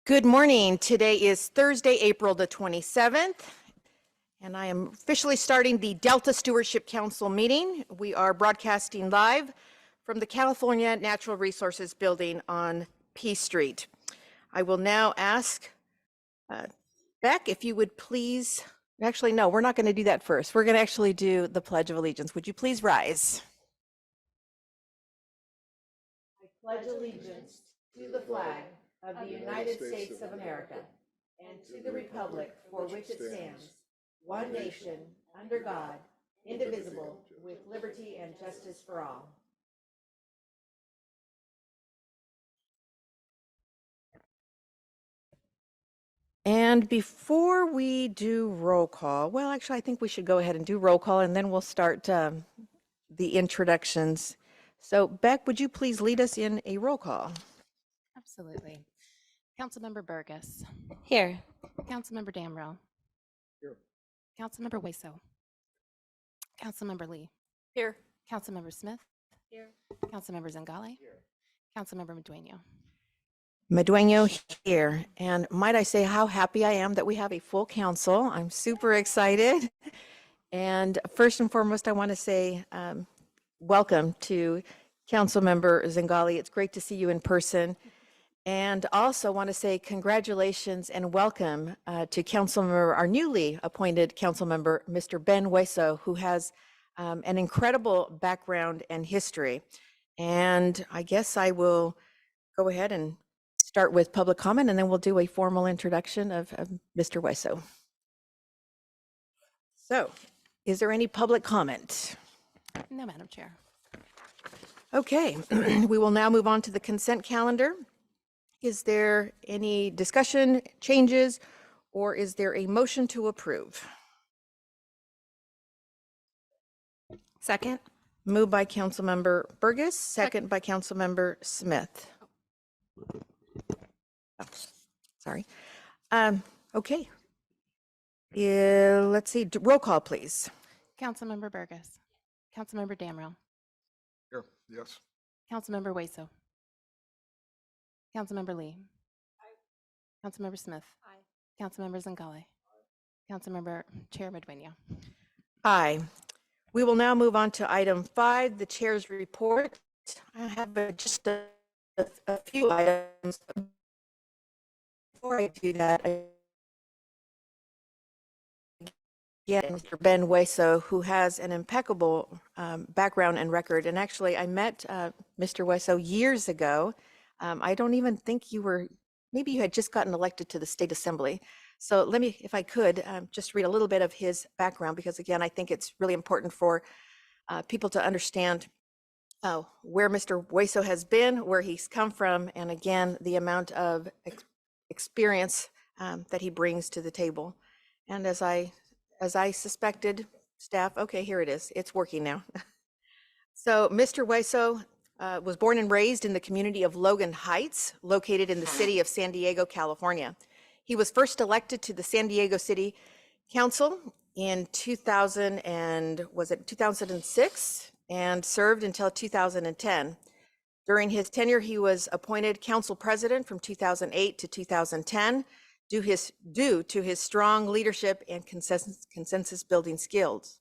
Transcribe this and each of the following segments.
Good morning. Today is Thursday, April the 27th, and I am officially starting the Delta Stewardship Council meeting. We are broadcasting live from the California Natural Resources Building on P Street. I will now ask Beck, if you would please, actually, no, we're not going to do that first. We're going to actually do the Pledge of Allegiance. Would you please rise? I pledge allegiance to the flag of the United States of America and to the republic for which it stands, one nation, under God, indivisible, with liberty and justice for all. And before we do roll call, well, actually, I think we should go ahead and do roll call, and then we'll start the introductions. So, Beck, would you please lead us in a roll call? Absolutely. Councilmember Burgess. Here. Councilmember Damrell. Here. Councilmember Hueso. Councilmember Lee. Here. Councilmember Smith. Here. Councilmember Zangale. Here. Councilmember Medueno. Medueno here. And might I say how happy I am that we have a full council. I'm super excited. And first and foremost, I want to say welcome to Councilmember Zangale. It's great to see you in person. And also want to say congratulations and welcome to Councilmember, our newly appointed Councilmember, Mr. Ben Hueso, who has an incredible background and history. And I guess I will go ahead and start with public comment, and then we'll do a formal introduction of Mr. Hueso. So, is there any public comment? No, Madam Chair. Okay, we will now move on to the consent calendar. Is there any discussion, changes, or is there a motion to approve? Second. Moved by Councilmember Burgess, second by Councilmember Smith. Oh, sorry. Okay. Let's see, roll call, please. Councilmember Burgess. Councilmember Damrell. Here, yes. Councilmember Hueso. Councilmember Lee. Aye. Councilmember Smith. Aye. Councilmember Zangale. Aye. Councilmember Chair Medueno. Aye. We will now move on to item 5, the chair's report. I have just a few items. Before I do that, Mr. Ben Hueso, who has an impeccable background and record. And actually, I met Mr. Hueso years ago. I don't even think you were, maybe you had just gotten elected to the State Assembly. So let me, if I could, just read a little bit of his background, because again, I think it's really important for people to understand where Mr. Hueso has been, where he's come from, and again, the amount of experience that he brings to the table. And as I suspected, staff, okay, here it is. It's working now. So Mr. Hueso was born and raised in the community of Logan Heights, located in the city of San Diego, California. He was first elected to the San Diego City Council in 2006 and served until 2010. During his tenure, he was appointed council president from 2008 to 2010 due to his strong leadership and consensus building skills.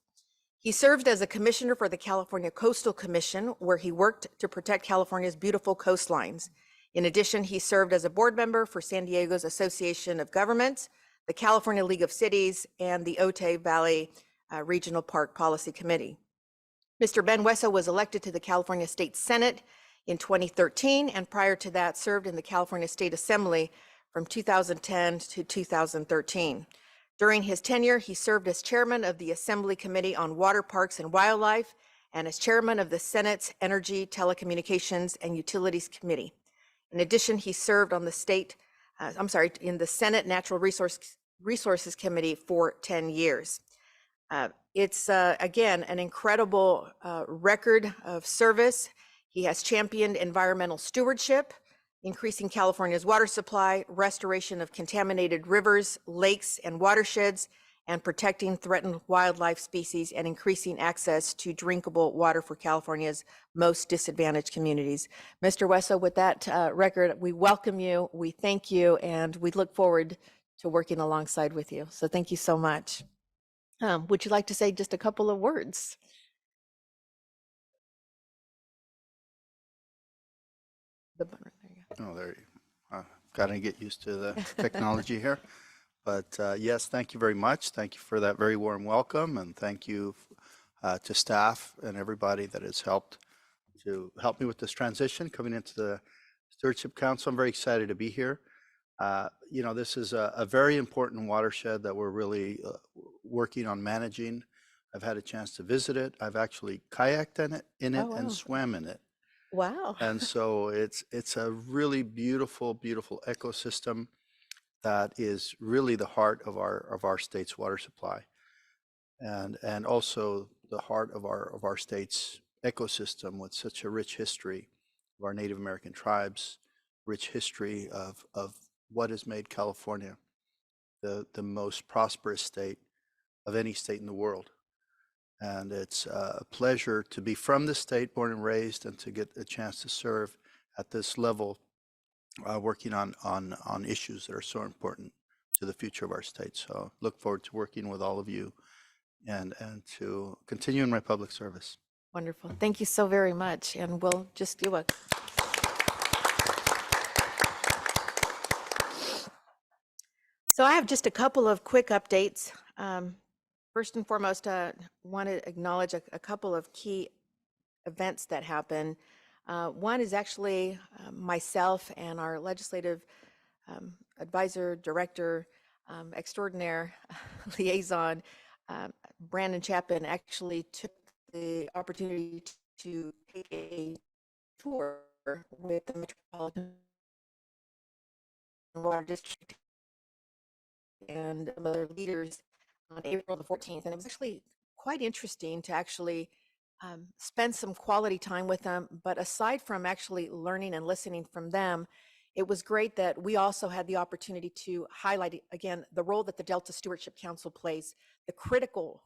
He served as a commissioner for the California Coastal Commission, where he worked to protect California's beautiful coastlines. In addition, he served as a board member for San Diego's Association of Governments, the California League of Cities, and the Otay Valley Regional Park Policy Committee. Mr. Ben Hueso was elected to the California State Senate in 2013, and prior to that served in the California State Assembly from 2010 to 2013. During his tenure, he served as chairman of the Assembly Committee on Water, Parks, and Wildlife, and as chairman of the Senate's Energy, Telecommunications, and Utilities Committee. In addition, he served on the in the Senate Natural Resources Committee for 10 years. It's, again, an incredible record of service. He has championed environmental stewardship, increasing California's water supply, restoration of contaminated rivers, lakes, and watersheds, and protecting threatened wildlife species and increasing access to drinkable water for California's most disadvantaged communities. Mr. Wesso, with that record, we welcome you, we thank you, and we look forward to working alongside with you. So thank you so much. Would you like to say just a couple of words? The button, there you go. Oh, there you got to get used to the technology here. But yes, thank you very much. Thank you for that very warm welcome. And thank you to staff and everybody that has helped me with this transition coming into the Stewardship Council. I'm very excited to be here. You know, this is a very important watershed that we're really working on managing. I've had a chance to visit it. I've actually kayaked in it Oh, wow. and swam in it. Wow. And so it's a really beautiful, beautiful ecosystem that is really the heart of our state's water supply, and also the heart of our state's ecosystem with such a rich history of our Native American tribes, rich history of what has made California the most prosperous state of any state in the world. And it's a pleasure to be from the state, born and raised, and to get a chance to serve at this level, working on issues that are so important to the future of our state. So look forward to working with all of you and to continue in my public service. Wonderful. Thank you so very much. And we'll just do a So I have just a couple of quick updates. First and foremost, I want to acknowledge a couple of key events that happen. One is actually myself and our legislative advisor, director, extraordinaire liaison, Brandon Chapin, actually took the opportunity to take a tour with the Metropolitan Water District and other leaders on April the 14th. And it was actually quite interesting to actually spend some quality time with them. But aside from actually learning and listening from them, it was great that we also had the opportunity to highlight, again, the role that the Delta Stewardship Council plays, the critical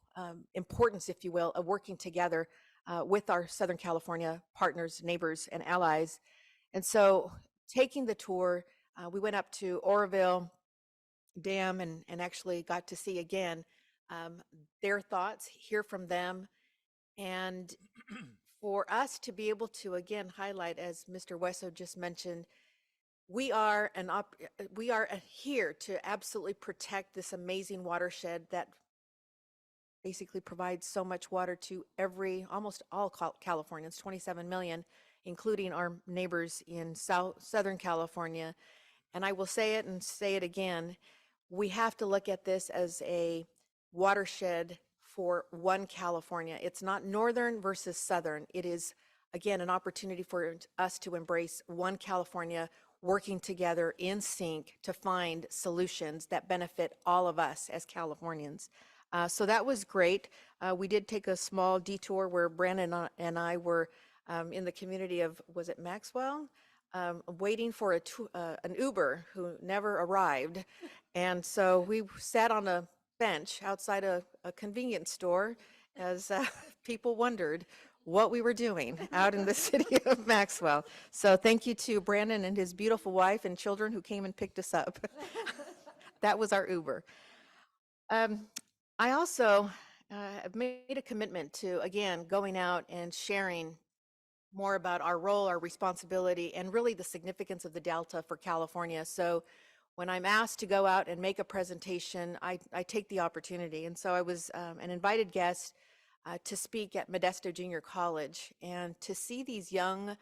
importance, if you will, of working together with our Southern California partners, neighbors, and allies. And so taking the tour, we went up to Oroville Dam and actually got to see again their thoughts, hear from them, and for us to be able to again highlight, as Mr. Wesso just mentioned, we are here to absolutely protect this amazing watershed that basically provides so much water to almost all Californians, 27 million, including our neighbors in Southern California. And I will say it and say it again, we have to look at this as a watershed for one California. It's not northern versus southern. It is, again, an opportunity for us to embrace one California, working together in sync to find solutions that benefit all of us as Californians. So that was great. We did take a small detour where Brandon and I were in the community of, was it Maxwell? Waiting for an Uber who never arrived. And so we sat on a bench outside a convenience store as people wondered what we were doing out in the city of Maxwell. So thank you to Brandon and his beautiful wife and children who came and picked us up. That was our Uber. I also have made a commitment to, again, going out and sharing more about our role, our responsibility, and really the significance of the Delta for California. So when I'm asked to go out and make a presentation, I take the opportunity. And so I was an invited guest to speak at Modesto Junior College, and to see these young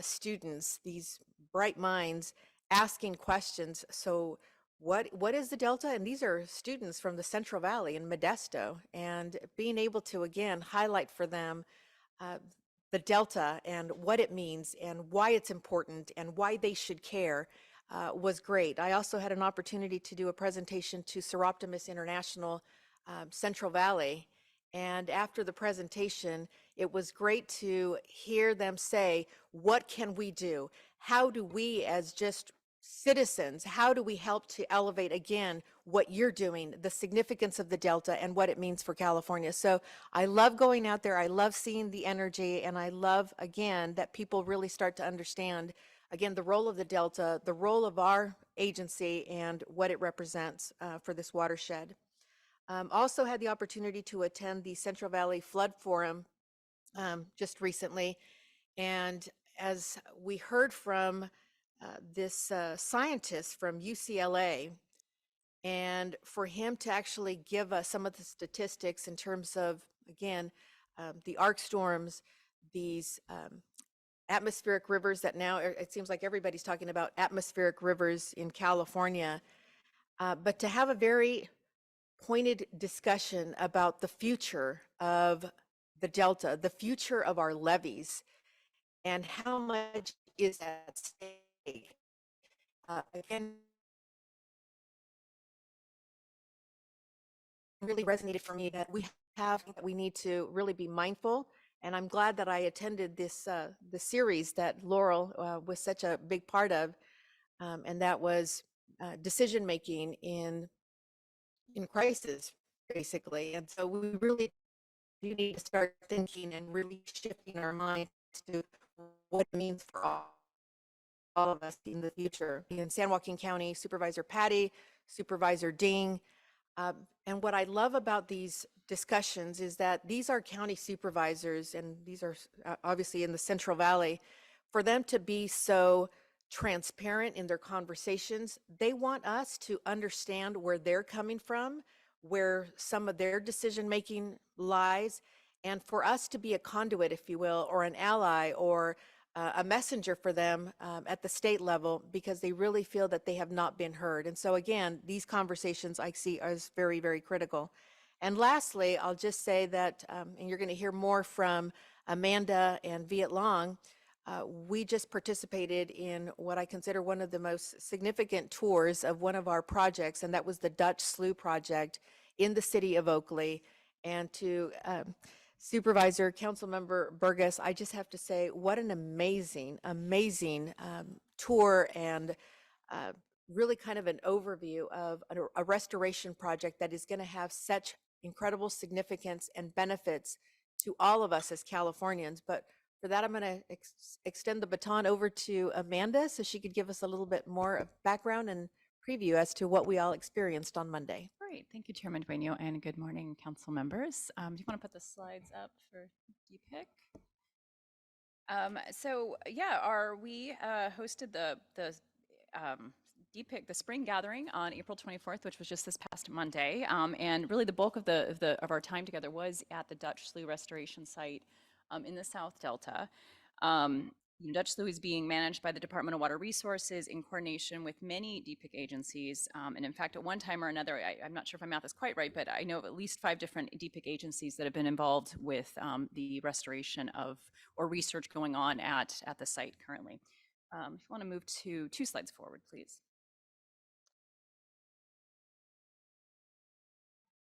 students, these bright minds, asking questions. So what is the Delta? And these are students from the Central Valley in Modesto, and being able to, again, highlight for them the Delta and what it means and why it's important and why they should care was great. I also had an opportunity to do a presentation to Seroptimus International Central Valley. And after the presentation, it was great to hear them say, what can we do? How do we, as just citizens, how do we help to elevate again what you're doing, the significance of the Delta and what it means for California? So I love going out there. I love seeing the energy, and I love, again, that people really start to understand, again, the role of the Delta, the role of our agency, and what it represents for this watershed. Also had the opportunity to attend the Central Valley Flood Forum just recently. And as we heard from this scientist from UCLA, and for him to actually give us some of the statistics in terms of, again, the arc storms, these atmospheric rivers that now it seems like everybody's talking about atmospheric rivers in California, but to have a very pointed discussion about the future of the Delta, the future of our levees, and how much is at stake. Again, really resonated for me that we need to really be mindful. And I'm glad that I attended this the series that Laurel was such a big part of, and that was decision making in crisis, basically. And so we really do need to start thinking and really shifting our minds to what it means for all of us in the future. In San Joaquin County, Supervisor Patty, Supervisor Ding. And what I love about these discussions is that these are county supervisors, and these are obviously in the Central Valley. For them to be so transparent in their conversations, they want us to understand where they're coming from, where some of their decision making lies, and for us to be a conduit, if you will, or an ally, or a messenger for them at the state level, because they really feel that they have not been heard. And so again, these conversations I see as very, very critical. And lastly, I'll just say that, and you're going to hear more from Amanda and Viet Long, we just participated in what I consider one of the most significant tours of one of our projects, and that was the Dutch Slough project in the city of Oakley. And to Supervisor, Councilmember Burgess, I just have to say, what an amazing, amazing tour, and really kind of an overview of a restoration project that is going to have such incredible significance and benefits to all of us as Californians. But for that, I'm going to extend the baton over to Amanda so she could give us a little bit more background and preview as to what we all experienced on Monday. Great. Thank you, Chairman Dueño, and good morning, council members. Do you want to put the slides up for DPIC? We hosted the DPIC, the spring gathering, on April 24th, which was just this past Monday. And really the bulk of our time together was at the Dutch Slough restoration site in the South Delta. Dutch Slough is being managed by the Department of Water Resources in coordination with many DPIC agencies. And in fact, at one time or another, I'm not sure if my math is quite right, but I know of at least 5 different DPIC agencies that have been involved with the restoration of or research going on at the site currently. If you want to move to 2 slides forward, please.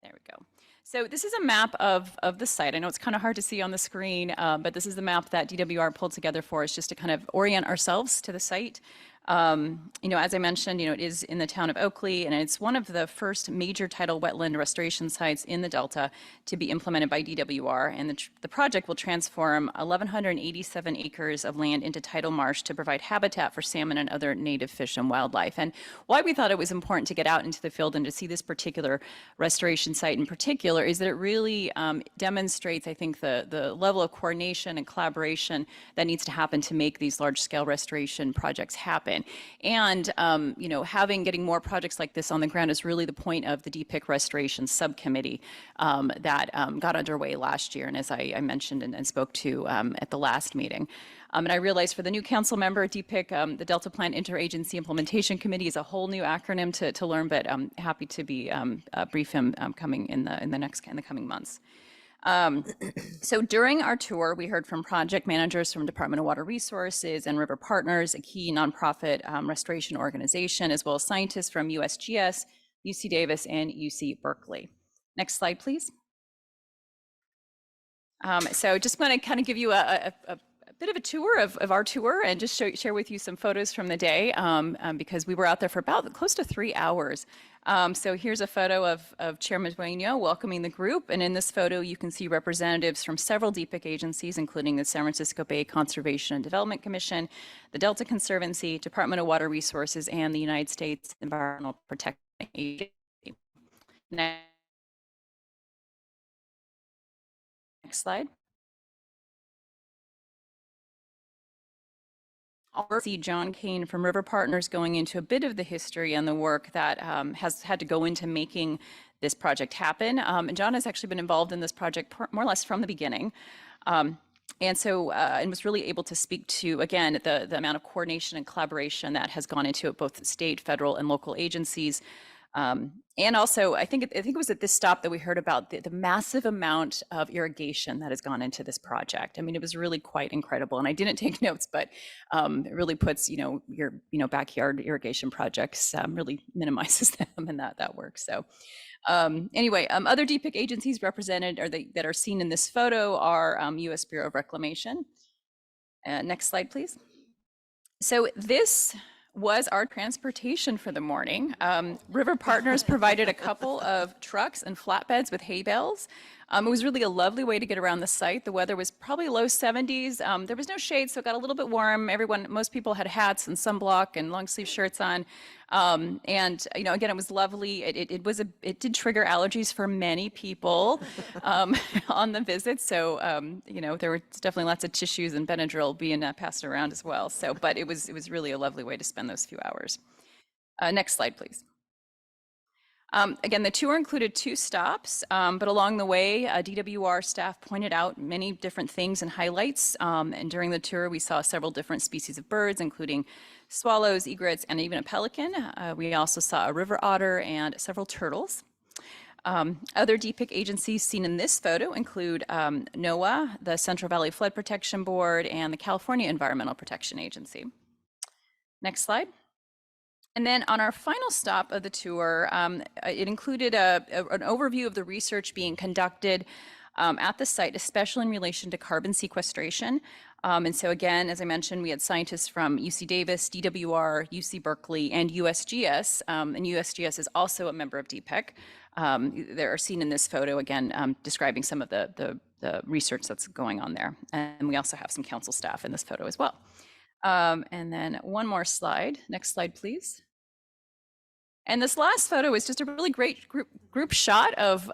There we go. So this is a map of the site. I know it's kind of hard to see on the screen, but this is the map that DWR pulled together for us just to kind of orient ourselves to the site. As I mentioned, it is in the town of Oakley, and it's one of the first major tidal wetland restoration sites in the Delta to be implemented by DWR. And the project will transform 1,187 acres of land into tidal marsh to provide habitat for salmon and other native fish and wildlife. And why we thought it was important to get out into the field and to see this particular restoration site in particular is that it really demonstrates, I think, the level of coordination and collaboration that needs to happen to make these large-scale restoration projects happen. And, getting more projects like this on the ground is really the point of the DPIC Restoration Subcommittee that got underway last year, and as I mentioned and spoke to at the last meeting. And I realized for the new council member at DPIC, the Delta Plan Interagency Implementation Committee is a whole new acronym to learn, but I'm happy to be brief him coming in the coming months. So during our tour, we heard from project managers from Department of Water Resources and River Partners, a key nonprofit restoration organization, as well as scientists from USGS, UC Davis, and UC Berkeley. Next slide, please. So just want to kind of give you a bit of a tour of our tour and just share with you some photos from the day because we were out there for about close to 3 hours. So here's a photo of Chairman Bueno welcoming the group. And in this photo, you can see representatives from several DPIC agencies, including the San Francisco Bay Conservation and Development Commission, the Delta Conservancy, Department of Water Resources, and the United States Environmental Protection Agency. Next slide. I'll see John Kane from River Partners going into a bit of the history and the work that has had to go into making this project happen. And John has actually been involved in this project more or less from the beginning. And was really able to speak to, again, the amount of coordination and collaboration that has gone into it, both state, federal, and local agencies. And also, I think it was at this stop that we heard about the massive amount of irrigation that has gone into this project. I mean, it was really quite incredible. And I didn't take notes, but it really puts, your backyard irrigation projects, really minimizes them and that work. So anyway, other DPIC agencies represented that are seen in this photo are U.S. Bureau of Reclamation. Next slide, please. So this was our transportation for the morning. River Partners provided a couple of trucks and flatbeds with hay bales. It was really a lovely way to get around the site. The weather was probably low 70s. There was no shade, so it got a little bit warm. Most people had hats and sunblock and long sleeve shirts on. Again, it was lovely. It did trigger allergies for many people on the visit. So, there were definitely lots of tissues and Benadryl being passed around as well. So, but it was really a lovely way to spend those few hours. Next slide, please. Again, the tour included 2 stops, but along the way, DWR staff pointed out many different things and highlights. And during the tour, we saw several different species of birds, including swallows, egrets, and even a pelican. We also saw a river otter and several turtles. Other DPIC agencies seen in this photo include NOAA, the Central Valley Flood Protection Board, and the California Environmental Protection Agency. Next slide. And then on our final stop of the tour, it included an overview of the research being conducted at the site, especially in relation to carbon sequestration. And so again, as I mentioned, we had scientists from UC Davis, DWR, UC Berkeley, and USGS. And USGS is also a member of DPIC. They are seen in this photo, again, describing some of the research that's going on there. And we also have some council staff in this photo as well. And then one more slide. Next slide, please. And this last photo is just a really great group shot of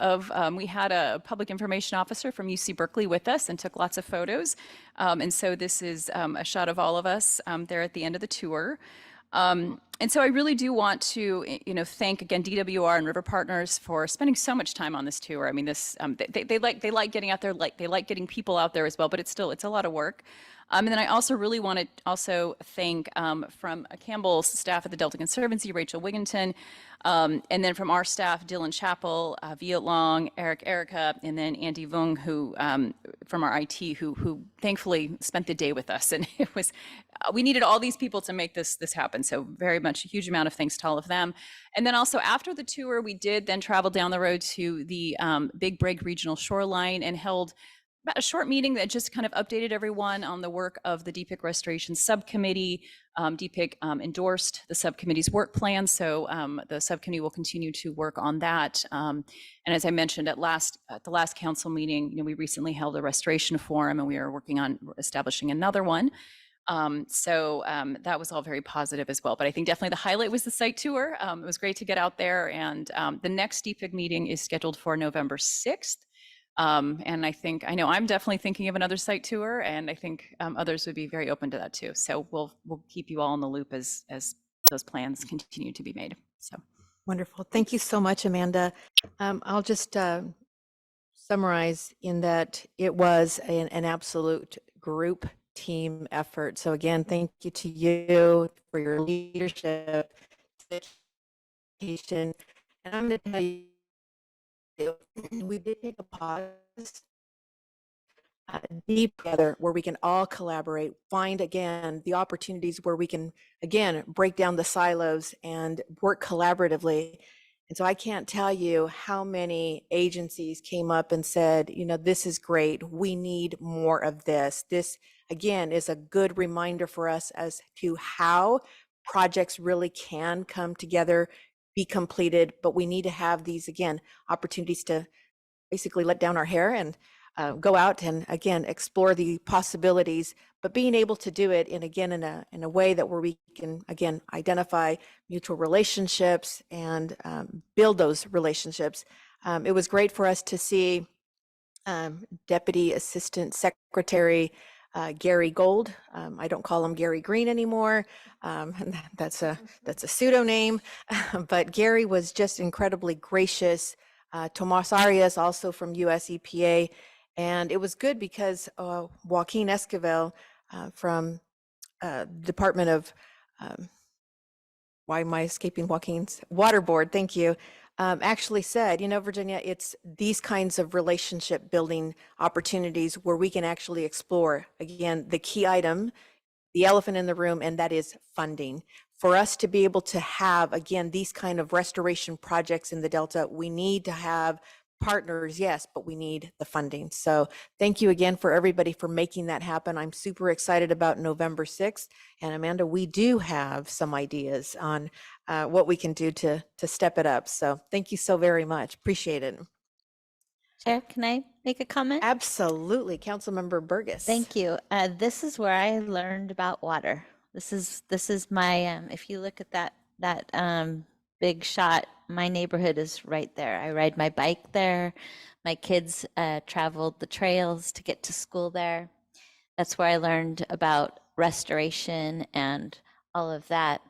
we had a public information officer from UC Berkeley with us and took lots of photos. And so this is a shot of all of us there at the end of the tour. And so I really do want to, thank again DWR and River Partners for spending so much time on this tour. I mean, they like getting out there, they like getting people out there as well, but it's a lot of work. And then I also really want to thank from Campbell's staff at the Delta Conservancy, Rachel Wigginton, and then from our staff, Dylan Chappell, Viet Long, Erica, and then Andy Vung, who from our IT, who thankfully spent the day with us. And it was, we needed all these people to make this happen. So very much a huge amount of thanks to all of them. And then also after the tour, we did then travel down the road to the Big Break Regional Shoreline and held about a short meeting that just kind of updated everyone on the work of the DPIC Restoration Subcommittee. DPIC endorsed the subcommittee's work plan, so the subcommittee will continue to work on that. And as I mentioned at the last council meeting, we recently held a restoration forum, and we are working on establishing another one. So that was all very positive as well. But I think definitely the highlight was the site tour. It was great to get out there, and the next DPIC meeting is scheduled for November 6th. And I know I'm definitely thinking of another site tour, and I think others would be very open to that too. So we'll keep you all in the loop as those plans continue to be made. So Wonderful. Thank you so much, Amanda. I'll just summarize in that it was an absolute group team effort. So again, thank you to you for your leadership, dedication. And I'm going to tell you, we did take a pause deep together where we can all collaborate, find again the opportunities where we can again break down the silos and work collaboratively. And so I can't tell you how many agencies came up and said, you know, this is great. We need more of this. This, again, is a good reminder for us as to how projects really can come together, be completed, but we need to have these, again, opportunities to basically let down our hair and go out and, again, explore the possibilities, but being able to do it in a way that where we can, again, identify mutual relationships and build those relationships. It was great for us to see Deputy Assistant Secretary Gary Gold. I don't call him Gary Green anymore. That's a pseudo name, but Gary was just incredibly gracious. Tomas Arias, also from US EPA. And it was good because Joaquin Esquivel from Department of, why am I escaping Joaquin's? Water Board, thank you, actually said, you know, Virginia, it's these kinds of relationship building opportunities where we can actually explore, again, the key item, the elephant in the room, and that is funding. For us to be able to have, again, these kind of restoration projects in the Delta, we need to have partners, yes, but we need the funding. So thank you again for everybody for making that happen. I'm super excited about November 6th. And Amanda, we do have some ideas on what we can do to step it up. So thank you so very much. Appreciate it. Chair, can I make a comment? Absolutely. Councilmember Burgess. Thank you. This is where I learned about water. This is my, if you look at that big shot, my neighborhood is right there. I ride my bike there. My kids traveled the trails to get to school there. That's where I learned about restoration and all of that.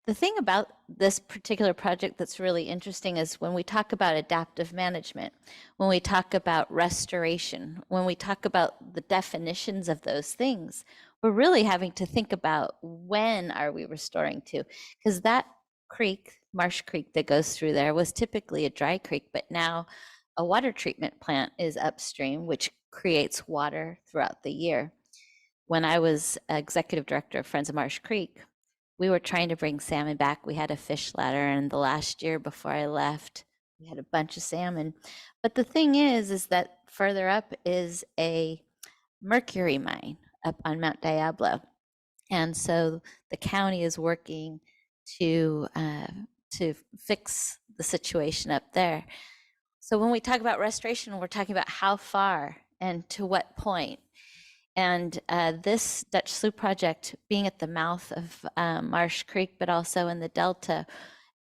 The thing about this particular project that's really interesting is when we talk about adaptive management, when we talk about restoration, when we talk about the definitions of those things, we're really having to think about when are we restoring to, because that creek, Marsh Creek that goes through there was typically a dry creek, but now a water treatment plant is upstream, which creates water throughout the year. When I was executive director of Friends of Marsh Creek, we were trying to bring salmon back. We had a fish ladder, and the last year before I left, we had a bunch of salmon. But the thing is that further up is a mercury mine up on Mount Diablo. And so the county is working to fix the situation up there. So when we talk about restoration, we're talking about how far and to what point. And this Dutch Slough project being at the mouth of Marsh Creek, but also in the Delta,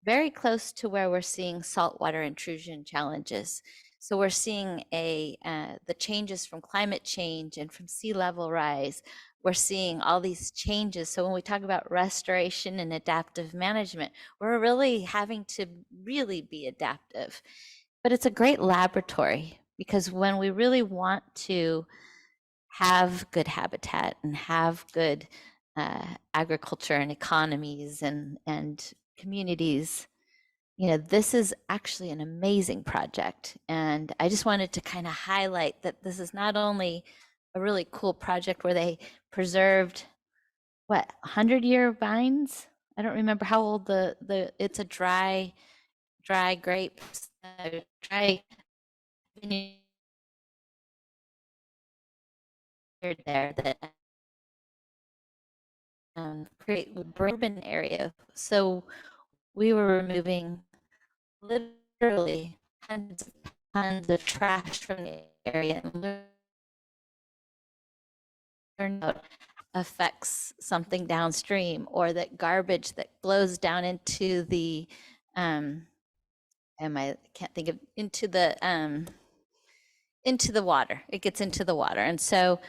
very close to where we're seeing saltwater intrusion challenges. So we're seeing the changes from climate change and from sea level rise. We're seeing all these changes. So when we talk about restoration and adaptive management, we're really having to really be adaptive. But it's a great laboratory, because when we really want to have good habitat and have good agriculture and economies and communities, you know, this is actually an amazing project. And I just wanted to kind of highlight that this is not only a really cool project where they preserved, what, 100-year vines? I don't remember how old it's a dry grapes, dry vineyard there that create urban area. So we were removing literally hundreds of tons of trash from the area, and learned out affects something downstream, or that garbage that blows down into the I can't think of into the water. It gets into the water. And so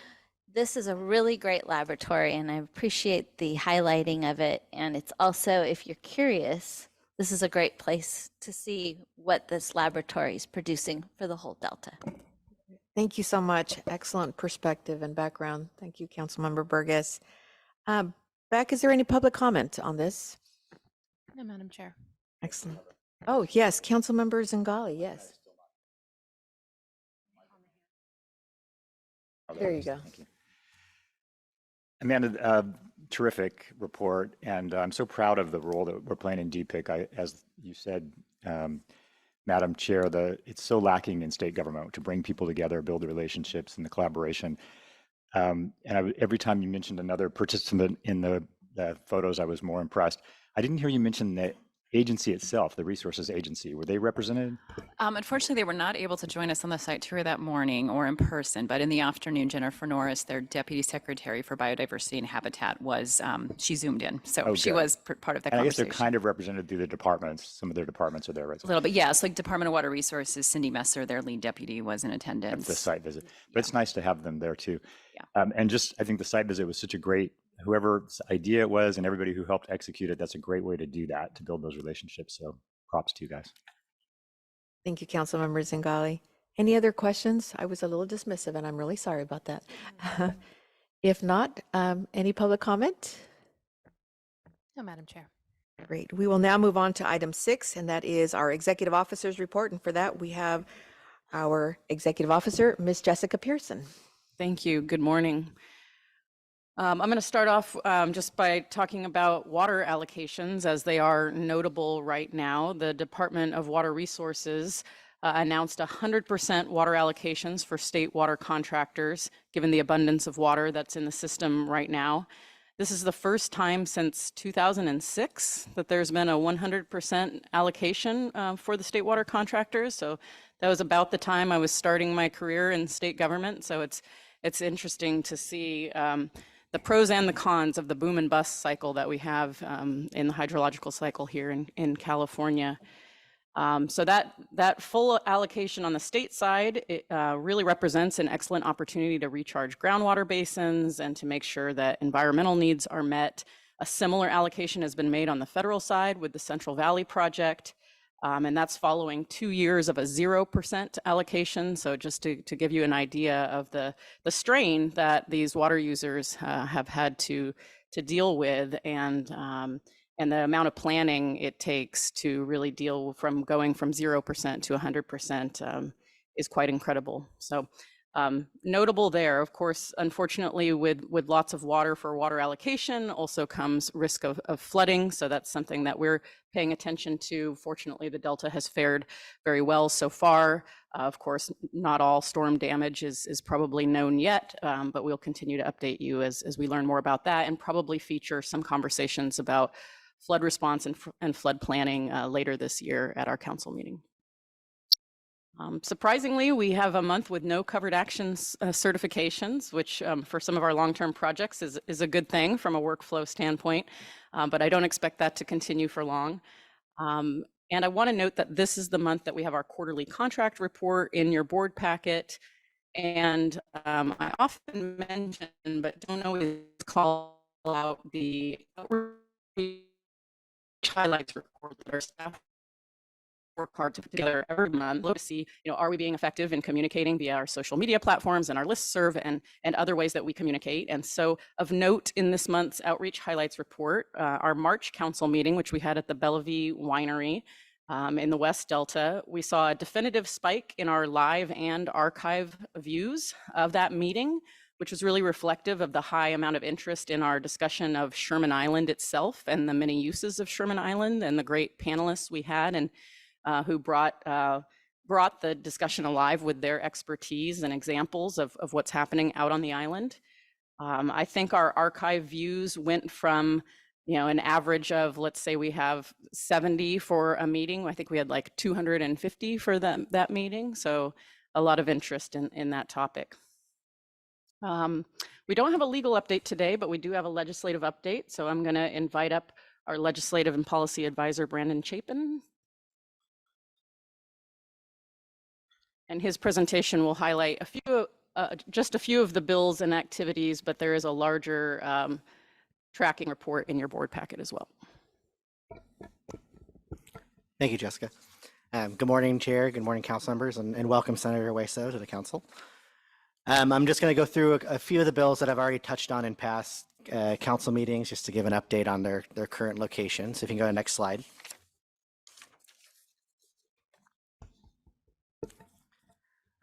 this is a really great laboratory, and I appreciate the highlighting of it. And it's also, if you're curious, this is a great place to see what this laboratory is producing for the whole Delta. Thank you so much. Excellent perspective and background. Thank you, Councilmember Burgess. Beck, is there any public comment on this? No, Madam Chair. Excellent. Oh, yes, Councilmember Zingali, yes. There you go. Amanda, terrific report, and I'm so proud of the role that we're playing in DPIC. As you said, Madam Chair, it's so lacking in state government to bring people together, build the relationships and the collaboration. Every time you mentioned another participant in the photos, I was more impressed. I didn't hear you mention the agency itself, the resources agency. Were they represented? Unfortunately, they were not able to join us on the site tour that morning or in person, but in the afternoon, Jennifer Norris, their Deputy Secretary for Biodiversity and Habitat, was, she zoomed in. So she was part of that And I guess conversation. they're kind of represented through the departments. Some of their departments are there, right? A little bit, yes, like Department of Water Resources, Cindy Messer, their lead deputy, was in attendance. The site visit. But it's nice to have them there too. Yeah. And just, I think the site visit was such a great, whoever's idea it was and everybody who helped execute it, that's a great way to do that, to build those relationships. So props to you guys. Thank you, Councilmember Zingali. Any other questions? I was a little dismissive and I'm really sorry about that. If not, any public comment? No, Madam Chair. Great. We will now move on to item 6, and that is our executive officer's report. And for that, we have our executive officer, Ms. Jessica Pearson. Thank you. Good morning. I'm going to start off just by talking about water allocations as they are notable right now. The Department of Water Resources announced 100% water allocations for state water contractors, given the abundance of water that's in the system right now. This is the first time since 2006 that there's been a 100% allocation for the state water contractors. So that was about the time I was starting my career in state government. So it's interesting to see the pros and the cons of the boom and bust cycle that we have in the hydrological cycle here in California. So that full allocation on the state side, it really represents an excellent opportunity to recharge groundwater basins and to make sure that environmental needs are met. A similar allocation has been made on the federal side with the Central Valley Project, and that's following 2 years of a 0% allocation. So just to give you an idea of the strain that these water users have had to deal with, and the amount of planning it takes to really deal from going from 0% to 100% is quite incredible. So notable there. Of course, unfortunately, with lots of water for water allocation also comes risk of flooding. So that's something that we're paying attention to. Fortunately, the Delta has fared very well so far. Of course, not all storm damage is probably known yet, but we'll continue to update you as we learn more about that, and probably feature some conversations about flood response and flood planning later this year at our council meeting. Surprisingly, we have a month with no covered actions certifications, which for some of our long-term projects is a good thing from a workflow standpoint, but I don't expect that to continue for long. And I want to note that this is the month that we have our quarterly contract report in your board packet. And I often mention, but don't always call out the outreach highlights report that our staff work hard to put together every month to see, are we being effective in communicating via our social media platforms and our listserv and other ways that we communicate. And so of note in this month's outreach highlights report, our March council meeting, which we had at the Bellevue Winery in the West Delta, we saw a definitive spike in our live and archive views of that meeting, which was really reflective of the high amount of interest in our discussion of Sherman Island itself and the many uses of Sherman Island, and the great panelists we had and who brought the discussion alive with their expertise and examples of what's happening out on the island. I think our archive views went from an average of, let's say we have 70 for a meeting. I think we had like 250 for that meeting. So a lot of interest in that topic. We don't have a legal update today, but we do have a legislative update. So I'm going to invite up our legislative and policy advisor, Brandon Chapin. And his presentation will highlight just a few of the bills and activities, but there is a larger tracking report in your board packet as well. Thank you, Jessica. Good morning, Chair. Good morning, council members, and welcome Senator Hueso to the council. I'm just going to go through a few of the bills that I've already touched on in past council meetings, just to give an update on their current locations. If you can go to the next slide.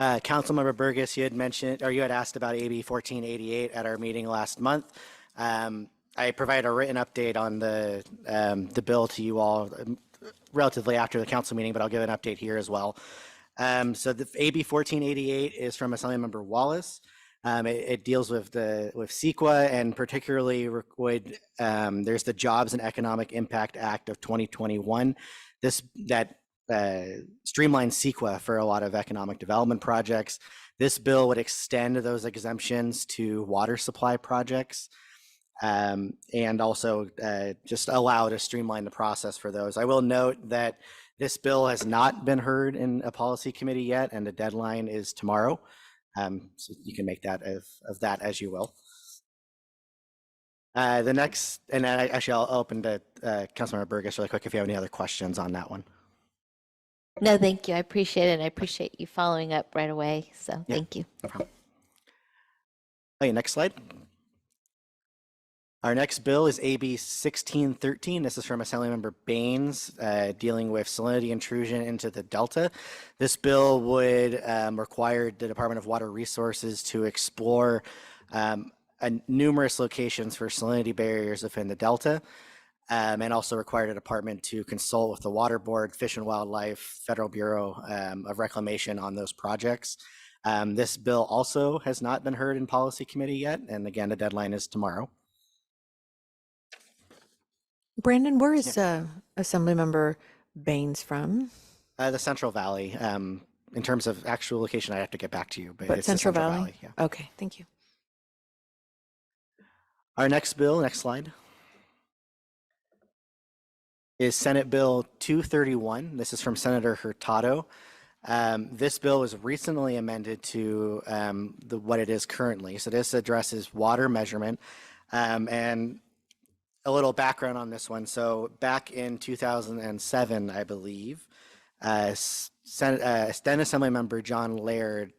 Councilmember Burgess, you had mentioned, or you had asked about AB 1488 at our meeting last month. I provided a written update on the bill to you all relatively after the council meeting, but I'll give an update here as well. So the AB 1488 is from Assemblymember Wallace. It deals with CEQA and particularly there's the Jobs and Economic Impact Act of 2021. That streamlines CEQA for a lot of economic development projects. This bill would extend those exemptions to water supply projects and also just allow to streamline the process for those. I will note that this bill has not been heard in a policy committee yet, and the deadline is tomorrow. So you can make that of that as you will. The next, and then I'll open to Councilmember Burgess really quick if you have any other questions on that one. No, thank you. I appreciate it. I appreciate you following up right away. So Yeah, thank you. no problem. Okay, next slide. Our next bill is AB 1613. This is from Assemblymember Baines, dealing with salinity intrusion into the Delta. This bill would require the Department of Water Resources to explore numerous locations for salinity barriers within the Delta, and also require the department to consult with the Water Board, Fish and Wildlife, Federal Bureau of Reclamation on those projects. This bill also has not been heard in policy committee yet, and again, the deadline is tomorrow. Brandon, where is Assemblymember Baines from? The Central Valley. In terms of actual location, I have to get back to you, but it's Central the Central Valley? yeah. Okay, thank you. Our next bill, next slide, is Senate Bill 231. This is from Senator Hurtado. This bill was recently amended to what it is currently. So this addresses water measurement, and a little background on this one. So back in 2007, I believe, then Assemblymember John Laird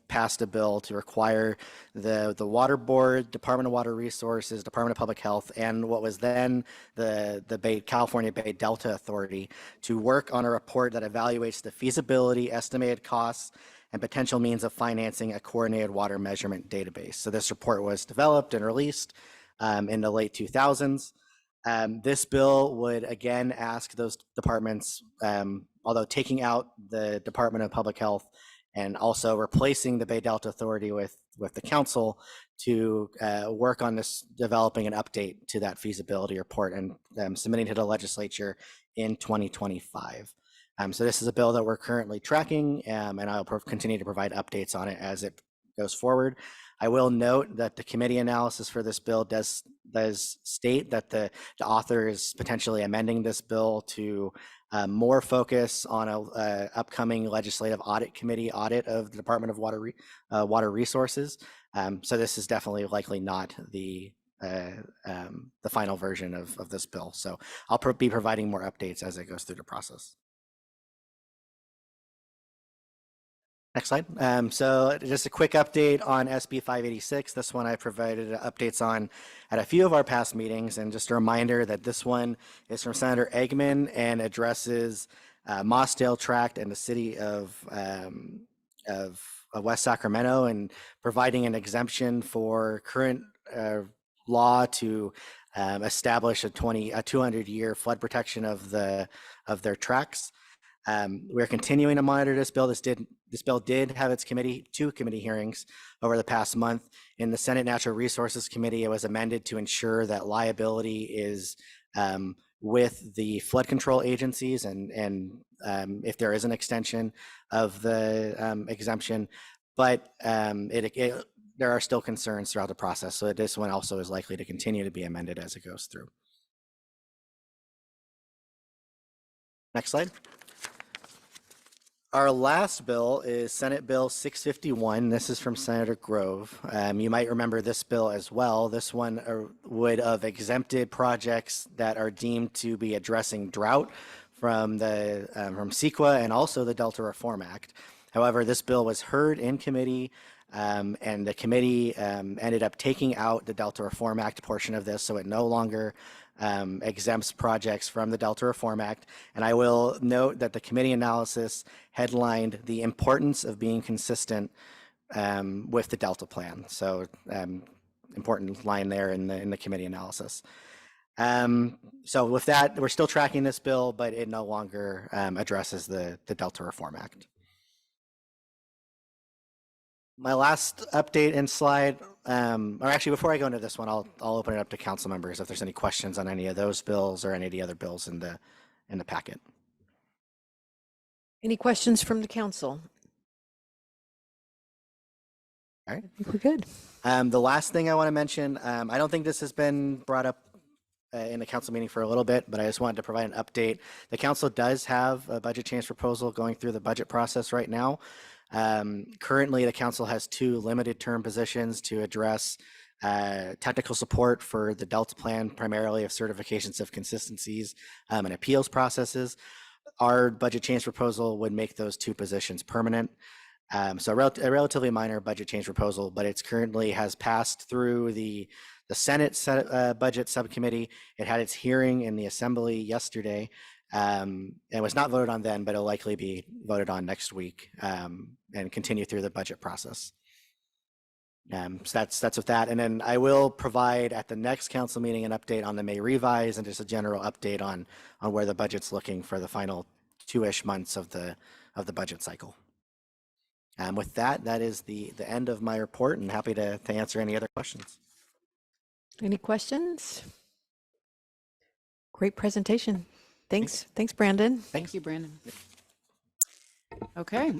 passed a bill to require the Water Board, Department of Water Resources, Department of Public Health, and what was then the California Bay Delta Authority to work on a report that evaluates the feasibility, estimated costs, and potential means of financing a coordinated water measurement database. So this report was developed and released in the late 2000s. This bill would again ask those departments, although taking out the Department of Public Health and also replacing the Bay Delta Authority with the council, to work on this, developing an update to that feasibility report and submitting to the legislature in 2025. So this is a bill that we're currently tracking, and I'll continue to provide updates on it as it goes forward. I will note that the committee analysis for this bill does state that the author is potentially amending this bill to more focus on a upcoming legislative audit committee audit of the Department of Water Resources. So this is definitely likely not the final version of this bill. So I'll be providing more updates as it goes through the process. Next slide. So just a quick update on SB 586. This one I provided updates on at a few of our past meetings, and just a reminder that this one is from Senator Eggman and addresses Mossdale Tract and the city of West Sacramento, and providing an exemption for current law to establish a 200-year flood protection of their tracts. We're continuing to monitor this bill. This bill did have its two committee hearings over the past month. In the Senate Natural Resources Committee, it was amended to ensure that liability is with the flood control agencies, and if there is an extension of the exemption, but there are still concerns throughout the process. So this one also is likely to continue to be amended as it goes through. Next slide. Our last bill is Senate Bill 651. This is from Senator Grove. You might remember this bill as well. This one would have exempted projects that are deemed to be addressing drought from CEQA and also the Delta Reform Act. However, this bill was heard in committee, and the committee ended up taking out the Delta Reform Act portion of this, so it no longer exempts projects from the Delta Reform Act. And I will note that the committee analysis headlined the importance of being consistent with the Delta Plan. So important line there in the committee analysis. So with that, we're still tracking this bill, but it no longer addresses the Delta Reform Act. My last update and slide, or actually before I go into this one, I'll open it up to council members if there's any questions on any of those bills or any of the other bills in the packet. Any questions from the council? All right. I think we're good. The last thing I want to mention, I don't think this has been brought up in the council meeting for a little bit, but I just wanted to provide an update. The council does have a budget change proposal going through the budget process right now. Currently, the council has 2 limited term positions to address technical support for the Delta plan, primarily of certifications of consistencies and appeals processes. Our budget change proposal would make those 2 positions permanent. So a relatively minor budget change proposal, but it's currently has passed through the Senate budget subcommittee. It had its hearing in the Assembly yesterday. And was not voted on then, but it'll likely be voted on next week and continue through the budget process. So that's with that. And then I will provide at the next council meeting an update on the May revise and just a general update on where the budget's looking for the final 2-ish months of the budget cycle. With that, that is the end of my report, and happy to answer any other questions. Any questions? Great presentation. Thanks, Brandon. Thank you, Brandon. Okay,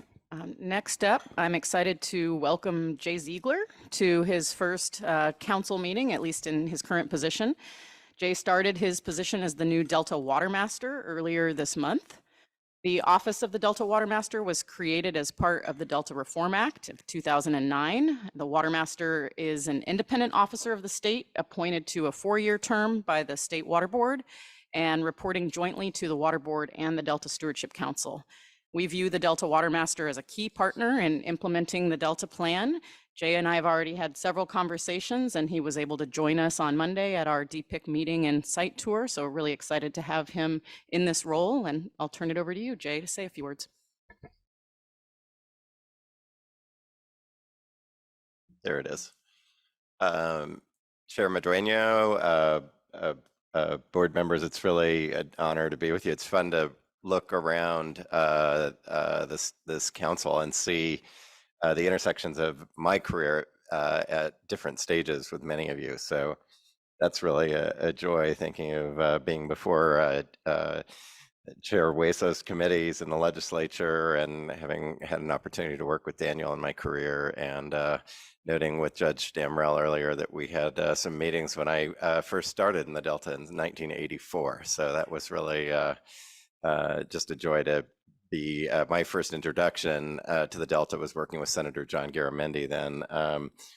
next up, I'm excited to welcome Jay Ziegler to his first council meeting, at least in his current position. Jay started his position as the new Delta Water Master earlier this month. The Office of the Delta Water Master was created as part of the Delta Reform Act of 2009. The Water Master is an independent officer of the state appointed to a 4-year term by the State Water Board and reporting jointly to the Water Board and the Delta Stewardship Council. We view the Delta Water Master as a key partner in implementing the Delta Plan. Jay and I have already had several conversations, and he was able to join us on Monday at our DPIC meeting and site tour, so really excited to have him in this role, and I'll turn it over to you, Jay, to say a few words. There it is. Chair Madueño, board members, it's really an honor to be with you. It's fun to look around this council and see the intersections of my career at different stages with many of you. So that's really a joy, thinking of being before Chair Hueso's committees in the legislature and having had an opportunity to work with Daniel in my career, and noting with Judge Damrell earlier that we had some meetings when I first started in the Delta in 1984. So that was really just a joy to be. My first introduction to the Delta was working with Senator John Garamendi then,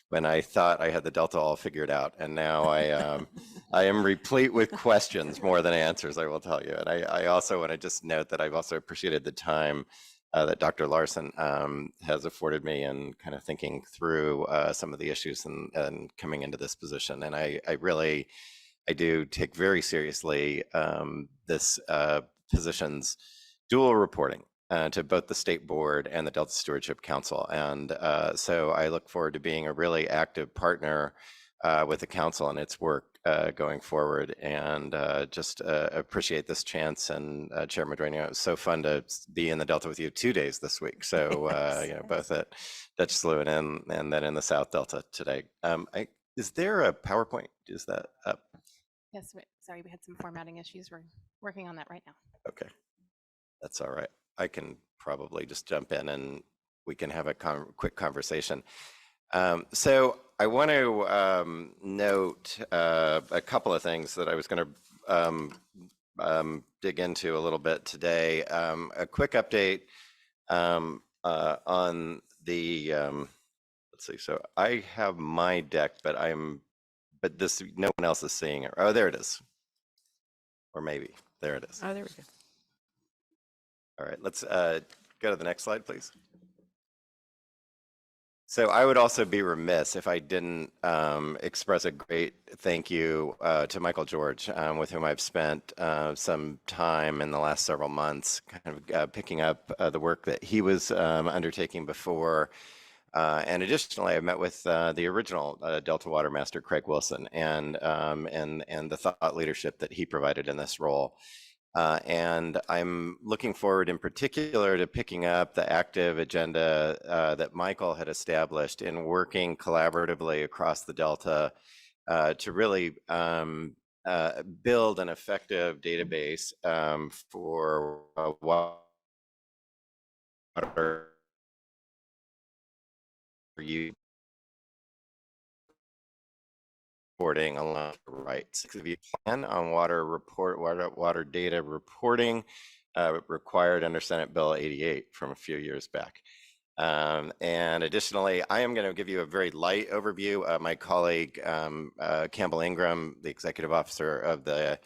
when I thought I had the Delta all figured out. And now I am replete with questions more than answers, I will tell you. And I also want to just note that I've also appreciated the time that Dr. Larson has afforded me in kind of thinking through some of the issues and coming into this position. And I do take very seriously this position's dual reporting to both the State Board and the Delta Stewardship Council. And so I look forward to being a really active partner with the council and its work going forward, and just appreciate this chance. And Chair Madueño, it was so fun to be in the Delta with you 2 days this week. So both at Dutch Slough and then in the South Delta today. Is there a PowerPoint? Is that up? Yes, sorry, we had some formatting issues. We're working on that right now. Okay, that's all right. I can probably just jump in and we can have a quick conversation. So I want to note a couple of things that I was going to dig into a little bit today. A quick update on the, let's see, so I have my deck, but this, no one else is seeing it. Oh, there it is. Or maybe, there it is. Oh, there we go. All right, let's go to the next slide, please. So I would also be remiss if I didn't express a great thank you to Michael George, with whom I've spent some time in the last several months, kind of picking up the work that he was undertaking before And additionally, I met with the original Delta Water Master, Craig Wilson, and the thought leadership that he provided in this role. And I'm looking forward in particular to picking up the active agenda that Michael had established in working collaboratively across the Delta to really build an effective database for water use reporting along the rights. If you plan on water data reporting required under Senate Bill 88 from a few years back. And additionally, I am going to give you a very light overview. My colleague, Campbell Ingram, the executive officer of the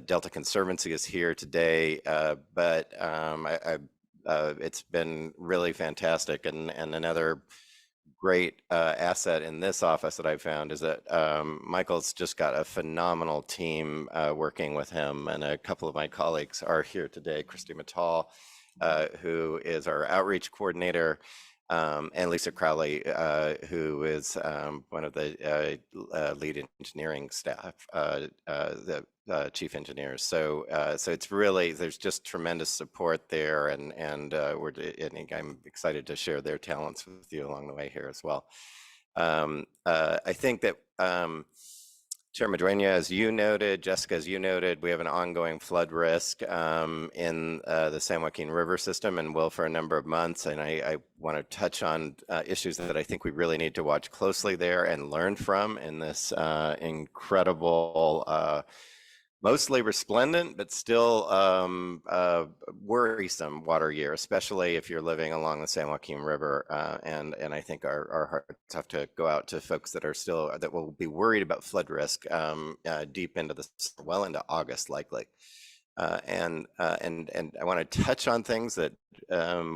Delta Conservancy, is here today, but it's been really fantastic. And another great asset in this office that I found is that Michael's just got a phenomenal team working with him, and a couple of my colleagues are here today. Christy Mattal, who is our outreach coordinator, and Lisa Crowley, who is one of the lead engineering staff, the chief engineers. So it's really, there's just tremendous support there, and I'm excited to share their talents with you along the way here as well. I think that Chair Madueña, as you noted, Jessica, as you noted, we have an ongoing flood risk in the San Joaquin River system and will for a number of months. And I want to touch on issues that I think we really need to watch closely there and learn from in this incredible, mostly resplendent, but still worrisome water year, especially if you're living along the San Joaquin River. And I think our hearts have to go out to folks that are still, that will be worried about flood risk deep into well into August, likely. And I want to touch on things that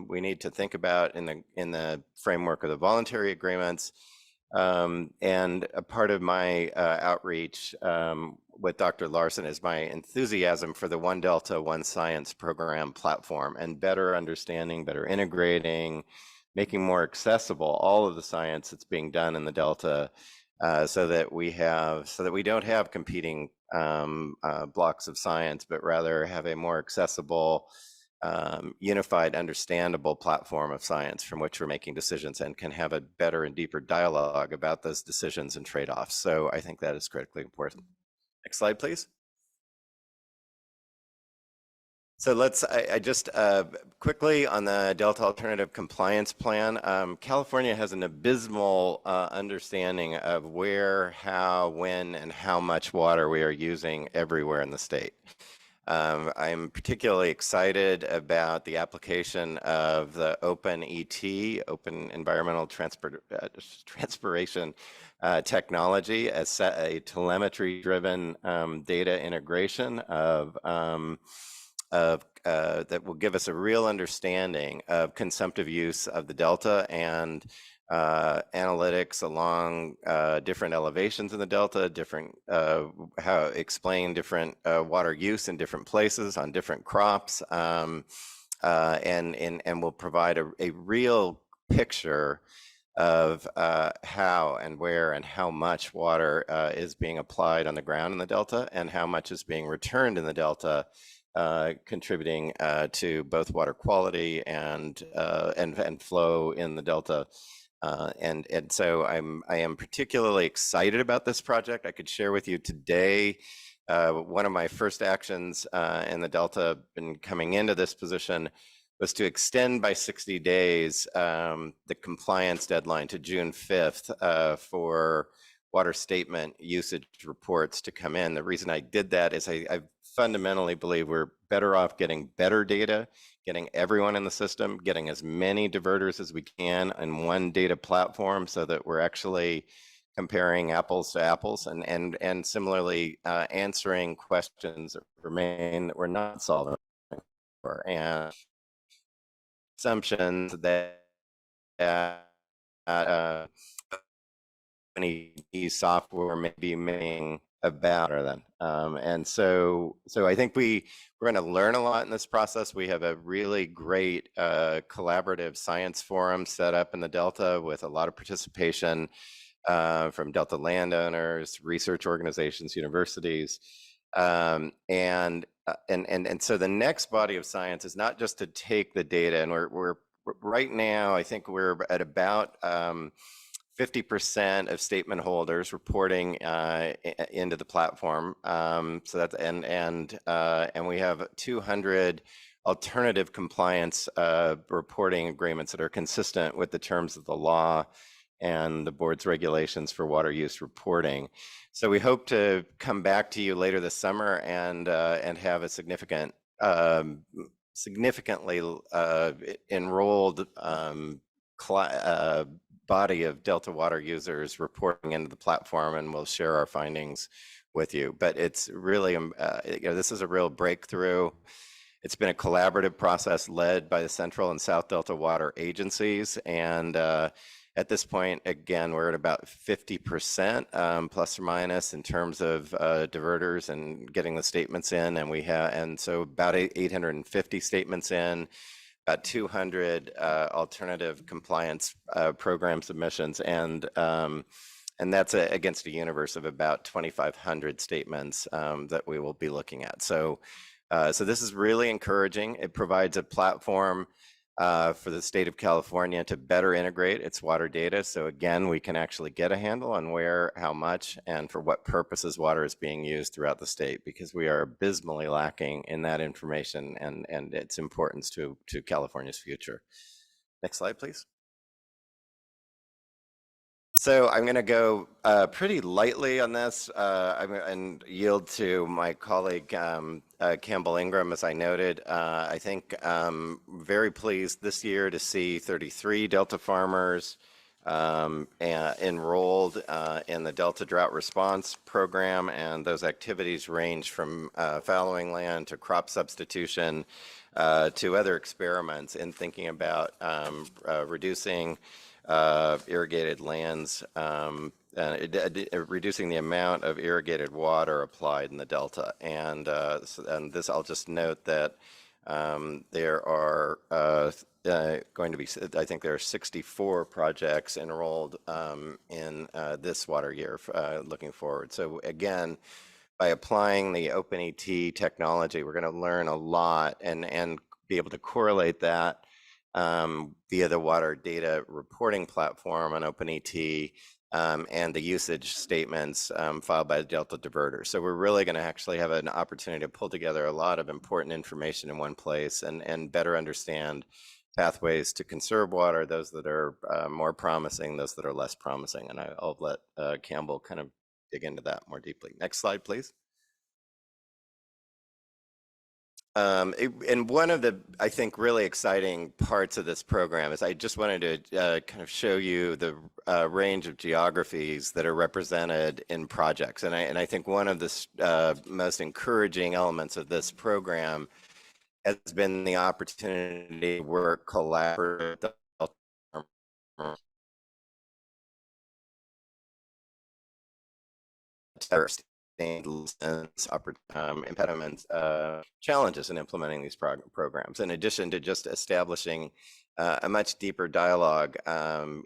we need to think about in the framework of the voluntary agreements. And a part of my outreach with Dr. Larson is my enthusiasm for the One Delta, One Science program platform, and better understanding, better integrating, making more accessible all of the science that's being done in the Delta, so that we don't have competing blocks of science, but rather have a more accessible, unified, understandable platform of science from which we're making decisions, and can have a better and deeper dialogue about those decisions and trade-offs. So I think that is critically important. Next slide, please. So I just quickly on the Delta Alternative Compliance Plan. California has an abysmal understanding of where, how, when, and how much water we are using everywhere in the state. I'm particularly excited about the application of the Open ET, Open Environmental Transpiration technology, as a telemetry-driven data integration that will give us a real understanding of consumptive use of the Delta, and analytics along different elevations in the Delta, how explain different water use in different places on different crops, and will provide a real picture of how and where and how much water is being applied on the ground in the Delta, and how much is being returned in the Delta, contributing to both water quality and flow in the Delta. And so I am particularly excited about this project. I could share with you today, one of my first actions in the Delta, been coming into this position, was to extend by 60 days the compliance deadline to June 5th for water statement usage reports to come in. The reason I did that is I fundamentally believe we're better off getting better data, getting everyone in the system, getting as many diverters as we can in one data platform, so that we're actually comparing apples to apples, and similarly answering questions that remain that we're not solving for, and assumptions that any software may be making about her then. And so I think we're going to learn a lot in this process. We have a really great collaborative science forum set up in the Delta with a lot of participation from Delta landowners, research organizations, universities. And so the next body of science is not just to take the data, and we're right now, I think we're at about 50% of statement holders reporting into the platform. So that's and we have 200 alternative compliance reporting agreements that are consistent with the terms of the law and the board's regulations for water use reporting. So we hope to come back to you later this summer and have a significantly enrolled body of Delta water users reporting into the platform, and we'll share our findings with you. But it's really, this is a real breakthrough. It's been a collaborative process led by the Central and South Delta water agencies, and at this point, again, we're at about 50% plus or minus in terms of diverters and getting the statements in, and so about 850 statements in, about 200 alternative compliance program submissions, and that's against a universe of about 2,500 statements that we will be looking at. So this is really encouraging. It provides a platform for the state of California to better integrate its water data. So again, we can actually get a handle on where, how much, and for what purposes water is being used throughout the state, because we are abysmally lacking in that information and its importance to California's future. Next slide, please. So I'm going to go pretty lightly on this and yield to my colleague Campbell Ingram. As I noted, I think very pleased this year to see 33 Delta farmers enrolled in the Delta Drought Response Program, and those activities range from fallowing land to crop substitution to other experiments in thinking about reducing irrigated lands, reducing the amount of irrigated water applied in the Delta. And this, I'll just note that there are going to be, I think there are 64 projects enrolled in this water year looking forward. So again, by applying the OpenET technology, we're going to learn a lot and be able to correlate that via the water data reporting platform on OpenET and the usage statements filed by the Delta diverter. So we're really going to actually have an opportunity to pull together a lot of important information in one place and better understand pathways to conserve water, those that are more promising, those that are less promising. And I'll let Campbell kind of dig into that more deeply. Next slide, please. And one of the, I think, really exciting parts of this program is I just wanted to kind of show you the range of geographies that are represented in projects. And I think one of the most encouraging elements of this program has been the opportunity to work collaboratively impediments, challenges in implementing these programs, in addition to just establishing a much deeper dialogue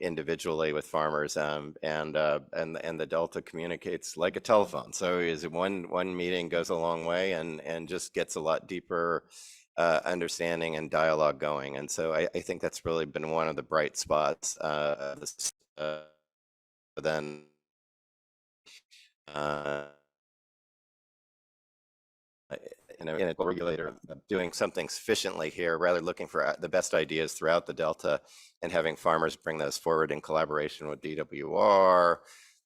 individually with farmers, and the Delta communicates like a telephone. So is one meeting goes a long way and just gets a lot deeper understanding and dialogue going. And so I think that's really been one of the bright spots then in a regulator doing something sufficiently here, rather looking for the best ideas throughout the Delta and having farmers bring those forward in collaboration with DWR,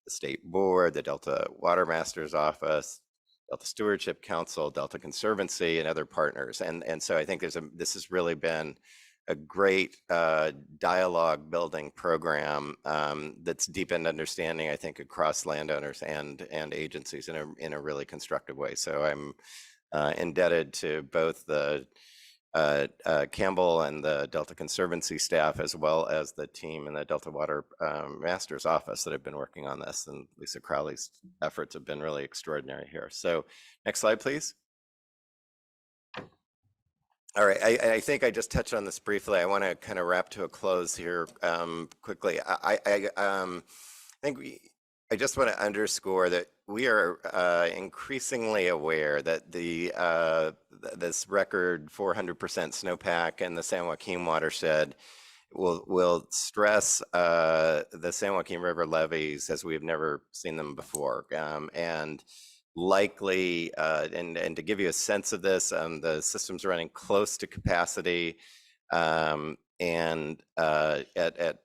the state board, the Delta Water Master's Office, Delta Stewardship Council, Delta Conservancy, and other partners. And so I think this has really been a great dialogue building program that's deepened understanding, I think, across landowners and agencies in a really constructive way. So I'm indebted to both the Campbell and the Delta Conservancy staff, as well as the team in the Delta Water Master's office that have been working on this. And Lisa Crowley's efforts have been really extraordinary here. So next slide, please. All right, I think I just touched on this briefly. I want to kind of wrap to a close here quickly. I think I just want to underscore that we are increasingly aware that this record 400% snowpack in the San Joaquin watershed will stress the San Joaquin River levees as we've never seen them before, and likely, and to give you a sense of this, the system's running close to capacity, and at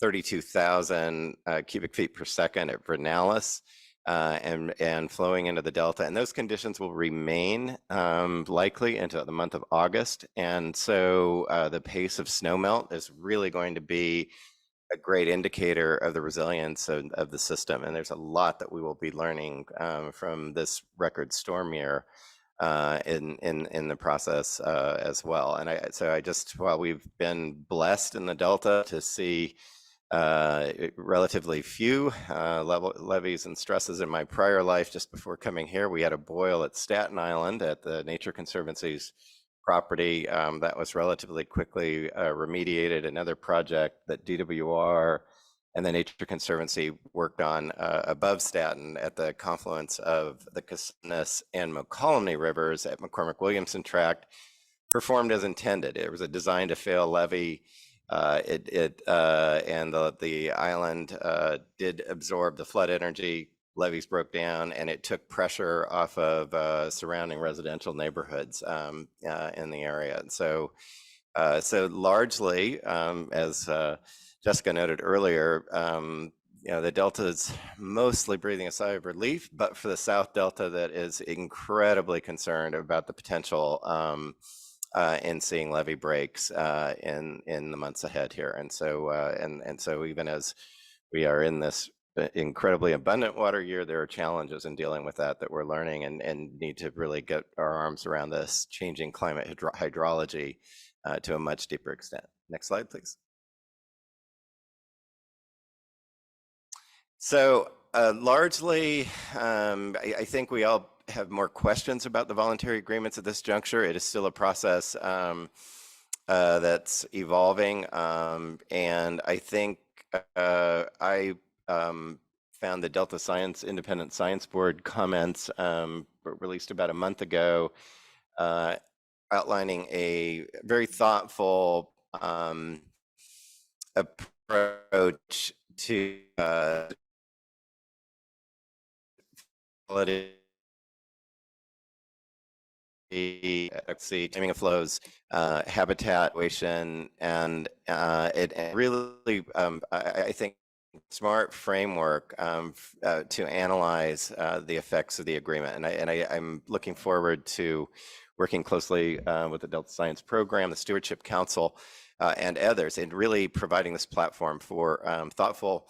32,000 cubic feet per second at Vernalis, and flowing into the Delta. And those conditions will remain likely into the month of August. And so the pace of snowmelt is really going to be a great indicator of the resilience of the system. And there's a lot that we will be learning from this record storm year in the process as well. And so I just, while we've been blessed in the Delta to see relatively few levees and stresses in my prior life, just before coming here, we had a boil at Staten Island at the Nature Conservancy's property that was relatively quickly remediated. Another project that DWR and the Nature Conservancy worked on above Staten at the confluence of the Cosumnes and Mokelumne rivers at McCormick-Williamson Tract performed as intended. It was a design to fail levee. And the island did absorb the flood energy. Levees broke down, and it took pressure off of surrounding residential neighborhoods in the area. And so largely, as Jessica noted earlier, the Delta is mostly breathing a sigh of relief, but for the South Delta, that is incredibly concerned about the potential in seeing levee breaks in the months ahead here. And so and so even as we are in this incredibly abundant water year, there are challenges in dealing with that we're learning and need to really get our arms around this changing climate hydrology to a much deeper extent. Next slide, please. So largely, I think we all have more questions about the voluntary agreements at this juncture. It is still a process that's evolving, and I think I found the Delta Independent Science Board comments released about a month ago, outlining a very thoughtful approach to timing of flows, habitat, and it really, I think, smart framework to analyze the effects of the agreement. And I'm looking forward to working closely with the Delta Science Program, the Stewardship Council, and others, in really providing this platform for thoughtful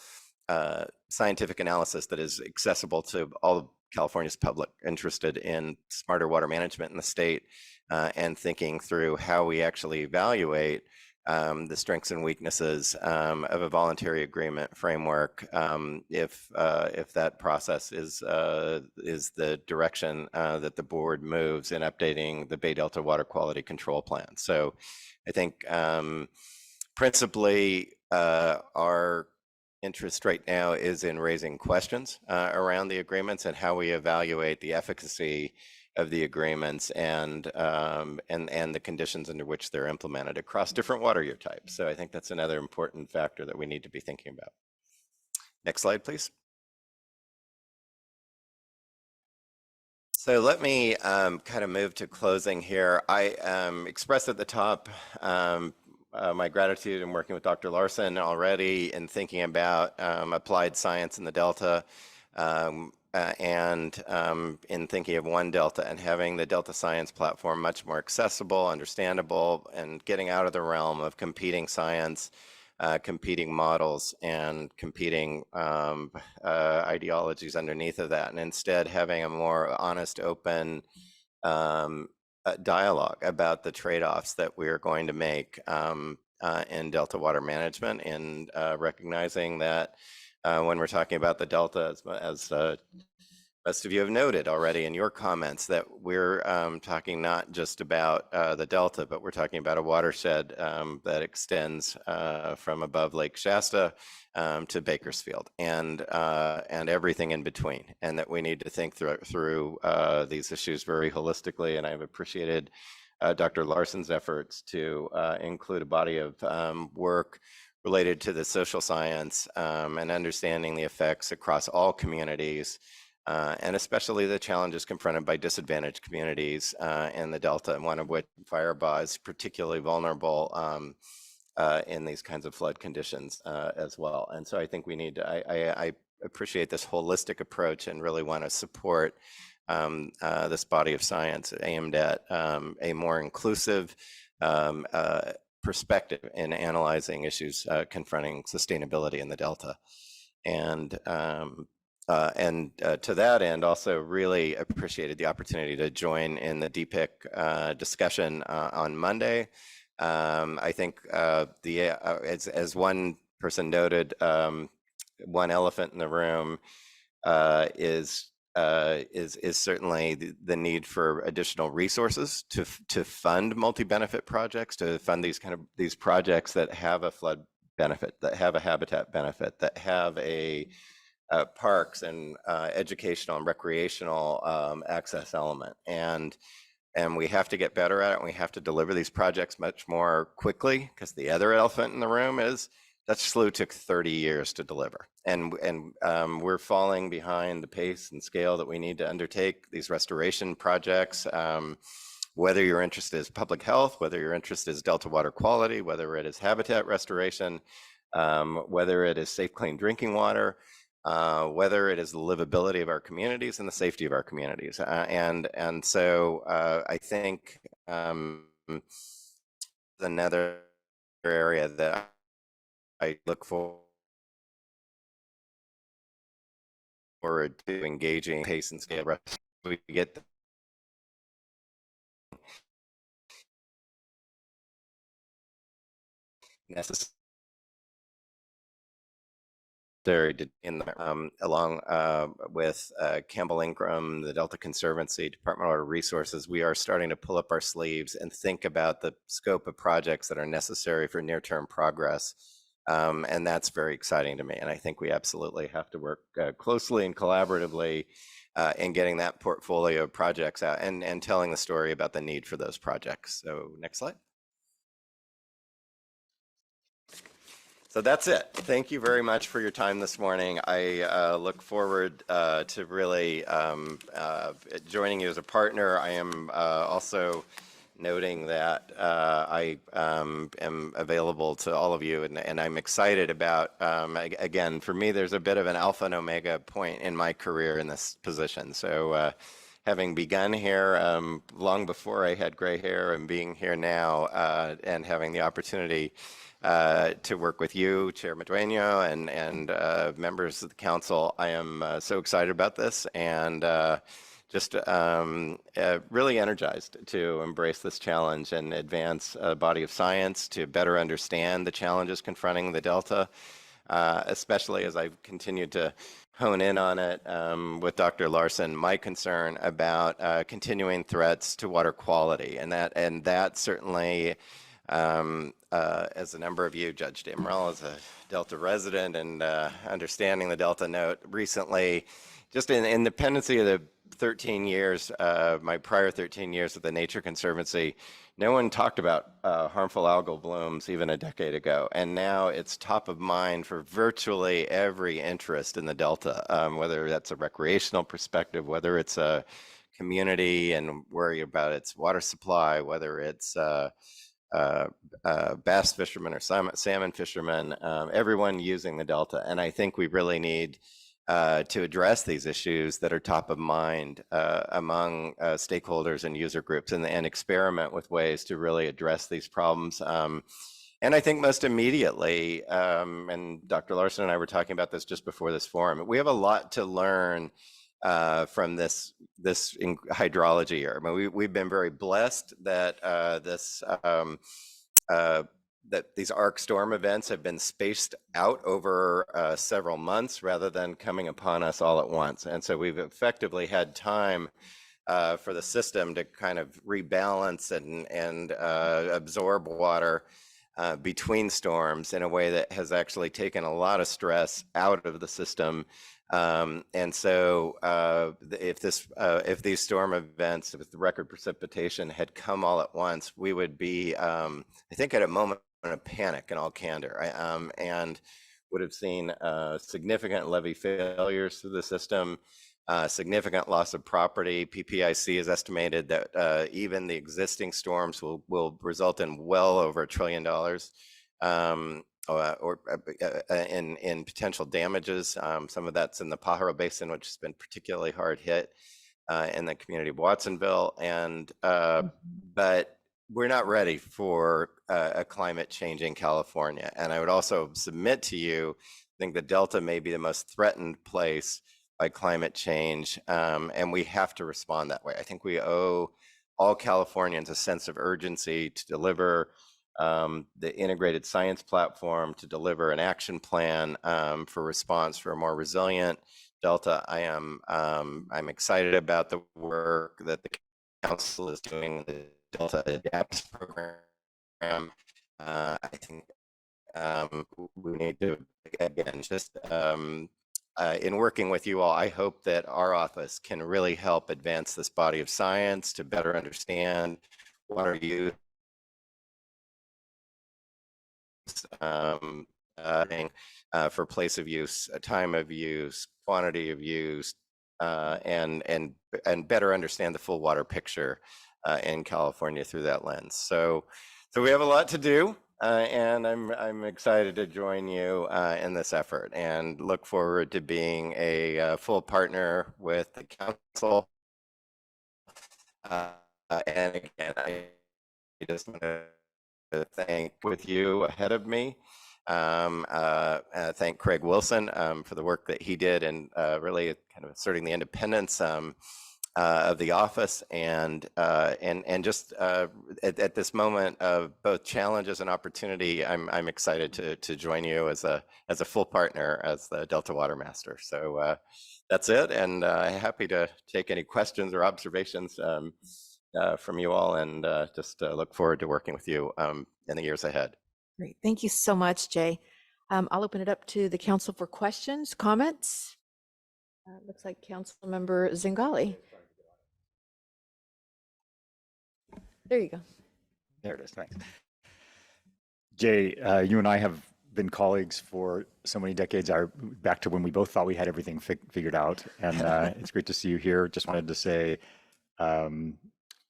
scientific analysis that is accessible to all of California's public interested in smarter water management in the state, and thinking through how we actually evaluate the strengths and weaknesses of a voluntary agreement framework, if that process is the direction that the board moves in updating the Bay Delta Water Quality Control Plan. So I think principally our interest right now is in raising questions around the agreements and how we evaluate the efficacy of the agreements and the conditions under which they're implemented across different water year types. So I think that's another important factor that we need to be thinking about. Next slide, please. So let me kind of move to closing here. I expressed at the top my gratitude in working with Dr. Larson already in thinking about applied science in the Delta, and in thinking of One Delta and having the Delta Science platform much more accessible, understandable, and getting out of the realm of competing science, competing models, and competing ideologies underneath of that, and instead having a more honest, open dialogue about the trade-offs that we are going to make in Delta water management, and recognizing that when we're talking about the Delta, as most of you have noted already in your comments, that we're talking not just about the Delta, but we're talking about a watershed that extends from above Lake Shasta to Bakersfield, and everything in between, and that we need to think through these issues very holistically. And I've appreciated Dr. Larson's efforts to include a body of work related to the social science and understanding the effects across all communities, and especially the challenges confronted by disadvantaged communities in the Delta, and one of which Firebaugh is particularly vulnerable in these kinds of flood conditions as well. And so I think we need to, I appreciate this holistic approach and really want to support this body of science aimed at a more inclusive perspective in analyzing issues confronting sustainability in the Delta. And to that end, also really appreciated the opportunity to join in the DPIC discussion on Monday. I think as one person noted, one elephant in the room is certainly the need for additional resources to fund multi-benefit projects, to fund these projects that have a flood benefit, that have a habitat benefit, that have a parks and educational and recreational access element. And we have to get better at it, and we have to deliver these projects much more quickly, because the other elephant in the room is Dutch Slough took 30 years to deliver. And we're falling behind the pace and scale that we need to undertake these restoration projects. Whether your interest is public health, whether your interest is Delta water quality, whether it is habitat restoration, whether it is safe, clean drinking water, whether it is the livability of our communities and the safety of our communities. And so I think another area that I look forward to engaging pace and scale. We get necessary along with Campbell Ingram, the Delta Conservancy, Department of Water Resources. We are starting to pull up our sleeves and think about the scope of projects that are necessary for near-term progress. And that's very exciting to me. And I think we absolutely have to work closely and collaboratively in getting that portfolio of projects out and telling the story about the need for those projects. So next slide. So that's it. Thank you very much for your time this morning. I look forward to really joining you as a partner. I am also noting that I am available to all of you, and I'm excited about, again, for me, there's a bit of an alpha and omega point in my career in this position. So having begun here long before I had gray hair, and being here now and having the opportunity to work with you, Chair Madueño, and members of the council, I am so excited about this, and just really energized to embrace this challenge and advance a body of science to better understand the challenges confronting the Delta, especially as I've continued to hone in on it with Dr. Larson, my concern about continuing threats to water quality, and that certainly, as a number of you, Judge Damrell, as a Delta resident, and understanding the Delta note recently, just in the pendency of the 13 years, my prior 13 years at the Nature Conservancy, no one talked about harmful algal blooms even a decade ago. And now it's top of mind for virtually every interest in the Delta, whether that's a recreational perspective, whether it's a community and worry about its water supply, whether it's bass fishermen or salmon fishermen, everyone using the Delta. And I think we really need to address these issues that are top of mind among stakeholders and user groups, and experiment with ways to really address these problems. And I think most immediately, and Dr. Larson and I were talking about this just before this forum, we have a lot to learn from this hydrology year. I mean, we've been very blessed that that these arc storm events have been spaced out over several months rather than coming upon us all at once. And so we've effectively had time for the system to kind of rebalance and absorb water between storms in a way that has actually taken a lot of stress out of the system. And so if these storm events with the record precipitation had come all at once, we would be, I think, at a moment of panic in all candor, and would have seen significant levee failures through the system, significant loss of property. PPIC has estimated that even the existing storms will result in well over $1 trillion in potential damages. Some of that's in the Pajaro Basin, which has been particularly hard hit, in the community of Watsonville. And but we're not ready for a climate changing California. And I would also submit to you, I think the Delta may be the most threatened place by climate change, and we have to respond that way. I think we owe all Californians a sense of urgency to deliver the integrated science platform, to deliver an action plan for response for a more resilient Delta. I'm excited about the work that the council is doing, the Delta Adapts program. I think we need to, again, just in working with you all, I hope that our office can really help advance this body of science to better understand water use, for place of use, time of use, quantity of use, and better understand the full water picture in California through that lens. So we have a lot to do, and I'm excited to join you in this effort, and look forward to being a full partner with the council. And again, I just want to thank with you ahead of me. Thank Craig Wilson for the work that he did, and really kind of asserting the independence of the office, and just at this moment of both challenges and opportunity, I'm excited to join you as a full partner as the Delta Water Master. So that's it, and happy to take any questions or observations from you all, and just look forward to working with you in the years ahead. Great. Thank you so much, Jay. I'll open it up to the council for questions, comments. Looks like Councilmember Zingali. There you go. There it is. Thanks. Jay, you and I have been colleagues for so many decades. Back to when we both thought we had everything figured out. And it's great to see you here. Just wanted to say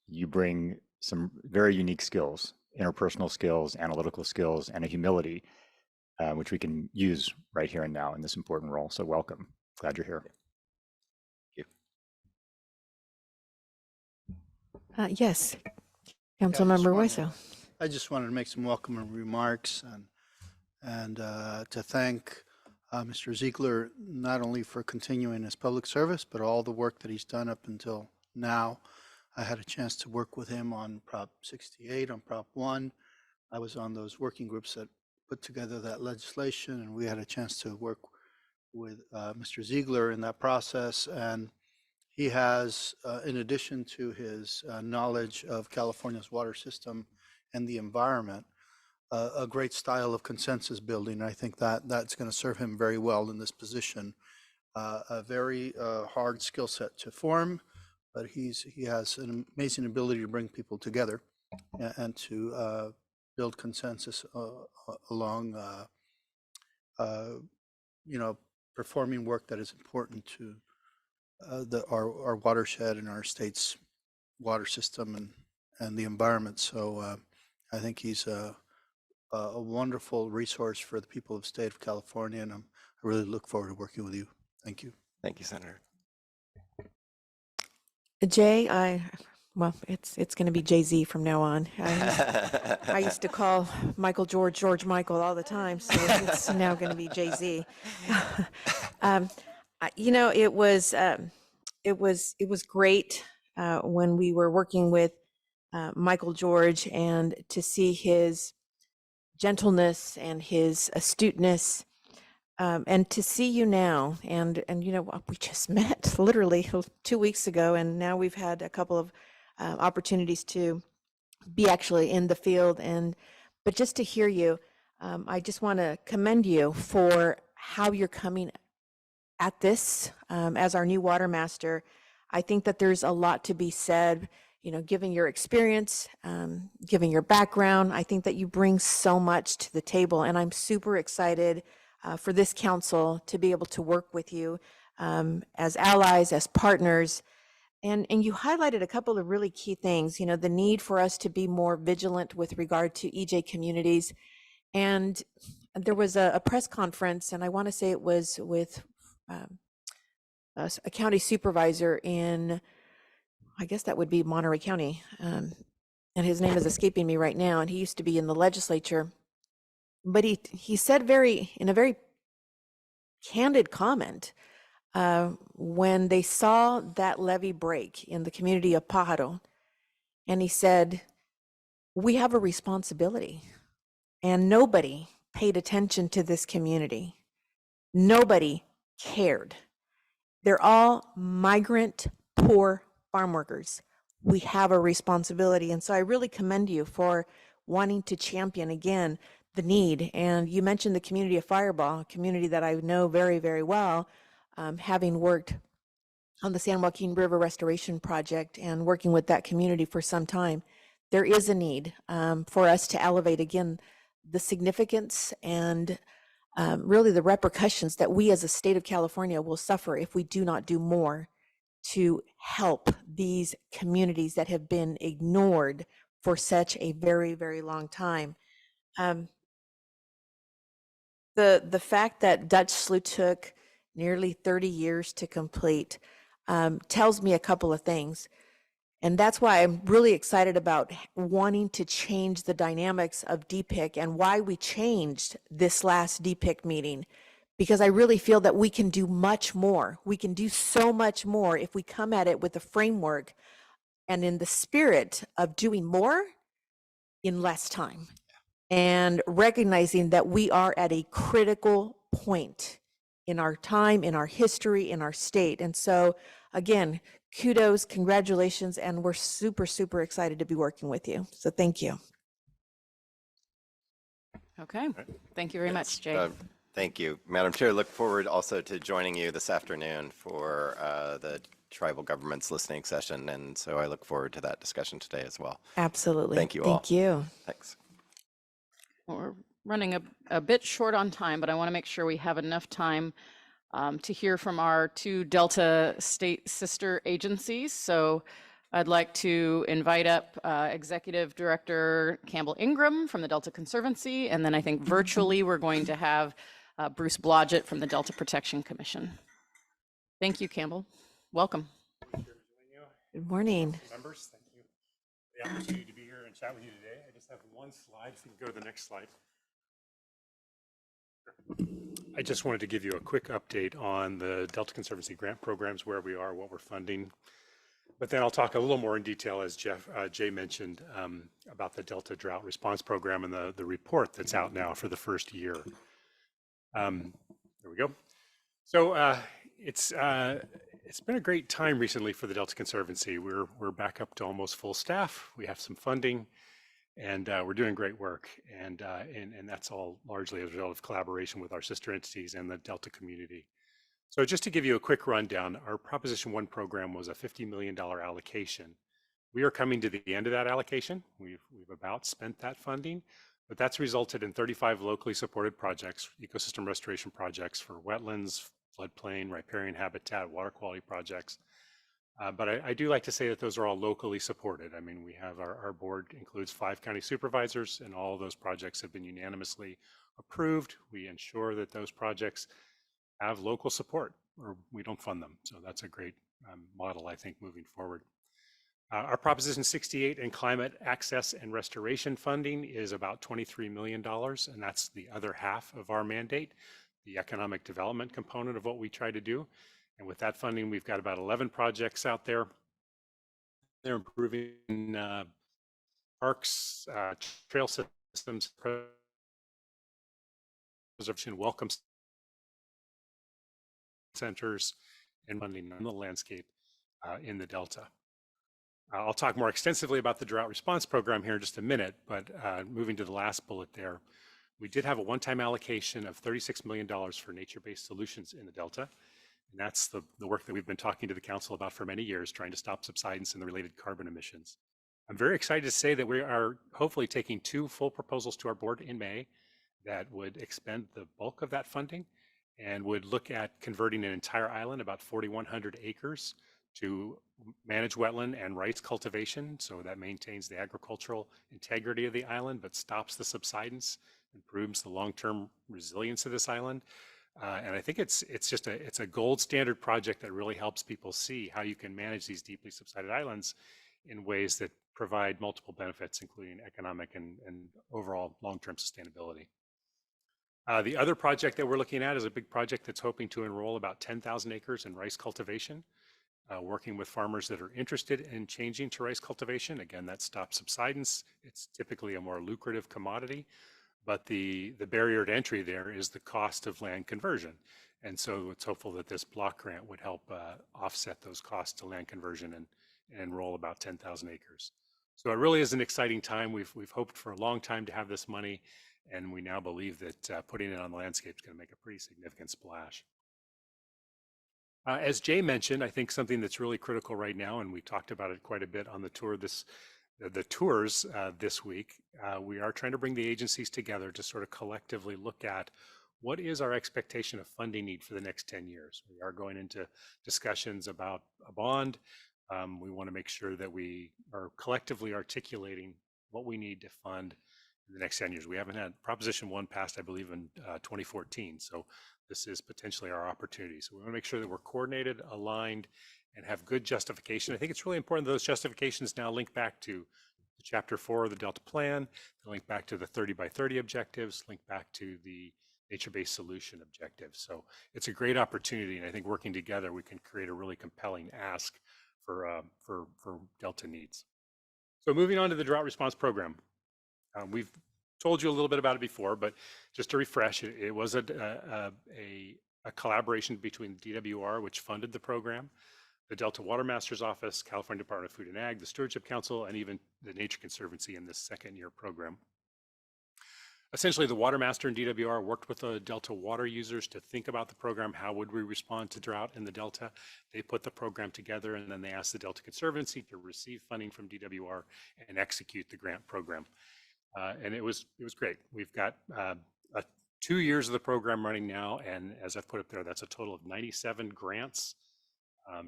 you bring some very unique skills, interpersonal skills, analytical skills, and a humility, which we can use right here and now in this important role. So welcome. Glad you're here. Yes, Councilmember Waiso. I just wanted to make some welcoming remarks and to thank Mr. Ziegler not only for continuing his public service, but all the work that he's done up until now. I had a chance to work with him on Prop 68, on Prop 1. I was on those working groups that put together that legislation, and we had a chance to work with Mr. Ziegler in that process. And he has, in addition to his knowledge of California's water system and the environment, a great style of consensus building. I think that that's going to serve him very well in this position. A very hard skill set to form, but he has an amazing ability to bring people together and to build consensus along, performing work that is important to our watershed and our state's water system and the environment. So I think he's a wonderful resource for the people of the state of California, and I really look forward to working with you. Thank you. Thank you, Senator. Jay, well, it's going to be Jay-Z from now on. I used to call Michael George Michael all the time, so it's now going to be Jay-Z. It was it was great when we were working with Michael George, and to see his gentleness and his astuteness, and to see you now. And you know, we just met literally 2 weeks ago, and now we've had a couple of opportunities to be actually in the field. But just to hear you, I just want to commend you for how you're coming at this as our new water master. I think that there's a lot to be said, you know, given your experience, given your background. I think that you bring so much to the table, and I'm super excited for this council to be able to work with you as allies, as partners. And you highlighted a couple of really key things, you know, the need for us to be more vigilant with regard to EJ communities. And there was a press conference, and I want to say it was with a county supervisor in, I guess that would be Monterey County. And his name is escaping me right now. And he used to be in the legislature. But he said in a very candid comment, when they saw that levee break in the community of Pajaro, and he said, we have a responsibility, and nobody paid attention to this community. Nobody cared. They're all migrant, poor farm workers. We have a responsibility. And so I really commend you for wanting to champion again the need. And you mentioned the community of Fireball, a community that I know very, very well, having worked on the San Joaquin River Restoration Project and working with that community for some time. There is a need for us to elevate again the significance and really the repercussions that we as a state of California will suffer if we do not do more to help these communities that have been ignored for such a very, very long time. The fact that Dutch Slough took nearly 30 years to complete tells me a couple of things. And that's why I'm really excited about wanting to change the dynamics of DPIC and why we changed this last DPIC meeting, because I really feel that we can do much more. We can do so much more if we come at it with a framework and in the spirit of doing more in less time, and recognizing that we are at a critical point in our time, in our history, in our state. And so again, kudos, congratulations, and we're super, super excited to be working with you. So thank you. Okay, thank you very much, Jay. Thank you, Madam Chair. Look forward also to joining you this afternoon for the tribal governments listening session. And so I look forward to that discussion today as well. Absolutely. Thank you all. Thank you. Thanks. Well, we're running a bit short on time, but I want to make sure we have enough time to hear from our two Delta state sister agencies. So I'd like to invite up Executive Director Campbell Ingram from the Delta Conservancy, and then I think virtually we're going to have Bruce Blodgett from the Delta Protection Commission. Thank you, Campbell. Welcome. Good morning. Members, thank you for the opportunity to be here and chat with you today. I just have one slide. If you can go to the next slide. I just wanted to give you a quick update on the Delta Conservancy grant programs, where we are, what we're funding. But then I'll talk a little more in detail, as Jay mentioned, about the Delta Drought Response Program and the report that's out now for the first year. There we go. So it's been a great time recently for the Delta Conservancy. We're back up to almost full staff. We have some funding, and we're doing great work. And that's all largely as a result of collaboration with our sister entities and the Delta community. So just to give you a quick rundown, our Proposition 1 program was a $50 million allocation. We are coming to the end of that allocation. We've about spent that funding, but that's resulted in 35 locally supported projects, ecosystem restoration projects for wetlands, floodplain, riparian habitat, water quality projects. But I do like to say that those are all locally supported. I mean, we have our board includes 5 county supervisors, and all of those projects have been unanimously approved. We ensure that those projects have local support, or we don't fund them. So that's a great model, I think, moving forward. Our Proposition 68 and climate access and restoration funding is about $23 million, and that's the other half of our mandate, the economic development component of what we try to do. And with that funding, we've got about 11 projects out there. They're improving parks, trail systems, preservation, welcome centers, and funding on the landscape in the Delta. I'll talk more extensively about the drought response program here in just a minute, but moving to the last bullet there, we did have a one-time allocation of $36 million for nature-based solutions in the Delta. And that's the work that we've been talking to the council about for many years, trying to stop subsidence and the related carbon emissions. I'm very excited to say that we are hopefully taking 2 full proposals to our board in May that would expend the bulk of that funding and would look at converting an entire island, about 4,100 acres, to manage wetland and rice cultivation. So that maintains the agricultural integrity of the island, but stops the subsidence, improves the long-term resilience of this island. And I think it's a gold standard project that really helps people see how you can manage these deeply subsided islands in ways that provide multiple benefits, including economic and overall long-term sustainability. The other project that we're looking at is a big project that's hoping to enroll about 10,000 acres in rice cultivation, working with farmers that are interested in changing to rice cultivation. Again, that stops subsidence. It's typically a more lucrative commodity, but the barrier to entry there is the cost of land conversion. And so it's hopeful that this block grant would help offset those costs to land conversion and enroll about 10,000 acres. So it really is an exciting time. We've hoped for a long time to have this money, and we now believe that putting it on the landscape is going to make a pretty significant splash. As Jay mentioned, I think something that's really critical right now, and we talked about it quite a bit on the tour the tours this week, we are trying to bring the agencies together to sort of collectively look at what is our expectation of funding need for the next 10 years. We are going into discussions about a bond. We want to make sure that we are collectively articulating what we need to fund in the next 10 years. We haven't had Proposition 1 passed, I believe, in 2014. So this is potentially our opportunity. So we want to make sure that we're coordinated, aligned, and have good justification. I think it's really important that those justifications now link back to Chapter 4 of the Delta Plan, link back to the 30 by 30 objectives, link back to the nature-based solution objectives. So it's a great opportunity, and I think working together, we can create a really compelling ask for Delta needs. So moving on to the drought response program. We've told you a little bit about it before, but just to refresh, it was a collaboration between DWR, which funded the program, the Delta Water Master's Office, California Department of Food and Ag, the Stewardship Council, and even the Nature Conservancy in this second-year program. Essentially, the Water Master and DWR worked with the Delta water users to think about the program. How would we respond to drought in the Delta? They put the program together, and then they asked the Delta Conservancy to receive funding from DWR and execute the grant program. And it was great. We've got 2 years of the program running now, and as I've put up there, that's a total of 97 grants,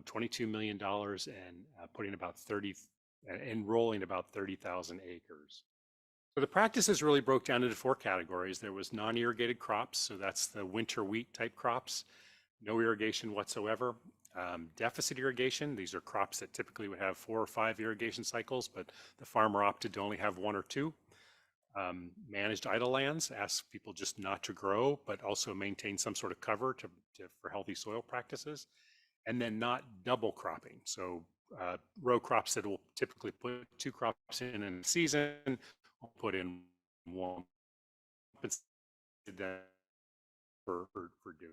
$22 million, and putting about enrolling about 30,000 acres. So the practices really broke down into 4 categories. There was non-irrigated crops, so that's the winter wheat type crops, no irrigation whatsoever. Deficit irrigation, these are crops that typically would have 4 or 5 irrigation cycles, but the farmer opted to only have 1 or 2. Managed idle lands, asked people just not to grow, but also maintain some sort of cover for healthy soil practices. And then not double cropping. So row crops that will typically put 2 crops in a season, will put in 1. Did that for doing.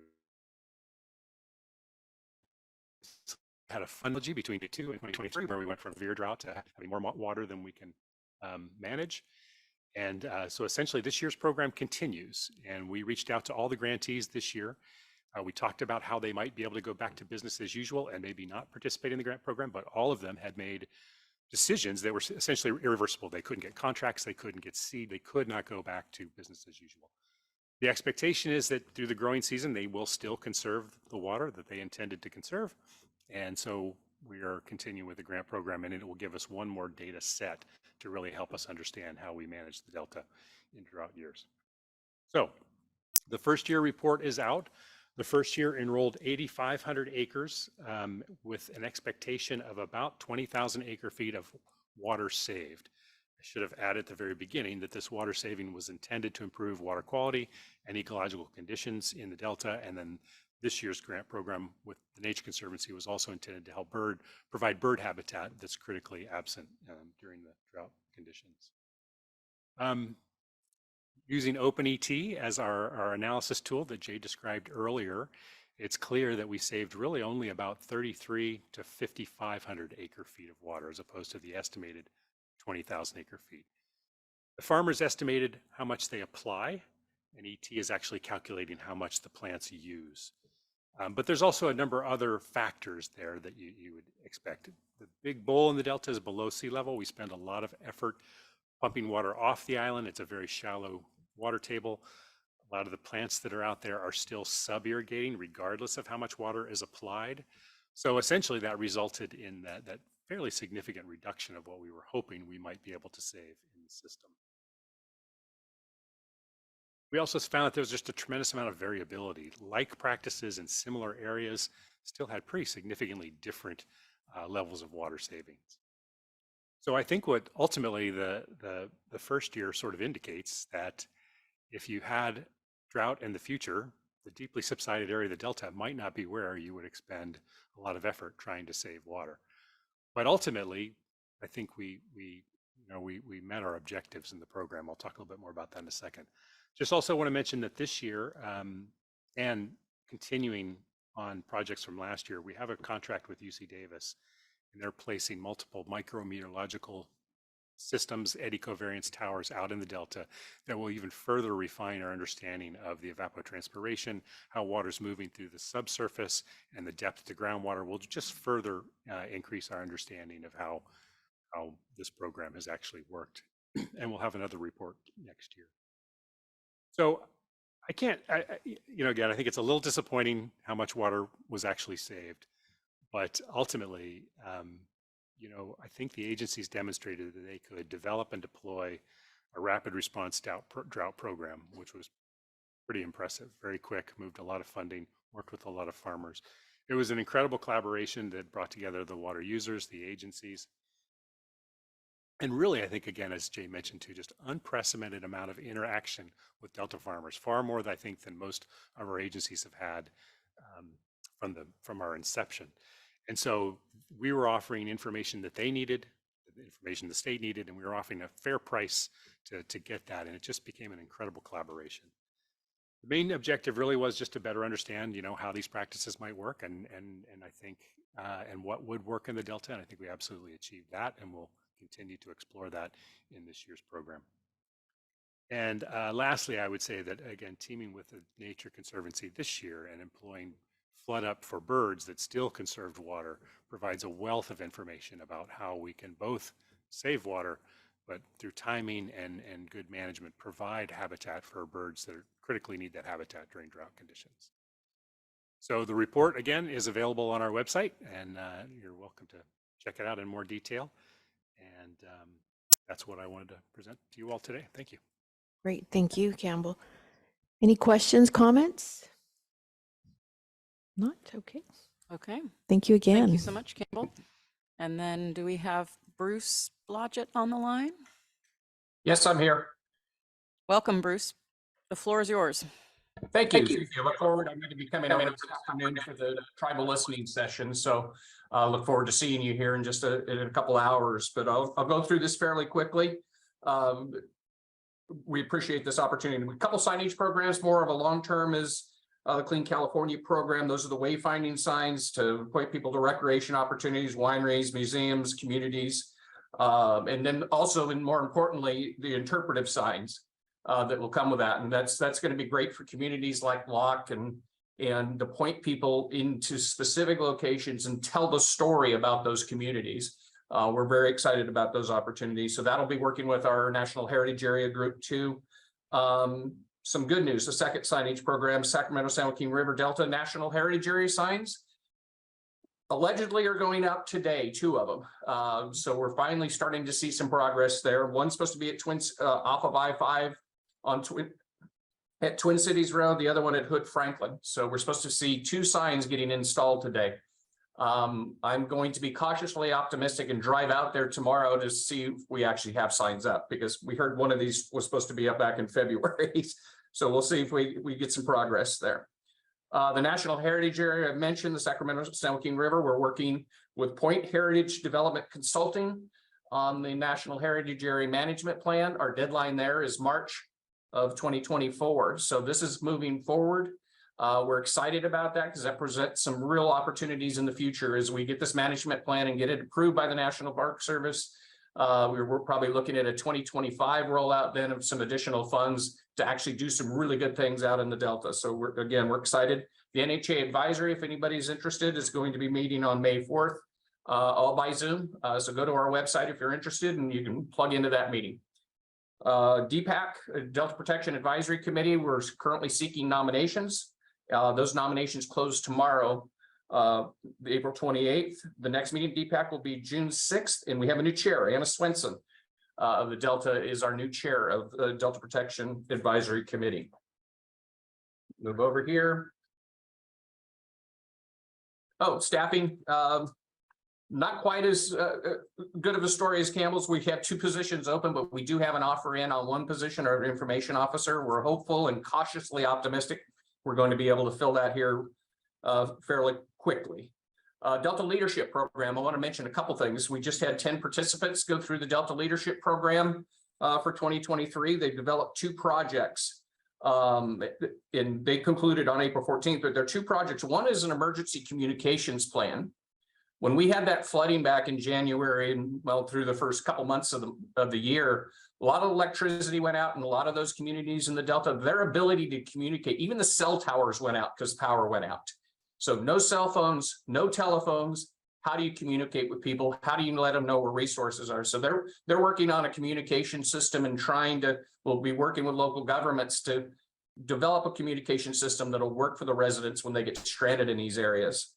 Had a fungi between the 2 and 2023, where we went from severe drought to having more water than we can manage. And so essentially this year's program continues, and we reached out to all the grantees this year. We talked about how they might be able to go back to business as usual and maybe not participate in the grant program, but all of them had made decisions that were essentially irreversible. They couldn't get contracts, they couldn't get seed, they could not go back to business as usual. The expectation is that through the growing season, they will still conserve the water that they intended to conserve. And so we are continuing with the grant program, and it will give us one more data set to really help us understand how we manage the Delta in drought years. So the first year report is out. The first year enrolled 8,500 acres with an expectation of about 20,000 acre feet of water saved. I should have added at the very beginning that this water saving was intended to improve water quality and ecological conditions in the Delta, and then this year's grant program with the Nature Conservancy was also intended to help provide bird habitat that's critically absent during the drought conditions. Using OpenET as our analysis tool that Jay described earlier, it's clear that we saved really only about 33 to 5,500 acre feet of water as opposed to the estimated 20,000 acre feet. The farmers estimated how much they apply, and ET is actually calculating how much the plants use. But there's also a number of other factors there that you would expect. The big bowl in the Delta is below sea level. We spend a lot of effort pumping water off the island. It's a very shallow water table. A lot of the plants that are out there are still sub-irrigating regardless of how much water is applied. So essentially that resulted in that fairly significant reduction of what we were hoping we might be able to save in the system. We also found that there was just a tremendous amount of variability. Like practices in similar areas still had pretty significantly different levels of water savings. So I think what ultimately the first year sort of indicates that if you had drought in the future, the deeply subsided area of the Delta might not be where you would expend a lot of effort trying to save water. But ultimately, I think we met our objectives in the program. I'll talk a little bit more about that in a second. Just also want to mention that this year, and continuing on projects from last year, we have a contract with UC Davis, and they're placing multiple micrometeorological systems, eddy covariance towers out in the Delta that will even further refine our understanding of the evapotranspiration, how water's moving through the subsurface, and the depth of the groundwater will just further increase our understanding of how this program has actually worked. And we'll have another report next year. So again, I think it's a little disappointing how much water was actually saved, but ultimately, I think the agencies demonstrated that they could develop and deploy a rapid response drought program, which was pretty impressive, very quick, moved a lot of funding, worked with a lot of farmers. It was an incredible collaboration that brought together the water users, the agencies, and really, I think, again, as Jay mentioned too, just unprecedented amount of interaction with Delta farmers, far more, I think, than most of our agencies have had from our inception. And so we were offering information that they needed, the information the state needed, and we were offering a fair price to get that. And it just became an incredible collaboration. The main objective really was just to better understand, how these practices might work and I think, and what would work in the Delta. And I think we absolutely achieved that, and we'll continue to explore that in this year's program. And lastly, I would say that, again, teaming with the Nature Conservancy this year and employing Flood Up for Birds that still conserved water provides a wealth of information about how we can both save water, but through timing and good management, provide habitat for birds that critically need that habitat during drought conditions. So the report, again, is available on our website, and you're welcome to check it out in more detail. And that's what I wanted to present to you all today. Thank you. Great. Thank you, Campbell. Any questions, comments? Not? Okay. Okay. Thank you again. Thank you so much, Campbell. And then do we have Bruce Blodgett on the line? Yes, I'm here. Welcome, Bruce. The floor is yours. Thank you. I look forward. I'm going to be coming over this afternoon for the tribal listening session. So look forward to seeing you here in just in a couple hours, but I'll go through this fairly quickly. We appreciate this opportunity. A couple signage programs, more of a long-term is the Clean California program. Those are the wayfinding signs to point people to recreation opportunities, wineries, museums, communities. And then also, and more importantly, the interpretive signs that will come with that. And that's going to be great for communities like Locke and to point people into specific locations and tell the story about those communities. We're very excited about those opportunities. So that'll be working with our National Heritage Area Group too. Some good news, the second signage program, Sacramento, San Joaquin River Delta National Heritage Area signs allegedly are going up today, 2 of them. So we're finally starting to see some progress there. One's supposed to be at off of I-5 at Twin Cities Road, the other one at Hood Franklin. So we're supposed to see 2 signs getting installed today. I'm going to be cautiously optimistic and drive out there tomorrow to see if we actually have signs up, because we heard one of these was supposed to be up back in February. So we'll see if we get some progress there. The National Heritage Area, I mentioned the Sacramento San Joaquin River. We're working with Point Heritage Development Consulting on the National Heritage Area Management Plan. Our deadline there is March of 2024. So this is moving forward. We're excited about that because that presents some real opportunities in the future as we get this management plan and get it approved by the National Park Service. We're probably looking at a 2025 rollout then of some additional funds to actually do some really good things out in the Delta. So we're excited. The NHA advisory, if anybody's interested, is going to be meeting on May 4th, all by Zoom. So go to our website if you're interested and you can plug into that meeting. DPAC, Delta Protection Advisory Committee, we're currently seeking nominations. Those nominations close tomorrow, April 28th. The next meeting DPAC will be June 6th, and we have a new chair, Anna Swenson of the Delta is our new chair of the Delta Protection Advisory Committee. Move over here. Oh, staffing. Not quite as good of a story as Campbell's. We have 2 positions open, but we do have an offer in on 1 position, our information officer. We're hopeful and cautiously optimistic we're going to be able to fill that here fairly quickly. Delta Leadership Program, I want to mention a couple things. We just had 10 participants go through the Delta Leadership Program for 2023. They developed 2 projects and they concluded on April 14th, but there are 2 projects. One is an emergency communications plan. When we had that flooding back in January and well through the first couple months of the year, a lot of electricity went out in a lot of those communities in the Delta. Their ability to communicate, even the cell towers went out because power went out. So no cell phones, no telephones. How do you communicate with people? How do you let them know where resources are? So they're working on a communication system and we'll be working with local governments to develop a communication system that'll work for the residents when they get stranded in these areas.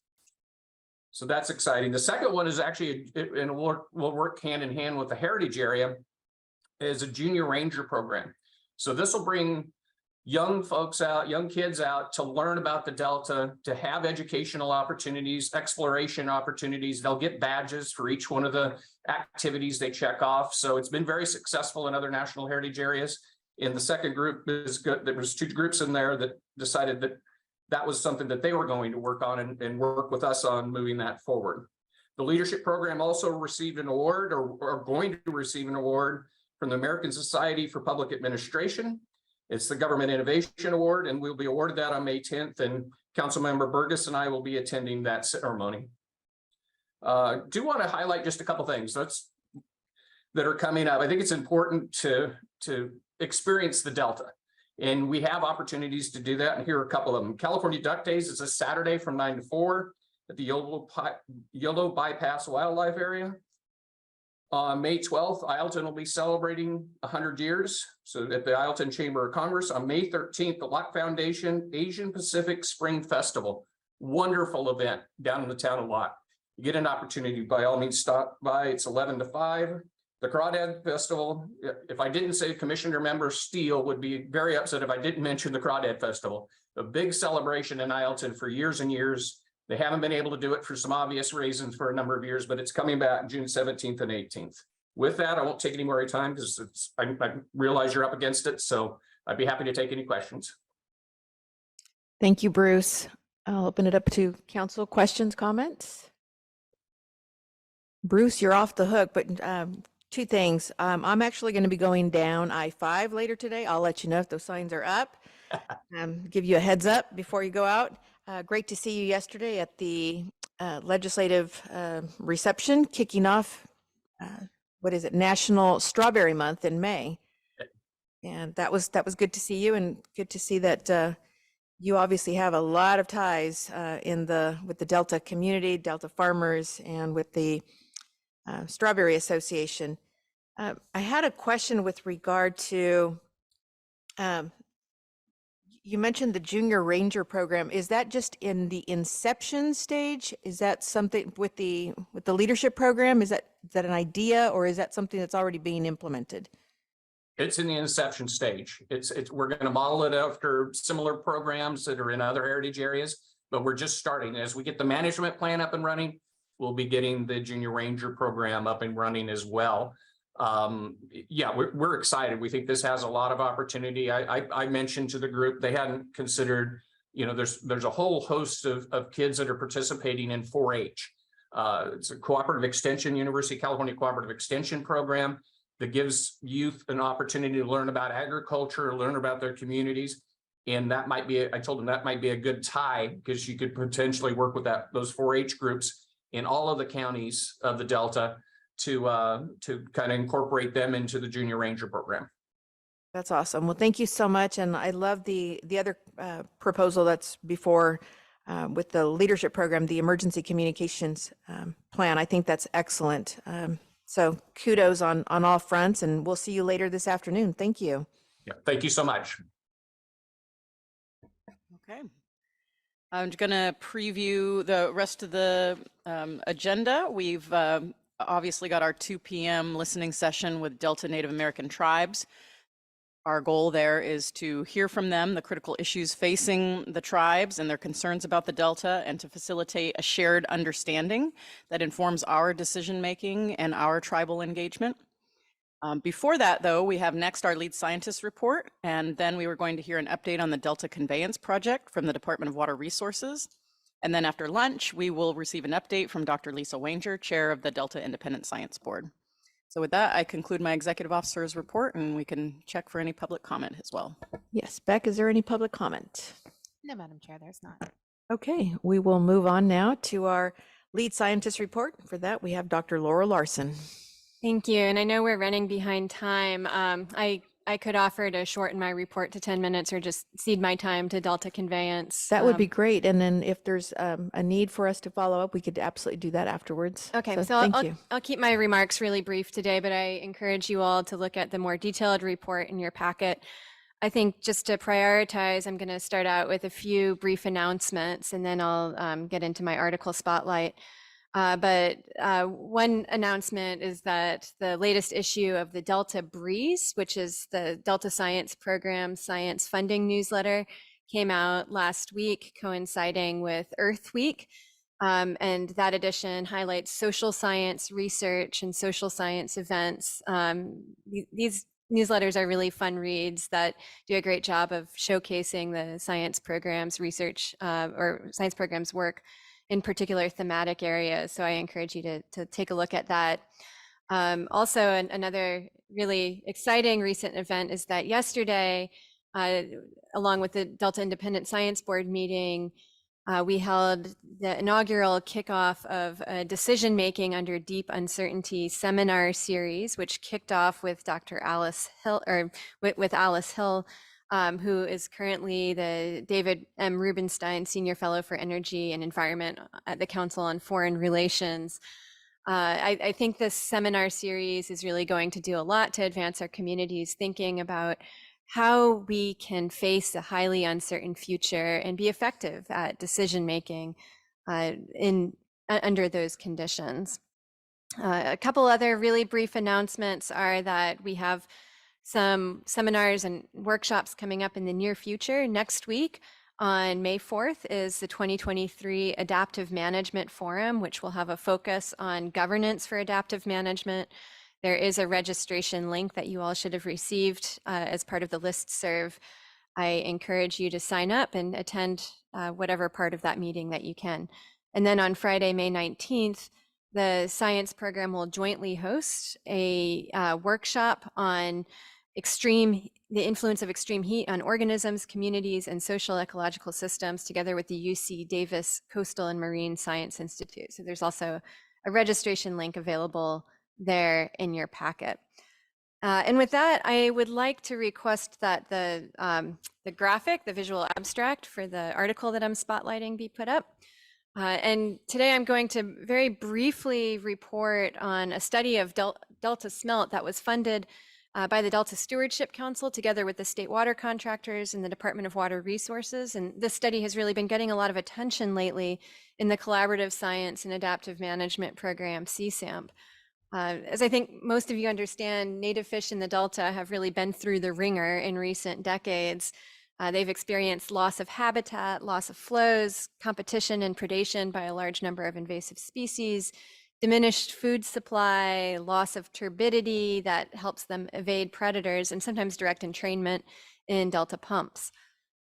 So that's exciting. The second one is actually, and we'll work hand in hand with the Heritage Area, is a junior ranger program. So this will bring young folks out, young kids out to learn about the Delta, to have educational opportunities, exploration opportunities. They'll get badges for each one of the activities they check off. So it's been very successful in other national heritage areas. And the second group is good. There was 2 groups in there that decided that that was something that they were going to work on and work with us on moving that forward. The leadership program also received an award or are going to receive an award from the American Society for Public Administration. It's the Government Innovation Award, and we'll be awarded that on May 10th, and Councilmember Burgess and I will be attending that ceremony. Do want to highlight just a couple things that are coming up. I think it's important to experience the Delta, and we have opportunities to do that, and here are a couple of them. California Duck Days is a Saturday from 9 to 4 at the Yolo Bypass Wildlife Area. On May 12th, Ileton will be celebrating 100 years. So at the Ileton Chamber of Commerce. On May 13th, the Locke Foundation Asian Pacific Spring Festival. Wonderful event down in the town of Locke. You get an opportunity, by all means, stop by. It's 11 to 5. The Crawdad Festival. If I didn't say Commissioner Member Steele would be very upset if I didn't mention the Crawdad Festival. A big celebration in Ileton for years and years. They haven't been able to do it for some obvious reasons for a number of years, but it's coming back June 17th and 18th. With that, I won't take any more of your time because I realize you're up against it. So I'd be happy to take any questions. Thank you, Bruce. I'll open it up to council questions, comments. Bruce, you're off the hook, but 2 things. I'm actually going to be going down I-5 later today. I'll let you know if those signs are up. Give you a heads up before you go out. Great to see you yesterday at the legislative reception, kicking off, what is it, National Strawberry Month in May. And that was good to see you, and good to see that you obviously have a lot of ties with the Delta community, Delta farmers, and with the Strawberry Association. I had a question with regard to you mentioned the Junior Ranger program. Is that just in the inception stage? Is that something with the leadership program? Is that an idea, or is that something that's already being implemented? It's in the inception stage. We're going to model it after similar programs that are in other heritage areas, but we're just starting. As we get the management plan up and running, we'll be getting the Junior Ranger program up and running as well. Yeah, we're excited. We think this has a lot of opportunity. I mentioned to the group they hadn't considered there's a whole host of kids that are participating in 4-H. It's a cooperative extension, University of California Cooperative Extension program that gives youth an opportunity to learn about agriculture, learn about their communities. And that might be, I told them that might be a good tie, because you could potentially work with those 4-H groups in all of the counties of the Delta to kind of incorporate them into the Junior Ranger program. That's awesome. Well, thank you so much. And I love the other proposal that's before with the leadership program, the emergency communications plan. I think that's excellent. So kudos on all fronts, and we'll see you later this afternoon. Thank you. Yeah, thank you so much. Okay. I'm going to preview the rest of the agenda. We've obviously got our 2 p.m. listening session with Delta Native American tribes. Our goal there is to hear from them the critical issues facing the tribes and their concerns about the Delta, and to facilitate a shared understanding that informs our decision-making and our tribal engagement. Before that, though, we have next our lead scientist report, and then we were going to hear an update on the Delta Conveyance Project from the Department of Water Resources. And then after lunch, we will receive an update from Dr. Lisa Wanger, chair of the Delta Independent Science Board. So with that, I conclude my executive officer's report, and we can check for any public comment as well. Yes, Beck, is there any public comment? No, Madam Chair, there's not. Okay, we will move on now to our lead scientist report. For that, we have Dr. Laura Larson. Thank you. And I know we're running behind time. I could offer to shorten my report to 10 minutes or just cede my time to Delta Conveyance. That would be great. And then if there's a need for us to follow up, we could absolutely do that afterwards. Okay, so thank you. I'll keep my remarks really brief today, but I encourage you all to look at the more detailed report in your packet. I think just to prioritize, I'm going to start out with a few brief announcements, and then I'll get into my article spotlight. But one announcement is that the latest issue of the Delta Breeze, which is the Delta Science Program Science Funding newsletter, came out last week, coinciding with Earth Week. And that edition highlights social science research and social science events. These newsletters are really fun reads that do a great job of showcasing the science program's research or science program's work in particular thematic areas. So I encourage you to take a look at that. Also, another really exciting recent event is that yesterday, along with the Delta Independent Science Board meeting, we held the inaugural kickoff of a decision-making under deep uncertainty seminar series, which kicked off with Dr. Alice Hill, or with Alice Hill, who is currently the David M. Rubenstein Senior Fellow for Energy and Environment at the Council on Foreign Relations. I think this seminar series is really going to do a lot to advance our community's thinking about how we can face a highly uncertain future and be effective at decision-making under those conditions. A couple other really brief announcements are that we have some seminars and workshops coming up in the near future. Next week on May 4th is the 2023 Adaptive Management Forum, which will have a focus on governance for adaptive management. There is a registration link that you all should have received as part of the listserv. I encourage you to sign up and attend whatever part of that meeting that you can. And then on Friday, May 19th, the science program will jointly host a workshop on the influence of extreme heat on organisms, communities, and social ecological systems, together with the UC Davis Coastal and Marine Science Institute. So there's also a registration link available there in your packet. And with that, I would like to request that the graphic, the visual abstract for the article that I'm spotlighting be put up. And today I'm going to very briefly report on a study of Delta smelt that was funded by the Delta Stewardship Council, together with the state water contractors and the Department of Water Resources. And this study has really been getting a lot of attention lately in the Collaborative Science and Adaptive Management Program, CSAMP. As I think most of you understand, native fish in the Delta have really been through the ringer in recent decades. They've experienced loss of habitat, loss of flows, competition and predation by a large number of invasive species, diminished food supply, loss of turbidity that helps them evade predators, and sometimes direct entrainment in Delta pumps.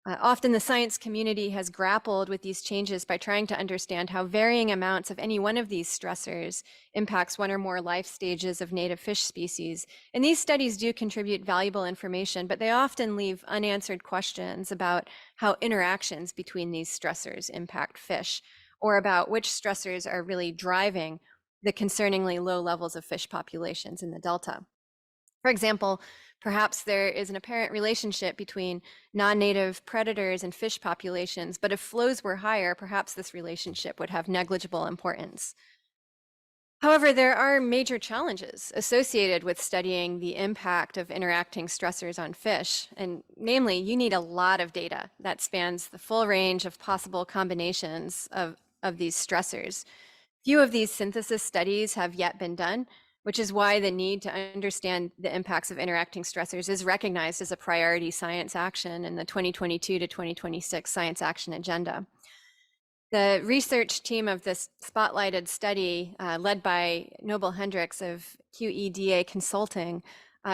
Often the science community has grappled with these changes by trying to understand how varying amounts of any one of these stressors impacts one or more life stages of native fish species. And these studies do contribute valuable information, but they often leave unanswered questions about how interactions between these stressors impact fish, or about which stressors are really driving the concerningly low levels of fish populations in the Delta. For example, perhaps there is an apparent relationship between non-native predators and fish populations, but if flows were higher, perhaps this relationship would have negligible importance. However, there are major challenges associated with studying the impact of interacting stressors on fish, and namely, you need a lot of data that spans the full range of possible combinations of these stressors. Few of these synthesis studies have yet been done, which is why the need to understand the impacts of interacting stressors is recognized as a priority science action in the 2022 to 2026 Science Action Agenda. The research team of this spotlighted study, led by Noble Hendricks of QEDA Consulting,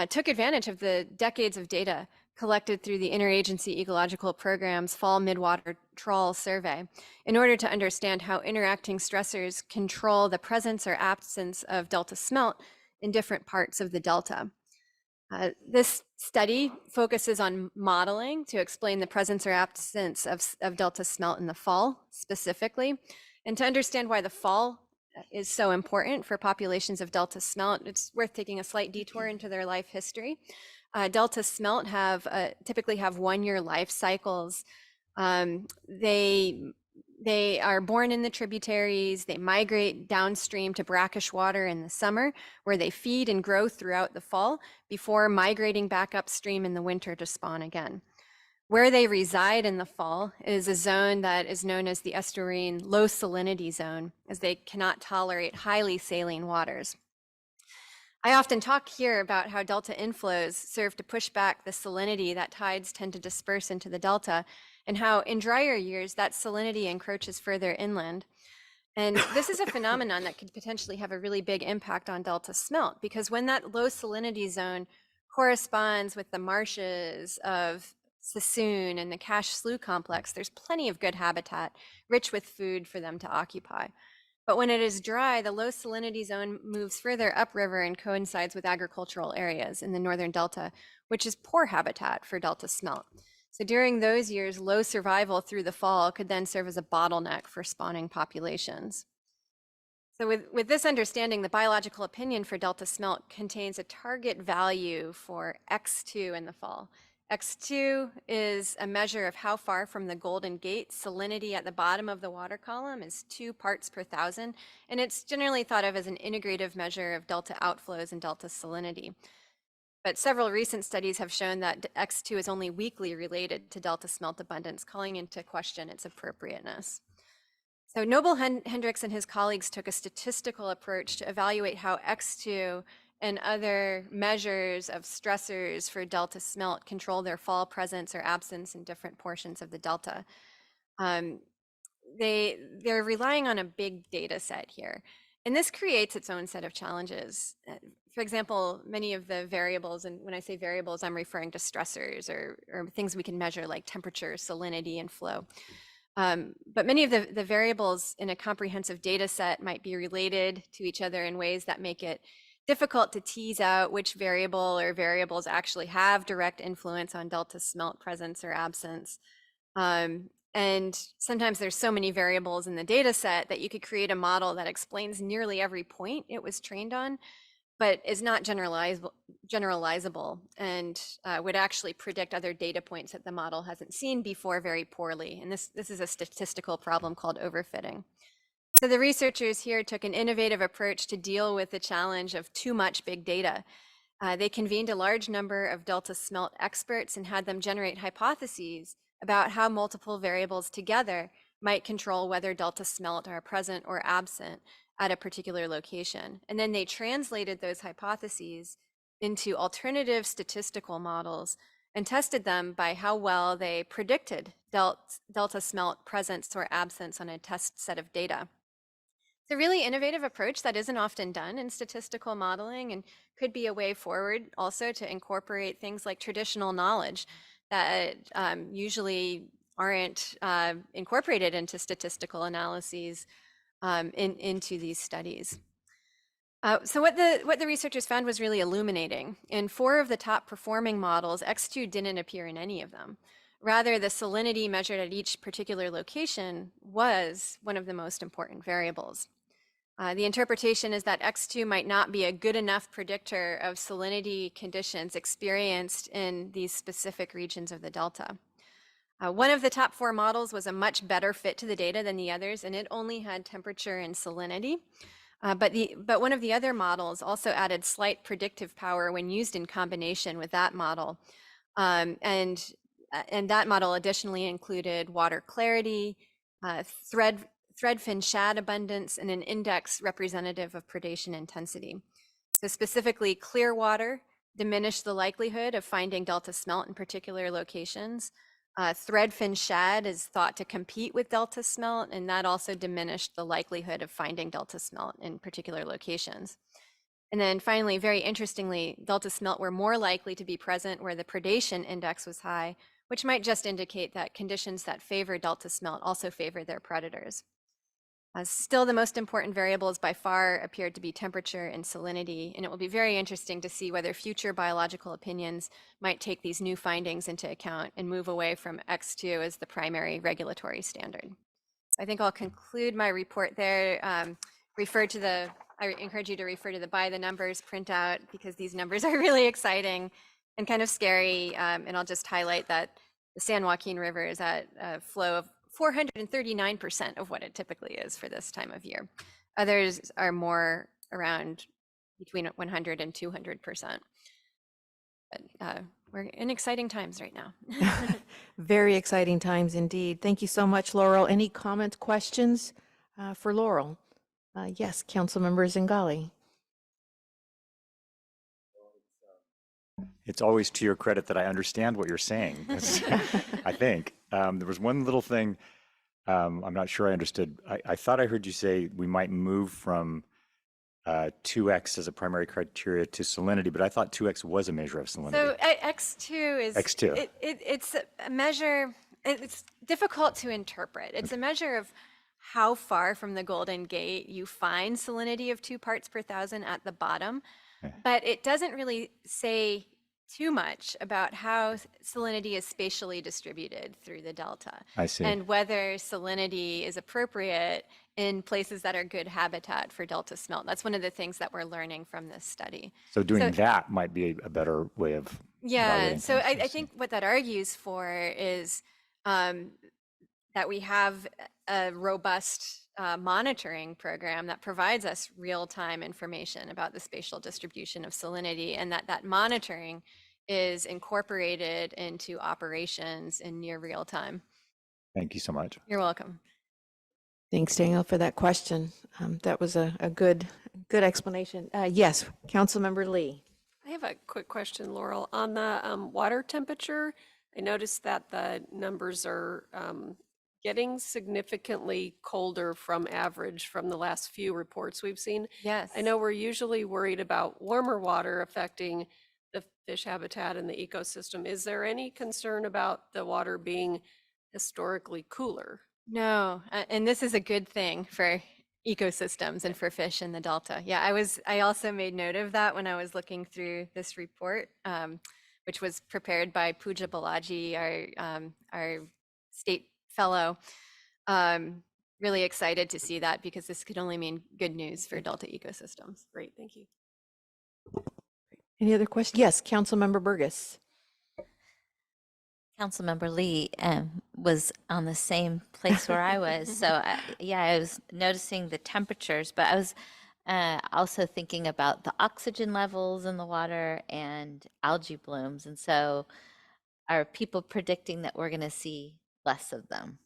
took advantage of the decades of data collected through the Interagency Ecological Program's Fall Midwater Trawl Survey in order to understand how interacting stressors control the presence or absence of Delta smelt in different parts of the Delta. This study focuses on modeling to explain the presence or absence of Delta smelt in the fall specifically, and to understand why the fall is so important for populations of Delta smelt. It's worth taking a slight detour into their life history. Delta smelt typically have 1-year life cycles. They are born in the tributaries, they migrate downstream to brackish water in the summer, where they feed and grow throughout the fall before migrating back upstream in the winter to spawn again. Where they reside in the fall is a zone that is known as the estuarine low salinity zone, as they cannot tolerate highly saline waters. I often talk here about how delta inflows serve to push back the salinity that tides tend to disperse into the delta, and how in drier years that salinity encroaches further inland. And this is a phenomenon that could potentially have a really big impact on delta smelt, because when that low salinity zone corresponds with the marshes of Sassoon and the Cache Slough complex, there's plenty of good habitat, rich with food for them to occupy. But when it is dry, the low salinity zone moves further upriver and coincides with agricultural areas in the northern delta, which is poor habitat for delta smelt. So during those years, low survival through the fall could then serve as a bottleneck for spawning populations. So with this understanding, the biological opinion for delta smelt contains a target value for X2 in the fall. X2 is a measure of how far from the Golden Gate salinity at the bottom of the water column is 2 parts per thousand, and it's generally thought of as an integrative measure of delta outflows and delta salinity. But several recent studies have shown that X2 is only weakly related to delta smelt abundance, calling into question its appropriateness. So Noble Hendricks and his colleagues took a statistical approach to evaluate how X2 and other measures of stressors for delta smelt control their fall presence or absence in different portions of the delta. They're relying on a big data set here, and this creates its own set of challenges. For example, many of the variables, and when I say variables, I'm referring to stressors or things we can measure like temperature, salinity, and flow. But many of the variables in a comprehensive data set might be related to each other in ways that make it difficult to tease out which variable or variables actually have direct influence on delta smelt presence or absence. And sometimes there's so many variables in the data set that you could create a model that explains nearly every point it was trained on, but is not generalizable and would actually predict other data points that the model hasn't seen before very poorly. And this is a statistical problem called overfitting. So the researchers here took an innovative approach to deal with the challenge of too much big data. They convened a large number of delta smelt experts and had them generate hypotheses about how multiple variables together might control whether delta smelt are present or absent at a particular location. And then they translated those hypotheses into alternative statistical models and tested them by how well they predicted delta smelt presence or absence on a test set of data. It's a really innovative approach that isn't often done in statistical modeling and could be a way forward also to incorporate things like traditional knowledge that usually aren't incorporated into statistical analyses into these studies. So what the researchers found was really illuminating. In 4 of the top performing models, X2 didn't appear in any of them. Rather, the salinity measured at each particular location was one of the most important variables. The interpretation is that X2 might not be a good enough predictor of salinity conditions experienced in these specific regions of the delta. One of the top 4 models was a much better fit to the data than the others, and it only had temperature and salinity. But one of the other models also added slight predictive power when used in combination with that model. And that model additionally included water clarity, threadfin shad abundance, and an index representative of predation intensity. So specifically, clear water diminished the likelihood of finding delta smelt in particular locations. Threadfin shad is thought to compete with delta smelt, and that also diminished the likelihood of finding delta smelt in particular locations. And then finally, very interestingly, delta smelt were more likely to be present where the predation index was high, which might just indicate that conditions that favor delta smelt also favor their predators. Still, the most important variables by far appeared to be temperature and salinity, and it will be very interesting to see whether future biological opinions might take these new findings into account and move away from X2 as the primary regulatory standard. I think I'll conclude my report there. I encourage you to refer to the by the numbers printout because these numbers are really exciting and kind of scary. And I'll just highlight that the San Joaquin River is at a flow of 439% of what it typically is for this time of year. Others are more around between 100 and 200%. But we're in exciting times right now. Very exciting times indeed. Thank you so much, Laurel. Any comments, questions for Laurel? Yes, Councilmember Zingali. It's always to your credit that I understand what you're saying. I think there was one little thing I'm not sure I understood. I thought I heard you say we might move from 2x as a primary criteria to salinity, but I thought 2x was a measure of salinity. So X2 is X2. It's a measure. It's difficult to interpret. It's a measure of how far from the Golden Gate you find salinity of 2 parts per thousand at the bottom, but it doesn't really say too much about how salinity is spatially distributed through the delta. I see. And whether salinity is appropriate in places that are good habitat for delta smelt. That's one of the things that we're learning from this study. So doing that might be a better way of evaluating so things. I think what that argues for is that we have a robust monitoring program that provides us real-time information about the spatial distribution of salinity, and that monitoring is incorporated into operations in near real time. Thank you so much. You're welcome. Thanks, Daniel, for that question. That was a good explanation. Yes, Councilmember Lee. I have a quick question, Laurel. On the water temperature, I noticed that the numbers are getting significantly colder from average from the last few reports we've seen. Yes. I know we're usually worried about warmer water affecting the fish habitat and the ecosystem. Is there any concern about the water being historically cooler? No, and this is a good thing for ecosystems and for fish in the Delta. Yeah, I also made note of that when I was looking through this report, which was prepared by Pooja Balaji, our state fellow. Really excited to see that because this could only mean good news for Delta ecosystems. Great, thank you. Any other questions? Yes, Councilmember Burgess. Councilmember Lee was on the same place where I was. So I was noticing the temperatures, but I was also thinking about the oxygen levels in the water and algae blooms. And so are people predicting that we're going to see less of them?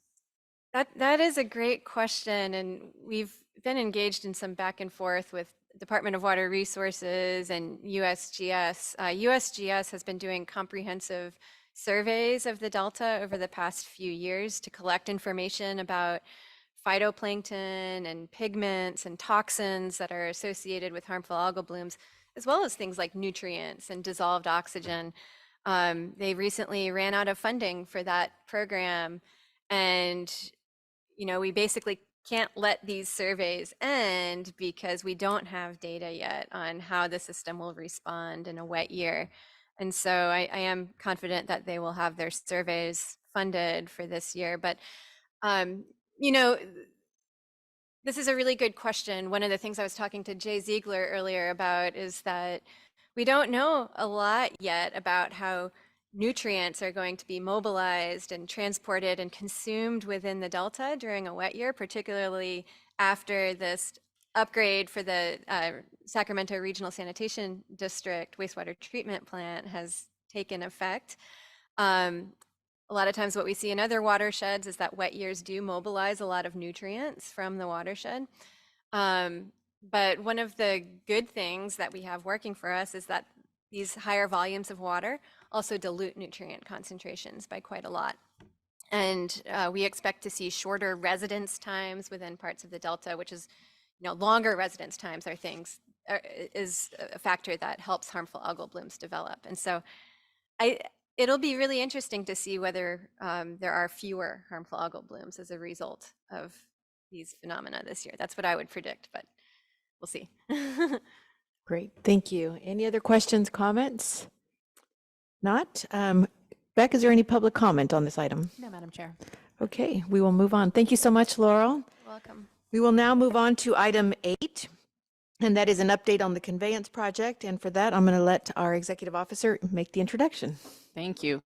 That is a great question. And we've been engaged in some back and forth with Department of Water Resources and USGS. USGS has been doing comprehensive surveys of the Delta over the past few years to collect information about phytoplankton and pigments and toxins that are associated with harmful algal blooms, as well as things like nutrients and dissolved oxygen. They recently ran out of funding for that program. And, you know, we basically can't let these surveys end because we don't have data yet on how the system will respond in a wet year. And so I am confident that they will have their surveys funded for this year. But, you know, this is a really good question. One of the things I was talking to Jay Ziegler earlier about is that we don't know a lot yet about how nutrients are going to be mobilized and transported and consumed within the Delta during a wet year, particularly after this upgrade for the Sacramento Regional Sanitation District wastewater treatment plant has taken effect. A lot of times what we see in other watersheds is that wet years do mobilize a lot of nutrients from the watershed. But one of the good things that we have working for us is that these higher volumes of water also dilute nutrient concentrations by quite a lot. And we expect to see shorter residence times within parts of the Delta, which is, you know, longer residence times is a factor that helps harmful algal blooms develop. And so it'll be really interesting to see whether there are fewer harmful algal blooms as a result of these phenomena this year. That's what I would predict, but we'll see. Great, thank you. Any other questions, comments? Not? Beck, is there any public comment on this item? No, Madam Chair. Okay, we will move on. Thank you so much, Laurel. Welcome. We will now move on to item 8, and that is an update on the conveyance project. And for that, I'm going to let our executive officer make the introduction. Thank you.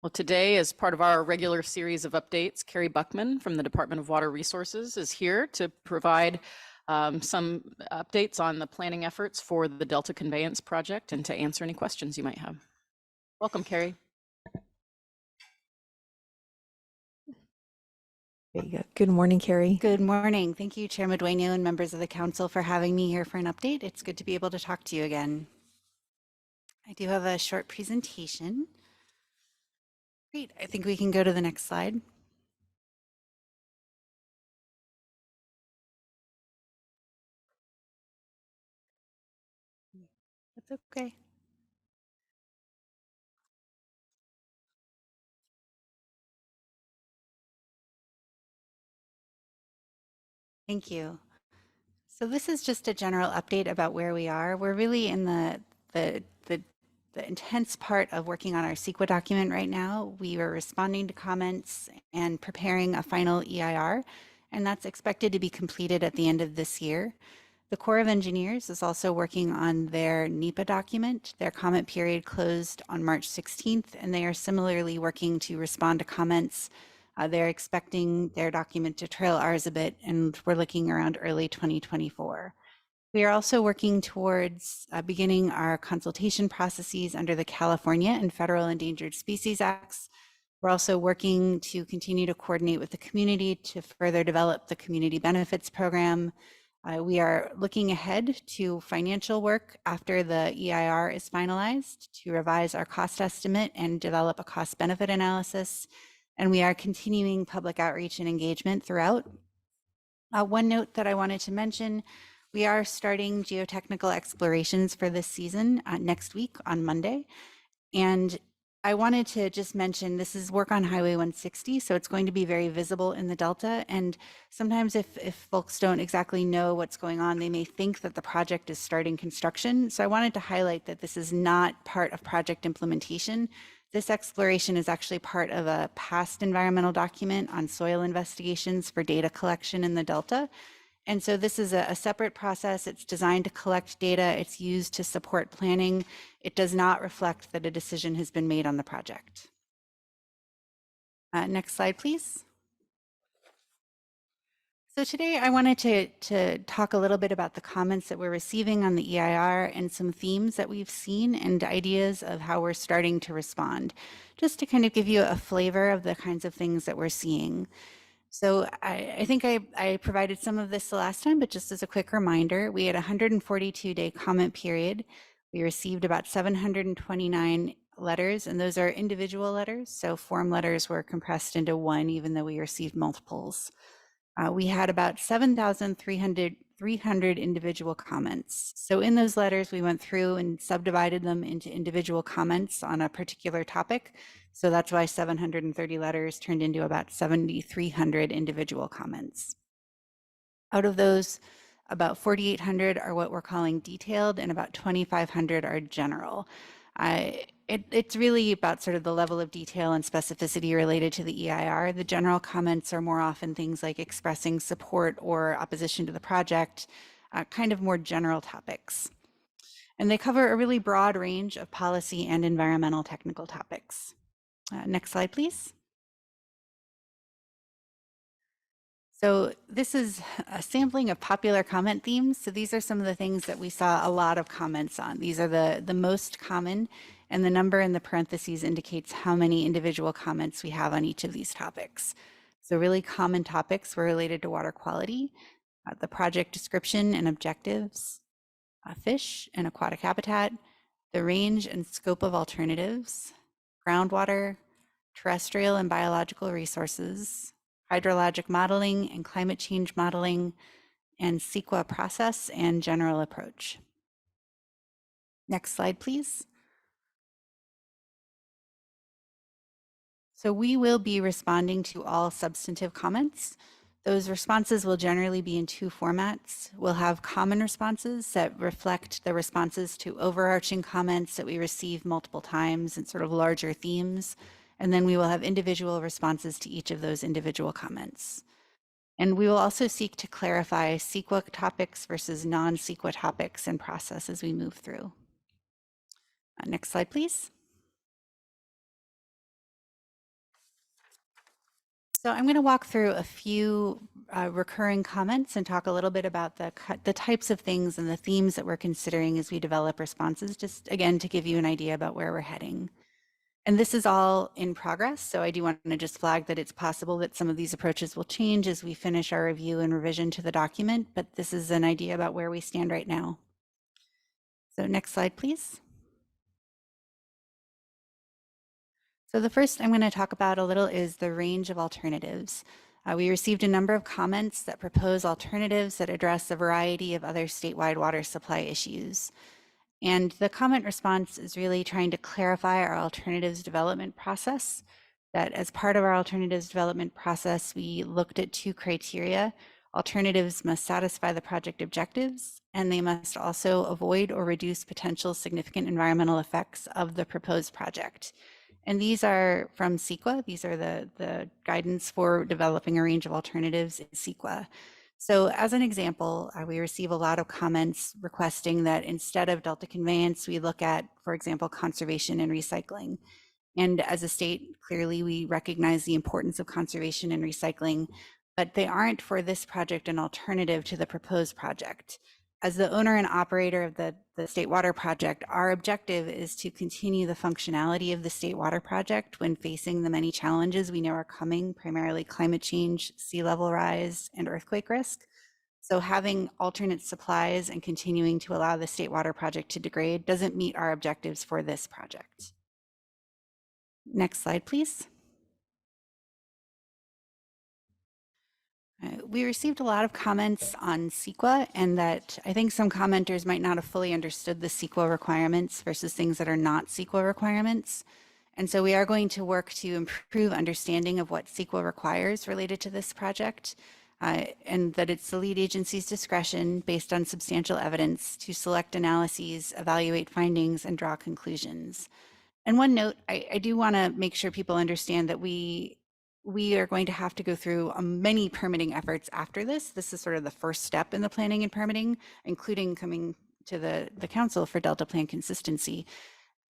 Well, today, as part of our regular series of updates, Carrie Buckman from the Department of Water Resources is here to provide some updates on the planning efforts for the Delta Conveyance Project and to answer any questions you might have. Welcome, Carrie. There you go. Good morning, Carrie. Good morning. Thank you, Chair Medueno and members of the council for having me here for an update. It's good to be able to talk to you again. I do have a short presentation. Great. I think we can go to the next slide. That's okay. Thank you. So this is just a general update about where we are. We're really in the intense part of working on our CEQA document right now. We are responding to comments and preparing a final EIR, and that's expected to be completed at the end of this year. The Corps of Engineers is also working on their NEPA document. Their comment period closed on March 16th, and they are similarly working to respond to comments. They're expecting their document to trail ours a bit, and we're looking around early 2024. We are also working towards beginning our consultation processes under the California and Federal Endangered Species Acts. We're also working to continue to coordinate with the community to further develop the community benefits program. We are looking ahead to financial work after the EIR is finalized to revise our cost estimate and develop a cost benefit analysis. And we are continuing public outreach and engagement throughout. One note that I wanted to mention, we are starting geotechnical explorations for this season next week on Monday. And I wanted to just mention this is work on Highway 160, so it's going to be very visible in the Delta. And sometimes if folks don't exactly know what's going on, they may think that the project is starting construction. So I wanted to highlight that this is not part of project implementation. This exploration is actually part of a past environmental document on soil investigations for data collection in the Delta. And so this is a separate process. It's designed to collect data. It's used to support planning. It does not reflect that a decision has been made on the project. Next slide, please. So today I wanted to talk a little bit about the comments that we're receiving on the EIR and some themes that we've seen and ideas of how we're starting to respond, just to kind of give you a flavor of the kinds of things that we're seeing. So I think I provided some of this the last time, but just as a quick reminder, we had a 142-day comment period. We received about 729 letters, and those are individual letters. So form letters were compressed into one, even though we received multiples. We had about 7,300 300 individual comments. So in those letters, we went through and subdivided them into individual comments on a particular topic. So that's why 730 letters turned into about 7,300 individual comments. Out of those, about 4,800 are what we're calling detailed, and about 2,500 are general. It's really about sort of the level of detail and specificity related to the EIR. The general comments are more often things like expressing support or opposition to the project, kind of more general topics. And they cover a really broad range of policy and environmental technical topics. Next slide, please. So this is a sampling of popular comment themes. So these are some of the things that we saw a lot of comments on. These are the most common, and the number in the parentheses indicates how many individual comments we have on each of these topics. So really common topics were related to water quality, the project description and objectives, fish and aquatic habitat, the range and scope of alternatives, groundwater, terrestrial and biological resources, hydrologic modeling and climate change modeling, and CEQA process and general approach. Next slide, please. So we will be responding to all substantive comments. Those responses will generally be in two formats. We'll have common responses that reflect the responses to overarching comments that we receive multiple times and sort of larger themes. And then we will have individual responses to each of those individual comments. And we will also seek to clarify CEQA topics versus non-CEQA topics and process as we move through. Next slide, please. So I'm going to walk through a few recurring comments and talk a little bit about the types of things and the themes that we're considering as we develop responses, just again to give you an idea about where we're heading. And this is all in progress, so I do want to just flag that it's possible that some of these approaches will change as we finish our review and revision to the document, but this is an idea about where we stand right now. So next slide, please. So the first I'm going to talk about a little is the range of alternatives. We received a number of comments that propose alternatives that address a variety of other statewide water supply issues. And the comment response is really trying to clarify our alternatives development process, that as part of our alternatives development process, we looked at two criteria. Alternatives must satisfy the project objectives, and they must also avoid or reduce potential significant environmental effects of the proposed project. And these are from CEQA. These are the guidance for developing a range of alternatives in CEQA. So as an example, we receive a lot of comments requesting that instead of delta conveyance, we look at, for example, conservation and recycling. And as a state, clearly we recognize the importance of conservation and recycling, but they aren't for this project an alternative to the proposed project. As the owner and operator of the State Water Project, our objective is to continue the functionality of the State Water Project when facing the many challenges we know are coming, primarily climate change, sea level rise, and earthquake risk. So having alternate supplies and continuing to allow the State Water Project to degrade doesn't meet our objectives for this project. Next slide, please. We received a lot of comments on CEQA, and that I think some commenters might not have fully understood the CEQA requirements versus things that are not CEQA requirements. And so we are going to work to improve understanding of what CEQA requires related to this project, and that it's the lead agency's discretion based on substantial evidence to select analyses, evaluate findings, and draw conclusions. And one note, I do want to make sure people understand that we are going to have to go through many permitting efforts after this. This is sort of the first step in the planning and permitting, including coming to the council for Delta Plan consistency.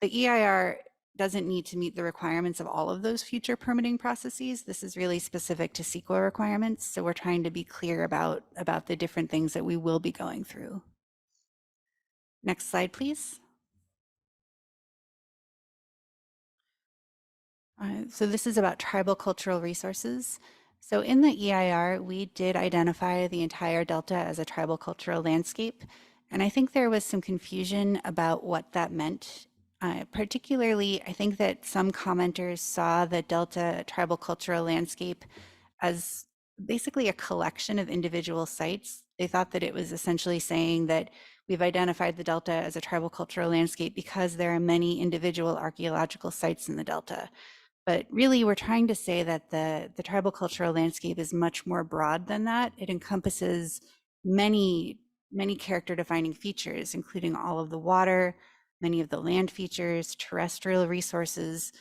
The EIR doesn't need to meet the requirements of all of those future permitting processes. This is really specific to CEQA requirements. So we're trying to be clear about the different things that we will be going through. Next slide, please. So this is about tribal cultural resources. So in the EIR, we did identify the entire Delta as a tribal cultural landscape. And I think there was some confusion about what that meant. Particularly, I think that some commenters saw the Delta tribal cultural landscape as basically a collection of individual sites. They thought that it was essentially saying that we've identified the Delta as a tribal cultural landscape because there are many individual archaeological sites in the Delta. But really, we're trying to say that the tribal cultural landscape is much more broad than that. It encompasses many character defining features, including all of the water, many of the land features, terrestrial resources.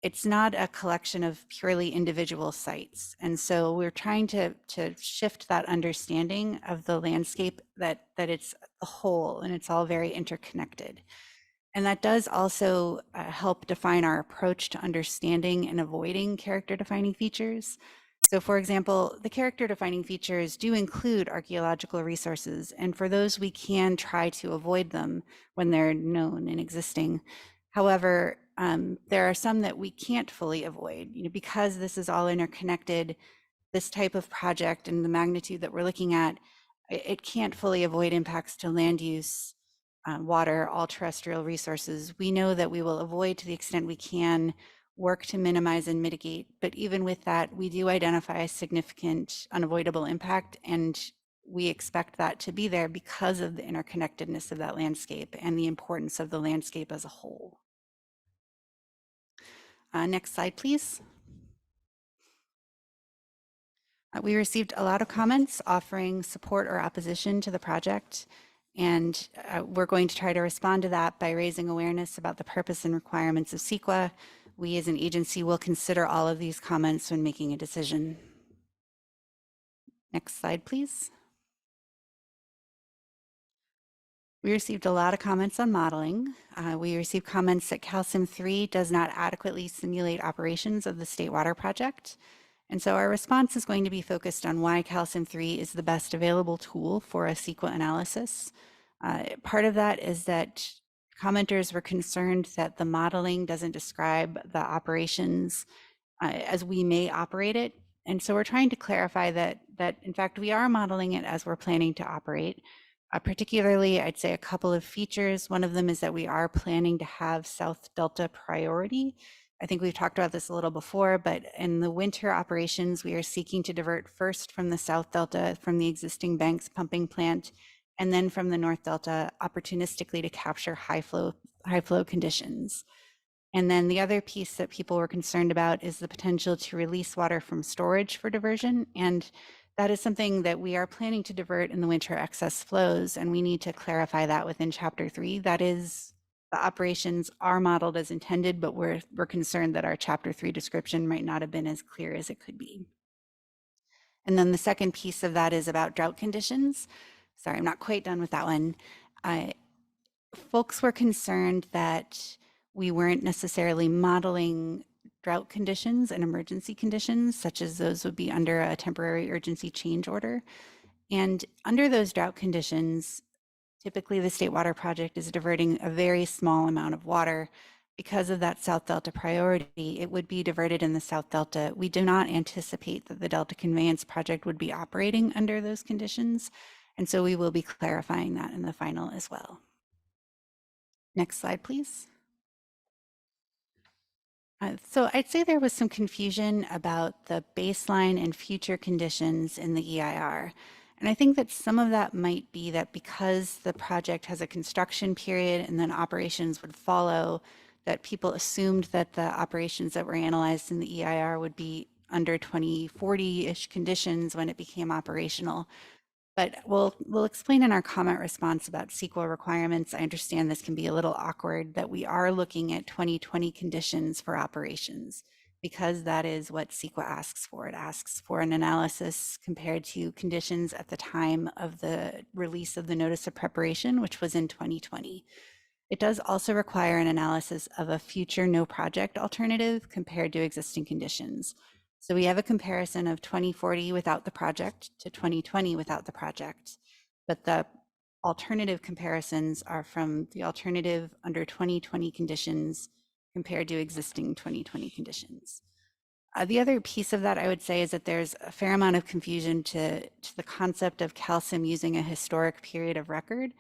It's not a collection of purely individual sites. And so we're trying to shift that understanding of the landscape that it's a whole and it's all very interconnected. And that does also help define our approach to understanding and avoiding character defining features. So for example, the character defining features do include archaeological resources, and for those we can try to avoid them when they're known and existing. However, there are some that we can't fully avoid, because this is all interconnected. This type of project and the magnitude that we're looking at, it can't fully avoid impacts to land use, water, all terrestrial resources. We know that we will avoid to the extent we can, work to minimize and mitigate, but even with that, we do identify a significant unavoidable impact, and we expect that to be there because of the interconnectedness of that landscape and the importance of the landscape as a whole. Next slide, please. We received a lot of comments offering support or opposition to the project, and we're going to try to respond to that by raising awareness about the purpose and requirements of CEQA. We as an agency will consider all of these comments when making a decision. Next slide, please. We received a lot of comments on modeling. We received comments that CalSim 3 does not adequately simulate operations of the State Water Project. And so our response is going to be focused on why CalSim 3 is the best available tool for a CEQA analysis. Part of that is that commenters were concerned that the modeling doesn't describe the operations as we may operate it. And so we're trying to clarify that in fact, we are modeling it as we're planning to operate. Particularly, I'd say a couple of features. One of them is that we are planning to have South Delta priority. I think we've talked about this a little before, but in the winter operations, we are seeking to divert first from the South Delta from the existing Banks pumping plant, and then from the North Delta opportunistically to capture high flow conditions. And then the other piece that people were concerned about is the potential to release water from storage for diversion. And that is something that we are planning to divert in the winter excess flows, and we need to clarify that within Chapter 3. That is, the operations are modeled as intended, but we're concerned that our Chapter 3 description might not have been as clear as it could be. And then the second piece of that is about drought conditions. Sorry, I'm not quite done with that one. Folks were concerned that we weren't necessarily modeling drought conditions and emergency conditions, such as those would be under a temporary urgency change order. And under those drought conditions, typically the State Water Project is diverting a very small amount of water. Because of that South Delta priority, it would be diverted in the South Delta. We do not anticipate that the Delta Conveyance Project would be operating under those conditions. And so we will be clarifying that in the final as well. Next slide, please. So I'd say there was some confusion about the baseline and future conditions in the EIR. And I think that some of that might be that because the project has a construction period and then operations would follow, that people assumed that the operations that were analyzed in the EIR would be under 2040-ish conditions when it became operational. But we'll explain in our comment response about CEQA requirements. I understand this can be a little awkward, that we are looking at 2020 conditions for operations, because that is what CEQA asks for. It asks for an analysis compared to conditions at the time of the release of the notice of preparation, which was in 2020. It does also require an analysis of a future no project alternative compared to existing conditions. So we have a comparison of 2040 without the project to 2020 without the project, but the alternative comparisons are from the alternative under 2020 conditions compared to existing 2020 conditions. The other piece of that I would say is that there's a fair amount of confusion to the concept of CalSim using a historic period of record,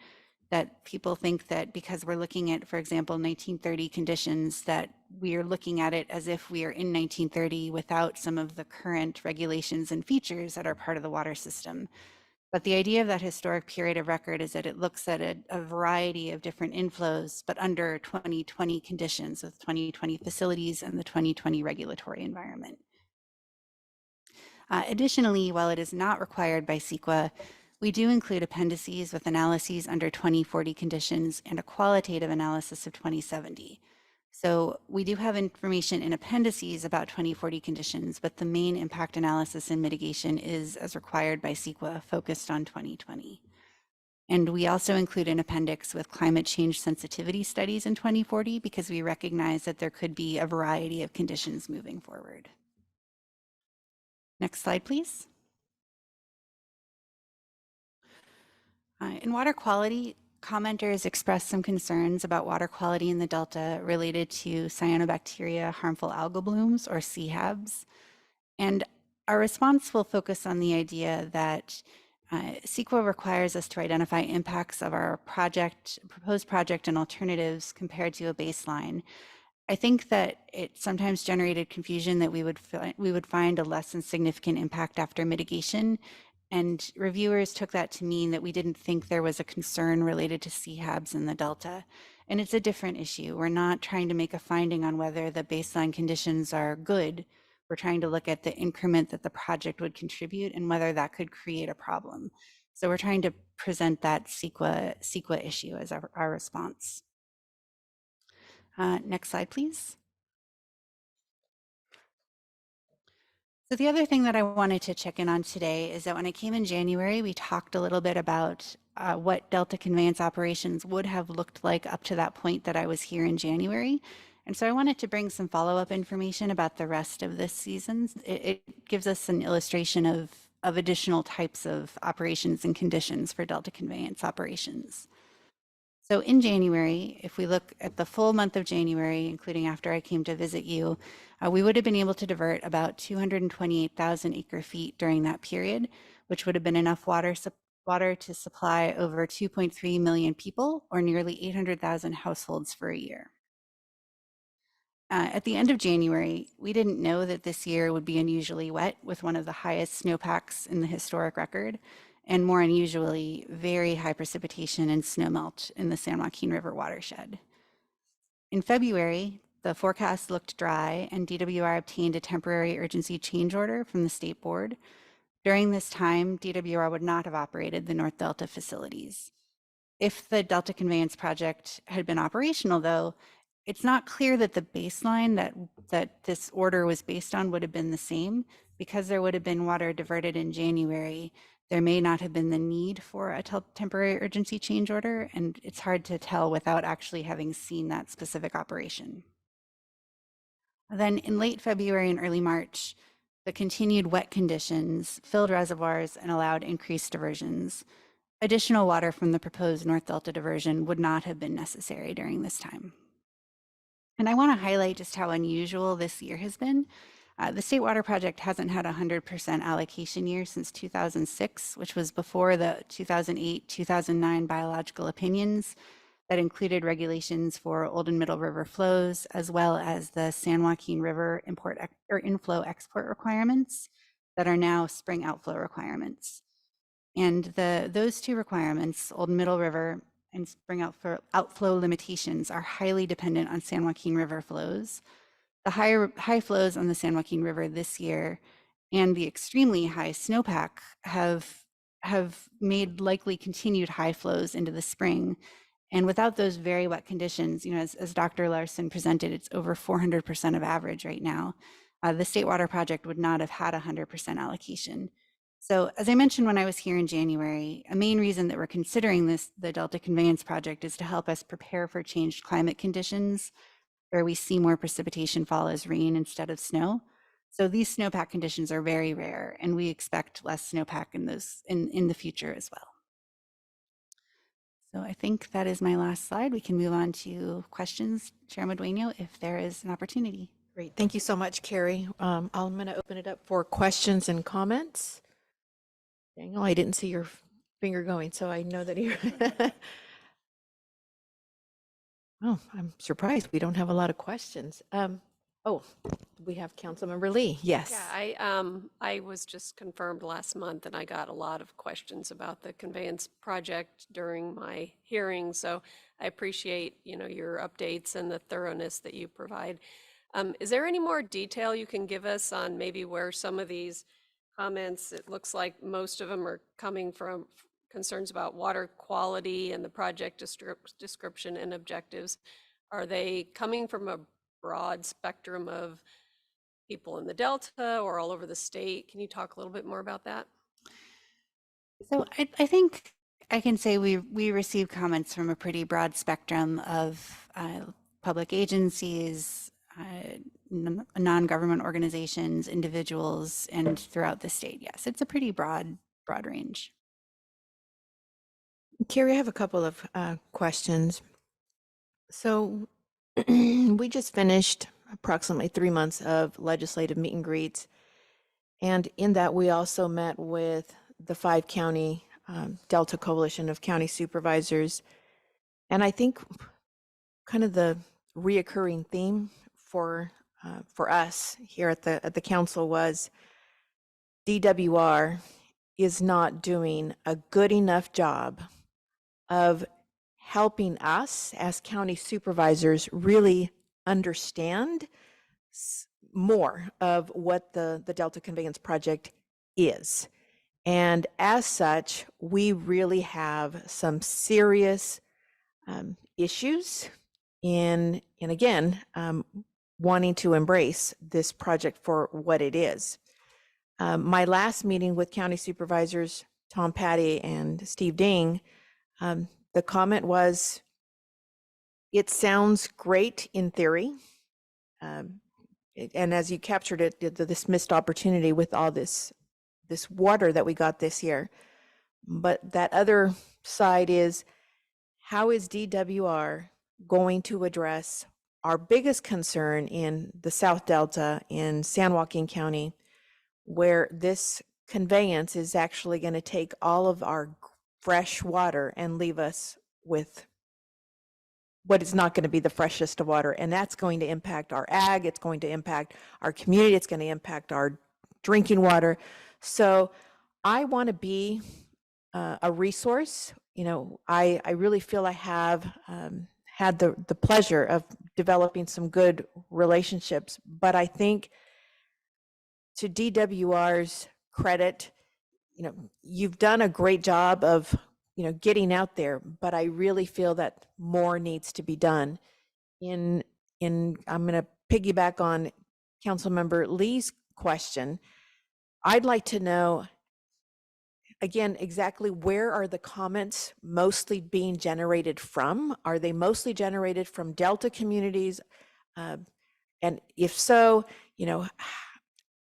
that people think that because we're looking at, for example, 1930 conditions, that we are looking at it as if we are in 1930 without some of the current regulations and features that are part of the water system. But the idea of that historic period of record is that it looks at a variety of different inflows, but under 2020 conditions with 2020 facilities and the 2020 regulatory environment. Additionally, while it is not required by CEQA, we do include appendices with analyses under 2040 conditions and a qualitative analysis of 2070. So we do have information in appendices about 2040 conditions, but the main impact analysis and mitigation is, as required by CEQA, focused on 2020. And we also include an appendix with climate change sensitivity studies in 2040 because we recognize that there could be a variety of conditions moving forward. Next slide, please. In water quality, commenters expressed some concerns about water quality in the Delta related to cyanobacteria harmful algal blooms, or CHABs. And our response will focus on the idea that CEQA requires us to identify impacts of our proposed project and alternatives compared to a baseline. I think that it sometimes generated confusion that we would find a less than significant impact after mitigation. And reviewers took that to mean that we didn't think there was a concern related to CHABs in the Delta. And it's a different issue. We're not trying to make a finding on whether the baseline conditions are good. We're trying to look at the increment that the project would contribute and whether that could create a problem. So we're trying to present that CEQA issue as our response. Next slide, please. So the other thing that I wanted to check in on today is that when I came in January, we talked a little bit about what Delta conveyance operations would have looked like up to that point that I was here in January. And so I wanted to bring some follow-up information about the rest of this season. It gives us an illustration of additional types of operations and conditions for Delta conveyance operations. So in January, if we look at the full month of January, including after I came to visit you, we would have been able to divert about 228,000 acre feet during that period, which would have been enough water to supply over 2.3 million people, or nearly 800,000 households for a year. At the end of January, we didn't know that this year would be unusually wet with one of the highest snowpacks in the historic record, and more unusually, very high precipitation and snowmelt in the San Joaquin River watershed. In February, the forecast looked dry and DWR obtained a temporary urgency change order from the state board. During this time, DWR would not have operated the North Delta facilities. If the Delta Conveyance project had been operational, though, it's not clear that the baseline that this order was based on would have been the same. Because there would have been water diverted in January, there may not have been the need for a temporary urgency change order, and it's hard to tell without actually having seen that specific operation. Then in late February and early March, the continued wet conditions filled reservoirs and allowed increased diversions. Additional water from the proposed North Delta diversion would not have been necessary during this time. And I want to highlight just how unusual this year has been. The State Water Project hasn't had a 100% allocation year since 2006, which was before the 2008-2009 biological opinions that included regulations for Old and Middle River flows, as well as the San Joaquin River inflow-export requirements that are now spring outflow requirements. And those two requirements, Old and Middle River and spring outflow limitations, are highly dependent on San Joaquin River flows. The high flows on the San Joaquin River this year and the extremely high snowpack have made likely continued high flows into the spring. And without those very wet conditions, as Dr. Larson presented, it's over 400% of average right now. The State Water Project would not have had 100% allocation. So as I mentioned when I was here in January, a main reason that we're considering the Delta Conveyance Project is to help us prepare for changed climate conditions, where we see more precipitation fall as rain instead of snow. So these snowpack conditions are very rare, and we expect less snowpack in the future as well. So I think that is my last slide. We can move on to questions, Chair Madueño, if there is an opportunity. Great. Thank you so much, Carrie. I'm going to open it up for questions and comments. Daniel, I didn't see your finger going, so I know that you're Oh, I'm surprised we don't have a lot of questions. Oh, we have Councilmember Lee. Yes. Yeah, I was just confirmed last month and I got a lot of questions about the conveyance project during my hearing. So I appreciate, your updates and the thoroughness that you provide. Is there any more detail you can give us on maybe where some of these comments, it looks like most of them are coming from concerns about water quality and the project description and objectives. Are they coming from a broad spectrum of people in the Delta or all over the state? Can you talk a little bit more about that? So I think I can say we receive comments from a pretty broad spectrum of public agencies, non-government organizations, individuals, and throughout the state. Yes, it's a pretty broad range. Carrie, I have a couple of questions. So we just finished approximately 3 months of legislative meet and greets. And in that, we also met with the 5-county Delta Coalition of County Supervisors. And I think kind of the reoccurring theme for us here at the council was DWR is not doing a good enough job of helping us as county supervisors really understand more of what the Delta Conveyance Project is. And as such, we really have some serious issues in again, wanting to embrace this project for what it is. My last meeting with county supervisors, Tom Patty and Steve Ding, the comment was, it sounds great in theory. And as you captured it, this missed opportunity with all this water that we got this year. But that other side is, how is DWR going to address our biggest concern in the South Delta in San Joaquin County, where this conveyance is actually going to take all of our fresh water and leave us with what is not going to be the freshest of water. And that's going to impact our ag, it's going to impact our community, it's going to impact our drinking water. So I want to be a resource. I really feel I have had the pleasure of developing some good relationships, but I think to DWR's credit, you've done a great job of, getting out there, but I really feel that more needs to be done. I'm going to piggyback on Councilmember Lee's question. I'd like to know, again, exactly where are the comments mostly being generated from? Are they mostly generated from Delta communities? And if so,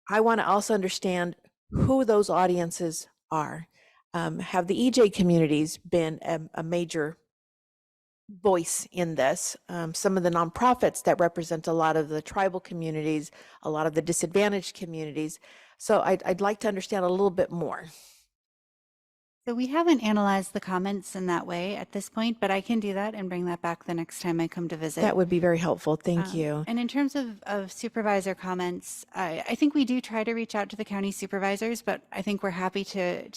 I want to also understand who those audiences are. Have the EJ communities been a major voice in this? Some of the nonprofits that represent a lot of the tribal communities, a lot of the disadvantaged communities. So I'd like to understand a little bit more. So we haven't analyzed the comments in that way at this point, but I can do that and bring that back the next time I come to visit. That would be very helpful. Thank you. And in terms of supervisor comments, I think we do try to reach out to the county supervisors, but I think we're happy to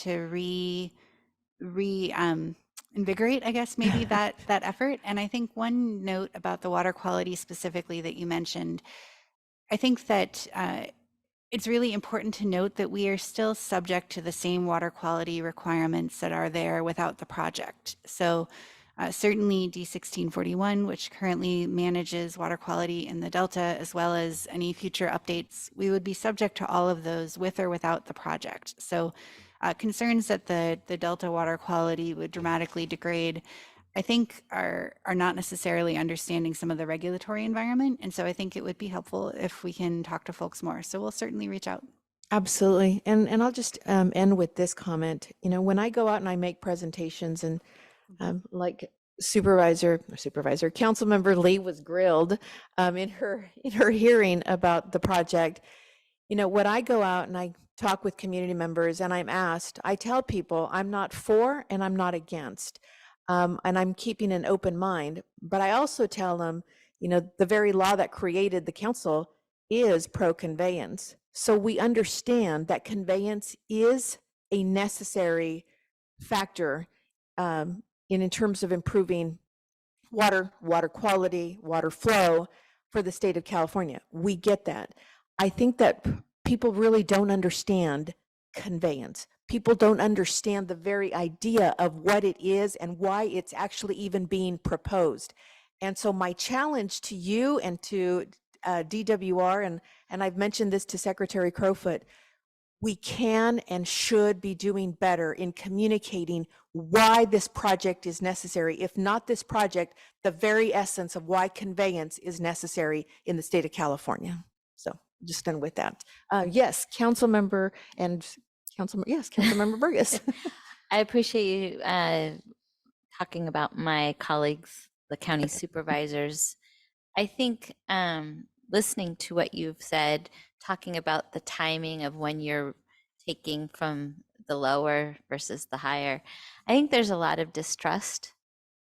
invigorate, I guess, maybe that effort. And I think one note about the water quality specifically that you mentioned, I think that it's really important to note that we are still subject to the same water quality requirements that are there without the project. So certainly D1641, which currently manages water quality in the Delta, as well as any future updates, we would be subject to all of those with or without the project. So concerns that the Delta water quality would dramatically degrade, I think are not necessarily understanding some of the regulatory environment. And so I think it would be helpful if we can talk to folks more. So we'll certainly reach out. Absolutely. And I'll just end with this comment. When I go out and I make presentations and like Councilmember Lee was grilled in her hearing about the project. When I go out and I talk with community members and I'm asked, I tell people I'm not for and I'm not against. and I'm keeping an open mind. But I also tell them, you know, the very law that created the council is pro-conveyance. So we understand that conveyance is a necessary factor in terms of improving water quality, water flow for the state of California. We get that. I think that people really don't understand conveyance. People don't understand the very idea of what it is and why it's actually even being proposed. And so my challenge to you and to DWR, and I've mentioned this to Secretary Crowfoot, we can and should be doing better in communicating why this project is necessary. If not this project, the very essence of why conveyance is necessary in the state of California. So just done with that. Yes, Councilmember Burgess. I appreciate you talking about my colleagues, the county supervisors. I think listening to what you've said, talking about the timing of when you're taking from the lower versus the higher, I think there's a lot of distrust.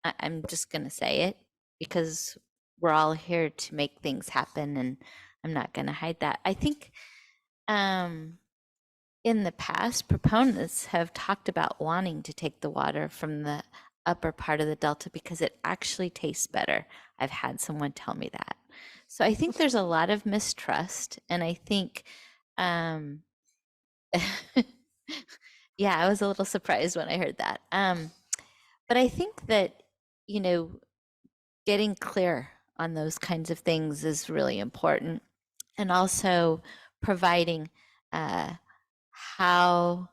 I'm just going to say it because we're all here to make things happen, and I'm not going to hide that. I think in the past, proponents have talked about wanting to take the water from the upper part of the delta because it actually tastes better. I've had someone tell me that. So I think there's a lot of mistrust, and I think, yeah, I was a little surprised when I heard that. But I think that, you know, getting clear on those kinds of things is really important, and also providing how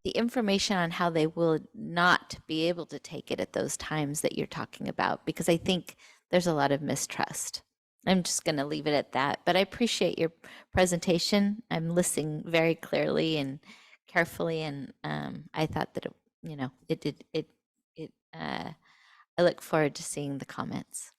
the information on how they will not be able to take it at those times that you're talking about, because I think there's a lot of mistrust. I'm just going to leave it at that, but I appreciate your presentation. I'm listening very clearly and carefully, and I thought that I look forward to seeing the comments.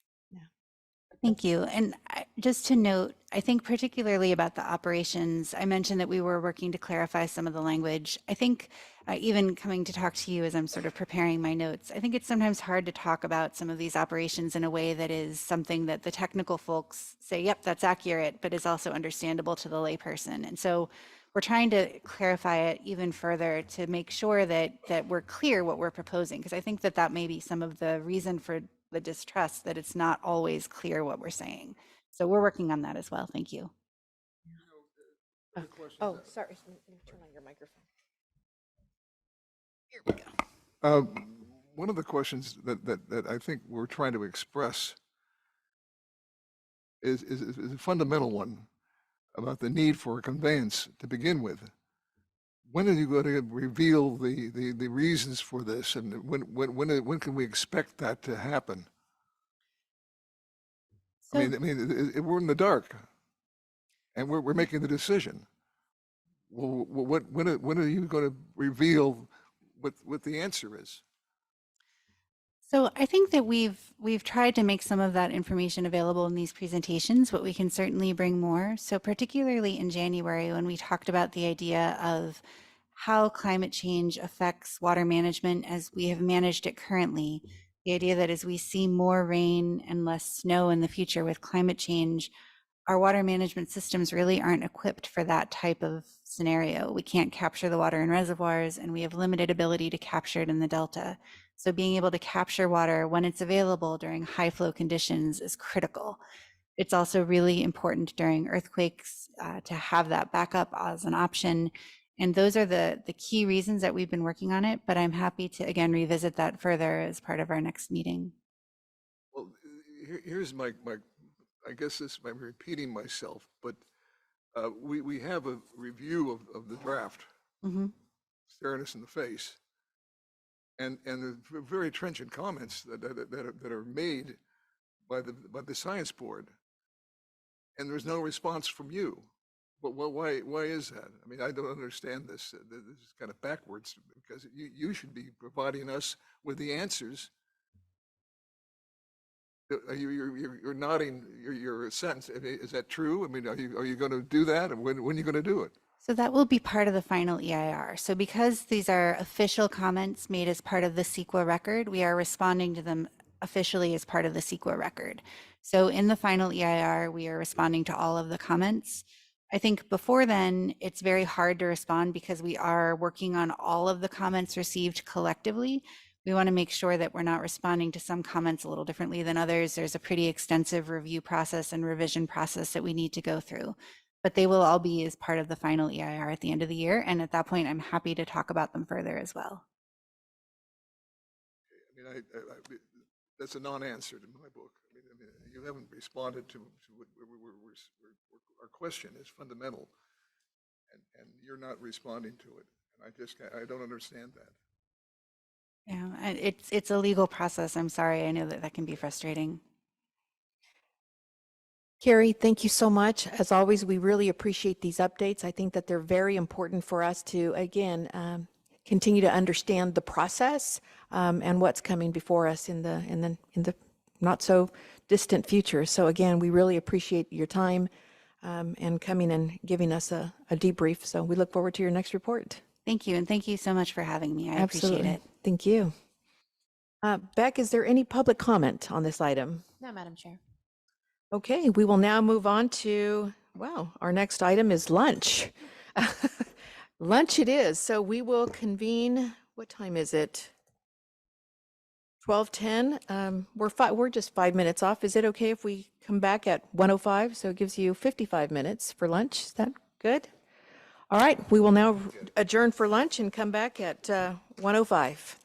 Thank you. And just to note, I think particularly about the operations, I mentioned that we were working to clarify some of the language. I think even coming to talk to you as I'm sort of preparing my notes, I think it's sometimes hard to talk about some of these operations in a way that is something that the technical folks say, yep, that's accurate, but is also understandable to the layperson. And so we're trying to clarify it even further to make sure that we're clear what we're proposing, because I think that that may be some of the reason for the distrust, that it's not always clear what we're saying. So we're working on that as well. Thank you. Oh, sorry. Turn on your microphone. Here we go. One of the questions that I think we're trying to express is a fundamental one about the need for a conveyance to begin with. When are you going to reveal the reasons for this, and when can we expect that to happen? So, I mean, we're in the dark, and we're making the decision. Well, when are you going to reveal what the answer is? So I think that we've tried to make some of that information available in these presentations, but we can certainly bring more. So particularly in January, when we talked about the idea of how climate change affects water management as we have managed it currently, the idea that as we see more rain and less snow in the future with climate change, our water management systems really aren't equipped for that type of scenario. We can't capture the water in reservoirs, and we have limited ability to capture it in the delta. So being able to capture water when it's available during high flow conditions is critical. It's also really important during earthquakes to have that backup as an option. And those are the key reasons that we've been working on it, but I'm happy to, again, revisit that further as part of our next meeting. Well, here's my I guess this, I'm repeating myself, but we have a review of the draft, staring us in the face, and the very trenchant comments that are made by the science board, and there's no response from you. But why is that? I mean, I don't understand this. This is kind of backwards, because you should be providing us with the answers. You're nodding your sentence. Is that true? I mean, are you going to do that? And when are you going to do it? So that will be part of the final EIR. So because these are official comments made as part of the CEQA record, we are responding to them officially as part of the CEQA record. So in the final EIR, we are responding to all of the comments. I think before then, it's very hard to respond because we are working on all of the comments received collectively. We want to make sure that we're not responding to some comments a little differently than others. There's a pretty extensive review process and revision process that we need to go through. But they will all be as part of the final EIR at the end of the year. And at that point, I'm happy to talk about them further as well. I mean, that's a non-answer to my book. I mean, you haven't responded to what our question is fundamental, and you're not responding to it. And I don't understand that. Yeah, it's a legal process. I'm sorry. I know that that can be frustrating. Carrie, thank you so much. As always, we really appreciate these updates. I think that they're very important for us to, again, continue to understand the process and what's coming before us in the not so distant future. So again, we really appreciate your time and coming and giving us a debrief. So we look forward to your next report. Thank you. And thank you so much for having me. I appreciate it. Thank you. Beck, is there any public comment on this item? No, Madam Chair. Okay, we will now move on to, well, our next item is lunch. Lunch it is. So we will convene, what time is it? 12:10. We're just 5 minutes off. Is it okay if we come back at 1:05? So it gives you 55 minutes for lunch. Is that good? All right, we will now adjourn for lunch and come back at 1:05.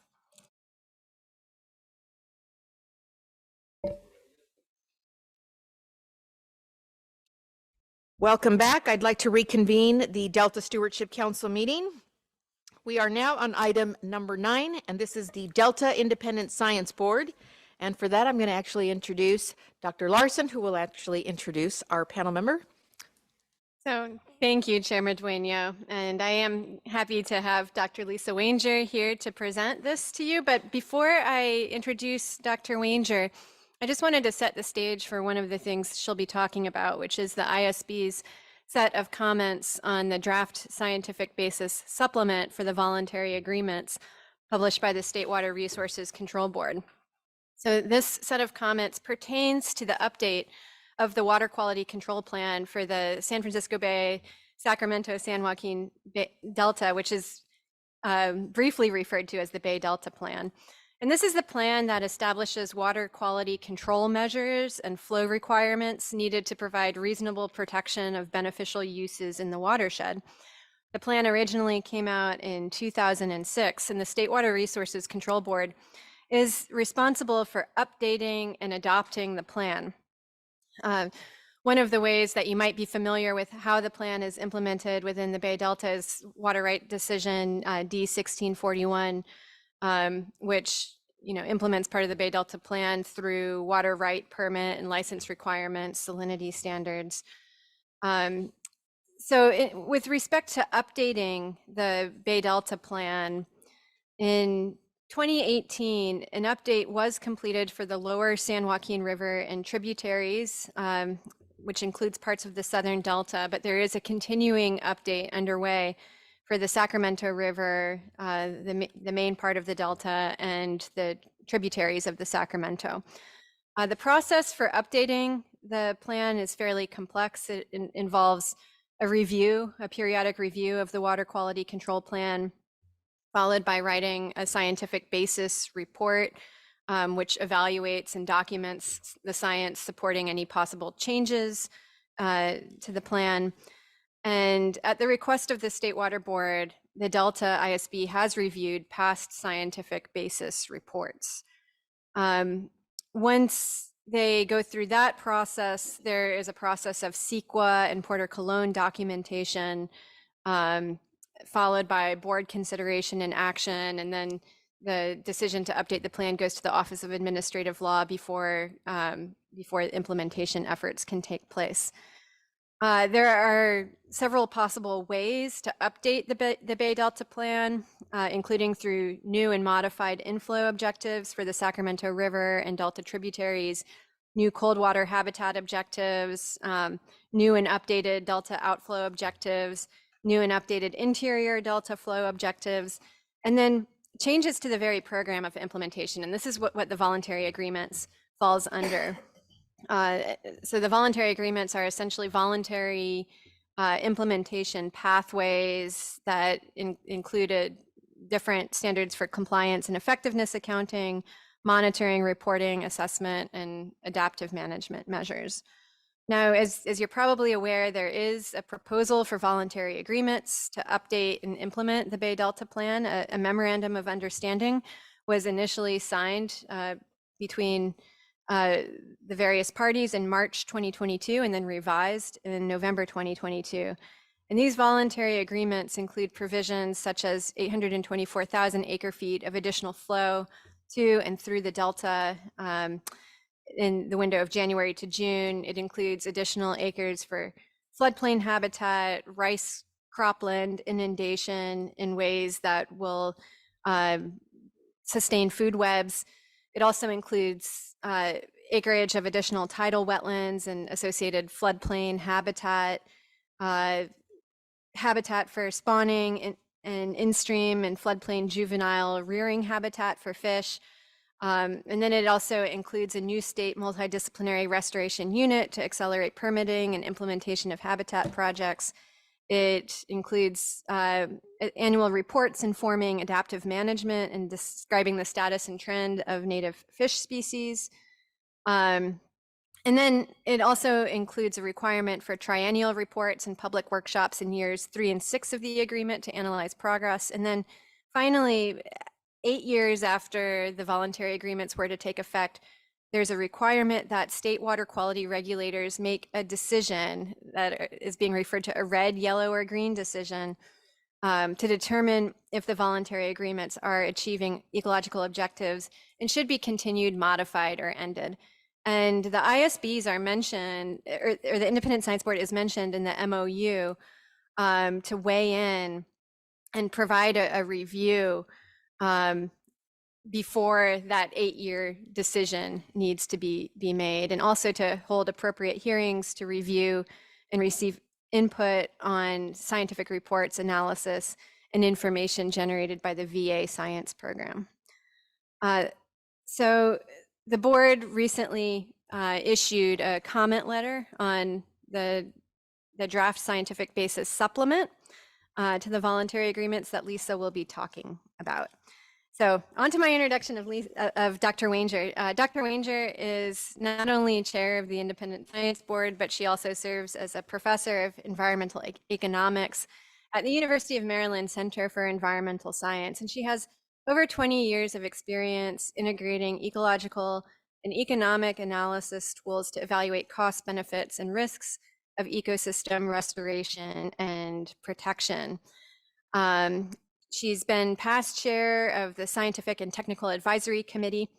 Welcome back. I'd like to reconvene the Delta Stewardship Council meeting. We are now on item number 9, and this is the Delta Independent Science Board. And for that, I'm going to actually introduce Dr. Larson, who will actually introduce our panel member. So thank you, Chair Dueño. And I am happy to have Dr. Lisa Wanger here to present this to you. But before I introduce Dr. Wanger, I just wanted to set the stage for one of the things she'll be talking about, which is the ISB's set of comments on the draft scientific basis supplement for the voluntary agreements published by the State Water Resources Control Board. So this set of comments pertains to the update of the water quality control plan for the San Francisco Bay, Sacramento, San Joaquin Bay Delta, which is briefly referred to as the Bay Delta Plan. And this is the plan that establishes water quality control measures and flow requirements needed to provide reasonable protection of beneficial uses in the watershed. The plan originally came out in 2006, and the State Water Resources Control Board is responsible for updating and adopting the plan. One of the ways that you might be familiar with how the plan is implemented within the Bay Delta is Water Right Decision D-1641, which implements part of the Bay Delta Plan through water right permit and license requirements, salinity standards. With respect to updating the Bay Delta Plan, in 2018, an update was completed for the lower San Joaquin River and tributaries, which includes parts of the Southern Delta, but there is a continuing update underway for the Sacramento River, the main part of the Delta, and the tributaries of the Sacramento. The process for updating the plan is fairly complex. It involves a periodic review of the water quality control plan, followed by writing a scientific basis report, which evaluates and documents the science supporting any possible changes to the plan. And at the request of the State Water Board, the Delta ISB has reviewed past scientific basis reports. Once they go through that process, there is a process of CEQA and Porter Cologne documentation, followed by board consideration and action, and then the decision to update the plan goes to the Office of Administrative Law before implementation efforts can take place. There are several possible ways to update the Bay Delta Plan, including through new and modified inflow objectives for the Sacramento River and Delta tributaries, new cold water habitat objectives, new and updated Delta outflow objectives, new and updated interior Delta flow objectives, and then changes to the very program of implementation. And this is what the voluntary agreements falls under. So the voluntary agreements are essentially voluntary implementation pathways that included different standards for compliance and effectiveness accounting, monitoring, reporting, assessment, and adaptive management measures. Now, as you're probably aware, there is a proposal for voluntary agreements to update and implement the Bay Delta Plan. A memorandum of understanding was initially signed between the various parties in March 2022 and then revised in November 2022. And these voluntary agreements include provisions such as 824,000 acre feet of additional flow to and through the Delta in the window of January to June. It includes additional acres for floodplain habitat, rice cropland inundation in ways that will sustain food webs. It also includes acreage of additional tidal wetlands and associated floodplain habitat, habitat for spawning and in-stream and floodplain juvenile rearing habitat for fish. And then it also includes a new state multidisciplinary restoration unit to accelerate permitting and implementation of habitat projects. It includes annual reports informing adaptive management and describing the status and trend of native fish species. And then it also includes a requirement for triennial reports and public workshops in years 3 and 6 of the agreement to analyze progress. And then finally, 8 years after the voluntary agreements were to take effect, there's a requirement that state water quality regulators make a decision that is being referred to a red, yellow, or green decision to determine if the voluntary agreements are achieving ecological objectives and should be continued, modified, or ended. And the ISBs are mentioned, or the Independent Science Board is mentioned in the MOU to weigh in and provide a review before that 8-year decision needs to be made, and also to hold appropriate hearings to review and receive input on scientific reports, analysis, and information generated by the VA science program. So the board recently issued a comment letter on the draft scientific basis supplement to the voluntary agreements that Lisa will be talking about. So on to my introduction of Dr. Wanger. Dr. Wanger is not only chair of the Independent Science Board, but she also serves as a professor of environmental economics at the University of Maryland Center for Environmental Science. And she has over 20 years of experience integrating ecological and economic analysis tools to evaluate costs, benefits, and risks of ecosystem restoration and protection. She's been past chair of the Scientific and Technical Advisory Committee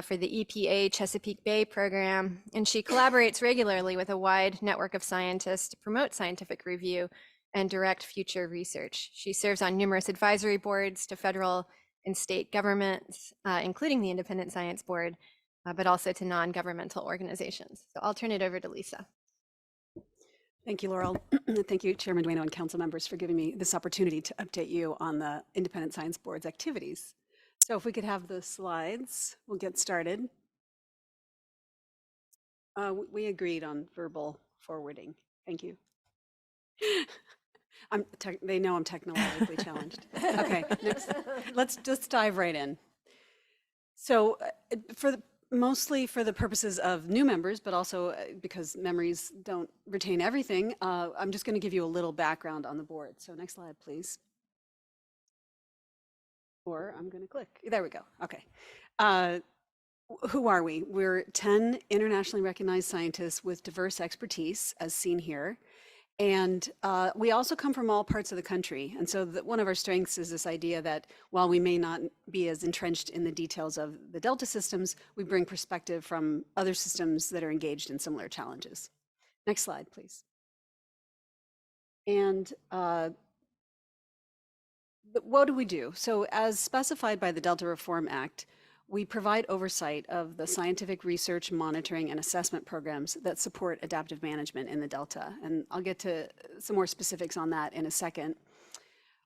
for the EPA Chesapeake Bay program, and she collaborates regularly with a wide network of scientists to promote scientific review and direct future research. She serves on numerous advisory boards to federal and state governments, including the Independent Science Board, but also to non-governmental organizations. So I'll turn it over to Lisa. Thank you, Laurel. Thank you, Chairman Dueno and council members, for giving me this opportunity to update you on the Independent Science Board's activities. So if we could have the slides, we'll get started. We agreed on verbal forwarding. Thank you. They know I'm technologically challenged. Okay, next, let's just dive right in. So mostly for the purposes of new members, but also because memories don't retain everything, I'm just going to give you a little background on the board. So next slide, please. Or I'm going to click. There we go. Okay. Who are we? We're 10 internationally recognized scientists with diverse expertise, as seen here. And we also come from all parts of the country. And so one of our strengths is this idea that while we may not be as entrenched in the details of the Delta systems, we bring perspective from other systems that are engaged in similar challenges. Next slide, please. And what do we do? So as specified by the Delta Reform Act, We provide oversight of the scientific research, monitoring, and assessment programs that support adaptive management in the Delta. And I'll get to some more specifics on that in a second.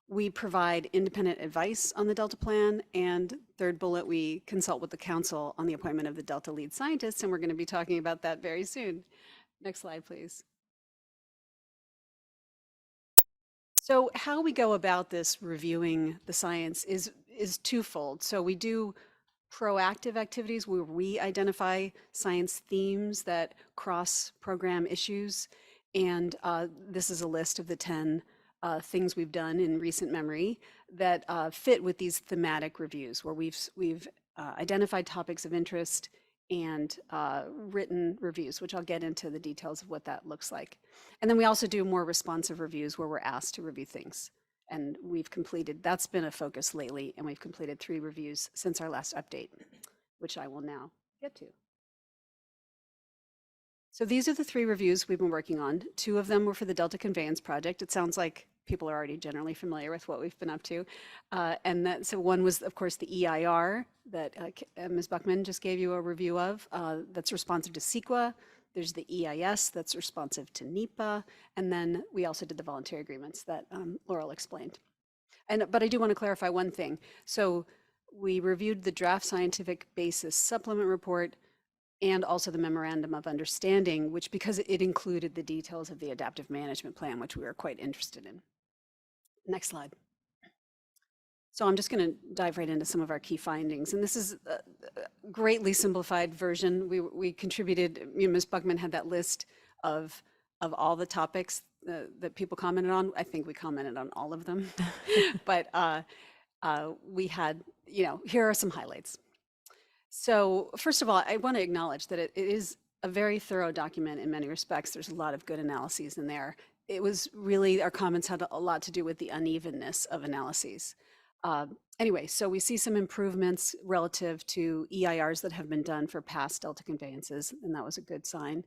We provide independent advice on the Delta plan. And third bullet, we consult with the council on the appointment of the Delta lead scientists. And we're going to be talking about that very soon. Next slide, please. So how we go about this reviewing the science is twofold. So we do proactive activities where we identify science themes that cross program issues. And this is a list of the 10 things we've done in recent memory that fit with these thematic reviews, where we've identified topics of interest and written reviews, which I'll get into the details of what that looks like. And then we also do more responsive reviews where we're asked to review things. And we've completed, that's been a focus lately, and we've completed 3 reviews since our last update, which I will now get to. So these are the 3 reviews we've been working on. 2 of them were for the Delta Conveyance Project. It sounds like people are already generally familiar with what we've been up to. So one was, of course, the EIR that Ms. Buckman just gave you a review of, that's responsive to CEQA. There's the EIS that's responsive to NEPA. And then we also did the voluntary agreements that Laurel explained. But I do want to clarify one thing. So we reviewed the draft scientific basis supplement report and also the memorandum of understanding, which because it included the details of the adaptive management plan, which we were quite interested in. Next slide. So I'm just going to dive right into some of our key findings. And this is a greatly simplified version. We contributed, Ms. Buckman had that list of all the topics that people commented on. I think we commented on all of them. But we had, here are some highlights. So first of all, I want to acknowledge that it is a very thorough document in many respects. There's a lot of good analyses in there. It was really, our comments had a lot to do with the unevenness of analyses. Anyway, so we see some improvements relative to EIRs that have been done for past Delta conveyances, and that was a good sign.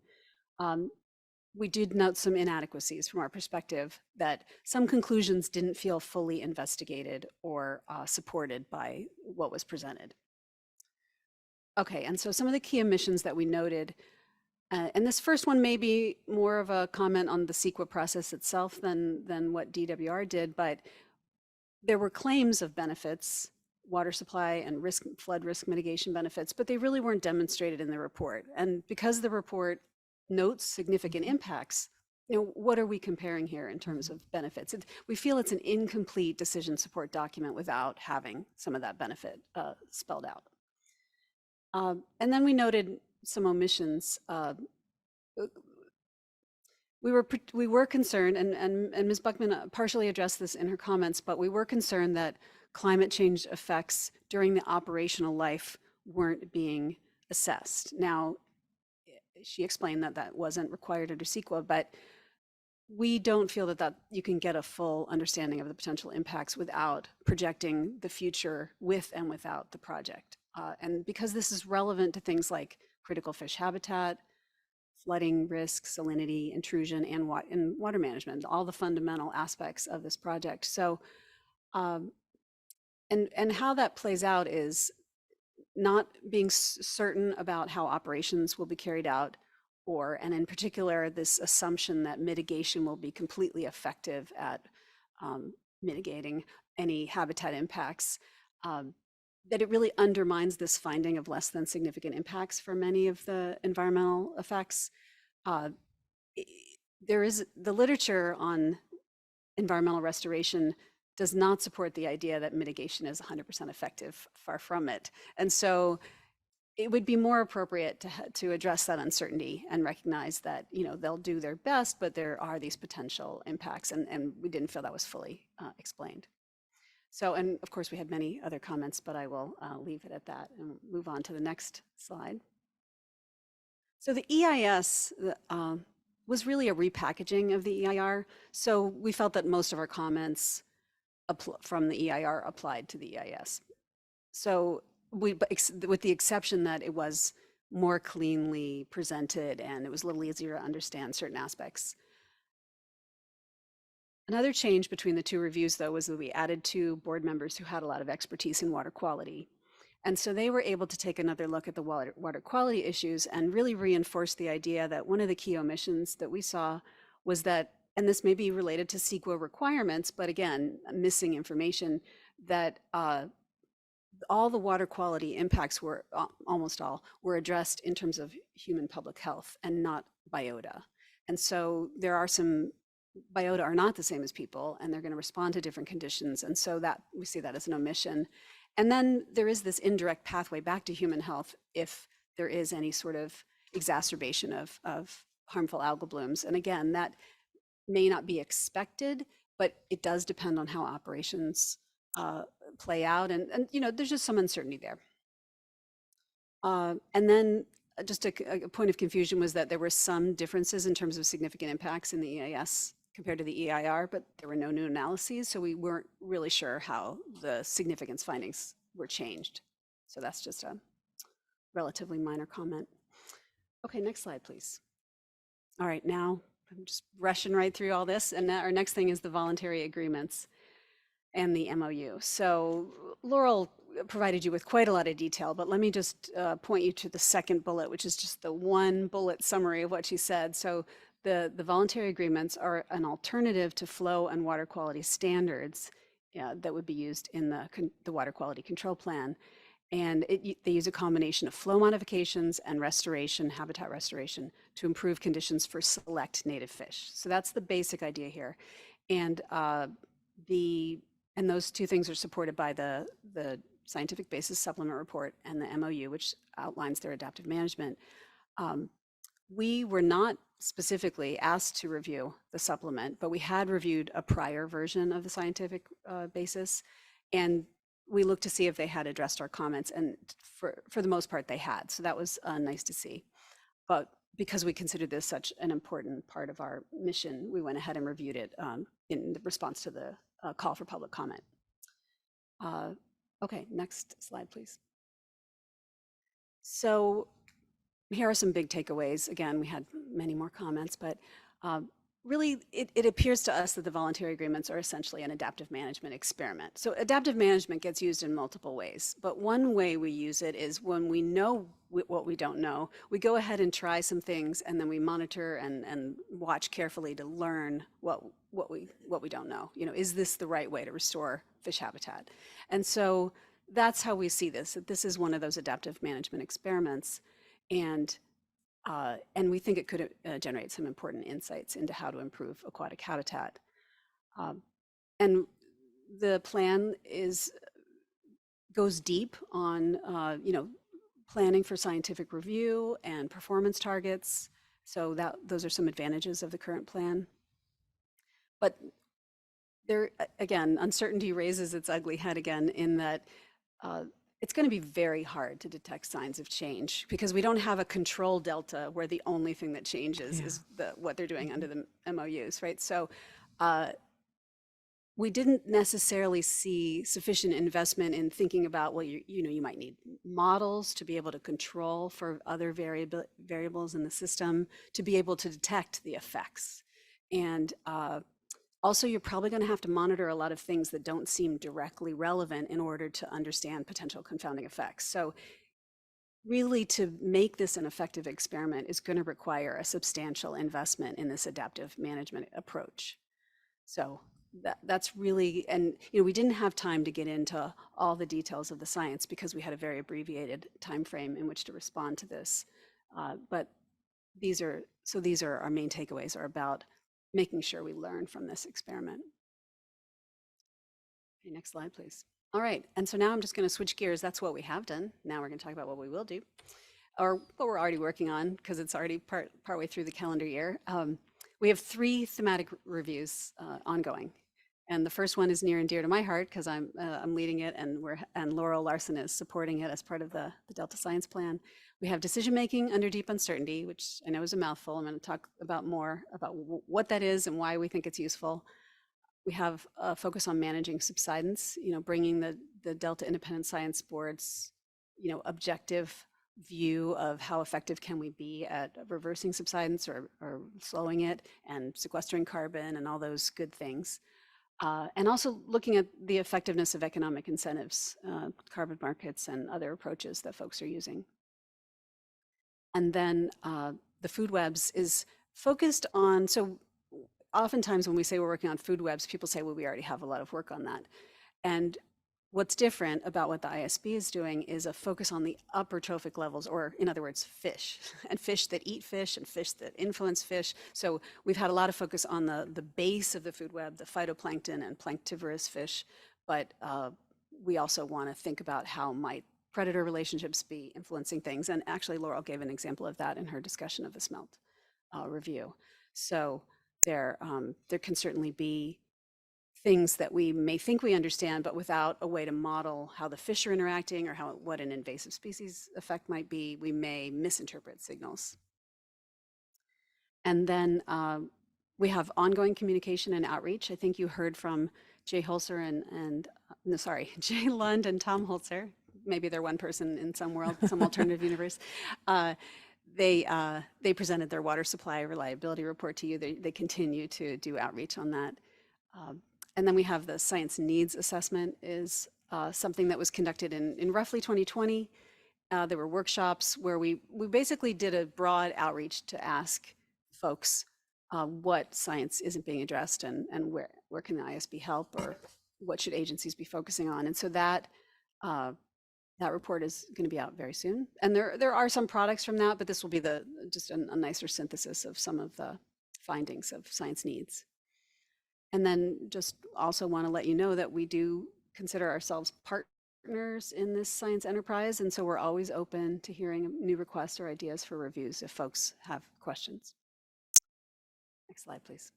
We did note some inadequacies from our perspective, that some conclusions didn't feel fully investigated or supported by what was presented. Okay, and so some of the key omissions that we noted, and this first one may be more of a comment on the CEQA process itself than what DWR did, but there were claims of benefits, water supply and flood risk mitigation benefits, but they really weren't demonstrated in the report. And because the report notes significant impacts, what are we comparing here in terms of benefits? We feel it's an incomplete decision support document without having some of that benefit spelled out. And then we noted some omissions. We were concerned, and Ms. Buckman partially addressed this in her comments, but we were concerned that climate change effects during the operational life weren't being assessed. Now, she explained that that wasn't required under CEQA, but we don't feel that you can get a full understanding of the potential impacts without projecting the future with and without the project. And because this is relevant to things like critical fish habitat, flooding risk, salinity, intrusion, and water management, all the fundamental aspects of this project. So, and how that plays out is not being certain about how operations will be carried out, and in particular, this assumption that mitigation will be completely effective at mitigating any habitat impacts, that it really undermines this finding of less than significant impacts for many of the environmental effects. There is the literature on environmental restoration does not support the idea that mitigation is 100% effective, far from it. And so it would be more appropriate to address that uncertainty and recognize that, they'll do their best, but there are these potential impacts, and we didn't feel that was fully explained. So, and of course we had many other comments, but I will leave it at that and move on to the next slide. So the EIS was really a repackaging of the EIR. So we felt that most of our comments from the EIR applied to the EIS. So with the exception that it was more cleanly presented and it was a little easier to understand certain aspects. Another change between the 2 reviews, though, was that we added 2 board members who had a lot of expertise in water quality. And so they were able to take another look at the water quality issues and really reinforce the idea that one of the key omissions that we saw was that, and this may be related to CEQA requirements, but again, missing information, that all the water quality impacts were, almost all, were addressed in terms of human public health and not biota. And so there are some, biota are not the same as people, and they're going to respond to different conditions. And so that we see that as an omission. And then there is this indirect pathway back to human health if there is any sort of exacerbation of harmful algal blooms. And again, that may not be expected, but it does depend on how operations play out. And you know, there's just some uncertainty there. And then just a point of confusion was that there were some differences in terms of significant impacts in the EIS compared to the EIR, but there were no new analyses, so we weren't really sure how the significance findings were changed. So that's just a relatively minor comment. Okay, next slide, please. All right, now I'm just rushing right through all this, and our next thing is the voluntary agreements and the MOU. So Laurel provided you with quite a lot of detail, but let me just point you to the second bullet, which is just the one bullet summary of what she said. So the voluntary agreements are an alternative to flow and water quality standards that would be used in the water quality control plan. And they use a combination of flow modifications and restoration, habitat restoration, to improve conditions for select native fish. So that's the basic idea here. And those two things are supported by the scientific basis supplement report and the MOU, which outlines their adaptive management. We were not specifically asked to review the supplement, but we had reviewed a prior version of the scientific basis, and we looked to see if they had addressed our comments, and for the most part they had. So that was nice to see. But because we considered this such an important part of our mission, we went ahead and reviewed it in response to the call for public comment. Okay, next slide, please. So here are some big takeaways. Again, we had many more comments, but really it appears to us that the voluntary agreements are essentially an adaptive management experiment. So adaptive management gets used in multiple ways, but one way we use it is when we know what we don't know, we go ahead and try some things, and then we monitor and watch carefully to learn what we don't know. You know, is this the right way to restore fish habitat? And so that's how we see this, that this is one of those adaptive management experiments. And we think it could generate some important insights into how to improve aquatic habitat. And the plan goes deep on planning for scientific review and performance targets. So those are some advantages of the current plan. But there, again, uncertainty raises its ugly head again in that it's going to be very hard to detect signs of change because we don't have a control delta where the only thing that changes is what they're doing under the MOUs, right? So we didn't necessarily see sufficient investment in thinking about, well, you might need models to be able to control for other variables in the system to be able to detect the effects. And also, you're probably going to have to monitor a lot of things that don't seem directly relevant in order to understand potential confounding effects. So really, to make this an effective experiment is going to require a substantial investment in this adaptive management approach. So that's really, and we didn't have time to get into all the details of the science because we had a very abbreviated time frame in which to respond to this. But these are our main takeaways, are about making sure we learn from this experiment. Okay, next slide, please. All right, and so now I'm just going to switch gears. That's what we have done. Now we're going to talk about what we will do, or what we're already working on, because it's already partway through the calendar year. We have 3 thematic reviews ongoing, and the first one is near and dear to my heart because I'm leading it, and Laurel Larson is supporting it as part of the Delta Science Plan. We have decision making under deep uncertainty, which I know is a mouthful. I'm going to talk more about what that is and why we think it's useful. We have a focus on managing subsidence, bringing the Delta Independent Science Board's, objective view of how effective can we be at reversing subsidence or slowing it and sequestering carbon and all those good things. And also looking at the effectiveness of economic incentives, carbon markets and other approaches that folks are using. And then the food webs is focused on, so oftentimes when we say we're working on food webs, people say, well, we already have a lot of work on that. And what's different about what the ISB is doing is a focus on the upper trophic levels, or in other words, fish, and fish that eat fish and fish that influence fish. So we've had a lot of focus on the base of the food web, the phytoplankton and planktivorous fish, but we also want to think about how might predator relationships be influencing things. And actually, Laurel gave an example of that in her discussion of the smelt review. So there can certainly be things that we may think we understand, but without a way to model how the fish are interacting or what an invasive species effect might be, we may misinterpret signals. And then we have ongoing communication and outreach. I think you heard from Jay Holzer Jay Lund and Tom Holzer. Maybe they're one person in some world, some alternative universe. They presented their water supply reliability report to you. They continue to do outreach on that. And then we have the science needs assessment is something that was conducted in roughly 2020. There were workshops where we basically did a broad outreach to ask folks what science isn't being addressed and where can the ISB help, or what should agencies be focusing on. And so that report is going to be out very soon. And there are some products from that, but this will be just a nicer synthesis of some of the findings of science needs. And then just also want to let you know that we do consider ourselves partners in this science enterprise. And so we're always open to hearing new requests or ideas for reviews if folks have questions. Next slide, please.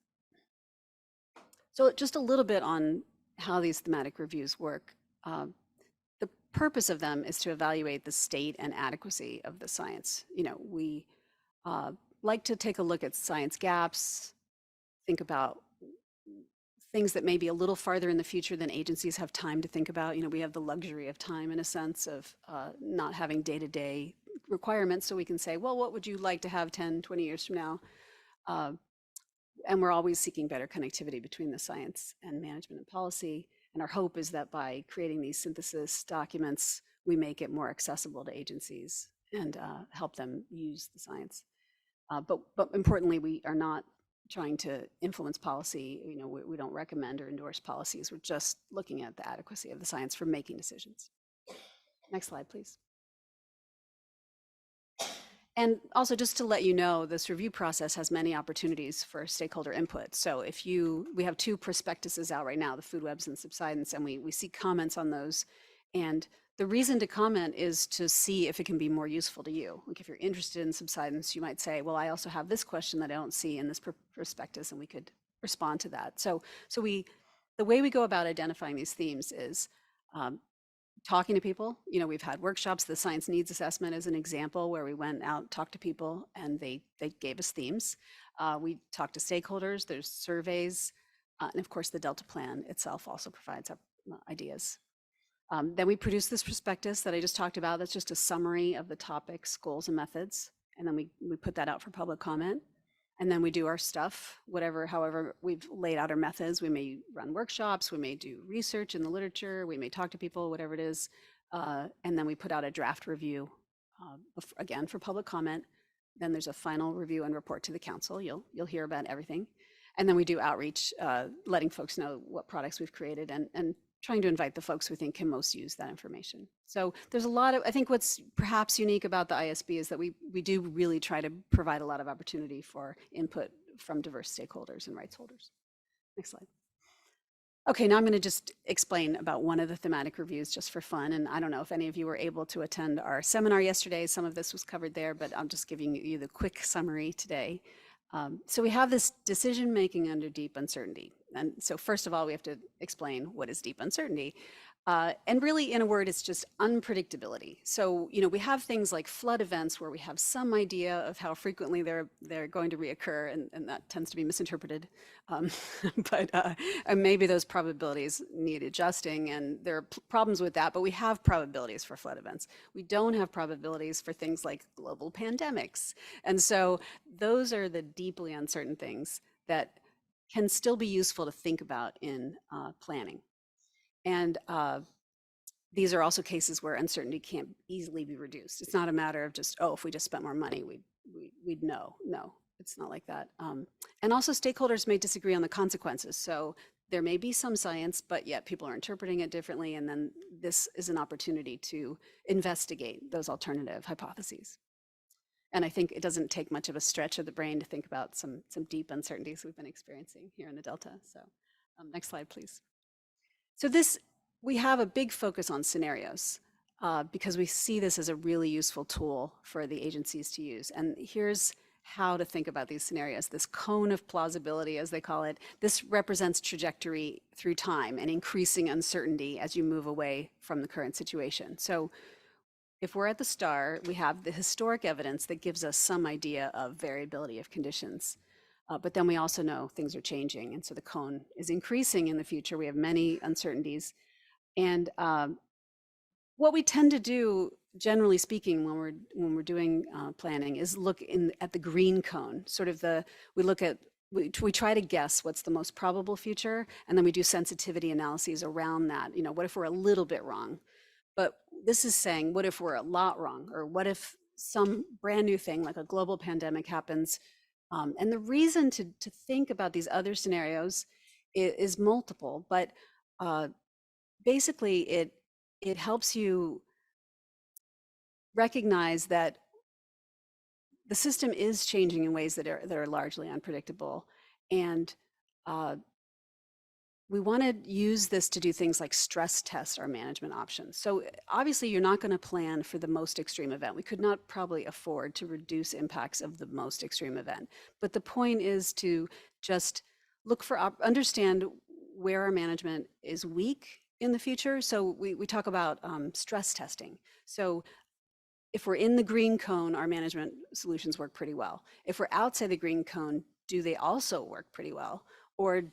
So just a little bit on how these thematic reviews work. The purpose of them is to evaluate the state and adequacy of the science. We like to take a look at science gaps, think about things that may be a little farther in the future than agencies have time to think about. We have the luxury of time in a sense of not having day-to-day requirements. So we can say, well, what would you like to have 10, 20 years from now? And we're always seeking better connectivity between the science and management and policy. And our hope is that by creating these synthesis documents, we make it more accessible to agencies and help them use the science. But importantly, we are not trying to influence policy. We don't recommend or endorse policies. We're just looking at the adequacy of the science for making decisions. Next slide, please. And also, just to let you know, this review process has many opportunities for stakeholder input. So we have 2 prospectuses out right now, the food webs and subsidence, and we seek comments on those. And the reason to comment is to see if it can be more useful to you. Like if you're interested in subsidence, you might say, well, I also have this question that I don't see in this prospectus, and we could respond to that. So the way we go about identifying these themes is talking to people. We've had workshops. The science needs assessment is an example where we went out, talked to people, and they gave us themes. We talked to stakeholders. There's surveys. And of course, the Delta Plan itself also provides ideas. Then we produce this prospectus that I just talked about. That's just a summary of the topics, goals, and methods. And then we put that out for public comment. And then we do our stuff, however we've laid out our methods. We may run workshops, we may do research in the literature, we may talk to people, whatever it is. And then we put out a draft review, again, for public comment. Then there's a final review and report to the council. You'll hear about everything. And then we do outreach, letting folks know what products we've created and trying to invite the folks we think can most use that information. So there's a lot of, I think what's perhaps unique about the ISB is that we do really try to provide a lot of opportunity for input from diverse stakeholders and rights holders. Next slide. Okay, now I'm going to just explain about one of the thematic reviews just for fun. And I don't know if any of you were able to attend our seminar yesterday. Some of this was covered there, but I'm just giving you the quick summary today. So we have this decision-making under deep uncertainty. And so first of all, we have to explain what is deep uncertainty. And really, in a word, it's just unpredictability. So, we have things like flood events where we have some idea of how frequently they're going to reoccur, and that tends to be misinterpreted. But maybe those probabilities need adjusting, and there are problems with that, but we have probabilities for flood events. We don't have probabilities for things like global pandemics. And so those are the deeply uncertain things that can still be useful to think about in planning. And these are also cases where uncertainty can't easily be reduced. It's not a matter of just, oh, if we just spent more money, we'd know. No, it's not like that. And also stakeholders may disagree on the consequences. So there may be some science, but yet people are interpreting it differently. And then this is an opportunity to investigate those alternative hypotheses. And I think it doesn't take much of a stretch of the brain to think about some deep uncertainties we've been experiencing here in the Delta. So next slide, please. So we have a big focus on scenarios because we see this as a really useful tool for the agencies to use. And here's how to think about these scenarios. This cone of plausibility, as they call it, this represents trajectory through time and increasing uncertainty as you move away from the current situation. So if we're at the star, we have the historic evidence that gives us some idea of variability of conditions. But then we also know things are changing. And so the cone is increasing in the future. We have many uncertainties. And what we tend to do, generally speaking, when we're doing planning, is look at the green cone. Sort of we try to guess what's the most probable future, and then we do sensitivity analyses around that. You know, what if we're a little bit wrong? But this is saying, what if we're a lot wrong, or what if some brand new thing like a global pandemic happens? And the reason to think about these other scenarios is multiple, but basically it helps you recognize that the system is changing in ways that are largely unpredictable. And we want to use this to do things like stress test our management options. So obviously you're not going to plan for the most extreme event. We could not probably afford to reduce impacts of the most extreme event. But the point is to just understand where our management is weak in the future. So we talk about stress testing. So if we're in the green cone, our management solutions work pretty well. If we're outside the green cone, do they also work pretty well? Or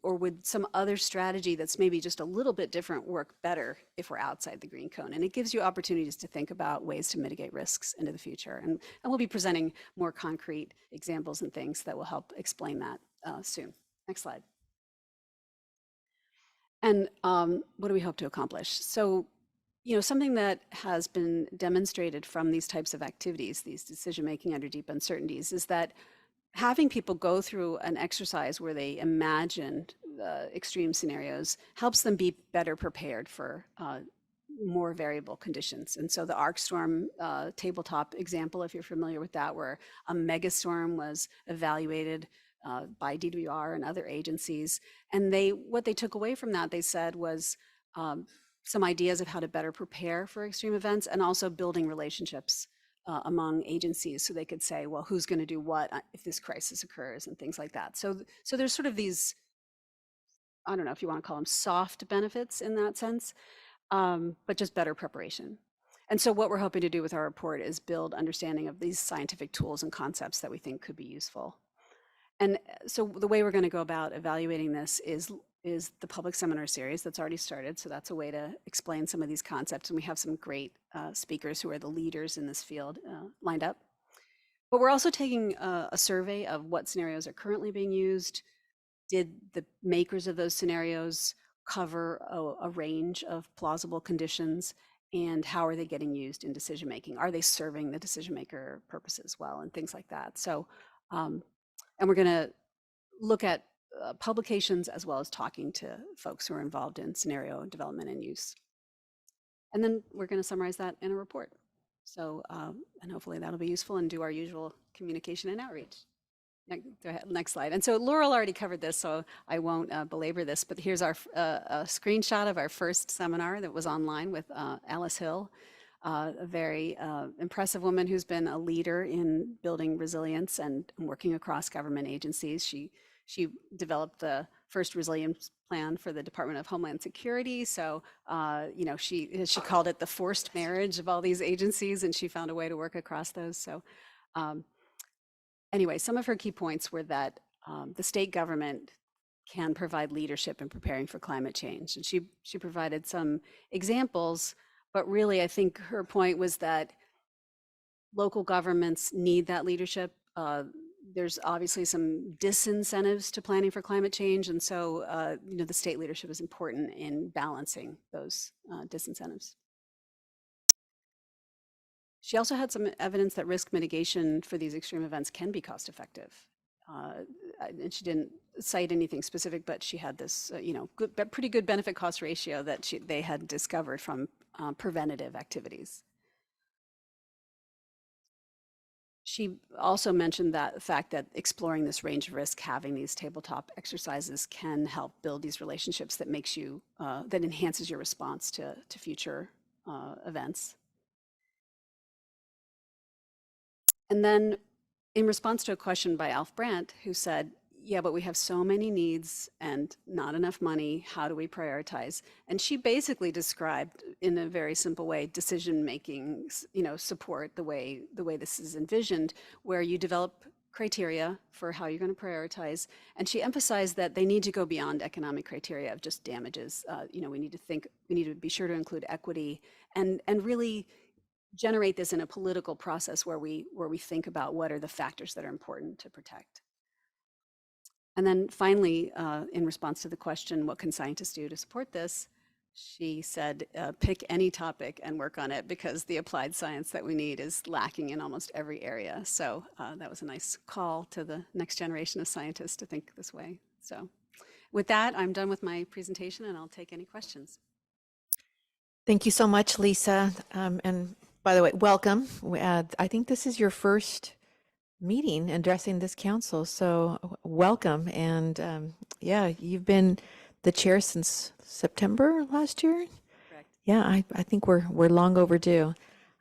would some other strategy that's maybe just a little bit different work better if we're outside the green cone? And it gives you opportunities to think about ways to mitigate risks into the future. And we'll be presenting more concrete examples and things that will help explain that soon. Next slide. And what do we hope to accomplish? So, you know, something that has been demonstrated from these types of activities, these decision-making under deep uncertainties, is that having people go through an exercise where they imagine extreme scenarios helps them be better prepared for more variable conditions. And so the ArcStorm tabletop example, if you're familiar with that, where a megastorm was evaluated by DWR and other agencies. And what they took away from that, they said, was some ideas of how to better prepare for extreme events, and also building relationships among agencies so they could say, well, who's going to do what if this crisis occurs, and things like that. So there's sort of these, I don't know if you want to call them soft benefits in that sense, but just better preparation. And so what we're hoping to do with our report is build understanding of these scientific tools and concepts that we think could be useful. And so the way we're going to go about evaluating this is the public seminar series that's already started. So that's a way to explain some of these concepts. And we have some great speakers who are the leaders in this field lined up. But we're also taking a survey of what scenarios are currently being used. Did the makers of those scenarios cover a range of plausible conditions? And how are they getting used in decision making? Are they serving the decision maker purposes well, and things like that? So, and we're going to look at publications as well as talking to folks who are involved in scenario development and use. And then we're going to summarize that in a report. So, and hopefully that'll be useful and do our usual communication and outreach. Next slide. And so Laurel already covered this, so I won't belabor this, but here's our a screenshot of our first seminar that was online with Alice Hill, a very impressive woman who's been a leader in building resilience and working across government agencies. She developed the first resilience plan for the Department of Homeland Security. So, you know, she called it the forced marriage of all these agencies, and she found a way to work across those. So, anyway, some of her key points were that the state government can provide leadership in preparing for climate change. And she provided some examples, but really I think her point was that local governments need that leadership. there's obviously some disincentives to planning for climate change. And so, the state leadership is important in balancing those disincentives. She also had some evidence that risk mitigation for these extreme events can be cost effective. And she didn't cite anything specific, but she had this, pretty good benefit cost ratio that they had discovered from preventative activities. She also mentioned that the fact that exploring this range of risk, having these tabletop exercises can help build these relationships that makes you, that enhances your response to future events. And then in response to a question by Alf Brandt, who said, yeah, but we have so many needs and not enough money. How do we prioritize? And she basically described in a very simple way, decision-making, support the way this is envisioned, where you develop criteria for how you're going to prioritize. And she emphasized that they need to go beyond economic criteria of just damages. We need to be sure to include equity and really generate this in a political process where we think about what are the factors that are important to protect. And then finally, in response to the question, what can scientists do to support this? She said, pick any topic and work on it because the applied science that we need is lacking in almost every area. So that was a nice call to the next generation of scientists to think this way. So with that, I'm done with my presentation and I'll take any questions. Thank you so much, Lisa. And by the way, welcome. I think this is your first meeting addressing this council, so welcome. And yeah, you've been the chair since September last year. Correct. Yeah, I think we're long overdue.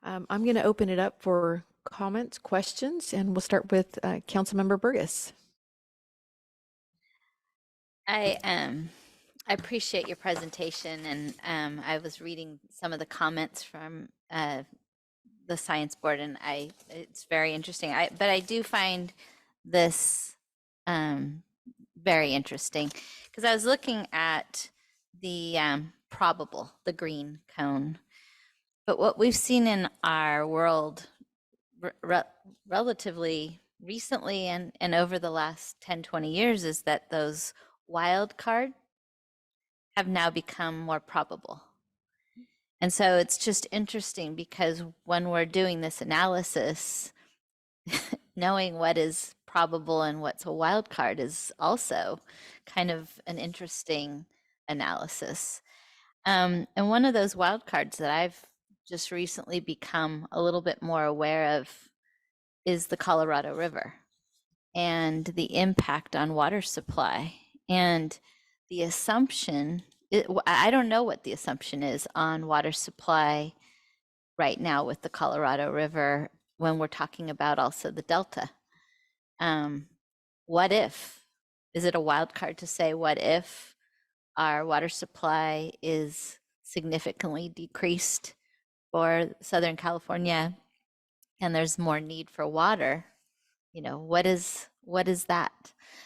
I'm going to open it up for comments, questions, and we'll start with Councilmember Burgess. I appreciate your presentation, and I was reading some of the comments from the science board, and it's very interesting. But I do find this very interesting because I was looking at the probable, the green cone. But what we've seen in our world relatively recently and over the last 10, 20 years is that those wild cards have now become more probable. And so it's just interesting because when we're doing this analysis, knowing what is probable and what's a wild card is also kind of an interesting analysis. And one of those wild cards that I've just recently become a little bit more aware of is the Colorado River and the impact on water supply. And the assumption, I don't know what the assumption is on water supply right now with the Colorado River when we're talking about also the Delta. What if? Is it a wild card to say what if our water supply is significantly decreased for Southern California and there's more need for water? What is that?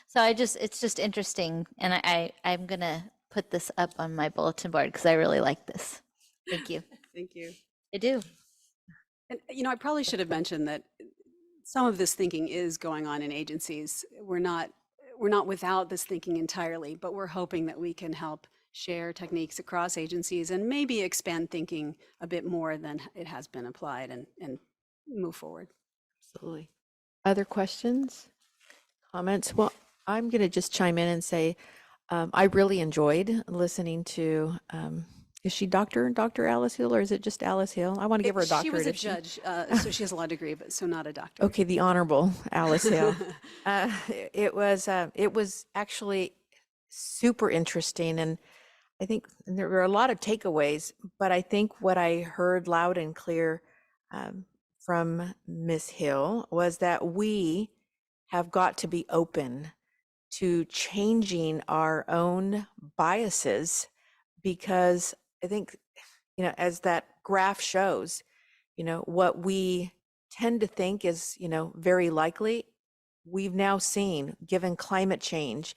So it's just interesting, and I'm gonna put this up on my bulletin board because I really like this. Thank you. Thank you. I do. And I probably should have mentioned that some of this thinking is going on in agencies. We're not without this thinking entirely, but we're hoping that we can help share techniques across agencies and maybe expand thinking a bit more than it has been applied and move forward. Absolutely. Other questions, comments? Well, I'm going to just chime in and say I really enjoyed listening to, is she Dr. Alice Hill, or is it just Alice Hill? I want to give her a doctorate. She was a judge, so she has a law degree, but so not a doctor. Okay, the Honorable Alice Hill. It was actually super interesting, and I think there were a lot of takeaways, but I think what I heard loud and clear from Ms. Hill was that we have got to be open to changing our own biases, because I think, as that graph shows, what we tend to think is, very likely, we've now seen, given climate change,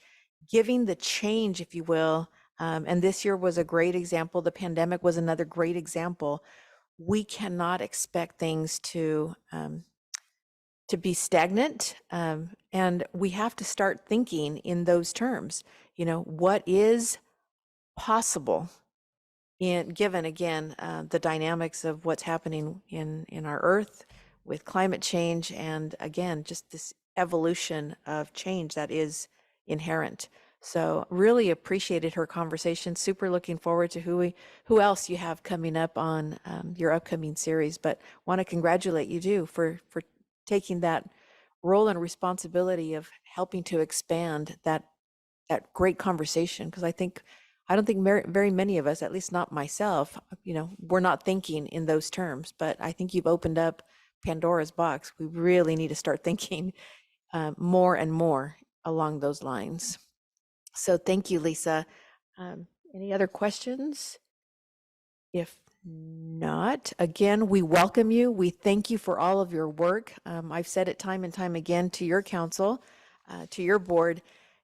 giving the change, if you will, and this year was a great example. The pandemic was another great example. We cannot expect things to to be stagnant, and we have to start thinking in those terms. You know, what is possible given again the dynamics of what's happening in our Earth with climate change, and again just this evolution of change that is inherent. So really appreciated her conversation. Super looking forward to who else you have coming up on your upcoming series. But want to congratulate you too for taking that role and responsibility of helping to expand that great conversation, because I don't think very many of us, at least not myself, you know, we're not thinking in those terms. But I think you've opened up Pandora's box. We really need to start thinking more and more along those lines. So thank you, Lisa. Any other questions? If not, again, we welcome you. We thank you for all of your work. I've said it time and time again to your council, to your board.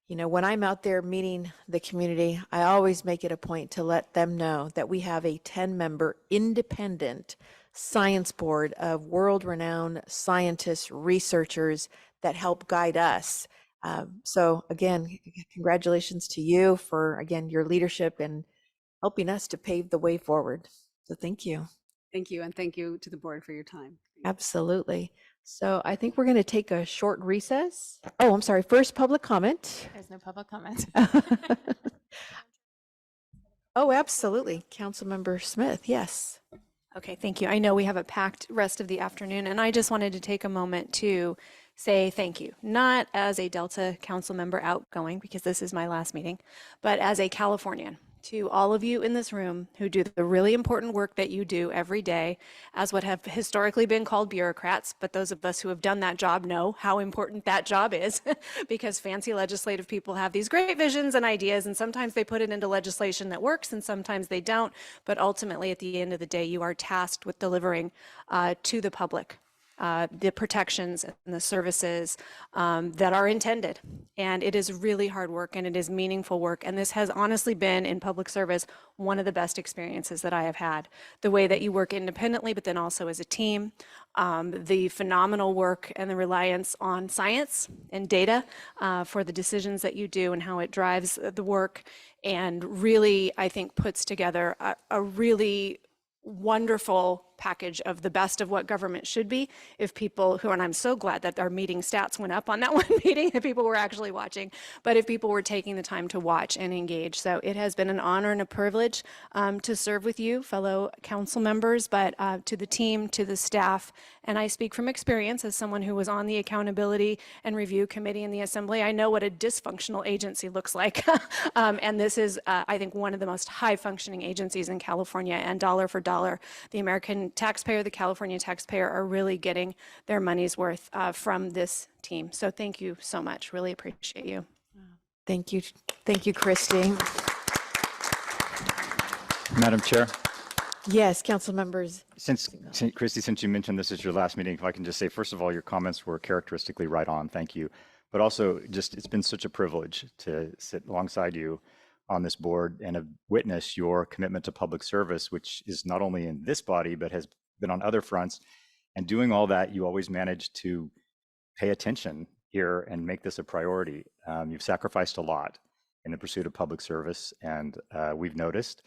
You know, when I'm out there meeting the community, I always make it a point to let them know that we have a 10-member independent science board of world-renowned scientists, researchers that help guide us. So again, congratulations to you for, again, your leadership and helping us to pave the way forward. So thank you. Thank you, and thank you to the board for your time. Absolutely. So I think we're going to take a short recess. Oh, I'm sorry. First public comment. There's no public comment. Oh, absolutely. Councilmember Smith. Yes. Okay, thank you. I know we have a packed rest of the afternoon, and I just wanted to take a moment to say thank you, not as a Delta council member outgoing, because this is my last meeting, but as a Californian, to all of you in this room who do the really important work that you do every day as what have historically been called bureaucrats. But those of us who have done that job know how important that job is because fancy legislative people have these great visions and ideas, and sometimes they put it into legislation that works and sometimes they don't. But ultimately, at the end of the day, you are tasked with delivering to the public the protections and the services that are intended. And it is really hard work and it is meaningful work. And this has honestly been, in public service, one of the best experiences that I have had. The way that you work independently, but then also as a team, the phenomenal work and the reliance on science and data for the decisions that you do and how it drives the work, and really, I think, puts together a really wonderful package of the best of what government should be. If people who, and I'm so glad that our meeting stats went up on that one meeting, if people were actually watching, but if people were taking the time to watch and engage. So it has been an honor and a privilege to serve with you, fellow council members, but to the team, to the staff, and I speak from experience as someone who was on the Accountability and Review Committee in the Assembly. I know what a dysfunctional agency looks like. And this is, I think, one of the most high-functioning agencies in California, and dollar for dollar, the American taxpayer, the California taxpayer are really getting their money's worth from this team. So thank you so much. Really appreciate you. Thank you. Thank you, Christy. Madam Chair, Yes, council members. Christy, since you mentioned this is your last meeting, if I can just say, first of all, your comments were characteristically right on. Thank you. But also, just it's been such a privilege to sit alongside you on this board and have witnessed your commitment to public service, which is not only in this body, but has been on other fronts. And doing all that, you always manage to pay attention here and make this a priority. You've sacrificed a lot in the pursuit of public service, and we've noticed.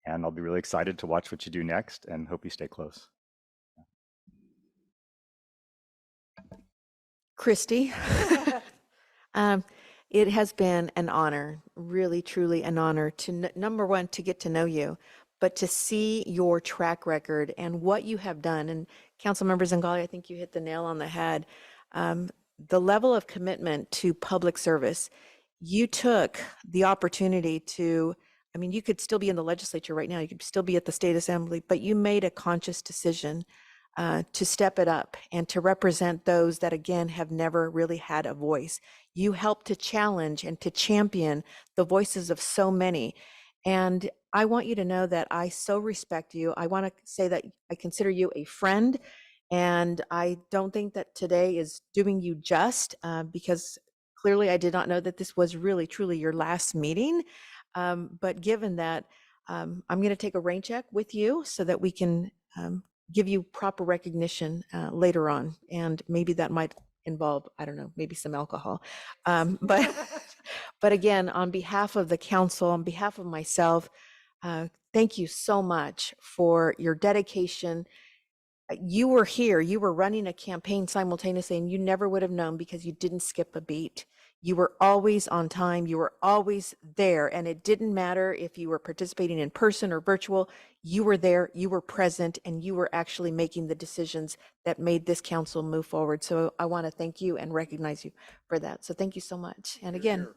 And I'll be really excited to watch what you do next and hope you stay close. Christy. It has been an honor, really, truly an honor to, number one, to get to know you, but to see your track record and what you have done. And Councilmember Zangali, I think you hit the nail on the head. The level of commitment to public service, you took the opportunity to, I mean, you could still be in the legislature right now, you could still be at the state assembly, but you made a conscious decision to step it up and to represent those that, again, have never really had a voice. You helped to challenge and to champion the voices of so many. And I want you to know that I so respect you. I want to say that I consider you a friend, and I don't think that today is doing you just because clearly I did not know that this was really, truly your last meeting. But given that, I'm going to take a rain check with you so that we can give you proper recognition later on. And maybe that might involve, I don't know, maybe some alcohol. But but again, on behalf of the council, on behalf of myself, thank you so much for your dedication. You were here, you were running a campaign simultaneously, and you never would have known because you didn't skip a beat. You were always on time, you were always there, and it didn't matter if you were participating in person or virtual, you were there, you were present, and you were actually making the decisions that made this council move forward. So I want to thank you and recognize you for that. So thank you so much. And again,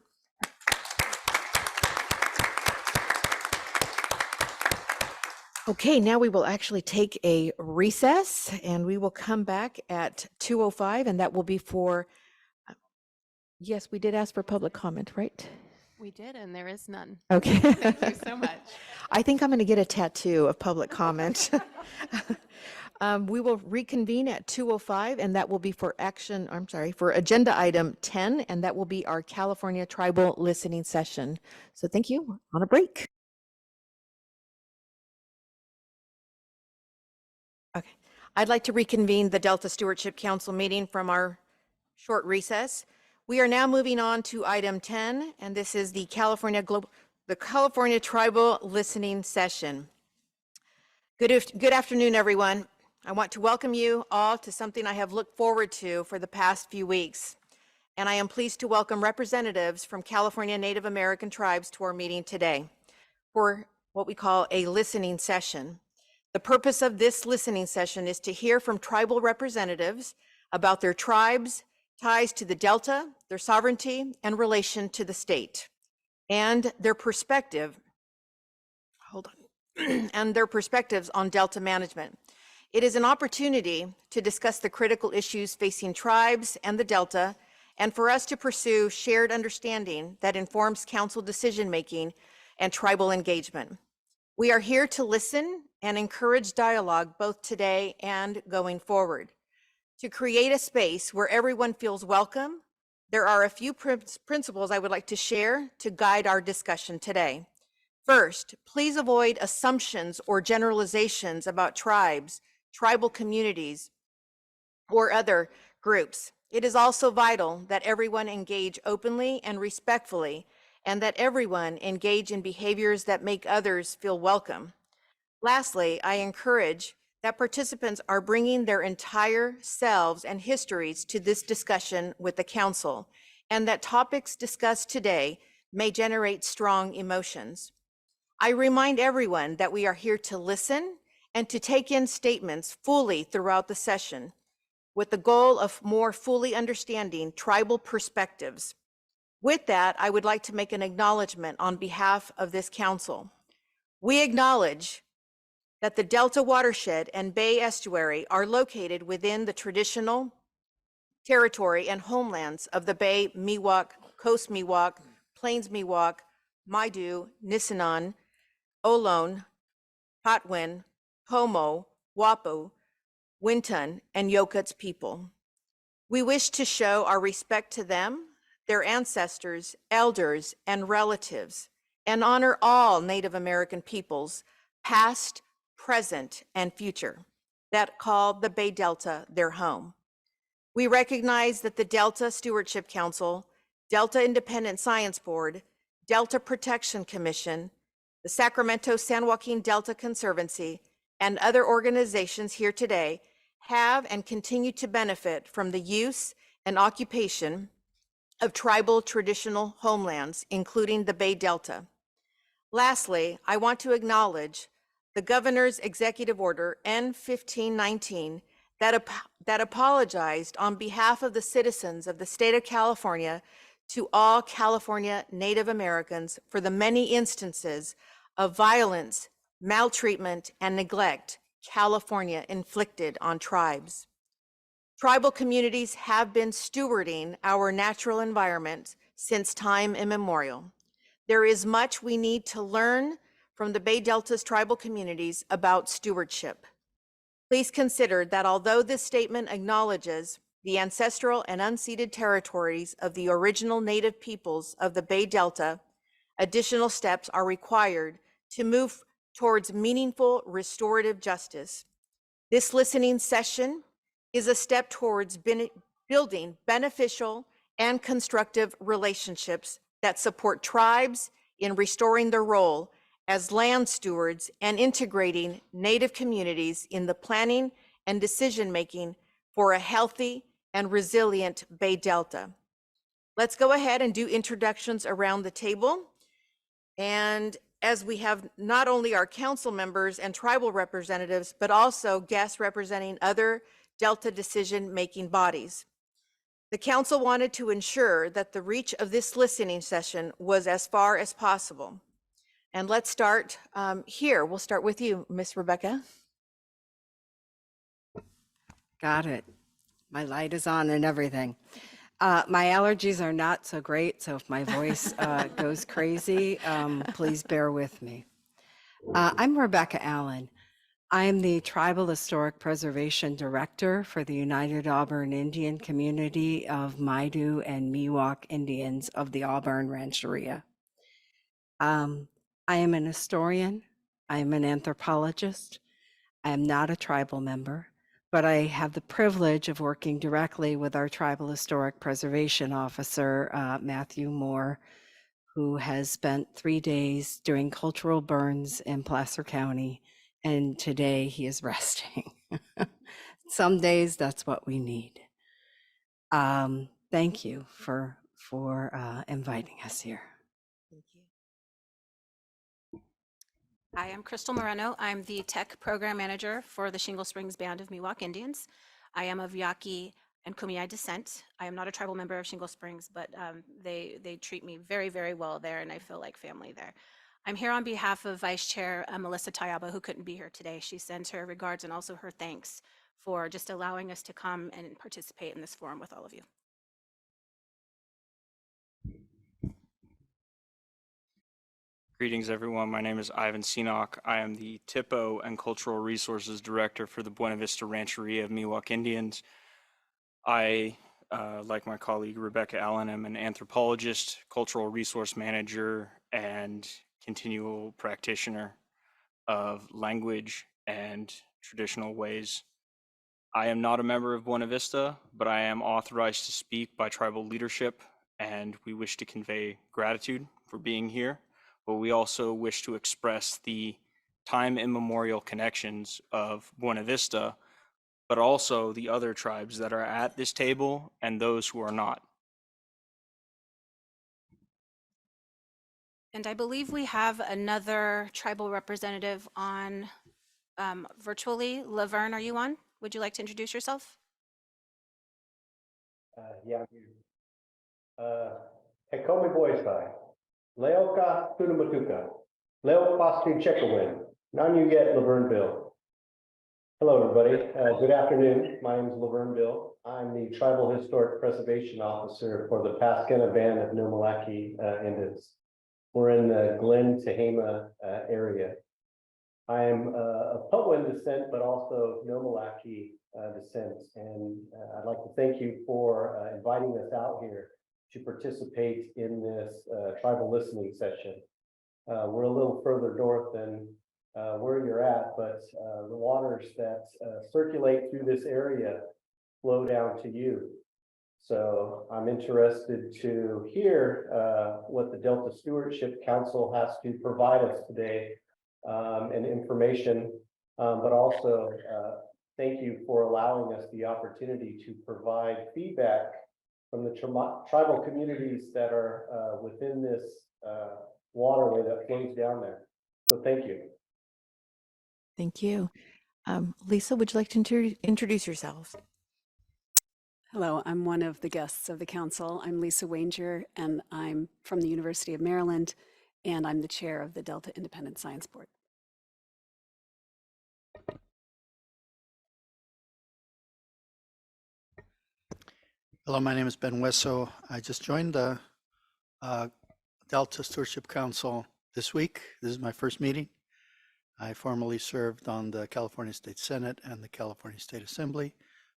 okay, now we will actually take a recess and we will come back at 2:05, and that will be for, yes, we did ask for public comment, right? We did, and there is none. Okay. Thank you so much. I think I'm going to get a tattoo of public comment. We will reconvene at 2:05, and that will be for for agenda item 10, and that will be our California Tribal Listening Session. So thank you. On a break. Okay. I'd like to reconvene the Delta Stewardship Council meeting from our short recess. We are now moving on to item 10, and this is the California Tribal Listening Session. Good afternoon, everyone. I want to welcome you all to something I have looked forward to for the past few weeks. And I am pleased to welcome representatives from California Native American tribes to our meeting today for what we call a listening session. The purpose of this listening session is to hear from tribal representatives about their tribes, ties to the Delta, their sovereignty, and relation to the state, and their perspective, and their perspectives on Delta management. It is an opportunity to discuss the critical issues facing tribes and the Delta, and for us to pursue shared understanding that informs council decision-making and tribal engagement. We are here to listen and encourage dialogue both today and going forward. To create a space where everyone feels welcome, there are a few principles I would like to share to guide our discussion today. First, please avoid assumptions or generalizations about tribes, tribal communities, or other groups. It is also vital that everyone engage openly and respectfully, and that everyone engage in behaviors that make others feel welcome. Lastly, I encourage that participants are bringing their entire selves and histories to this discussion with the council, and that topics discussed today may generate strong emotions. I remind everyone that we are here to listen and to take in statements fully throughout the session, with the goal of more fully understanding tribal perspectives. With that, I would like to make an acknowledgement on behalf of this council. We acknowledge that the Delta watershed and Bay Estuary are located within the traditional territory and homelands of the Bay Miwok, Coast Miwok, Plains Miwok, Maidu, Nisenan, Ohlone, Patwin, Pomo, Wapo, Winton, and Yokuts people. We wish to show our respect to them, their ancestors, elders, and relatives, and honor all Native American peoples, past, present, and future, that call the Bay Delta their home. We recognize that the Delta Stewardship Council, Delta Independent Science Board, Delta Protection Commission, the Sacramento San Joaquin Delta Conservancy, and other organizations here today have and continue to benefit from the use and occupation of tribal traditional homelands, including the Bay Delta. Lastly, I want to acknowledge the Governor's Executive Order N-1519 that apologized on behalf of the citizens of the state of California to all California Native Americans for the many instances of violence, maltreatment, and neglect California inflicted on tribes. Tribal communities have been stewarding our natural environment since time immemorial. There is much we need to learn from the Bay Delta's tribal communities about stewardship. Please consider that although this statement acknowledges the ancestral and unceded territories of the original Native peoples of the Bay Delta, additional steps are required to move towards meaningful restorative justice. This listening session is a step towards building beneficial and constructive relationships that support tribes in restoring their role as land stewards and integrating Native communities in the planning and decision-making for a healthy and resilient Bay Delta. Let's go ahead and do introductions around the table. And as we have not only our council members and tribal representatives, but also guests representing other Delta decision-making bodies. The council wanted to ensure that the reach of this listening session was as far as possible. And let's start here. We'll start with you, Miss Rebecca. Got it. My light is on and everything. My allergies are not so great, so if my voice goes crazy, please bear with me. I'm Rebecca Allen. I'm the Tribal Historic Preservation Director for the United Auburn Indian Community of Maidu and Miwok Indians of the Auburn Rancheria. I am an historian. I am an anthropologist. I am not a tribal member, but I have the privilege of working directly with our Tribal Historic Preservation Officer, Matthew Moore, who has spent 3 days doing cultural burns in Placer County, and today he is resting. Some days that's what we need. Thank you for inviting us here. Thank you. Hi, I'm Crystal Moreno. I'm the Tech Program Manager for the Shingle Springs Band of Miwok Indians. I am of Yaqui and Kumeyaay descent. I am not a tribal member of Shingle Springs, but they treat me very, very well there, and I feel like family there. I'm here on behalf of Vice Chair Melissa Tayaba, who couldn't be here today. She sends her regards and also her thanks for just allowing us to come and participate in this forum with all of you. Greetings, everyone. My name is Ivan Sinok. I am the TIPO and Cultural Resources Director for the Buena Vista Rancheria of Miwok Indians. I, like my colleague Rebecca Allen, am an anthropologist, cultural resource manager, and continual practitioner of language and traditional ways. I am not a member of Buena Vista, but I am authorized to speak by tribal leadership, and we wish to convey gratitude for being here. But we also wish to express the time immemorial connections of Buena Vista, but also the other tribes that are at this table and those who are not. And I believe we have another tribal representative on virtually. Laverne, are you on? Would you like to introduce yourself? Yeah, I'm here. Hekome Boisai, Leoka Tunamatuka, Leo Pastu Chekawin, Nanu Yet Laverne Bill. Hello, everybody. Good afternoon. My name is Laverne Bill. I'm the Tribal Historic Preservation Officer for the Paskena Band of Nomalaki Indians. We're in the Glen Tehama area. I am of Puebloan descent, but also Nomalaki descent. And I'd like to thank you for inviting us out here to participate in this tribal listening session. We're a little further north than where you're at, but the waters that circulate through this area flow down to you. So I'm interested to hear what the Delta Stewardship Council has to provide us today and information, but also thank you for allowing us the opportunity to provide feedback from the tribal communities that are within this waterway that flows down there. So thank you. Thank you. Lisa, would you like to introduce yourself? Hello, I'm one of the guests of the council. I'm Lisa Wanger, and I'm from the University of Maryland, and I'm the chair of the Delta Independent Science Board. Hello, my name is Ben Wesso. I just joined the Delta Stewardship Council this week. This is my first meeting. I formerly served on the California State Senate and the California State Assembly.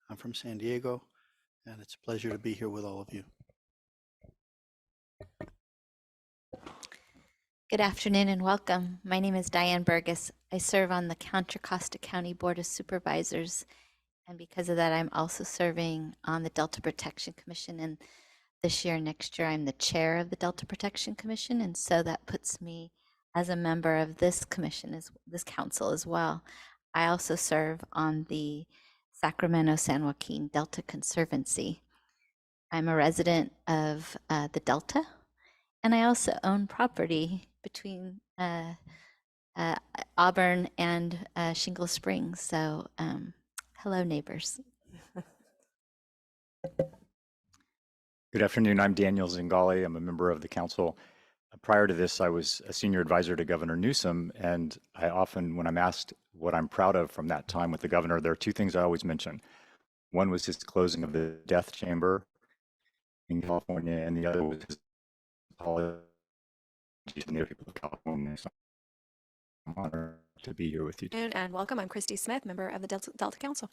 I'm from San Diego, and it's a pleasure to be here with all of you. Good afternoon and welcome. My name is Diane Burgess. I serve on the Contra Costa County Board of Supervisors, And because of that, I'm also serving on the Delta Protection Commission. And this year, next year, I'm the chair of the Delta Protection Commission. And so that puts me as a member of this commission, this council as well. I also serve on the Sacramento San Joaquin Delta Conservancy. I'm a resident of the Delta, and I also own property between Auburn and Shingle Springs. So hello, neighbors. Good afternoon. I'm Daniel Zingali. I'm a member of the council. Prior to this, I was a senior advisor to Governor Newsom, and I often, when I'm asked what I'm proud of from that time with the governor, there are two things I always mention. One was his closing of the death chamber in California, and the other was his apology to the Native people of California. So I'm honored to be here with you. And welcome. I'm Christy Smith, member of the Delta Council.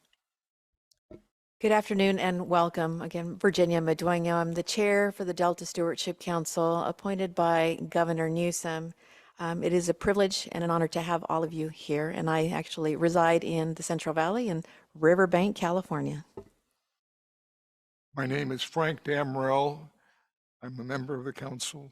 Good afternoon and welcome. Again, Virginia Madueño. I'm the chair for the Delta Stewardship Council, appointed by Governor Newsom. It is a privilege and an honor to have all of you here, and I actually reside in the Central Valley in Riverbank, California. My name is Frank Damrell. I'm a member of the council.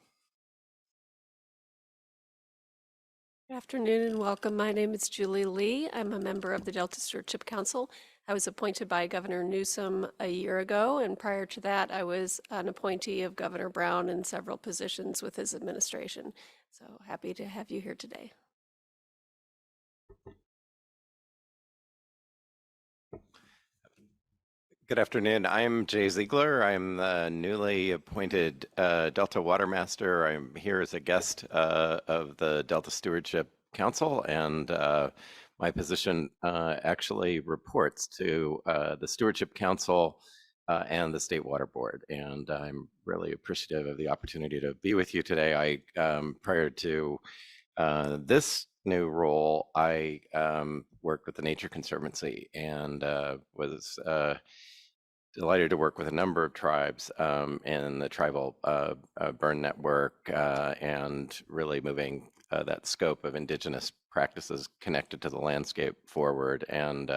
Good afternoon and welcome. My name is Julie Lee. I'm a member of the Delta Stewardship Council. I was appointed by Governor Newsom a year ago, and prior to that, I was an appointee of Governor Brown in several positions with his administration. So happy to have you here today. Good afternoon. I'm Jay Ziegler. I'm the newly appointed Delta Water Master. I'm here as a guest of the Delta Stewardship Council, and my position actually reports to the Stewardship Council and the State Water Board. And I'm really appreciative of the opportunity to be with you today. Prior to this new role, I worked with the Nature Conservancy and was delighted to work with a number of tribes in the tribal burn network and really moving that scope of indigenous practices connected to the landscape forward. And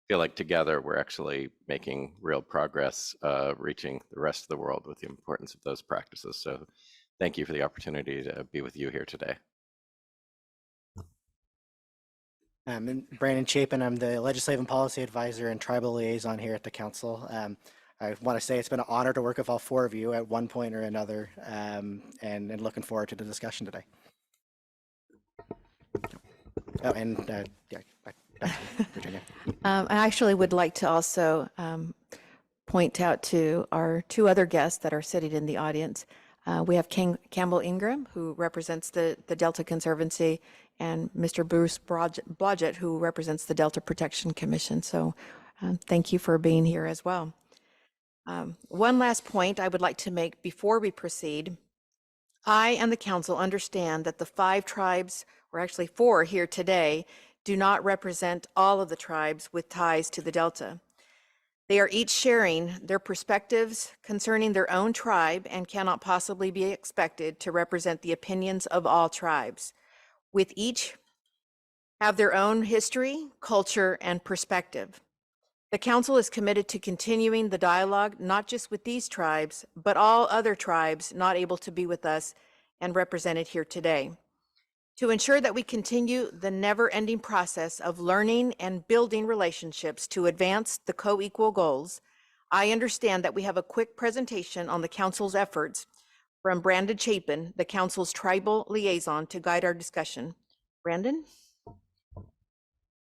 feel like together we're actually making real progress reaching the rest of the world with the importance of those practices. So thank you for the opportunity to be with you here today. I'm Brandon Chapin. I'm the Legislative and Policy Advisor and Tribal Liaison here at the Council. I want to say it's been an honor to work with all four of you at one point or another, and looking forward to the discussion today. Oh, and yeah, back to you, Virginia. I actually would like to also point out to our two other guests that are sitting in the audience. We have Campbell Ingram, who represents the Delta Conservancy, and Mr. Bruce Blodgett, who represents the Delta Protection Commission. So thank you for being here as well. One last point I would like to make before we proceed. I and the council understand that the 5 tribes, or actually 4 here today, do not represent all of the tribes with ties to the Delta. They are each sharing their perspectives concerning their own tribe and cannot possibly be expected to represent the opinions of all tribes, with each have their own history, culture, and perspective. The council is committed to continuing the dialogue, not just with these tribes, but all other tribes not able to be with us and represented here today. To ensure that we continue the never-ending process of learning and building relationships to advance the co-equal goals, I understand that we have a quick presentation on the council's efforts from Brandon Chapin, the council's tribal liaison, to guide our discussion. Brandon?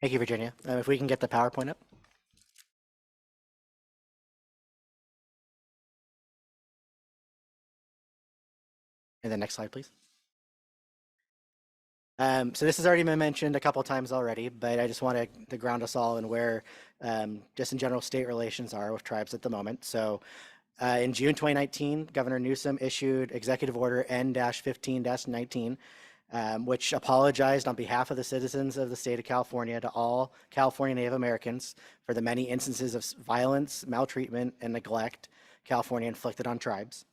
Thank you, Virginia. If we can get the PowerPoint up. And the next slide, please. So this has already been mentioned a couple of times already, but I just wanted to ground us all in where just in general state relations are with tribes at the moment. So in June 2019, Governor Newsom issued Executive Order N-15-19, which apologized on behalf of the citizens of the state of California to all California Native Americans for the many instances of violence, maltreatment, and neglect California inflicted on tribes.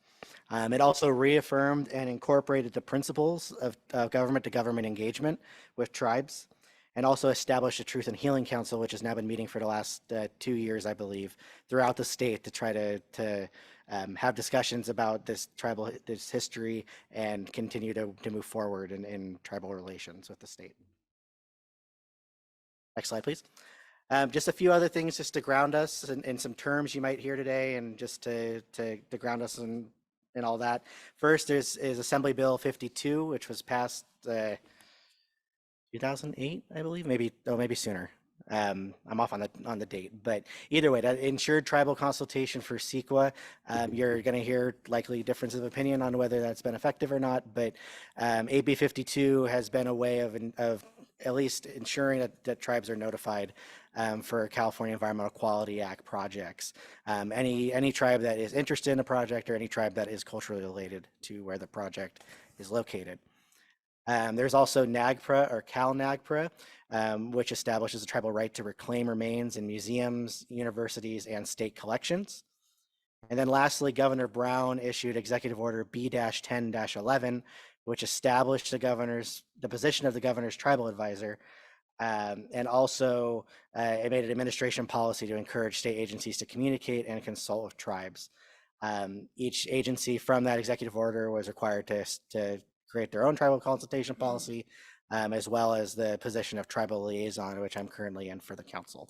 It also reaffirmed and incorporated the principles of government-to-government engagement with tribes. and also established a Truth and Healing Council, which has now been meeting for the last 2 years, I believe, throughout the state to try to have discussions about this history and continue to move forward in tribal relations with the state. Next slide, please. Just a few other things just to ground us in some terms you might hear today, and just to ground us in all that. First is Assembly Bill 52, which was passed 2008, I believe, maybe sooner. I'm off on the date, but either way, that ensured tribal consultation for CEQA. You're going to hear likely difference of opinion on whether that's been effective or not, but AB 52 has been a way of at least ensuring that tribes are notified for California Environmental Quality Act projects. Any tribe that is interested in a project, or any tribe that is culturally related to where the project is located. There's also NAGPRA, or CalNAGPRA, which establishes a tribal right to reclaim remains in museums, universities, and state collections. And then lastly, Governor Brown issued Executive Order B-10-11, which established the position of the governor's tribal advisor, and also it made an administration policy to encourage state agencies to communicate and consult with tribes. Each agency from that executive order was required to create their own tribal consultation policy, as well as the position of tribal liaison, which I'm currently in for the council.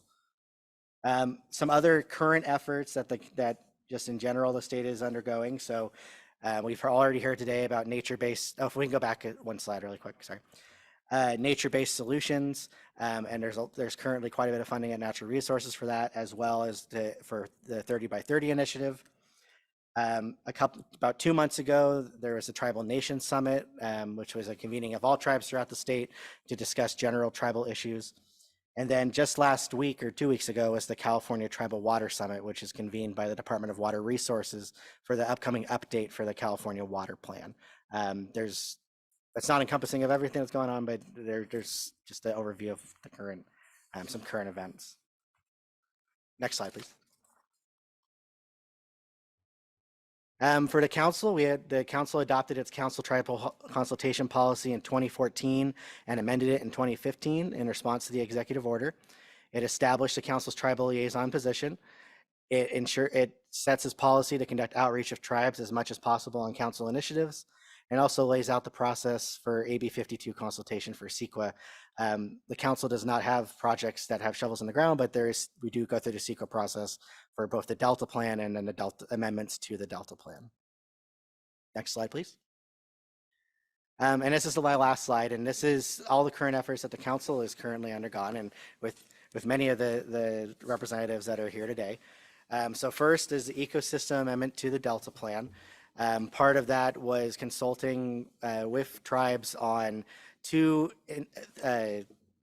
Some other current efforts that just in general the state is undergoing. So we've already heard today about nature-based, if we can go back one slide really quick, sorry. Nature-based solutions, and there's currently quite a bit of funding at Natural Resources for that, as well as for the 30 by 30 initiative. About 2 months ago, there was a Tribal Nation Summit, which was a convening of all tribes throughout the state to discuss general tribal issues. And then just last week or 2 weeks ago was the California Tribal Water Summit, which is convened by the Department of Water Resources for the upcoming update for the California Water Plan. It's not encompassing of everything that's going on, but there's just an overview of the some current events. Next slide, please. For the council, the council adopted its council tribal consultation policy in 2014 and amended it in 2015 in response to the executive order. It established the council's tribal liaison position. It sets its policy to conduct outreach of tribes as much as possible on council initiatives, and also lays out the process for AB 52 consultation for CEQA. The council does not have projects that have shovels in the ground, but we do go through the CEQA process for both the Delta Plan and then the Delta amendments to the Delta Plan. Next slide, please. And this is my last slide, and this is all the current efforts that the council is currently undergone, and with many of the representatives that are here today. So first is the ecosystem amendment to the Delta Plan. Part of that was consulting with tribes on two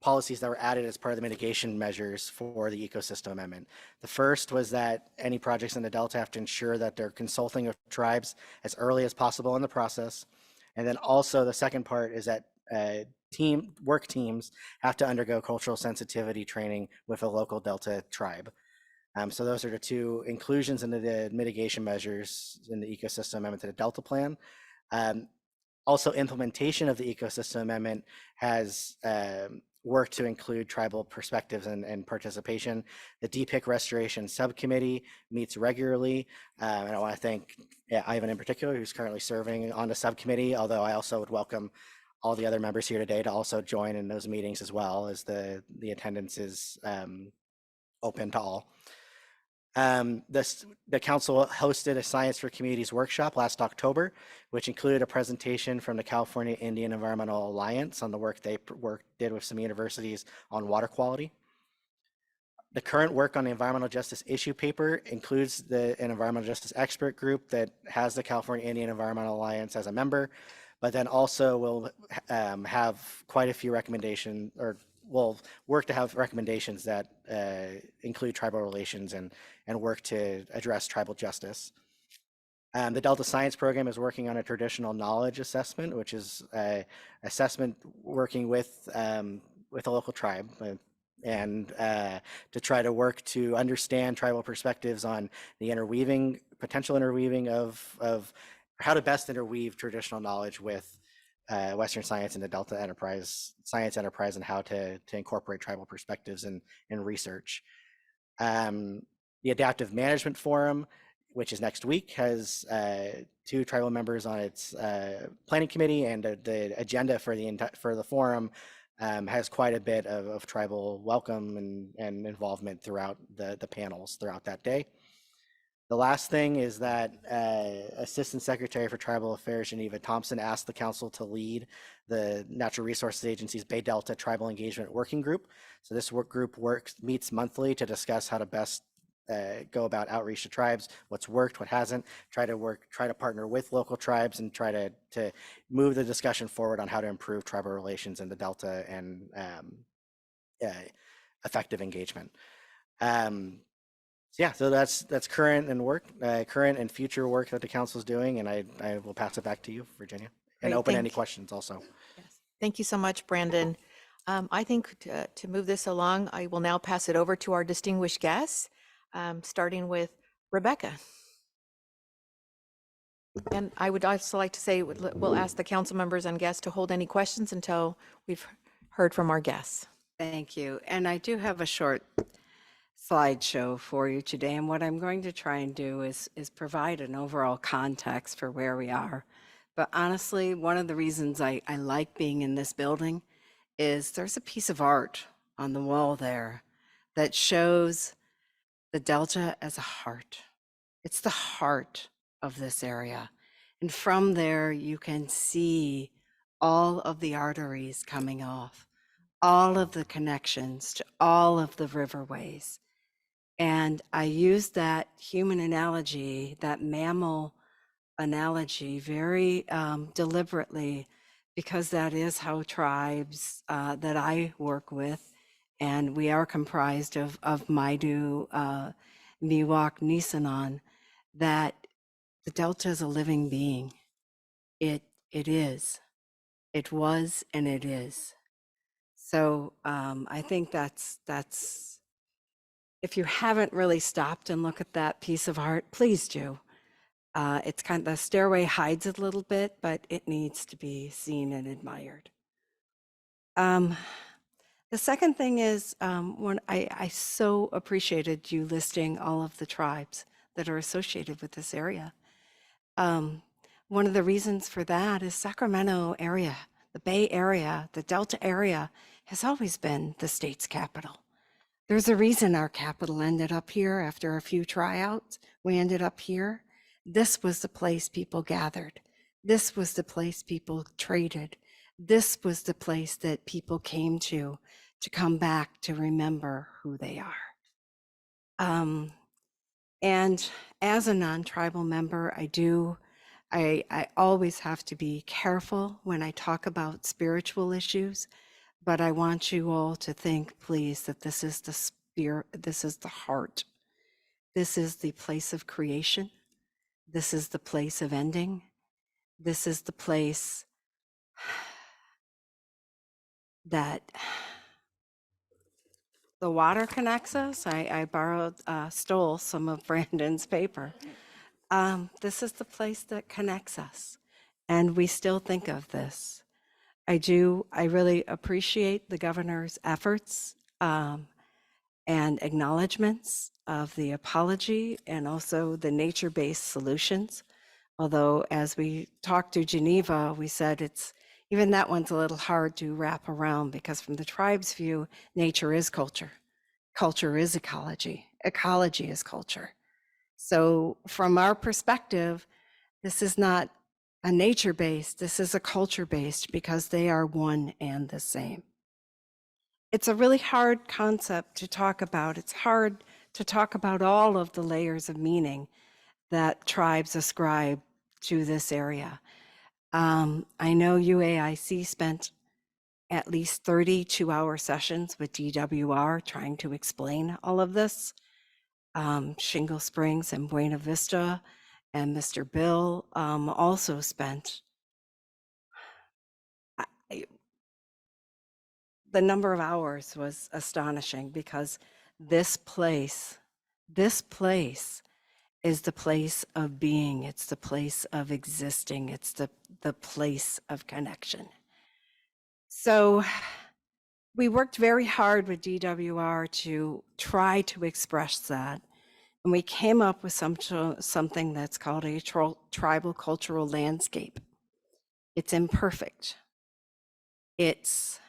policies that were added as part of the mitigation measures for the ecosystem amendment. The first was that any projects in the Delta have to ensure that they're consulting with tribes as early as possible in the process. And then also the second part is that work teams have to undergo cultural sensitivity training with a local Delta tribe. So those are the two inclusions into the mitigation measures in the ecosystem amendment to the Delta Plan. Also, implementation of the ecosystem amendment has worked to include tribal perspectives and participation. The DPIC Restoration Subcommittee meets regularly, and I want to thank Ivan in particular, who's currently serving on the subcommittee, although I also would welcome all the other members here today to also join in those meetings as well, as the attendance is open to all. The council hosted a Science for Communities workshop last October, which included a presentation from the California Indian Environmental Alliance on the work they did with some universities on water quality. The current work on the environmental justice issue paper includes an environmental justice expert group that has the California Indian Environmental Alliance as a member, but then also will have quite a few recommendations, or will work to have recommendations that include tribal relations and work to address tribal justice. The Delta Science Program is working on a traditional knowledge assessment, which is an assessment working with a local tribe and to try to work to understand tribal perspectives on the potential interweaving of how to best interweave traditional knowledge with Western Science into Delta Enterprise, Science Enterprise, and how to incorporate tribal perspectives in research. The Adaptive Management Forum, which is next week, has 2 tribal members on its planning committee, and the agenda for the forum has quite a bit of tribal welcome and involvement throughout the panels throughout that day. The last thing is that Assistant Secretary for Tribal Affairs, Geneva Thompson, asked the council to lead the Natural Resources Agency's Bay Delta Tribal Engagement Working Group. So this work group meets monthly to discuss how to best go about outreach to tribes, what's worked, what hasn't, try to partner with local tribes and try to move the discussion forward on how to improve tribal relations in the Delta and effective engagement. So yeah, so that's current and future work that the council is doing, and I will pass it back to you, Virginia, and Great, open thank any you. questions also. Thank you so much, Brandon. I think to move this along, I will now pass it over to our distinguished guests, starting with Rebecca. And I would also like to say, we'll ask the council members and guests to hold any questions until we've heard from our guests. Thank you. And I do have a short slideshow for you today. And what I'm going to try and do is provide an overall context for where we are. But honestly, one of the reasons I like being in this building is there's a piece of art on the wall there that shows the Delta as a heart. It's the heart of this area. And from there, you can see all of the arteries coming off, all of the connections to all of the riverways. And I use that human analogy, that mammal analogy, very deliberately, because that is how tribes that I work with, and we are comprised of Maidu, Miwok, Nisenan, that the Delta is a living being. It is. It was and it is. So I think that's if you haven't really stopped and look at that piece of art, please do. It's kind of, the stairway hides it a little bit, but it needs to be seen and admired. The second thing is, when I so appreciated you listing all of the tribes that are associated with this area. One of the reasons for that is Sacramento area, the Bay Area, the Delta area has always been the state's capital. There's a reason our capital ended up here after a few tryouts. We ended up here. This was the place people gathered. This was the place people traded. This was the place that people came to come back to remember who they are. And as a non-tribal member, I always have to be careful when I talk about spiritual issues, but I want you all to think, please, that this is the spirit, this is the heart. This is the place of creation. This is the place of ending. This is the place that the water connects us. I stole some of Brandon's paper. This is the place that connects us. And we still think of this. I really appreciate the governor's efforts and acknowledgements of the apology and also the nature-based solutions. Although as we talked to Geneva, we said even that one's a little hard to wrap around, because from the tribe's view, nature is culture. Culture is ecology. Ecology is culture. So from our perspective, this is not a nature-based, this is a culture-based, because they are one and the same. It's a really hard concept to talk about. It's hard to talk about all of the layers of meaning that tribes ascribe to this area. I know UAIC spent at least 30 two-hour sessions with DWR trying to explain all of this. Shingle Springs and Buena Vista and Mr. Bill also spent the number of hours was astonishing, because this place is the place of being. It's the place of existing. It's the place of connection. So we worked very hard with DWR to try to express that. And we came up with something that's called a tribal cultural landscape. It's imperfect. It's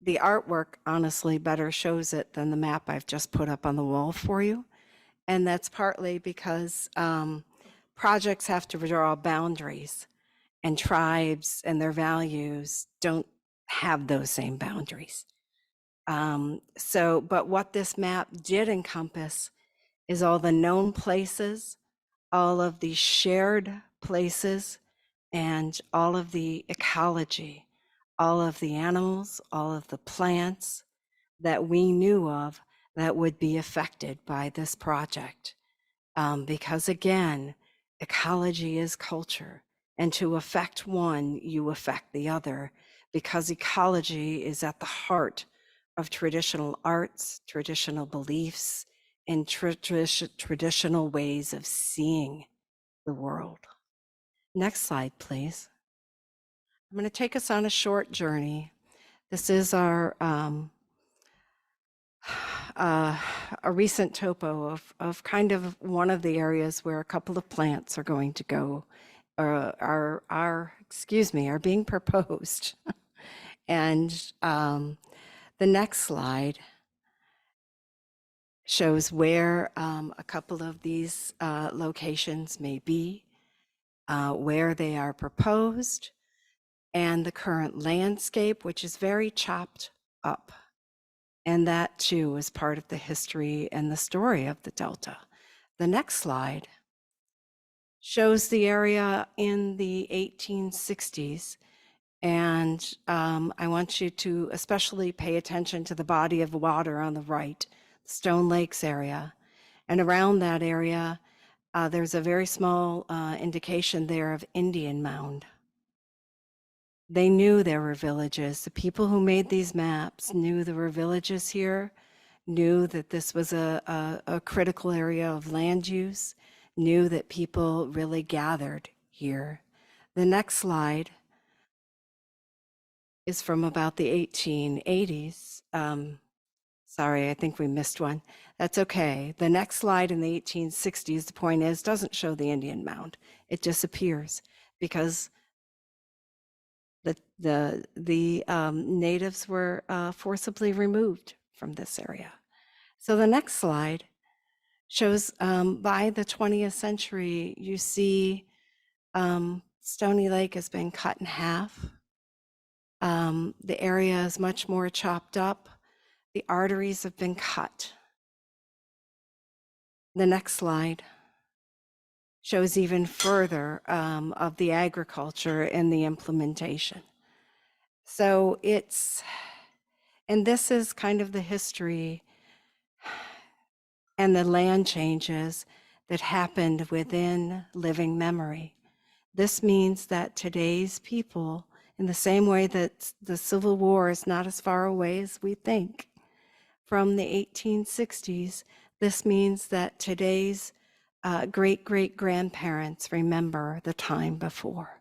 the artwork, honestly, better shows it than the map I've just put up on the wall for you. And that's partly because projects have to draw boundaries, and tribes and their values don't have those same boundaries. But what this map did encompass is all the known places, all of the shared places, and all of the ecology, all of the animals, all of the plants that we knew of that would be affected by this project. Because again, ecology is culture, and to affect one, you affect the other, because ecology is at the heart of traditional arts, traditional beliefs, and traditional ways of seeing the world. Next slide, please. I'm going to take us on a short journey. This is our a recent topo of kind of one of the areas where a couple of plants are going to go, are being proposed. And the next slide shows where a couple of these locations may be, where they are proposed, and the current landscape, which is very chopped up. And that too is part of the history and the story of the Delta. The next slide shows the area in the 1860s. And I want you to especially pay attention to the body of water on the right, Stone Lakes area. And around that area, there's a very small indication there of Indian mound. They knew there were villages. The people who made these maps knew there were villages here, knew that this was a critical area of land use, knew that people really gathered here. The next slide is from about the 1880s. Sorry, I think we missed one. That's okay. The next slide in the 1860s, the point is, doesn't show the Indian mound. It disappears because the natives were forcibly removed from this area. So the next slide shows by the 20th century, you see Stony Lake has been cut in half. The area is much more chopped up. The arteries have been cut. The next slide shows even further of the agriculture and the implementation. So and this is kind of the history and the land changes that happened within living memory. This means that today's people, in the same way that the Civil War is not as far away as we think, from the 1860s, this means that today's great-great-grandparents remember the time before.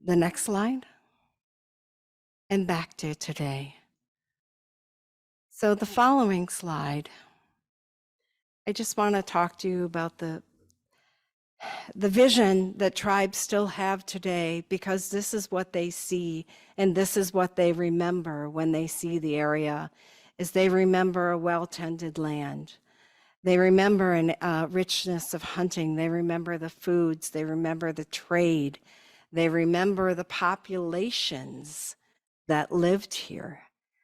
The next slide. And back to today. So the following slide, I just want to talk to you about the vision that tribes still have today, because this is what they see and this is what they remember when they see the area, is they remember a well-tended land. They remember a richness of hunting. They remember the foods. They remember the trade. They remember the populations that lived here.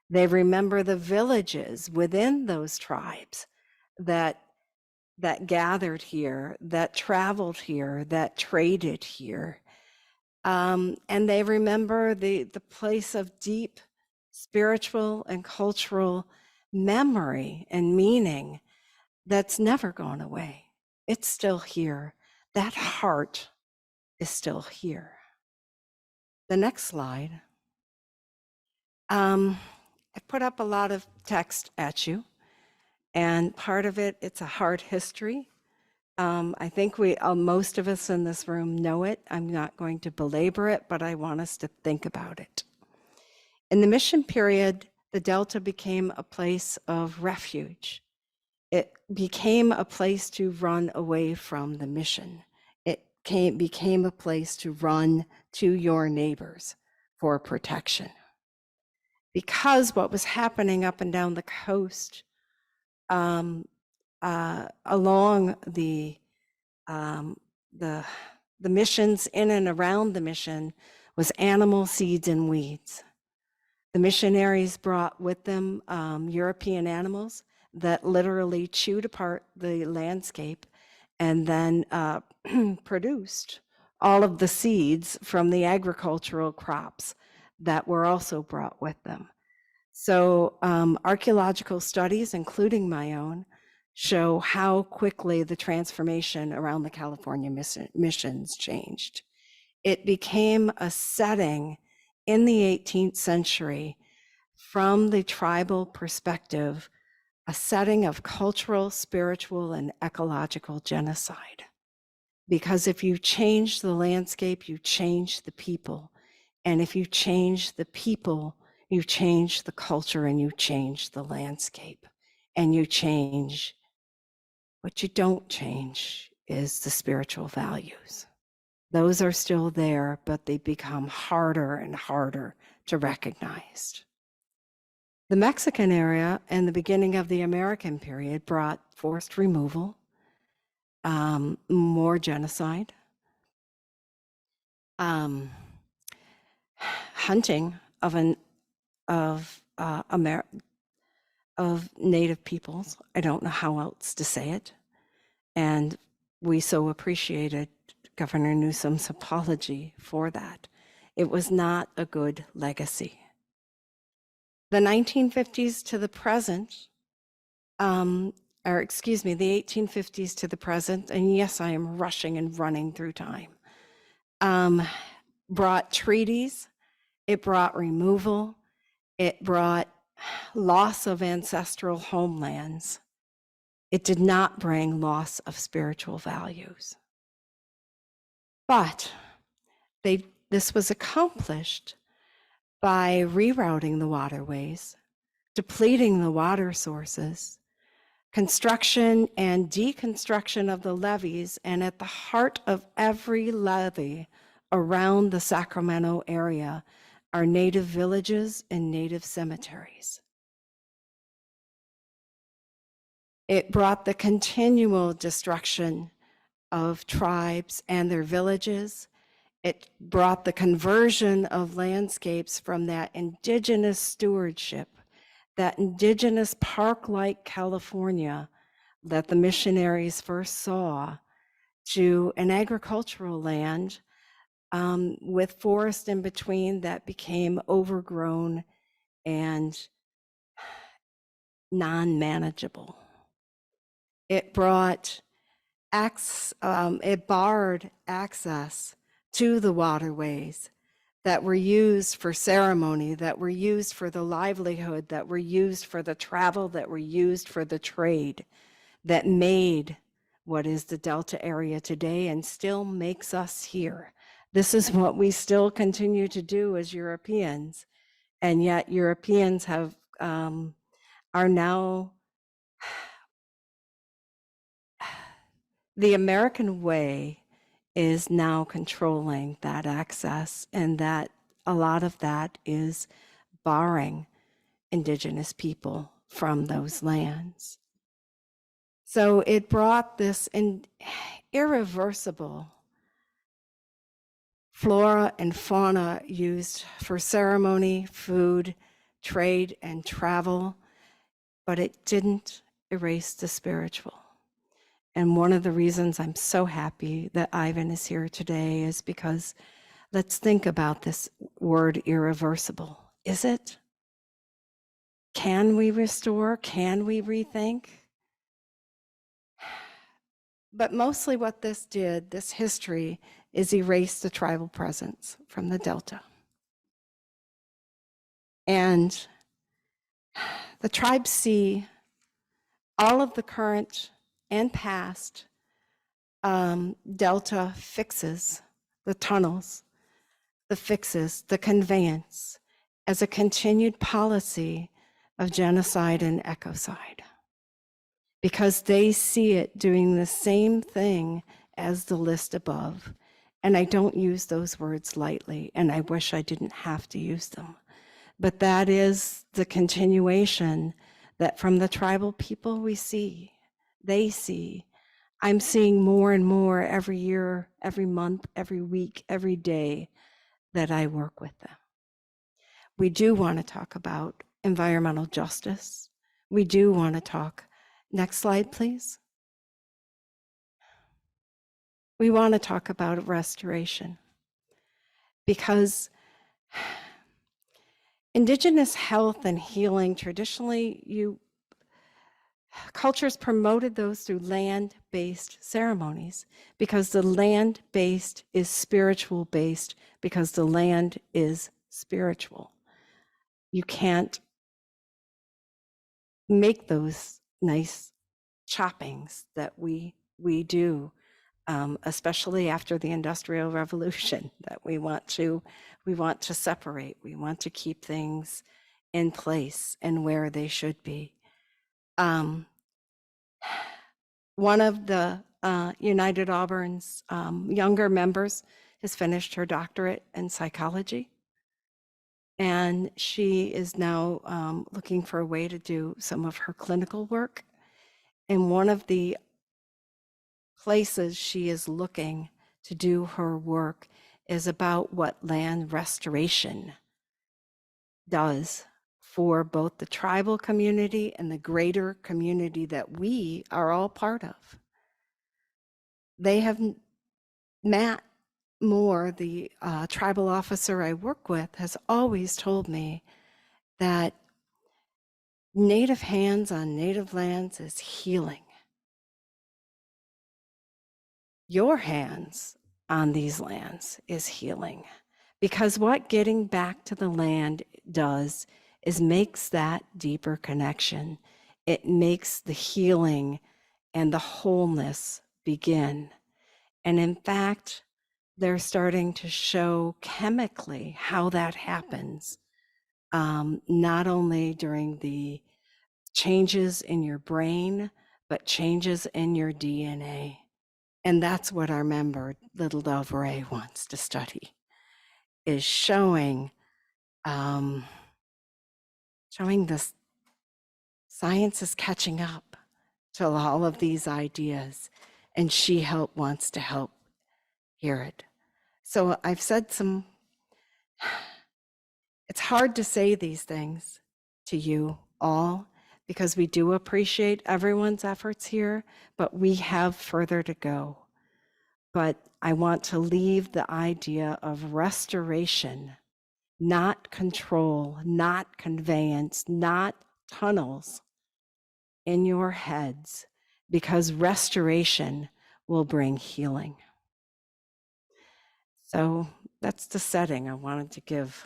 They remember the villages within those tribes that gathered here, that traveled here, that traded here. And they remember the place of deep spiritual and cultural memory and meaning that's never gone away. It's still here. That heart is still here. The next slide. I put up a lot of text at you, and part of it, it's a hard history. I think most of us in this room know it. I'm not going to belabor it, but I want us to think about it. In the mission period, the Delta became a place of refuge. It became a place to run away from the mission. It became a place to run to your neighbors for protection. Because what was happening up and down the coast, along the missions in and around the mission, was animal seeds and weeds. The missionaries brought with them European animals that literally chewed apart the landscape and then produced all of the seeds from the agricultural crops that were also brought with them. So archaeological studies, including my own, show how quickly the transformation around the California missions changed. It became a setting in the 18th century from the tribal perspective, a setting of cultural, spiritual, and ecological genocide. Because if you change the landscape, you change the people. And if you change the people, you change the culture and you change the landscape. And you change. What you don't change is the spiritual values. Those are still there, but they become harder and harder to recognize. The Mexican era and the beginning of the American period brought forced removal, more genocide, hunting of Native peoples. I don't know how else to say it. And we so appreciated Governor Newsom's apology for that. It was not a good legacy. The 1950s to the present, the 1850s to the present, and yes, I am rushing and running through time, brought treaties, it brought removal, it brought loss of ancestral homelands. It did not bring loss of spiritual values. But this was accomplished by rerouting the waterways, depleting the water sources, construction and deconstruction of the levees, and at the heart of every levee around the Sacramento area are Native villages and Native cemeteries. It brought the continual destruction of tribes and their villages. It brought the conversion of landscapes from that indigenous stewardship, that indigenous park-like California that the missionaries first saw, to an agricultural land with forest in between that became overgrown and non-manageable. It brought it barred access to the waterways that were used for ceremony, that were used for the livelihood, that were used for the travel, that were used for the trade, that made what is the Delta area today and still makes us here. This is what we still continue to do as Europeans, and yet Europeans have are now. The American way is now controlling that access, and that a lot of that is barring indigenous people from those lands. So it brought this irreversible flora and fauna used for ceremony, food, trade, and travel, but it didn't erase the spiritual. And one of the reasons I'm so happy that Ivan is here today is because let's think about this word irreversible. Is it? Can we restore? Can we rethink? But mostly what this did, this history, is erase the tribal presence from the Delta. And the tribes see all of the current and past Delta fixes the tunnels, the fixes, the conveyance as a continued policy of genocide and ecocide, because they see it doing the same thing as the list above. And I don't use those words lightly, and I wish I didn't have to use them. But that is the continuation that from the tribal people we see, they see. I'm seeing more and more every year, every month, every week, every day that I work with them. We do want to talk about environmental justice. We do want to talk. Next slide, please. We want to talk about restoration because Indigenous health and healing, traditionally, cultures promoted those through land-based ceremonies because the land-based is spiritual-based, because the land is spiritual. You can't make those nice choppings that we do, especially after the Industrial Revolution, that we want to separate. We want to keep things in place and where they should be. One of the United Auburn's younger members has finished her doctorate in psychology, and she is now looking for a way to do some of her clinical work. And one of the places she is looking to do her work is about what land restoration does for both the tribal community and the greater community that we are all part of. Matt Moore, the tribal officer I work with, has always told me that Native hands on Native lands is healing. Your hands on these lands is healing, because what getting back to the land does is makes that deeper connection. It makes the healing and the wholeness begin. And in fact, they're starting to show chemically how that happens, not only during the changes in your brain, but changes in your DNA. And that's what our member, Little Dove Ray, wants to study, is showing this science is catching up to all of these ideas, and she wants to help hear it. So I've said it's hard to say these things to you all because we do appreciate everyone's efforts here, but we have further to go. But I want to leave the idea of restoration, not control, not conveyance, not tunnels in your heads, because restoration will bring healing. So that's the setting I wanted to give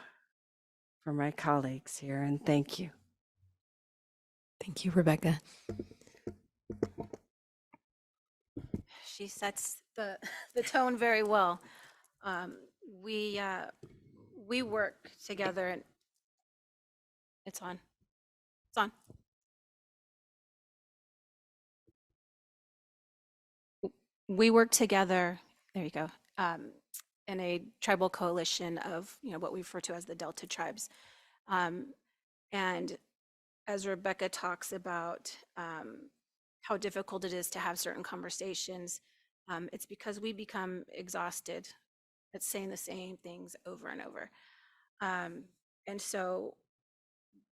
for my colleagues here, and thank you. Thank you, Rebecca. She sets the tone very well. We work together, and it's on. It's on. We work together. There you go. In a tribal coalition of what we refer to as the Delta tribes, and as Rebecca talks about how difficult it is to have certain conversations, it's because we become exhausted at saying the same things over and over. And so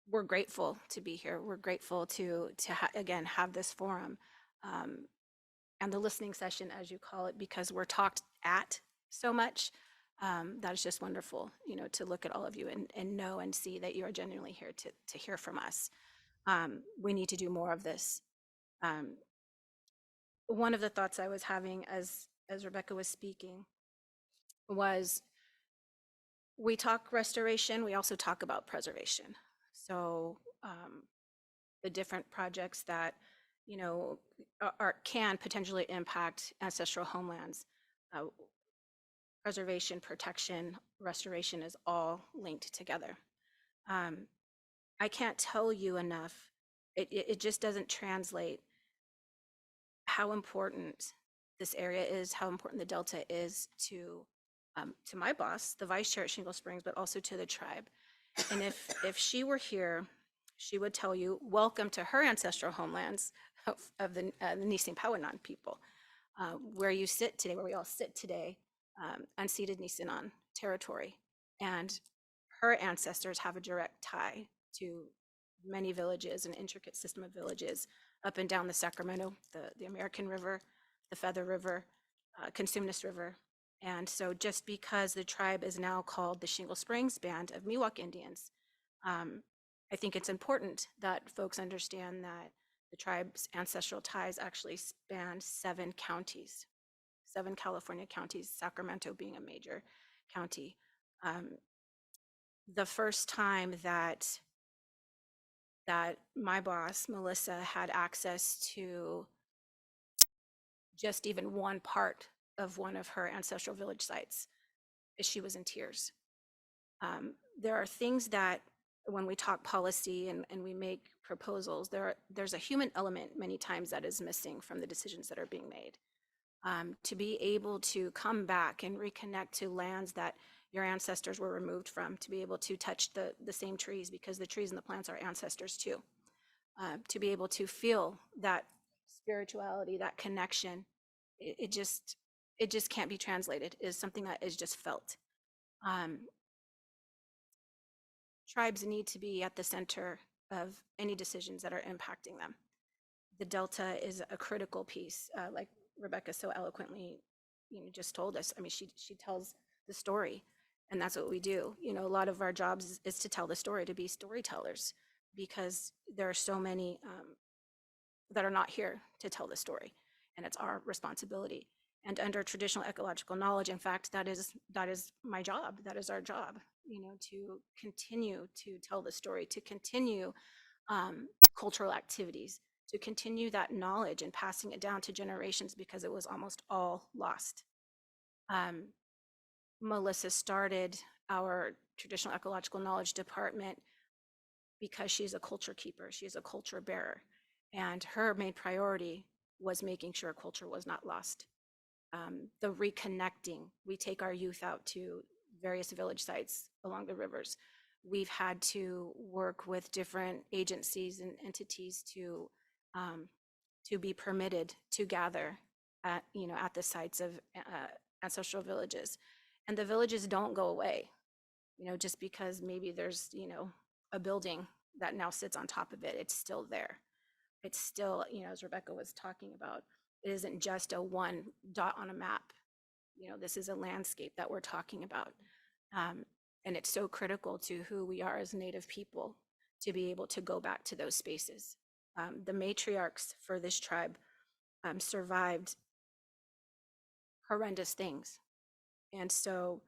we're grateful to be here. We're grateful to again have this forum and the listening session, as you call it, because we're talked at so much. That is just wonderful, to look at all of you and know and see that you are genuinely here to hear from us. We need to do more of this. One of the thoughts I was having as Rebecca was speaking was, we talk restoration, we also talk about preservation. So the different projects that you know, can potentially impact ancestral homelands. Preservation, protection, restoration is all linked together. I can't tell you enough. It just doesn't translate how important this area is, how important the Delta is to my boss, the vice chair at Shingle Springs, but also to the tribe. And if she were here, she would tell you, welcome to her ancestral homelands of the Nising Pawanan people, where you sit today, where we all sit today, unceded Nisenan territory. And her ancestors have a direct tie to many villages, an intricate system of villages up and down the Sacramento, the American River, the Feather River, Consumnes River. And so just because the tribe is now called the Shingle Springs Band of Miwok Indians, I think it's important that folks understand that the tribe's ancestral ties actually span 7 counties, 7 California counties, Sacramento being a major county. The first time that my boss, Melissa, had access to just even one part of one of her ancestral village sites, she was in tears. There are things that when we talk policy and we make proposals, there's a human element many times that is missing from the decisions that are being made. To be able to come back and reconnect to lands that your ancestors were removed from, to be able to touch the same trees, because the trees and the plants are ancestors too. To be able to feel that spirituality, that connection, it just can't be translated. It is something that is just felt. Tribes need to be at the center of any decisions that are impacting them. The Delta is a critical piece, like Rebecca so eloquently, just told us. I mean, she tells the story, and that's what we do. A lot of our jobs is to tell the story, to be storytellers, because there are so many that are not here to tell the story, and it's our responsibility. And under traditional ecological knowledge, in fact, that is my job. That is our job, to continue to tell the story, to continue cultural activities, to continue that knowledge and passing it down to generations, because it was almost all lost. Melissa started our traditional ecological knowledge department because she's a culture keeper, she's a culture bearer, and her main priority was making sure culture was not lost. The reconnecting, we take our youth out to various village sites along the rivers. We've had to work with different agencies and entities to be permitted to gather at the sites of ancestral villages. And the villages don't go away, just because maybe there's, a building that now sits on top of it. It's still there. It's still, as Rebecca was talking about, it isn't just a one dot on a map. This is a landscape that we're talking about. And it's so critical to who we are as Native people to be able to go back to those spaces. The matriarchs for this tribe survived horrendous things. And so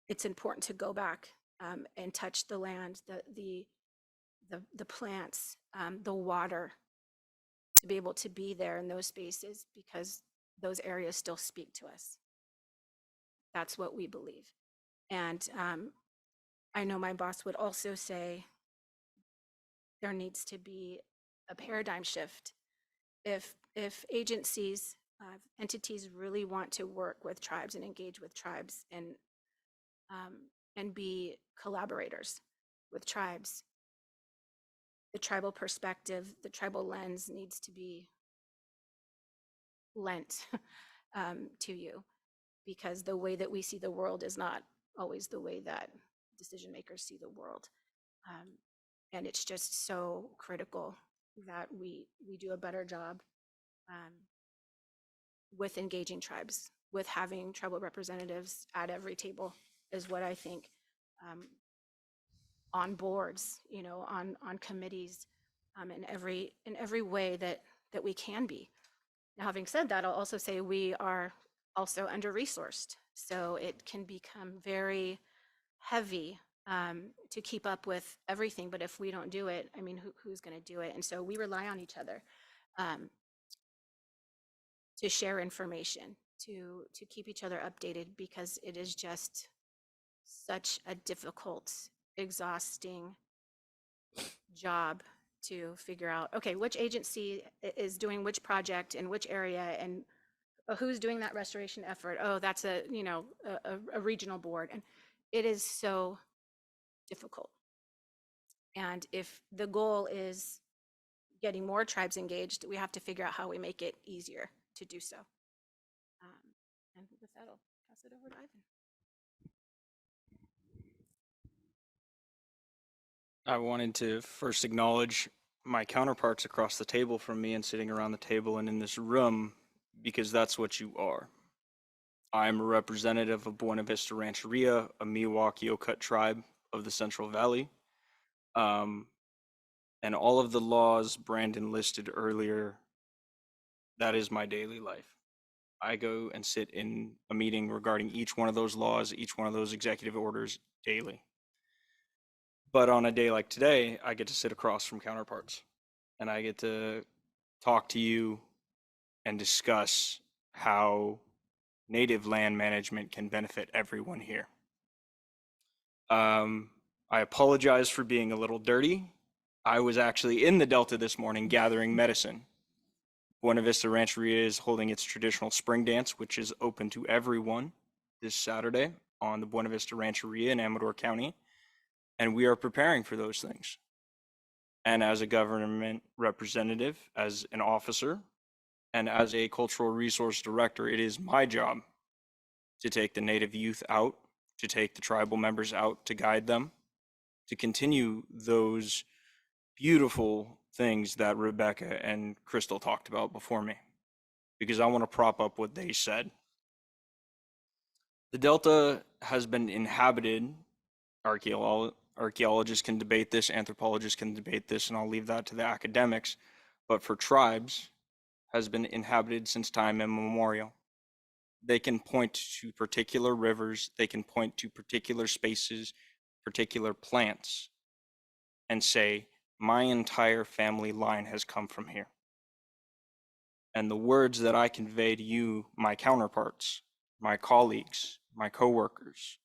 it's important to go back and touch the land, the plants, the water, to be able to be there in those spaces, because those areas still speak to us. That's what we believe. And I know my boss would also say there needs to be a paradigm shift. If agencies, entities really want to work with tribes and engage with tribes and be collaborators with tribes, the tribal perspective, the tribal lens needs to be lent to you, because the way that we see the world is not always the way that decision makers see the world. And it's just so critical that we do a better job with engaging tribes, with having tribal representatives at every table, is what I think, on boards, on committees, in every way that we can be. Now, having said that, I'll also say we are also under-resourced, so it can become very heavy to keep up with everything. But if we don't do it, I mean, who's going to do it? And so we rely on each other to share information, to keep each other updated, because it is just such a difficult, exhausting job to figure out, okay, which agency is doing which project in which area, and who's doing that restoration effort. Oh, that's a, you know, a regional board. And it is so difficult. And if the goal is getting more tribes engaged, we have to figure out how we make it easier to do so. And with that, I'll pass it over to Ivan. I wanted to first acknowledge my counterparts across the table from me and sitting around the table and in this room, because that's what you are. I'm a representative of Buena Vista Rancheria, a Miwok Yokut tribe of the Central Valley. And all of the laws Brandon listed earlier, that is my daily life. I go and sit in a meeting regarding each one of those laws, each one of those executive orders daily. But on a day like today, I get to sit across from counterparts and I get to talk to you and discuss how native land management can benefit everyone here. I apologize for being a little dirty. I was actually in the Delta this morning gathering medicine. Buena Vista Rancheria is holding its traditional spring dance, which is open to everyone this Saturday on the Buena Vista Rancheria in Amador County. And we are preparing for those things. And as a government representative, as an officer, and as a cultural resource director, it is my job to take the Native youth out, to take the tribal members out, to guide them, to continue those beautiful things that Rebecca and Crystal talked about before me, because I want to prop up what they said. The Delta has been inhabited, archaeologists can debate this, anthropologists can debate this, and I'll leave that to the academics, but for tribes, has been inhabited since time immemorial. They can point to particular rivers, they can point to particular spaces, particular plants, and say, my entire family line has come from here. And the words that I convey to you, my counterparts, my colleagues, my coworkers,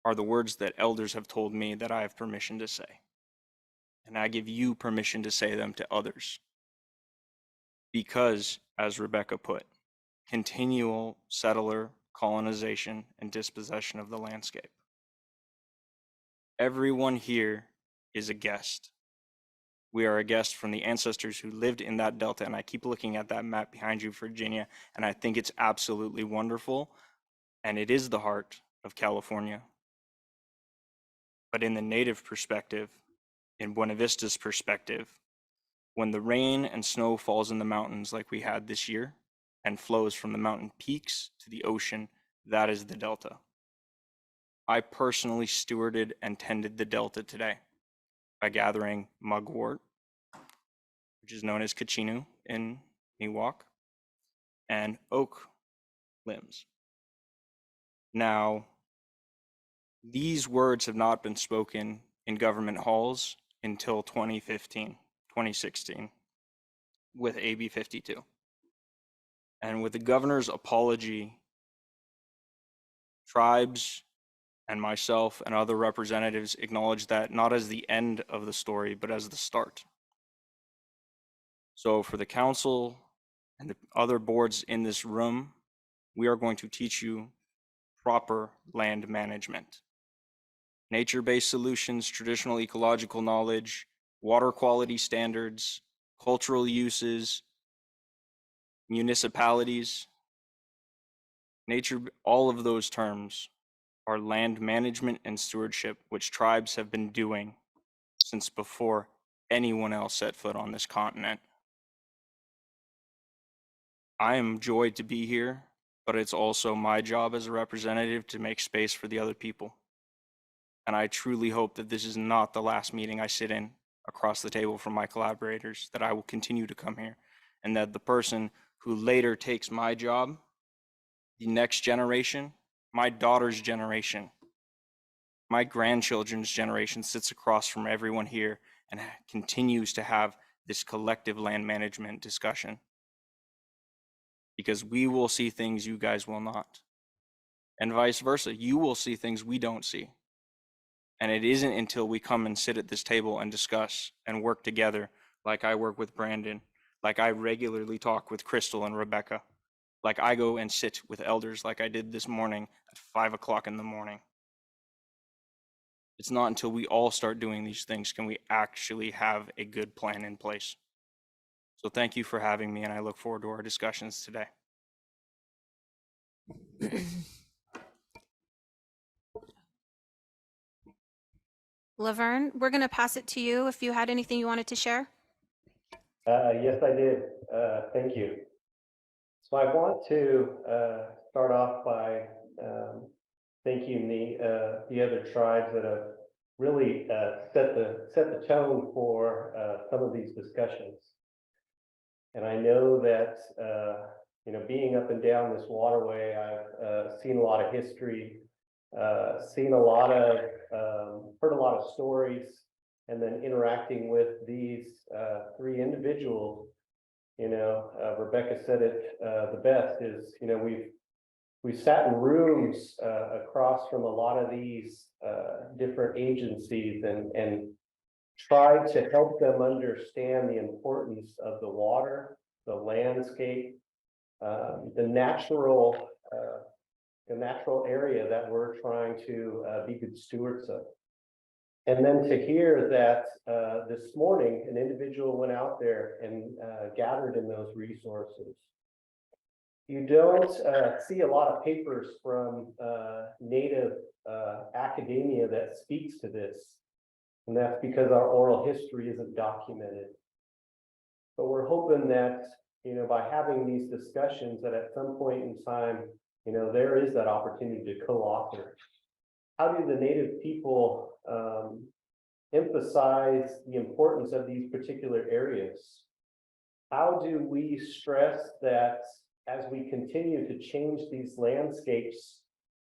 are the words that elders have told me that I have permission to say. And I give you permission to say them to others. Because, as Rebecca put, continual settler colonization and dispossession of the landscape. Everyone here is a guest. We are a guest from the ancestors who lived in that Delta, and I keep looking at that map behind you, Virginia, and I think it's absolutely wonderful, and it is the heart of California. But in the Native perspective, in Buena Vista's perspective, when the rain and snow falls in the mountains like we had this year and flows from the mountain peaks to the ocean, that is the Delta. I personally stewarded and tended the Delta today by gathering mugwort, which is known as kachinu in Miwok, and oak limbs. Now, these words have not been spoken in government halls until 2015, 2016, with AB 52. And with the governor's apology, tribes and myself and other representatives acknowledge that not as the end of the story, but as the start. So for the council and the other boards in this room, we are going to teach you proper land management. Nature-based solutions, traditional ecological knowledge, water quality standards, cultural uses, municipalities, nature, all of those terms are land management and stewardship, which tribes have been doing since before anyone else set foot on this continent. I am joyed to be here, but it's also my job as a representative to make space for the other people. And I truly hope that this is not the last meeting I sit in across the table from my collaborators, that I will continue to come here, and that the person who later takes my job, the next generation, my daughter's generation, My grandchildren's generation sits across from everyone here and continues to have this collective land management discussion. Because we will see things you guys will not. And vice versa, you will see things we don't see. And it isn't until we come and sit at this table and discuss and work together, like I work with Brandon, like I regularly talk with Crystal and Rebecca, like I go and sit with elders like I did this morning at 5 o'clock in the morning. It's not until we all start doing these things can we actually have a good plan in place. So thank you for having me, and I look forward to our discussions today. Laverne, we're going to pass it to you if you had anything you wanted to share. Yes, I did. Thank you. So I want to start off by thanking the other tribes that have really set the tone for some of these discussions. And I know that being up and down this waterway, I've seen a lot of history, seen a lot of heard a lot of stories, and then interacting with these three individuals. Rebecca said it the best is, we've sat in rooms across from a lot of these different agencies and tried to help them understand the importance of the water, the landscape, the natural area that we're trying to be good stewards of. And then to hear that this morning, an individual went out there and gathered in those resources. You don't see a lot of papers from Native academia that speaks to this. And that's because our oral history isn't documented. But we're hoping that, by having these discussions, that at some point in time, there is that opportunity to co-author. How do the Native people emphasize the importance of these particular areas? How do we stress that as we continue to change these landscapes?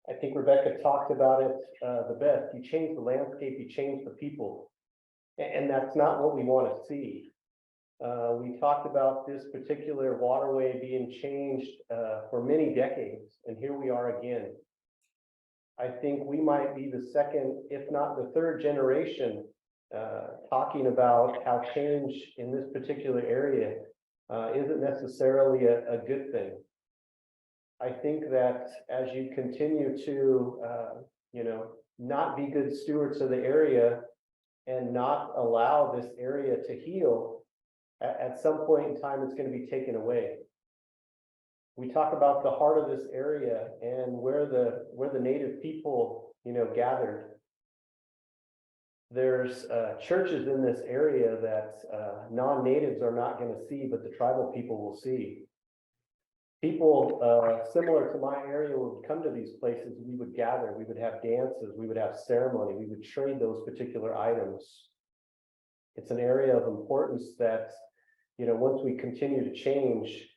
I think Rebecca talked about it the best. You change the landscape, you change the people. And that's not what we want to see. We talked about this particular waterway being changed for many decades, and here we are again. I think we might be the second, if not the third generation, talking about how change in this particular area isn't necessarily a good thing. I think that as you continue to, not be good stewards of the area and not allow this area to heal, at some point in time, it's going to be taken away. We talk about the heart of this area and where the Native people, gathered. There's churches in this area that non-natives are not going to see, but the tribal people will see. People similar to my area would come to these places. We would gather, we would have dances, we would have ceremony, we would trade those particular items. It's an area of importance that, once we continue to change,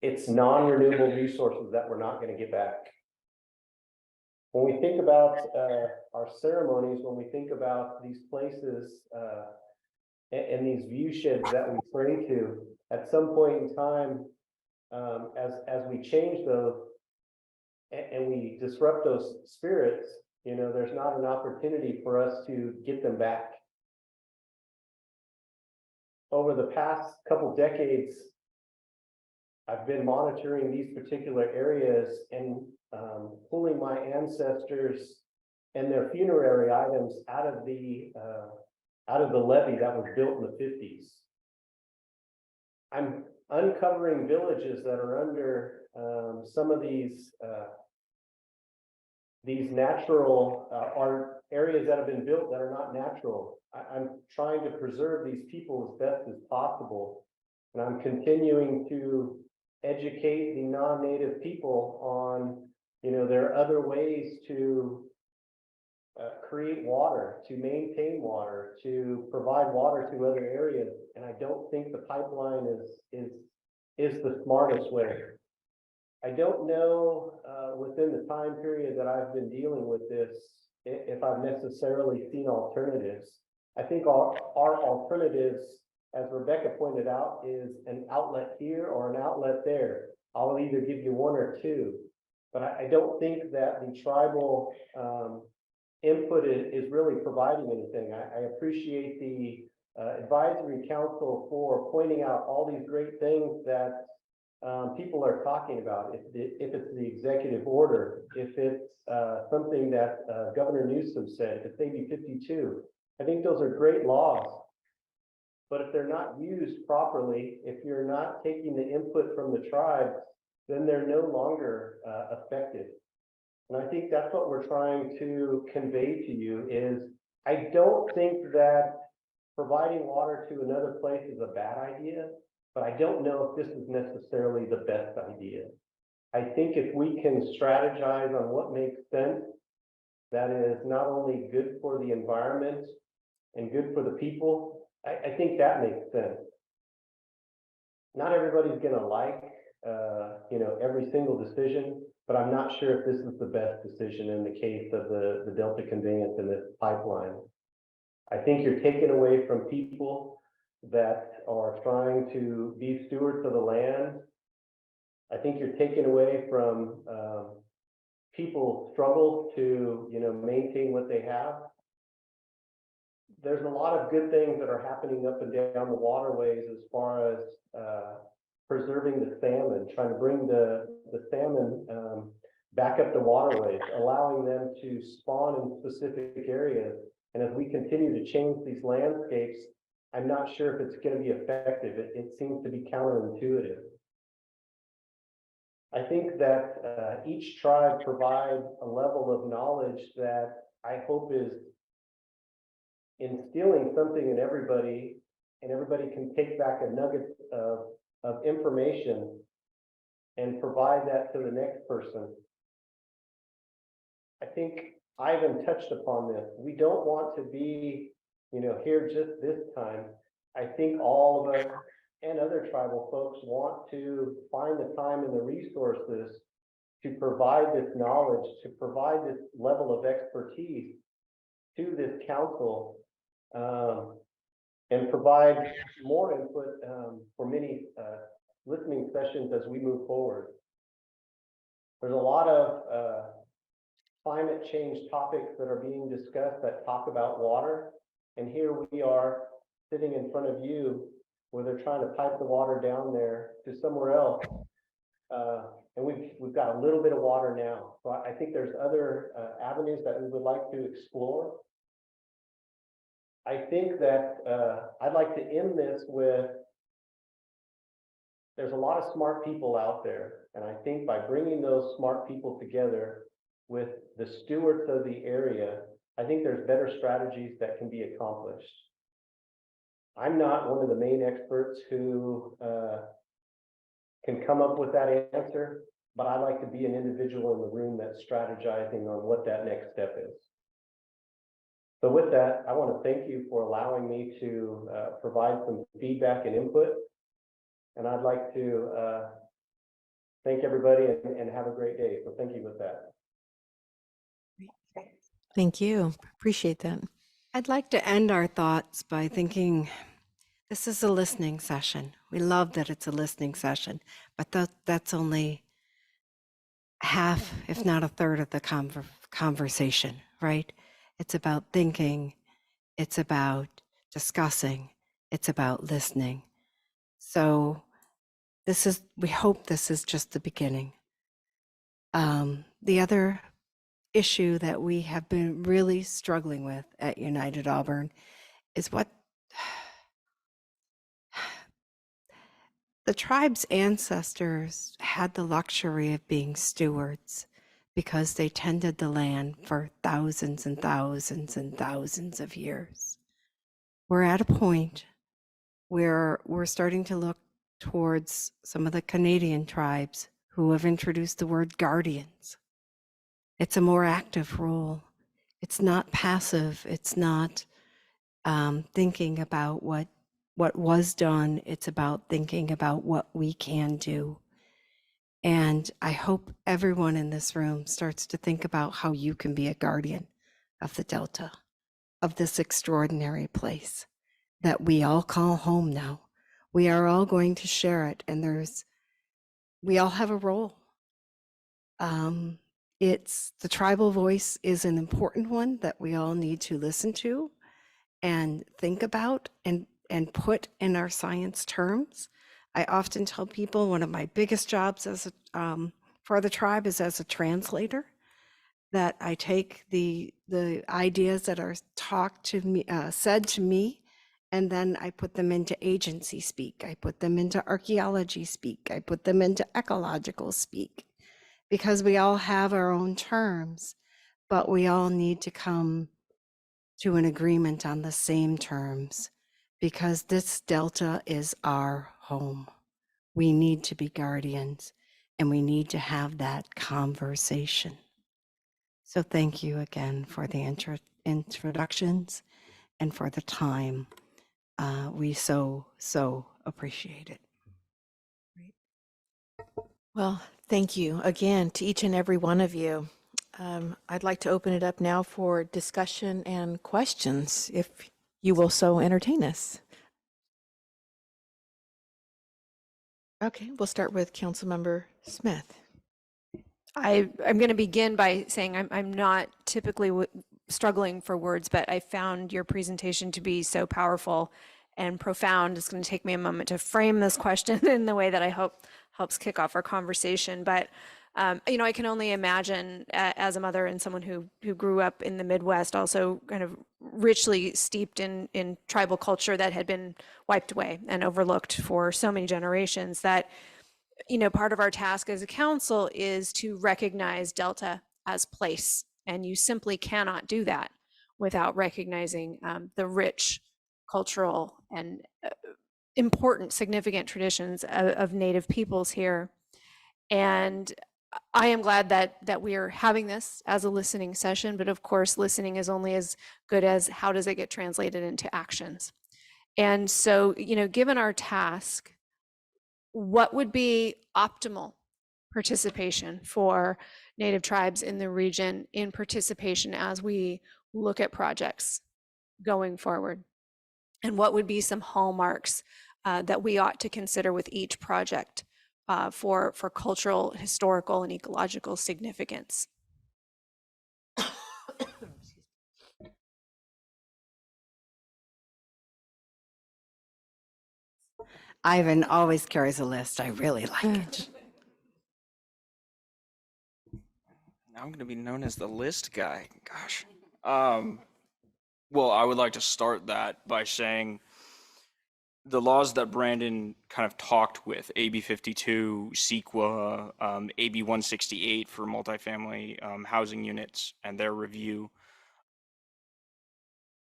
it's non-renewable resources that we're not going to get back. When we think about our ceremonies, when we think about these places and these view sheds that we pray to, at some point in time, as we change those and we disrupt those spirits, there's not an opportunity for us to get them back. Over the past couple decades, I've been monitoring these particular areas and pulling my ancestors and their funerary items out of the levee that was built in the 50s. I'm uncovering villages that are under some of these natural are areas that have been built that are not natural. I'm trying to preserve these people as best as possible, and I'm continuing to educate the non-native people on, there are other ways to create water, to maintain water, to provide water to other areas, and I don't think the pipeline is the smartest way. I don't know within the time period that I've been dealing with this, if I've necessarily seen alternatives. I think our alternatives, as Rebecca pointed out, is an outlet here or an outlet there. I'll either give you one or two, but I don't think that the tribal input is really providing anything. I appreciate the advisory council for pointing out all these great things that people are talking about. If it's the executive order, if it's something that Governor Newsom said, if it's AB 52, I think those are great laws. But if they're not used properly, if you're not taking the input from the tribes, then they're no longer effective. And I think that's what we're trying to convey to you is, I don't think that providing water to another place is a bad idea, but I don't know if this is necessarily the best idea. I think if we can strategize on what makes sense, that is not only good for the environment and good for the people, I think that makes sense. Not everybody's gonna like, every single decision, but I'm not sure if this is the best decision in the case of the Delta conveyance and this pipeline. I think you're taking away from people that are trying to be stewards of the land. I think you're taking away from people's struggle to, maintain what they have. There's a lot of good things that are happening up and down the waterways as far as preserving the salmon, trying to bring the salmon back up the waterways, allowing them to spawn in specific areas. And as we continue to change these landscapes, I'm not sure if it's going to be effective. It seems to be counterintuitive. I think that each tribe provides a level of knowledge that I hope is instilling something in everybody, and everybody can take back a nugget of information and provide that to the next person. I think Ivan touched upon this. We don't want to be, here just this time. I think all of us and other tribal folks want to find the time and the resources to provide this knowledge, to provide this level of expertise to this council, and provide more input for many listening sessions as we move forward. There's a lot of climate change topics that are being discussed that talk about water. And here we are sitting in front of you where they're trying to pipe the water down there to somewhere else. And we've got a little bit of water now. So I think there's other avenues that we would like to explore. I think that I'd like to end this with, there's a lot of smart people out there. And I think by bringing those smart people together with the stewards of the area, I think there's better strategies that can be accomplished. I'm not one of the main experts who can come up with that answer, but I like to be an individual in the room that's strategizing on what that next step is. So with that, I want to thank you for allowing me to provide some feedback and input. And I'd like to thank everybody and have a great day. So thank you with that. Thank you. Appreciate that. I'd like to end our thoughts by thinking this is a listening session. We love that it's a listening session, but that's only half, if not a third of the conversation, right? It's about thinking, it's about discussing, it's about listening. So we hope this is just the beginning. The other issue that we have been really struggling with at United Auburn is what the tribe's ancestors had the luxury of being stewards because they tended the land for thousands and thousands and thousands of years. We're at a point where we're starting to look towards some of the Canadian tribes who have introduced the word guardians. It's a more active role. It's not passive. It's not thinking about what was done. It's about thinking about what we can do. And I hope everyone in this room starts to think about how you can be a guardian of the Delta, of this extraordinary place that we all call home now. We are all going to share it, and we all have a role. It's the tribal voice is an important one that we all need to listen to and think about and put in our science terms. I often tell people one of my biggest jobs as for the tribe is as a translator, that I take the ideas that are talked to me, said to me, and then I put them into agency speak. I put them into archaeology speak. I put them into ecological speak, because we all have our own terms, but we all need to come to an agreement on the same terms, because this Delta is our home. We need to be guardians, and we need to have that conversation. So thank you again for the introductions and for the time. We so appreciate it. Well, thank you again to each and every one of you. I'd like to open it up now for discussion and questions, if you will so entertain us. Okay, we'll start with Councilmember Smith. I'm going to begin by saying I'm not typically struggling for words, but I found your presentation to be so powerful and profound. It's going to take me a moment to frame this question in the way that I hope helps kick off our conversation. But you know, I can only imagine as a mother and someone who grew up in the Midwest, also kind of richly steeped in tribal culture that had been wiped away and overlooked for so many generations, that, you know, part of our task as a council is to recognize Delta as place. And you simply cannot do that without recognizing the rich cultural and important, significant traditions of Native peoples here. And I am glad that we are having this as a listening session, but of course, listening is only as good as how does it get translated into actions. And so, you know, given our task, what would be optimal participation for Native tribes in the region in participation as we look at projects going forward? And what would be some hallmarks that we ought to consider with each project for cultural, historical, and ecological significance? Ivan always carries a list. I really like it. Now I'm going to be known as the list guy. Gosh. Well, I would like to start that by saying the laws that Brandon kind of talked with, AB 52, CEQA, AB 168 for multifamily housing units and their review,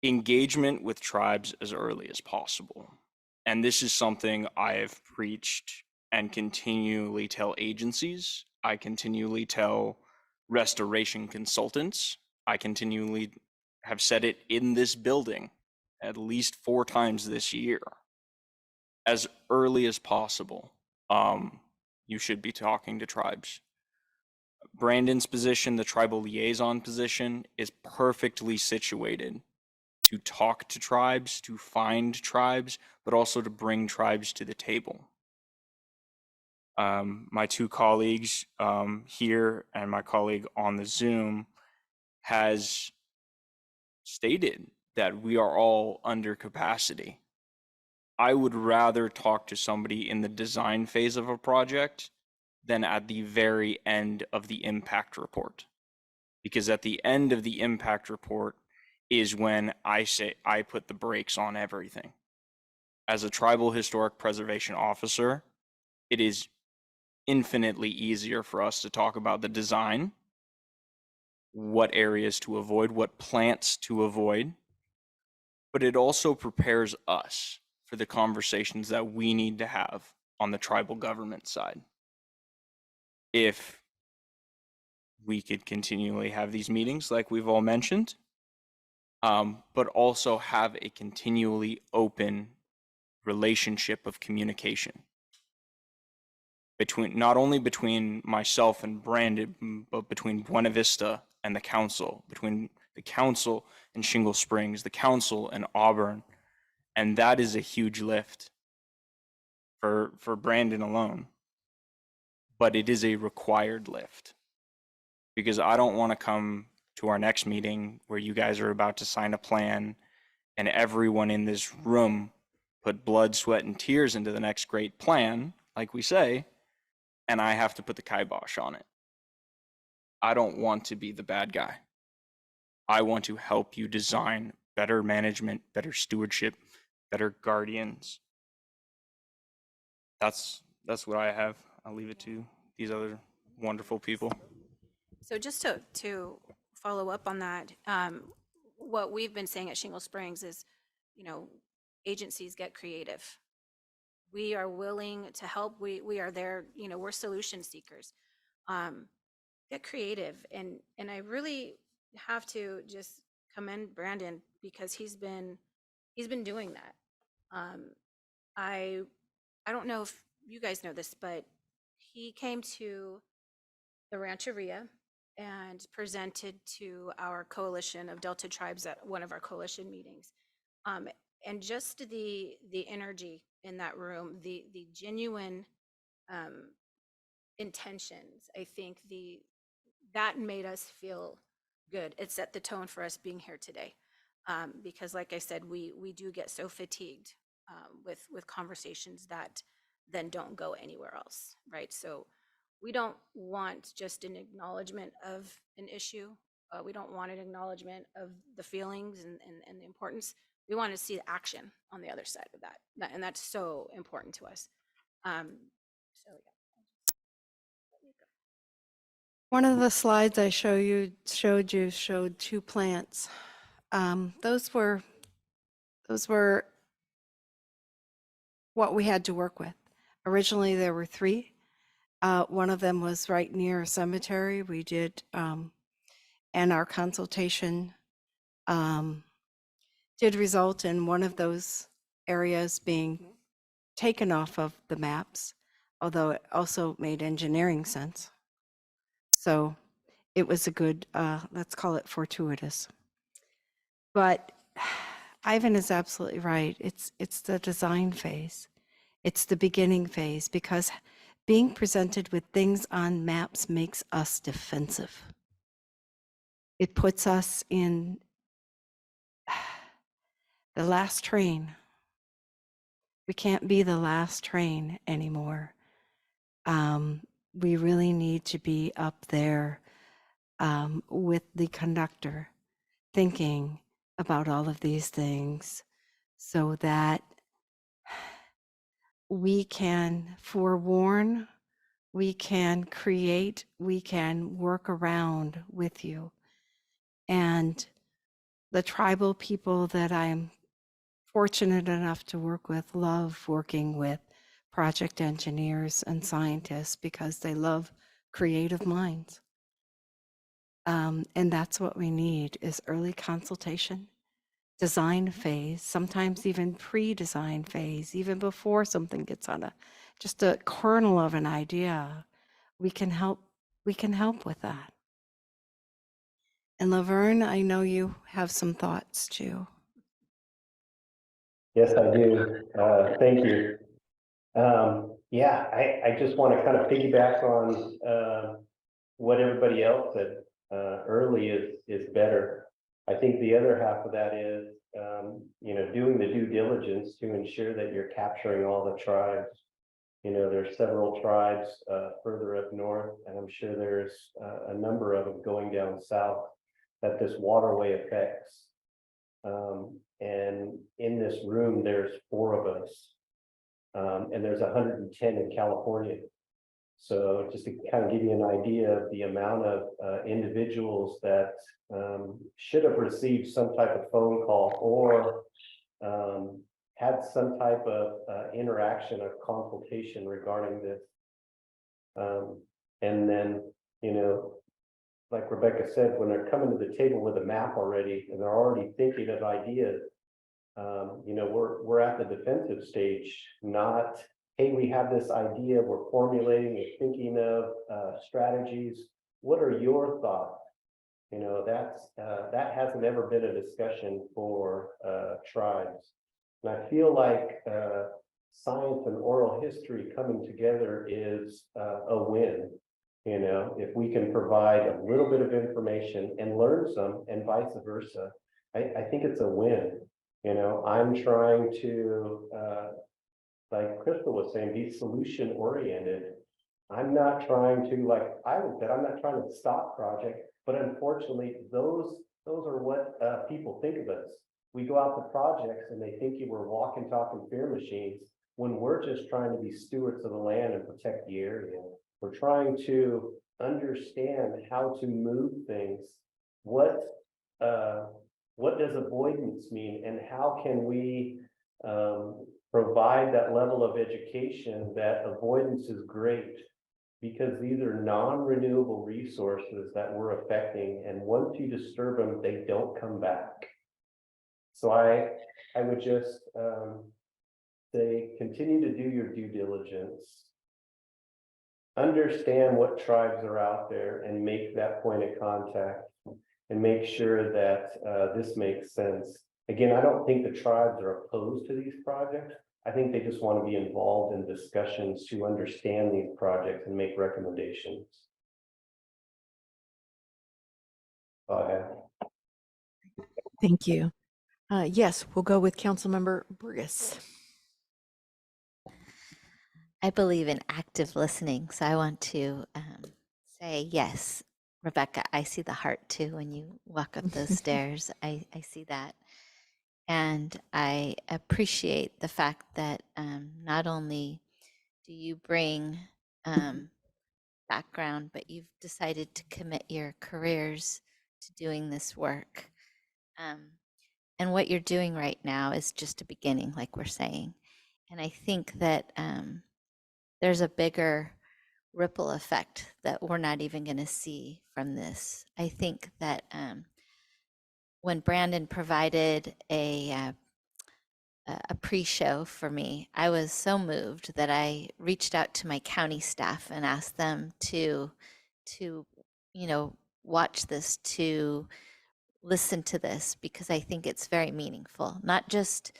engagement with tribes as early as possible. And this is something I have preached and continually tell agencies. I continually tell restoration consultants. I continually have said it in this building at least 4 times this year. As early as possible, you should be talking to tribes. Brandon's position, the tribal liaison position, is perfectly situated to talk to tribes, to find tribes, but also to bring tribes to the table. My 2 colleagues here and my colleague on the Zoom has stated that we are all under capacity. I would rather talk to somebody in the design phase of a project than at the very end of the impact report. Because at the end of the impact report is when I say I put the brakes on everything. As a tribal historic preservation officer, it is infinitely easier for us to talk about the design, what areas to avoid, what plants to avoid, but it also prepares us for the conversations that we need to have on the tribal government side. If we could continually have these meetings like we've all mentioned, but also have a continually open relationship of communication. between, not only between myself and Brandon, but between Buena Vista and the council, between the council and Shingle Springs, the council and Auburn. And that is a huge lift for Brandon alone. But it is a required lift, because I don't want to come to our next meeting where you guys are about to sign a plan and everyone in this room put blood, sweat, and tears into the next great plan, like we say, and I have to put the kibosh on it. I don't want to be the bad guy. I want to help you design better management, better stewardship, better guardians. That's what I have. I'll leave it to these other wonderful people. So just to follow up on that, what we've been saying at Shingle Springs is, agencies get creative. We are willing to help. We are there, we're solution seekers. Get creative. And I really have to just commend Brandon, because he's been doing that. I don't know if you guys know this, but he came to the Rancheria and presented to our coalition of Delta tribes at one of our coalition meetings. And just the energy in that room, the genuine intentions, I think that made us feel good. It set the tone for us being here today. Because like I said, we do get so fatigued with conversations that then don't go anywhere else, right? So we don't want just an acknowledgement of an issue. We don't want an acknowledgement of the feelings and the importance. We want to see action on the other side of that. And that's so important to us. So yeah. One of the slides I showed two plants. Those were what we had to work with. Originally, there were 3. One of them was right near a cemetery. We did, and our consultation did result in one of those areas being taken off of the maps, although it also made engineering sense. So it was a good, let's call it fortuitous. But Ivan is absolutely right. It's the design phase. It's the beginning phase, because being presented with things on maps makes us defensive. It puts us in the last train. We can't be the last train anymore. We really need to be up there with the conductor, thinking about all of these things so that we can forewarn, we can create, we can work around with you. And the tribal people that I'm fortunate enough to work with love working with project engineers and scientists, because they love creative minds. And that's what we need, is early consultation, design phase, sometimes even pre-design phase, even before something gets on just a kernel of an idea. We can help with that. And Laverne, I know you have some thoughts too. Yes, I do. Thank you. Yeah, I just want to kind of piggyback on what everybody else said. Early is better. I think the other half of that is, doing the due diligence to ensure that you're capturing all the tribes. There's several tribes further up north, and I'm sure there's a number of them going down south that this waterway affects. And in this room, there's 4 of us, and there's 110 in California. So just to kind of give you an idea of the amount of individuals that should have received some type of phone call or had some type of interaction or consultation regarding this. And then, like Rebecca said, when they're coming to the table with a map already, and they're already thinking of ideas, we're at the defensive stage, not, hey, we have this idea, we're formulating, we're thinking of strategies. What are your thoughts? You know, that hasn't ever been a discussion for tribes. And I feel like science and oral history coming together is a win. You know, if we can provide a little bit of information and learn some and vice versa, I think it's a win. You know, I'm trying to, like Crystal was saying, be solution oriented. I'm not trying to, like I said, I'm not trying to stop project, but unfortunately, those are what people think of us. We go out to projects and they think we're walking, talking fear machines when we're just trying to be stewards of the land and protect the area. We're trying to understand how to move things. What does avoidance mean, and how can we provide that level of education that avoidance is great, because these are non-renewable resources that we're affecting, and once you disturb them, they don't come back. So I would just say, continue to do your due diligence, understand what tribes are out there, and make that point of contact, and make sure that this makes sense. Again, I don't think the tribes are opposed to these projects. I think they just want to be involved in discussions to understand these projects and make recommendations. Go ahead. Thank you. Yes, we'll go with Councilmember Burgess. I believe in active listening, so I want to say yes, Rebecca, I see the heart too when you walk up those stairs. I see that. And I appreciate the fact that not only do you bring background, but you've decided to commit your careers to doing this work. And what you're doing right now is just a beginning, like we're saying. And I think that there's a bigger ripple effect that we're not even going to see from this. I think that when Brandon provided a pre-show for me, I was so moved that I reached out to my county staff and asked them to watch this, to listen to this, because I think it's very meaningful, not just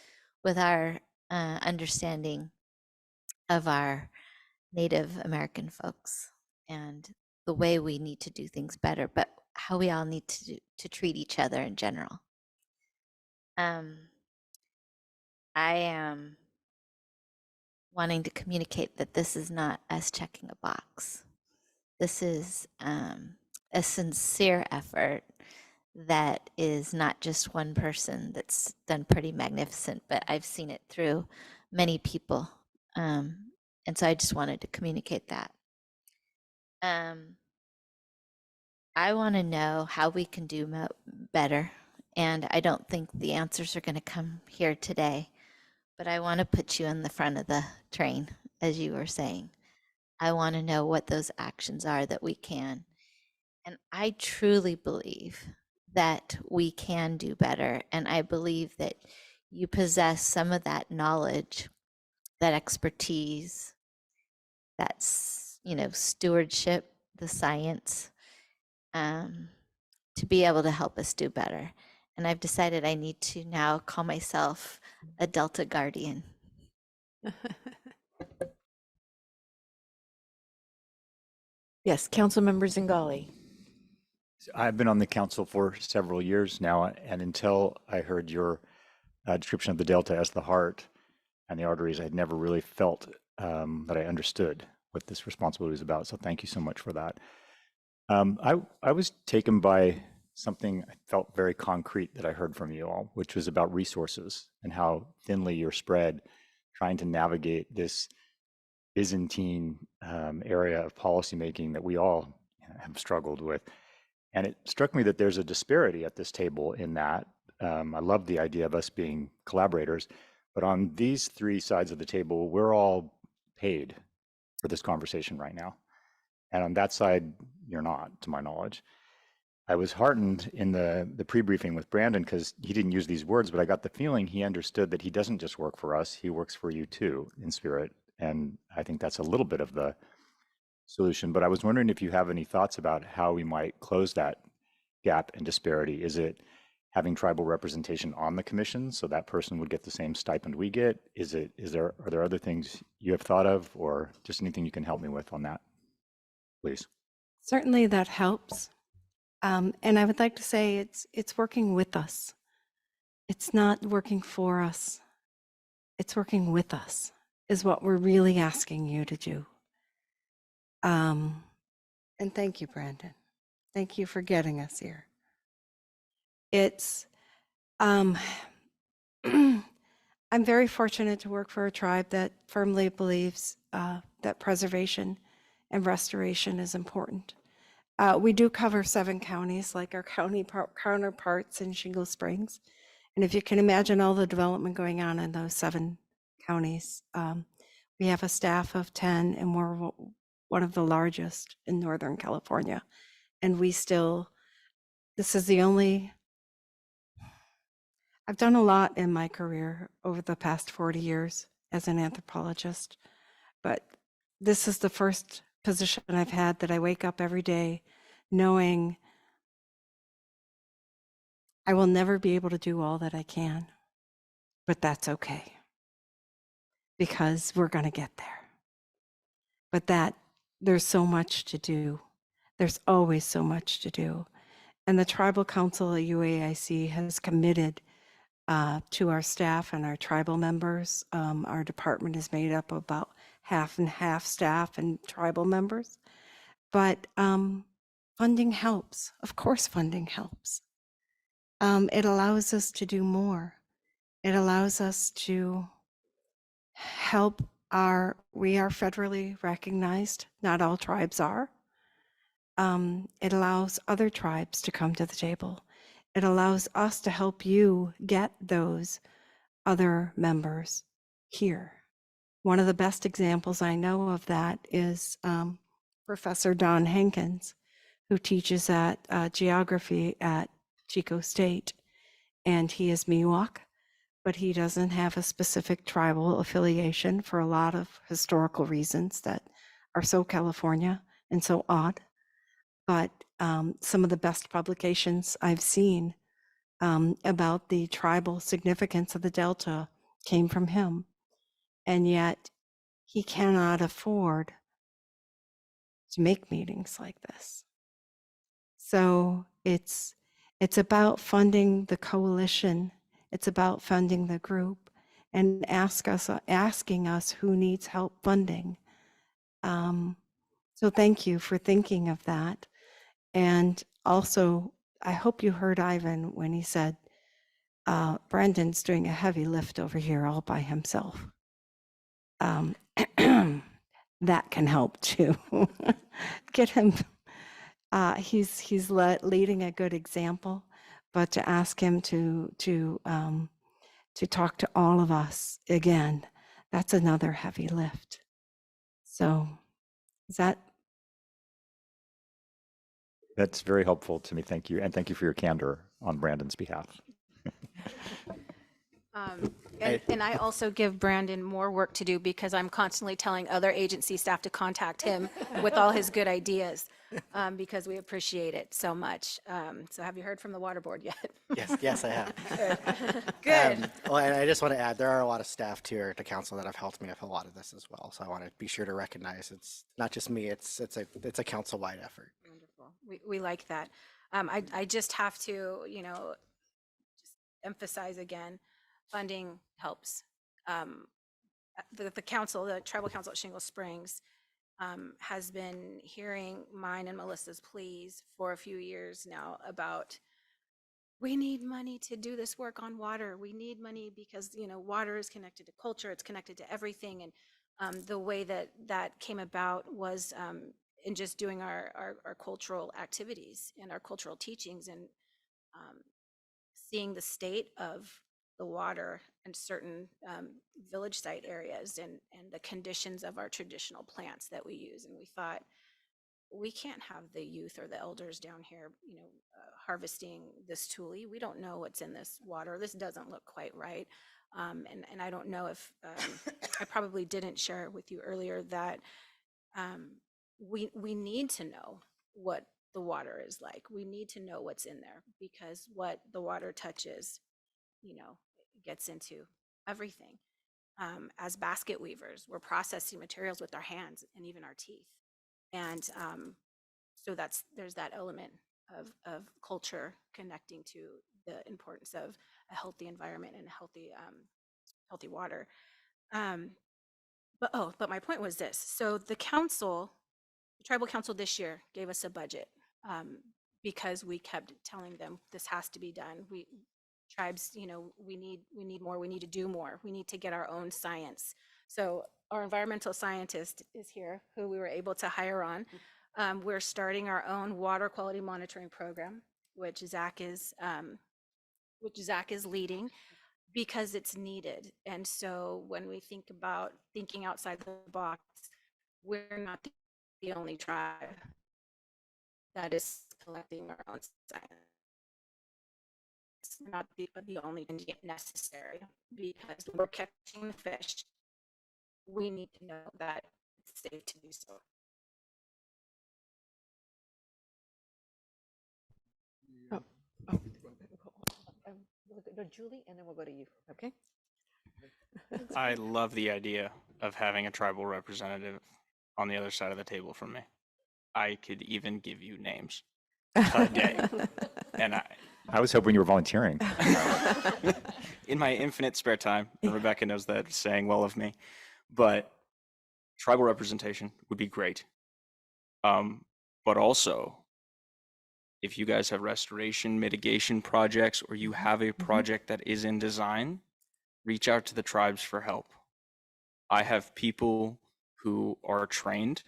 with our understanding of our Native American folks and the way we need to do things better, but how we all need to treat each other in general. I am wanting to communicate that this is not us checking a box. This is a sincere effort that is not just one person that's done pretty magnificent, but I've seen it through many people. And so I just wanted to communicate that. I want to know how we can do better. And I don't think the answers are going to come here today, but I want to put you in the front of the train, as you were saying. I want to know what those actions are that we can. And I truly believe that we can do better. And I believe that you possess some of that knowledge, that expertise, that's, stewardship, the science, to be able to help us do better. And I've decided I need to now call myself a Delta Guardian. Yes, Councilmember Zingali. I've been on the council for several years now, and until I heard your description of the Delta as the heart and the arteries, I'd never really felt that I understood what this responsibility is about. So thank you so much for that. I was taken by something I felt very concrete that I heard from you all, which was about resources and how thinly you're spread trying to navigate this Byzantine area of policymaking that we all have struggled with. And it struck me that there's a disparity at this table in that. I love the idea of us being collaborators, but on these three sides of the table, we're all paid for this conversation right now. And on that side, you're not, to my knowledge. I was heartened in the pre-briefing with Brandon because he didn't use these words, but I got the feeling he understood that he doesn't just work for us, he works for you too, in spirit. And I think that's a little bit of the solution. But I was wondering if you have any thoughts about how we might close that gap and disparity. Is it having tribal representation on the commission so that person would get the same stipend we get? Are there other things you have thought of, or just anything you can help me with on that, please? Certainly that helps. And I would like to say it's working with us. It's not working for us. It's working with us is what we're really asking you to do. And thank you, Brandon. Thank you for getting us here. It's, I'm very fortunate to work for a tribe that firmly believes that preservation and restoration is important. We do cover 7 counties like our counterparts in Shingle Springs. And if you can imagine all the development going on in those 7 counties, we have a staff of 10 and we're one of the largest in Northern California. And this is the only, I've done a lot in my career over the past 40 years as an anthropologist, but this is the first position I've had that I wake up every day knowing I will never be able to do all that I can, but that's okay because we're going to get there. But there's so much to do. There's always so much to do. And the Tribal Council at UAIC has committed to our staff and our tribal members. Our department is made up of about half and half staff and tribal members. But funding helps. Of course, funding helps. It allows us to do more. It allows us to help we are federally recognized. Not all tribes are. It allows other tribes to come to the table. It allows us to help you get those other members here. One of the best examples I know of that is Professor Don Hankins, who teaches geography at Chico State, and he is Miwok, but he doesn't have a specific tribal affiliation for a lot of historical reasons that are so California and so odd. But some of the best publications I've seen about the tribal significance of the Delta came from him. And yet he cannot afford to make meetings like this. So it's about funding the coalition. It's about funding the group and asking us who needs help funding. So thank you for thinking of that. And also, I hope you heard Ivan when he said, Brandon's doing a heavy lift over here all by himself. That can help too. Get him, he's leading a good example, but to ask him to talk to all of us again, that's another heavy lift. So That's very helpful to me. Thank you. And thank you for your candor on Brandon's behalf. And I also give Brandon more work to do because I'm constantly telling other agency staff to contact him with all his good ideas because we appreciate it so much. So have you heard from the Water Board yet? Yes, I have. Good. Well, and I just want to add, there are a lot of staff here at the council that have helped me with a lot of this as well. So I want to be sure to recognize it's not just me, it's a council-wide effort. Wonderful. We like that. I just have to, just emphasize again, funding helps. The council, the tribal council at Shingle Springs, has been hearing mine and Melissa's pleas for a few years now about, we need money to do this work on water. We need money because, water is connected to culture. It's connected to everything. And the way that came about was in just doing our cultural activities and our cultural teachings and seeing the state of the water and certain village site areas and the conditions of our traditional plants that we use. And we thought we can't have the youth or the elders down here, harvesting this tule. We don't know what's in this water. This doesn't look quite right. And I don't know if, I probably didn't share with you earlier that we need to know what the water is like. We need to know what's in there, because what the water touches, gets into everything. As basket weavers, we're processing materials with our hands and even our teeth. And so there's that element of culture connecting to the importance of a healthy environment and healthy water. But my point was this. So the tribal council this year gave us a budget because we kept telling them this has to be done. Tribes, we need more, we need to do more, we need to get our own science. So our environmental scientist is here, who we were able to hire on. We're starting our own water quality monitoring program, which Zach is leading, because it's needed. And so when we think about thinking outside the box, we're not the only tribe that is collecting our own science. It's not the only thing necessary, because when we're catching the fish, we need to know that it's safe to do so. Go Julie, and then we'll go to you. Okay. I love the idea of having a tribal representative on the other side of the table from me. I could even give you names today. And I was hoping you were volunteering. in my infinite spare time, and Rebecca knows that, saying well of me, but tribal representation would be great. But also, if you guys have restoration mitigation projects, or you have a project that is in design, reach out to the tribes for help. I have people who are trained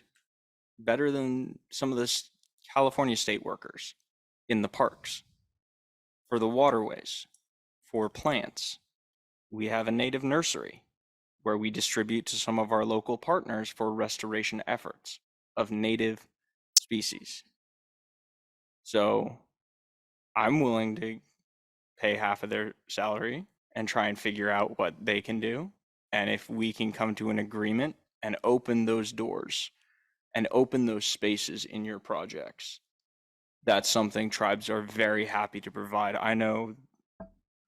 better than some of the California state workers in the parks, for the waterways, for plants. We have a native nursery where we distribute to some of our local partners for restoration efforts of native species. So I'm willing to pay half of their salary and try and figure out what they can do. And if we can come to an agreement and open those doors and open those spaces in your projects, that's something tribes are very happy to provide. I know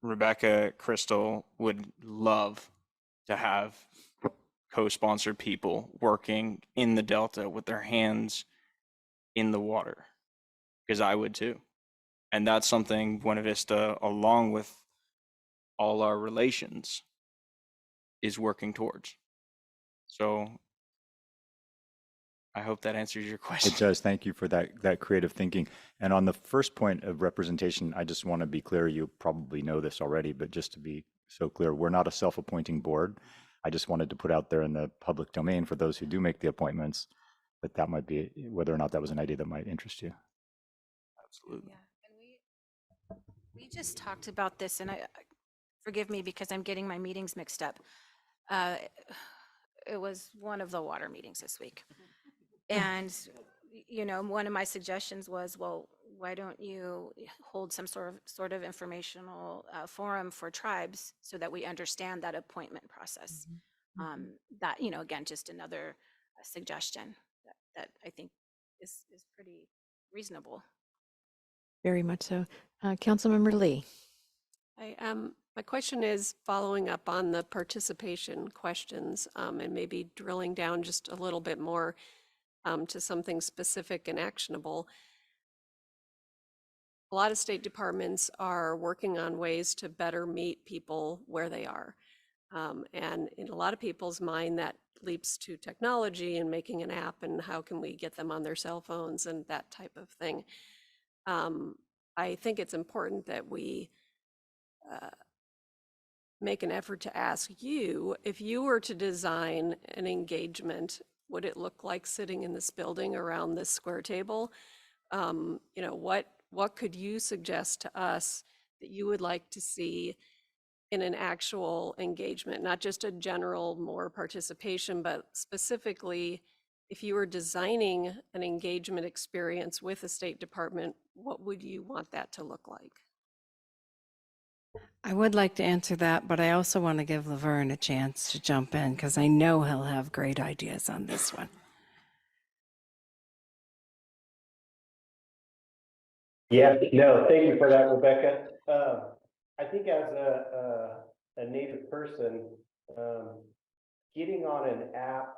Rebecca, Crystal would love to have co-sponsored people working in the Delta with their hands in the water, because I would too. And that's something Buena Vista, along with all our relations, is working towards. So I hope that answers your question. It does. Thank you for that creative thinking. And on the first point of representation, I just want to be clear, you probably know this already, but just to be so clear, we're not a self-appointing board. I just wanted to put out there in the public domain for those who do make the appointments, that might be, whether or not that was an idea that might interest you. Absolutely. Yeah. And we just talked about this, and forgive me because I'm getting my meetings mixed up. It was one of the water meetings this week. And, one of my suggestions was, well, why don't you hold some sort of informational forum for tribes so that we understand that appointment process? That, again, just another suggestion that I think is pretty reasonable. Very much so. Councilmember Lee. My question is following up on the participation questions, and maybe drilling down just a little bit more to something specific and actionable. A lot of state departments are working on ways to better meet people where they are. And in a lot of people's mind, that leaps to technology and making an app and how can we get them on their cell phones and that type of thing. I think it's important that we make an effort to ask you, if you were to design an engagement, would it look like sitting in this building around this square table? What could you suggest to us that you would like to see in an actual engagement, not just a general more participation, but specifically if you were designing an engagement experience with the State Department, what would you want that to look like? I would like to answer that, but I also want to give Laverne a chance to jump in because I know he'll have great ideas on this one. Yeah, no, thank you for that, Rebecca. I think as a Native person, getting on an app,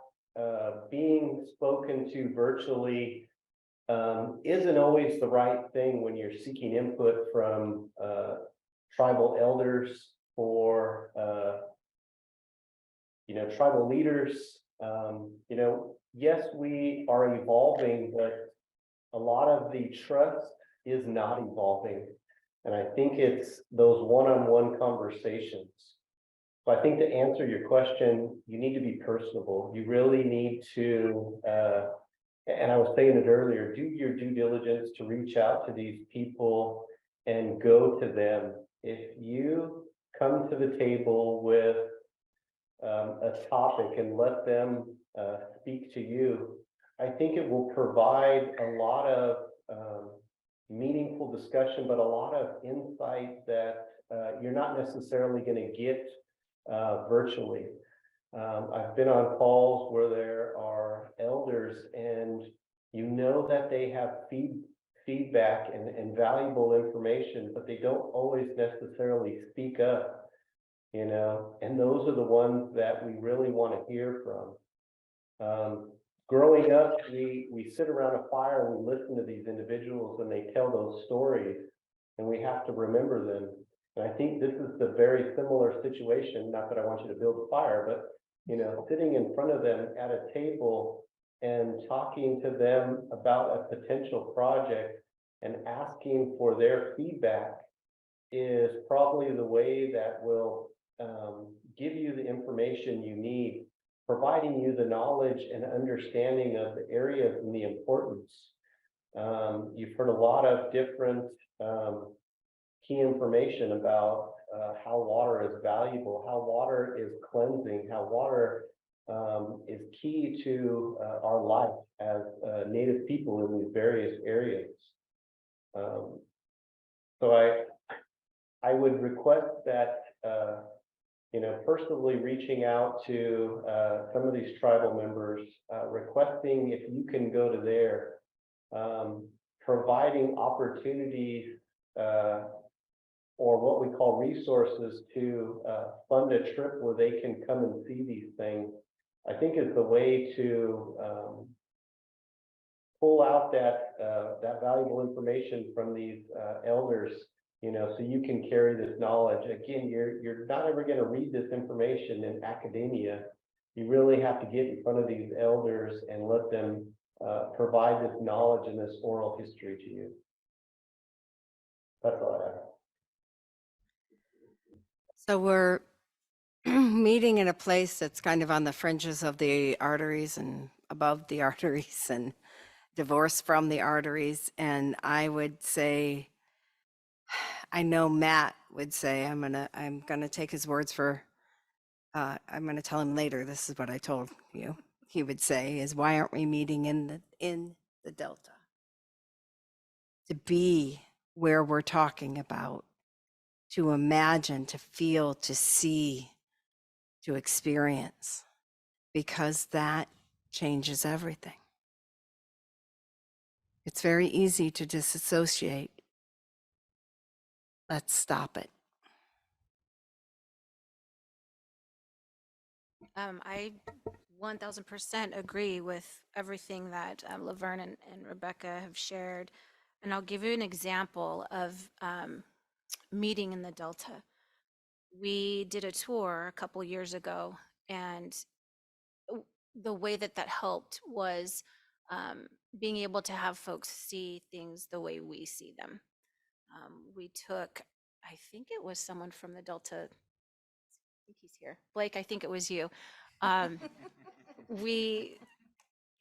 being spoken to virtually isn't always the right thing when you're seeking input from tribal elders or tribal leaders. Yes, we are evolving, but a lot of the trust is not evolving. And I think it's those one-on-one conversations. So I think to answer your question, you need to be personable. You really need to, and I was saying it earlier, do your due diligence to reach out to these people and go to them. If you come to the table with a topic and let them speak to you, I think it will provide a lot of meaningful discussion, but a lot of insight that you're not necessarily going to get virtually. I've been on calls where there are elders and you know that they have feedback and valuable information, but they don't always necessarily speak up, and those are the ones that we really want to hear from. Growing up, we sit around a fire and we listen to these individuals and they tell those stories, and we have to remember them. And I think this is the very similar situation, not that I want you to build a fire, but sitting in front of them at a table and talking to them about a potential project and asking for their feedback is probably the way that will give you the information you need, providing you the knowledge and understanding of the areas and the importance. You've heard a lot of different key information about how water is valuable, how water is cleansing, how water is key to our life as Native people in these various areas. So I would request that personally reaching out to some of these tribal members, requesting if you can go to there, providing opportunities or what we call resources to fund a trip where they can come and see these things, I think is the way to pull out that valuable information from these elders, so you can carry this knowledge. Again, you're not ever going to read this information in academia. You really have to get in front of these elders and let them provide this knowledge and this oral history to you. That's all I have. So we're meeting in a place that's kind of on the fringes of the arteries and above the arteries and divorced from the arteries. And I would say, I know Matt would say, I'm gonna take his words for, I'm gonna tell him later, this is what I told you. He would say is, why aren't we meeting in the Delta? To be where we're talking about, to imagine, to feel, to see, to experience, because that changes everything. It's very easy to disassociate. Let's stop it. I 1000% agree with everything that Laverne and Rebecca have shared. And I'll give you an example of meeting in the Delta. We did a tour a couple years ago, and the way that helped was being able to have folks see things the way we see them. We took, I think it was someone from the Delta, I think he's here. Blake, I think it was you. We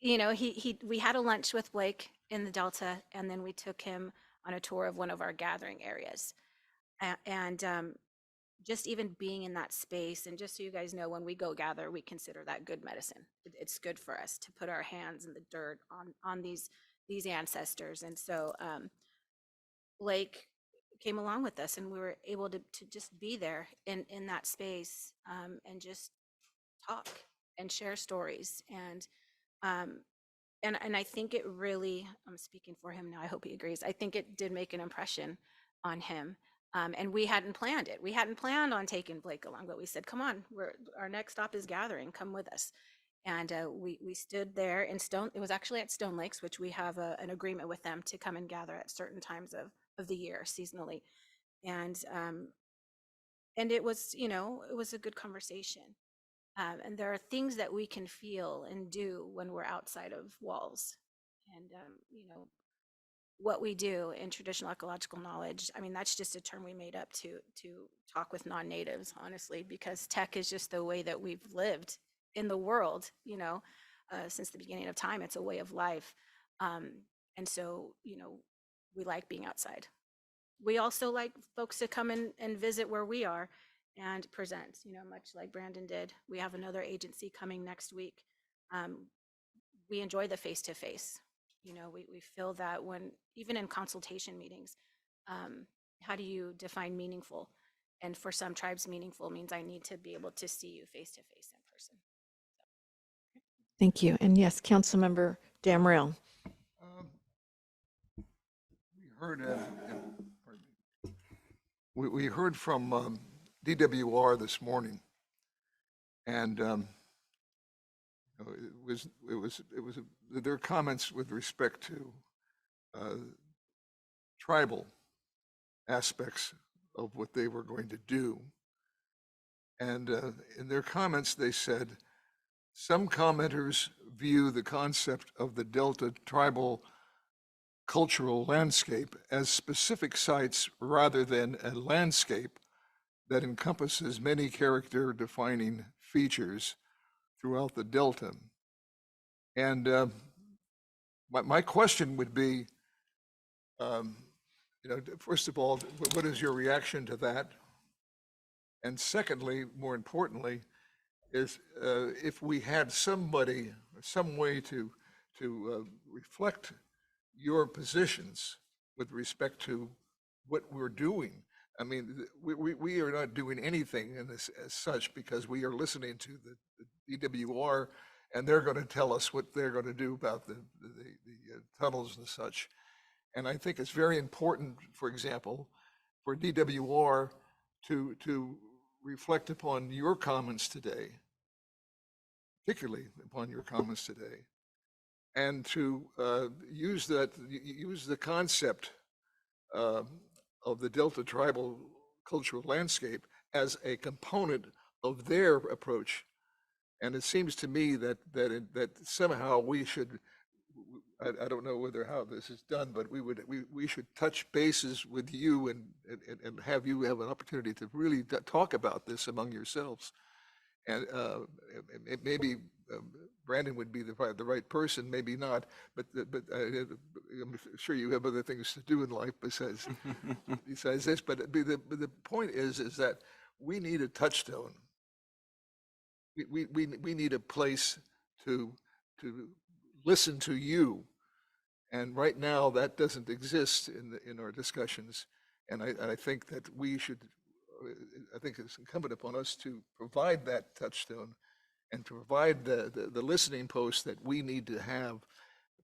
had a lunch with Blake in the Delta, and then we took him on a tour of one of our gathering areas. And just even being in that space, and just so you guys know, when we go gather, we consider that good medicine. It's good for us to put our hands in the dirt on these ancestors. And so Blake came along with us, and we were able to just be there in that space, and just talk and share stories. And I think it really, I'm speaking for him now, I hope he agrees, I think it did make an impression on him. And we hadn't planned it. We hadn't planned on taking Blake along, but we said, come on, our next stop is gathering, come with us. And we stood there in it was actually at Stone Lakes, which we have an agreement with them to come and gather at certain times of the year, seasonally. And it was, it was a good conversation. And there are things that we can feel and do when we're outside of walls. And, what we do in traditional ecological knowledge, I mean, that's just a term we made up to talk with non-natives, honestly, because tech is just the way that we've lived in the world, since the beginning of time. It's a way of life. And so, we like being outside. We also like folks to come and visit where we are and present, much like Brandon did. We have another agency coming next week. We enjoy the face-to-face. We feel that when, even in consultation meetings, how do you define meaningful? And for some tribes, meaningful means I need to be able to see you face-to-face in person. Thank you. And yes, Councilmember Damrell. We heard from DWR this morning, and it was their comments with respect to tribal aspects of what they were going to do. And in their comments, they said, some commenters view the concept of the Delta tribal cultural landscape as specific sites rather than a landscape that encompasses many character-defining features throughout the Delta. And my question would be, first of all, what is your reaction to that? And secondly, more importantly, is if we had somebody, some way to reflect your positions with respect to what we're doing. I mean, we are not doing anything in this as such because we are listening to the DWR, and they're going to tell us what they're going to do about the tunnels and such. And I think it's very important, for example, for DWR to reflect upon your comments today, particularly upon your comments today, and to use the concept of the Delta tribal cultural landscape as a component of their approach. And it seems to me that somehow we should, I don't know how this is done, but we should touch bases with you and have you have an opportunity to really talk about this among yourselves. And maybe Brandon would be the right person, maybe not, but I'm sure you have other things to do in life besides this. But the point is that we need a touchstone. We need a place to listen to you, and right now that doesn't exist in our discussions. And I think that we should. I think it's incumbent upon us to provide that touchstone and to provide the listening post that we need to have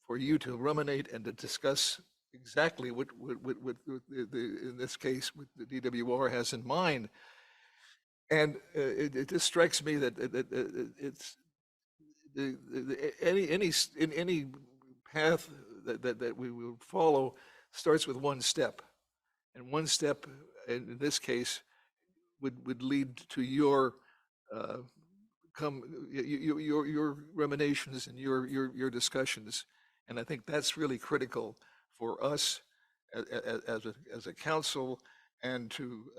for you to ruminate and to discuss exactly what in this case, what the DWR has in mind. And it just strikes me that it's any path that we will follow starts with one step, and one step in this case would lead to your ruminations and your discussions. And I think that's really critical for us as a council, and to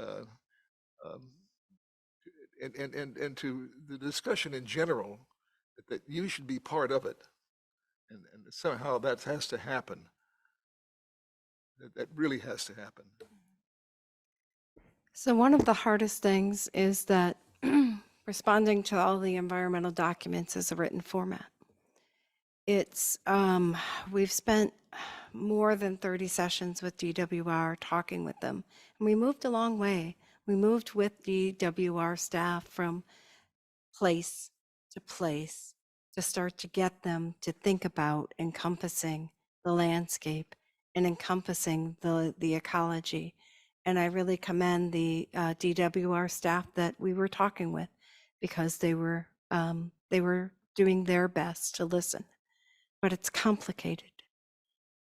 and to the discussion in general, that you should be part of it, and somehow that has to happen. That really has to happen. So one of the hardest things is that responding to all the environmental documents is a written format. It's, we've spent more than 30 sessions with DWR talking with them, and we moved a long way. We moved with DWR staff from place to place to start to get them to think about encompassing the landscape and encompassing the ecology. And I really commend the DWR staff that we were talking with, because they were doing their best to listen. But it's complicated.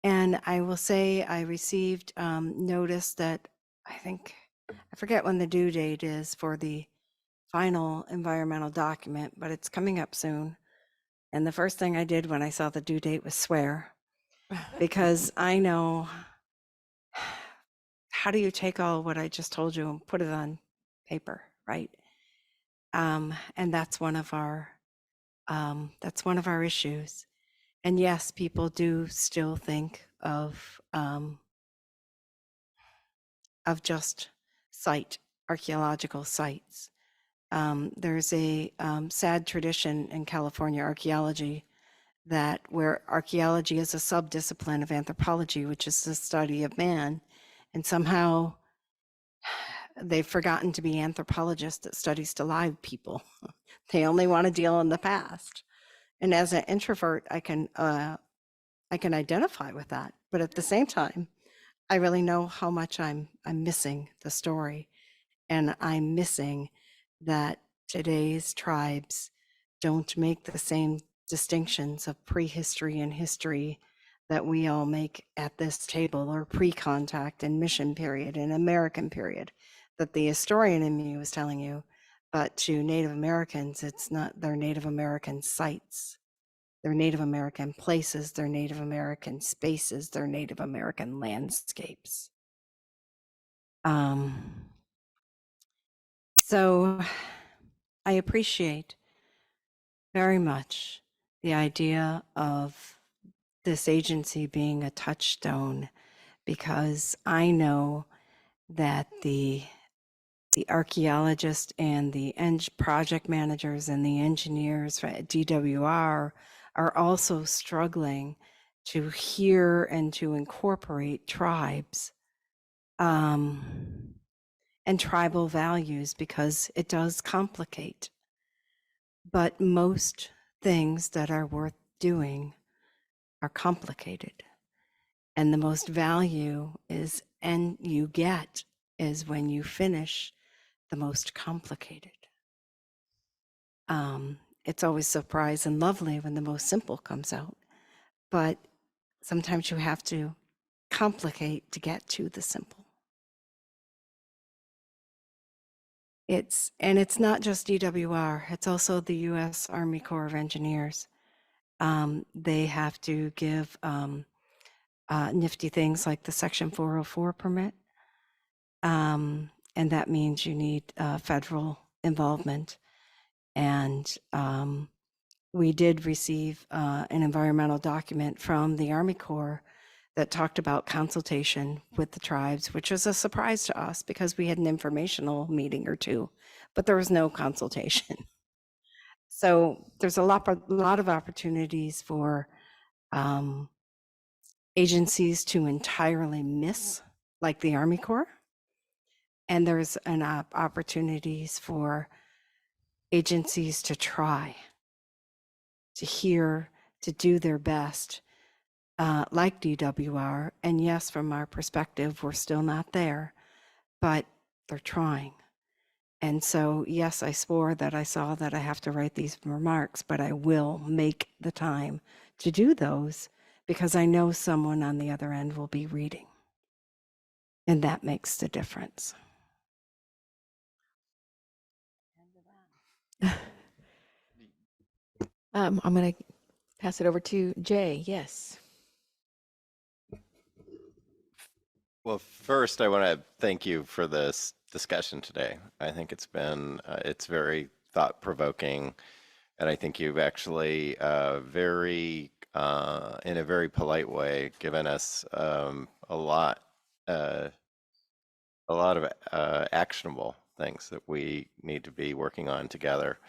And I will say I received notice that I forget when the due date is for the final environmental document, but it's coming up soon. And the first thing I did when I saw the due date was swear, because I know, how do you take all what I just told you and put it on paper, right? And that's one of our issues. And yes, people do still think of just archaeological sites. There's a sad tradition in California archaeology where archaeology is a subdiscipline of anthropology, which is the study of man. And somehow they've forgotten to be anthropologists that studies to live people. They only want to deal in the past. And as an introvert, I can identify with that. But at the same time, I really know how much I'm missing the story. And I'm missing that today's tribes don't make the same distinctions of prehistory and history that we all make at this table, or pre-contact and mission period and American period, that the historian in me was telling you. But to Native Americans, it's not their Native American sites, their Native American places, their Native American spaces, their Native American landscapes. So I appreciate very much the idea of this agency being a touchstone, because I know that the archaeologists and the project managers and the engineers at DWR are also struggling to hear and to incorporate tribes and tribal values, because it does complicate. But most things that are worth doing are complicated. And the most value you get is when you finish the most complicated. It's always surprised and lovely when the most simple comes out, but sometimes you have to complicate to get to the simple. It's not just DWR, it's also the U.S. Army Corps of Engineers. They have to give nifty things like the Section 404 permit. And that means you need federal involvement. And we did receive an environmental document from the Army Corps that talked about consultation with the tribes, which was a surprise to us because we had an informational meeting or two, but there was no consultation. So there's a lot of opportunities for agencies to entirely miss, like the Army Corps. And there's an opportunities for agencies to try, to hear, to do their best, like DWR. And yes, from our perspective, we're still not there, but they're trying. And so, yes, I swore that I saw that I have to write these remarks, but I will make the time to do those, because I know someone on the other end will be reading. And that makes the difference. I'm going to pass it over to Jay. Yes. Well, first, I want to thank you for this discussion today. I think it's been, it's very thought-provoking, and I think you've actually in a very polite way, given us a lot a lot of actionable things that we need to be working on together.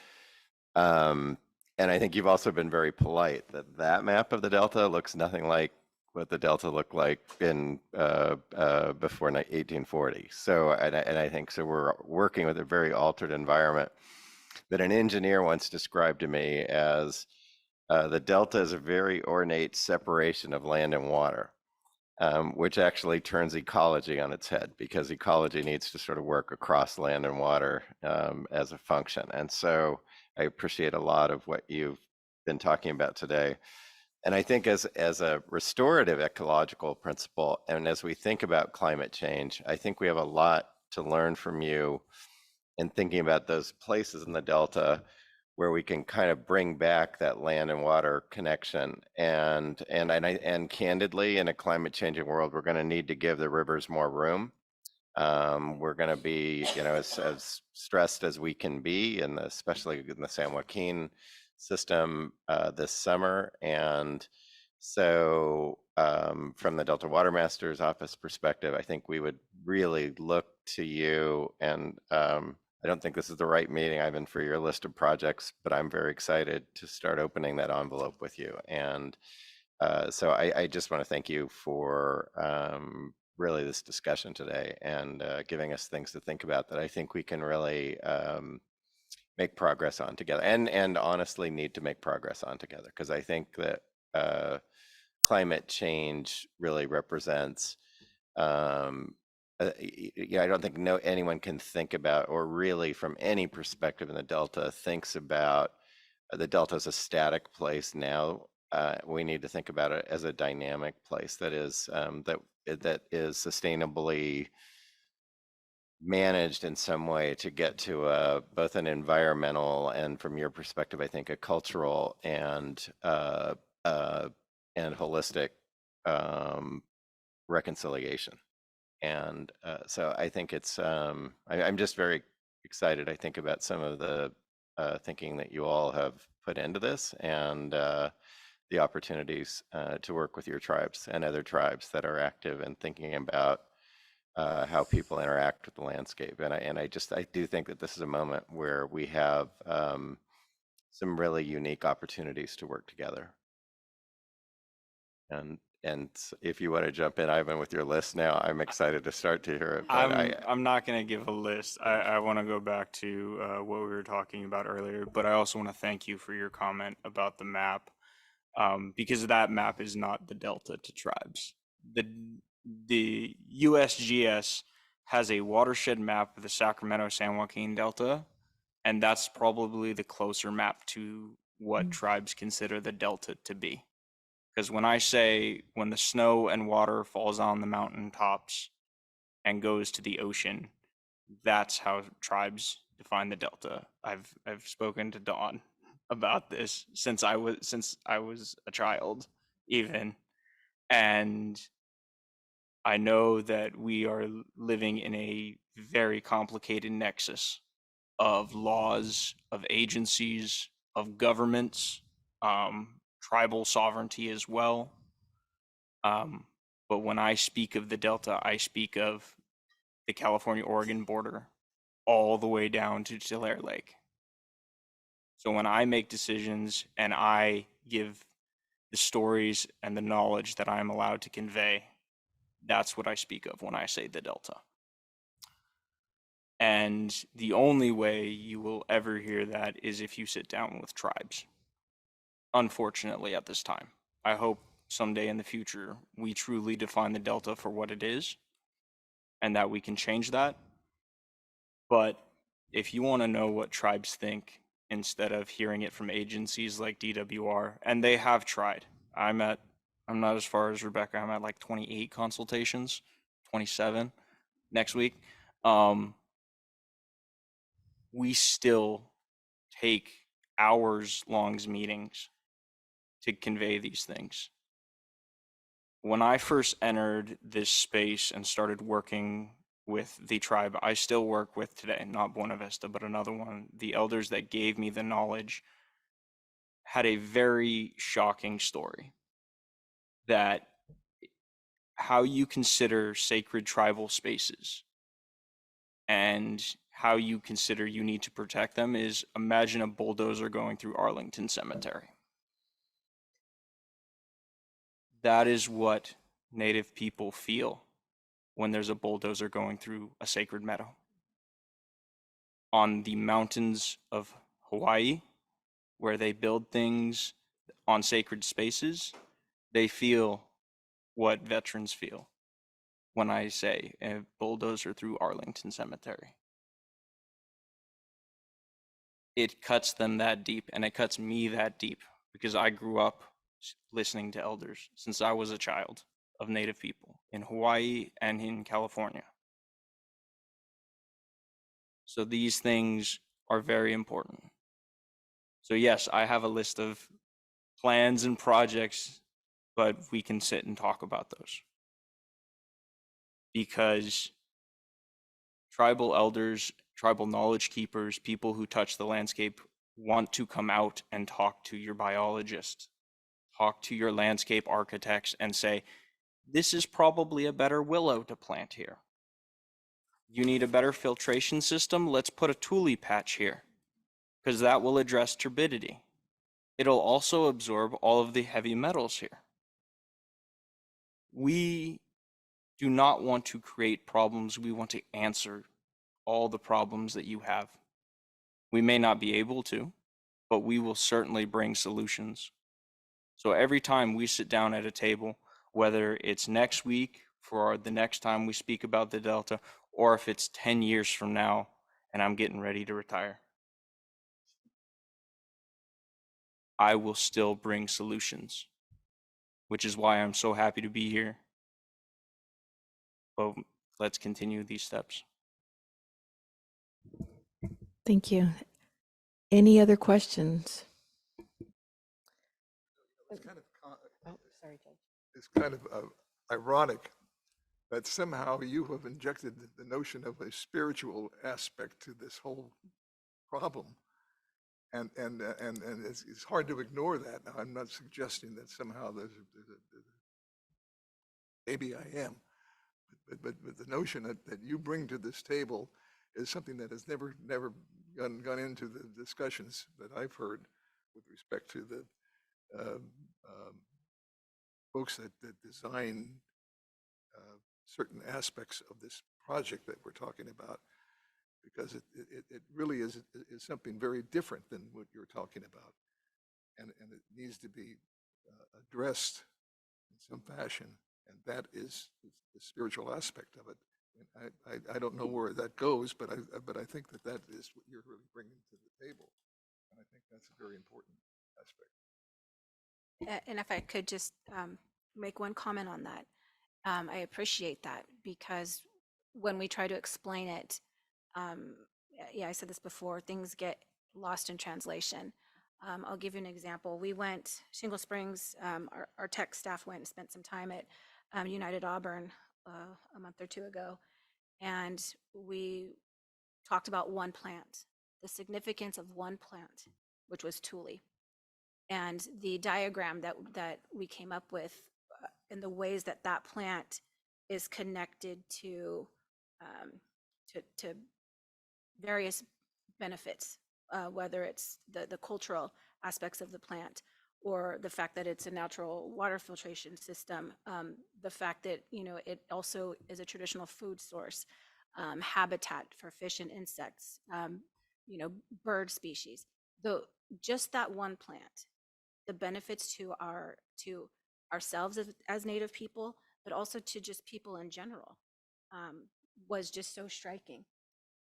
And I think you've also been very polite that that map of the Delta looks nothing like what the Delta looked like in before 1840. So, and I think so. We're working with a very altered environment that an engineer once described to me as the Delta is a very ornate separation of land and water, which actually turns ecology on its head, because ecology needs to sort of work across land and water as a function. And so I appreciate a lot of what you've been talking about today. And I think as a restorative ecological principle, and as we think about climate change, I think we have a lot to learn from you in thinking about those places in the Delta where we can kind of bring back that land and water connection. And candidly, in a climate changing world, we're going to need to give the rivers more room. We're going to be, as stressed as we can be, and especially in the San Joaquin system this summer. And so from the Delta Water Master's Office perspective, I think we would really look to you. And I don't think this is the right meeting, Ivan, for your list of projects, but I'm very excited to start opening that envelope with you. And so I just want to thank you for really this discussion today, and giving us things to think about that I think we can really make progress on together, and honestly need to make progress on together, because I think that climate change really represents I don't think anyone can think about, or really from any perspective in the Delta thinks about the Delta as a static place now. We need to think about it as a dynamic place that is that is sustainably managed in some way to get to both an environmental and, from your perspective, I think a cultural and holistic reconciliation. And so I think it's I'm just very excited, I think, about some of the thinking that you all have put into this, and the opportunities to work with your tribes and other tribes that are active in thinking about how people interact with the landscape. And I do think that this is a moment where we have some really unique opportunities to work together. And if you want to jump in, Ivan, with your list now, I'm excited to start to hear it. But I'm not going to give a list. I want to go back to what we were talking about earlier, but I also want to thank you for your comment about the map, because that map is not the Delta to tribes. The USGS has a watershed map of the Sacramento-San Joaquin Delta, and that's probably the closer map to what tribes consider the Delta to be. Because when I say when the snow and water falls on the mountaintops and goes to the ocean, that's how tribes define the Delta. I've spoken to Dawn about this since I was a child, even, and I know that we are living in a very complicated nexus of laws, of agencies, of governments, tribal sovereignty as well. But when I speak of the Delta, I speak of the California-Oregon border all the way down to Tulare Lake. So when I make decisions and I give the stories and the knowledge that I'm allowed to convey, that's what I speak of when I say the Delta. And the only way you will ever hear that is if you sit down with tribes. Unfortunately, at this time. I hope someday in the future we truly define the Delta for what it is, and that we can change that. But if you want to know what tribes think, instead of hearing it from agencies like DWR, and they have tried. I'm not as far as Rebecca, I'm at like 28 consultations, 27 next week. We still take hours-long meetings to convey these things. When I first entered this space and started working with the tribe I still work with today, not Buena Vista, but another one, the elders that gave me the knowledge had a very shocking story that how you consider sacred tribal spaces and how you consider you need to protect them is imagine a bulldozer going through Arlington Cemetery. That is what Native people feel when there's a bulldozer going through a sacred meadow. On the mountains of Hawaii, where they build things on sacred spaces, they feel what veterans feel when I say a bulldozer through Arlington Cemetery. It cuts them that deep, and it cuts me that deep because I grew up listening to elders since I was a child of Native people in Hawaii and in California. So these things are very important. So yes, I have a list of plans and projects, but we can sit and talk about those. Because tribal elders, tribal knowledge keepers, people who touch the landscape want to come out and talk to your biologist, talk to your landscape architects and say, this is probably a better willow to plant here. You need a better filtration system? Let's put a tule patch here because that will address turbidity. It'll also absorb all of the heavy metals here. We do not want to create problems. We want to answer all the problems that you have. We may not be able to, but we will certainly bring solutions. So every time we sit down at a table, whether it's next week for the next time we speak about the Delta, or if it's 10 years from now and I'm getting ready to retire, I will still bring solutions, which is why I'm so happy to be here. But let's continue these steps. Thank you. Any other questions? It's kind of, Oh, sorry, Judge. it's kind of ironic that somehow you have injected the notion of a spiritual aspect to this whole problem. And it's hard to ignore that. Now, I'm not suggesting that somehow maybe I am, but the notion that you bring to this table is something that has never gone into the discussions that I've heard with respect to the folks that design certain aspects of this project that we're talking about, because it really is something very different than what you're talking about, and it needs to be addressed in some fashion, and that is the spiritual aspect of it. And I don't know where that goes, but I think that is what you're really bringing to the table, and I think that's a very important aspect. And if I could just make one comment on that, I appreciate that, because when we try to explain it, yeah, I said this before, things get lost in translation. I'll give you an example. We went, Shingle Springs, our tech staff went and spent some time at United Auburn a month or two ago, and we talked about one plant, the significance of one plant, which was Thule. And the diagram that we came up with and the ways that that plant is connected to various benefits, whether it's the cultural aspects of the plant, or the fact that it's a natural water filtration system, the fact that it also is a traditional food source, habitat for fish and insects, bird species. Just that one plant, the benefits to ourselves as Native people, but also to just people in general, was just so striking.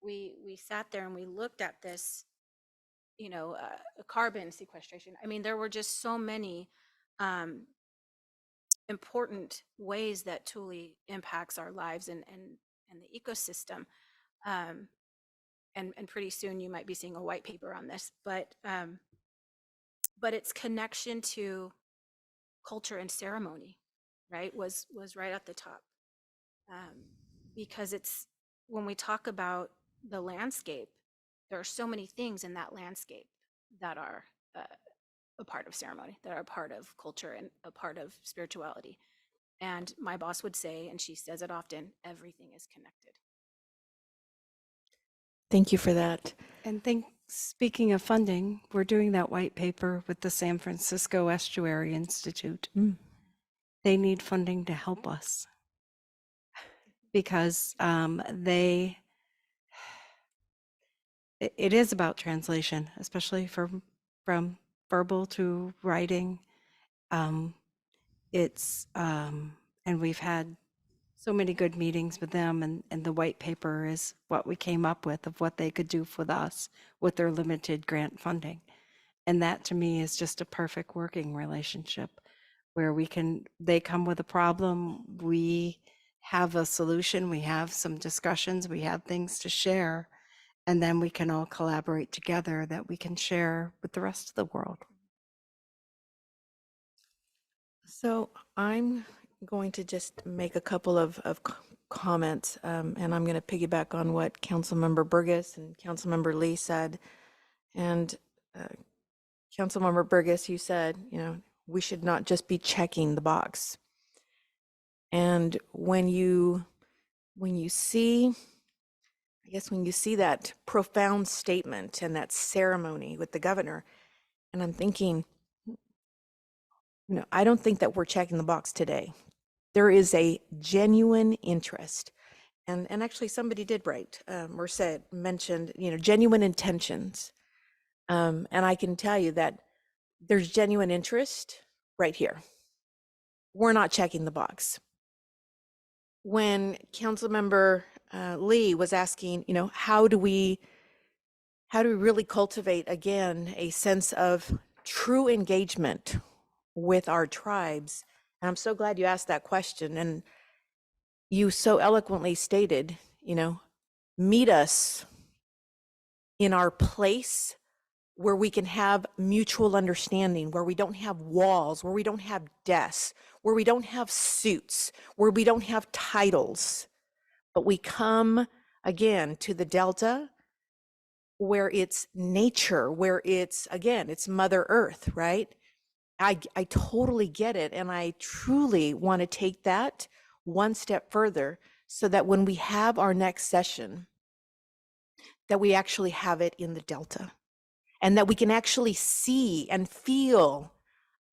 We sat there and we looked at this, carbon sequestration. I mean, there were just so many important ways that Thule impacts our lives and the ecosystem. And pretty soon you might be seeing a white paper on this, but its connection to culture and ceremony, right, was right at the top. Because it's, when we talk about the landscape, there are so many things in that landscape that are a part of ceremony, that are a part of culture and a part of spirituality. And my boss would say, and she says it often, everything is connected. Thank you for that. And speaking of funding, we're doing that white paper with the San Francisco Estuary Institute. They need funding to help us because it is about translation, especially from verbal to writing. And we've had so many good meetings with them, and the white paper is what we came up with of what they could do for us with their limited grant funding. And that to me is just a perfect working relationship where they come with a problem, we have a solution, we have some discussions, we have things to share, and then we can all collaborate together that we can share with the rest of the world. So I'm going to just make a couple of comments, and I'm going to piggyback on what Councilmember Burgess and Councilmember Lee said. And Councilmember Burgess, you said, we should not just be checking the box. And when you see that profound statement and that ceremony with the governor, and I'm thinking, I don't think that we're checking the box today. There is a genuine interest. And actually somebody did write or mentioned, genuine intentions. And I can tell you that there's genuine interest right here. We're not checking the box. When Councilmember Lee was asking, how do we really cultivate again a sense of true engagement with our tribes? And I'm so glad you asked that question. And you so eloquently stated, meet us in our place where we can have mutual understanding, where we don't have walls, where we don't have desks, where we don't have suits, where we don't have titles, but we come again to the Delta where it's nature, where it's Mother Earth, right? I totally get it. And I truly want to take that one step further so that when we have our next session, that we actually have it in the Delta. And that we can actually see and feel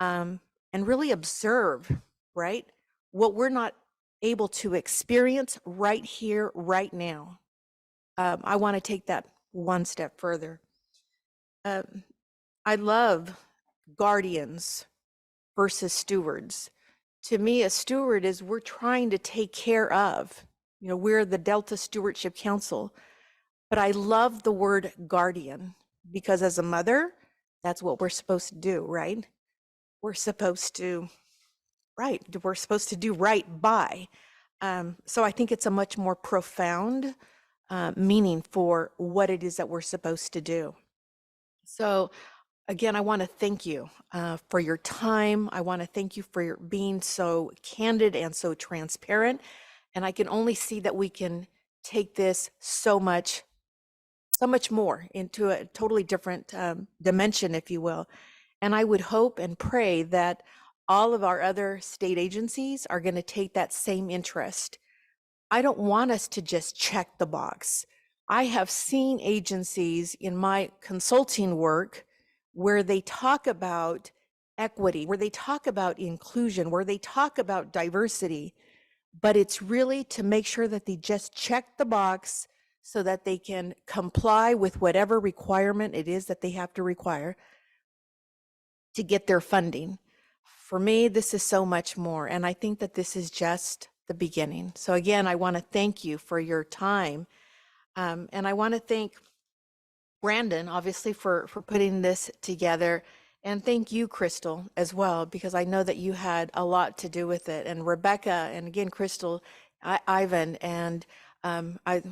and really observe, right? What we're not able to experience right here, right now. I want to take that one step further. I love guardians versus stewards. To me, a steward is we're trying to take care of, we're the Delta Stewardship Council. But I love the word guardian. Because as a mother, that's what we're supposed to do, right? We're supposed to do right by. So I think it's a much more profound meaning for what it is that we're supposed to do. So again, I want to thank you for your time. I want to thank you for your being so candid and so transparent. And I can only see that we can take this so much more into a totally different dimension, if you will. And I would hope and pray that all of our other state agencies are going to take that same interest. I don't want us to just check the box. I have seen agencies in my consulting work where they talk about equity, where they talk about inclusion, where they talk about diversity, but it's really to make sure that they just check the box so that they can comply with whatever requirement it is that they have to require to get their funding. For me, this is so much more, and I think that this is just the beginning. So again, I want to thank you for your time, and I want to thank Brandon, obviously, for putting this together, and thank you, Crystal, as well, because I know that you had a lot to do with it, and Rebecca, and again, Crystal, Ivan, and I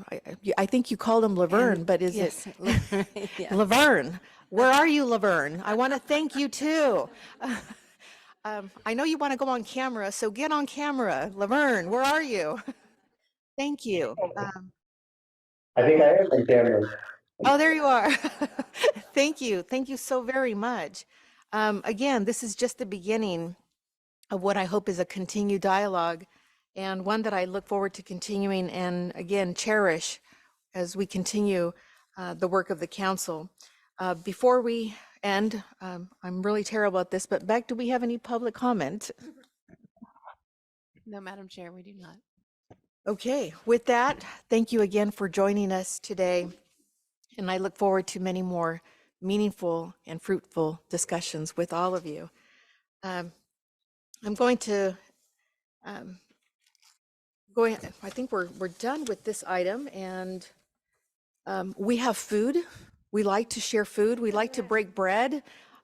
think you called him Laverne, but is yes, it yeah. Laverne? Where are you, Laverne? I want to thank you too. I know you want to go on camera, so get on camera. Laverne, where are you? Thank you. I think I am on camera. Oh, there you are. Thank you. Thank you so very much. Again, this is just the beginning of what I hope is a continued dialogue, and one that I look forward to continuing and again cherish as we continue the work of the council. Before we end, I'm really terrible at this, but Beck, do we have any public comment? No, Madam Chair, we do not. Okay, with that, thank you again for joining us today. And I look forward to many more meaningful and fruitful discussions with all of you. I'm going to, I think we're done with this item, and we have food. We like to share food. We like to break bread.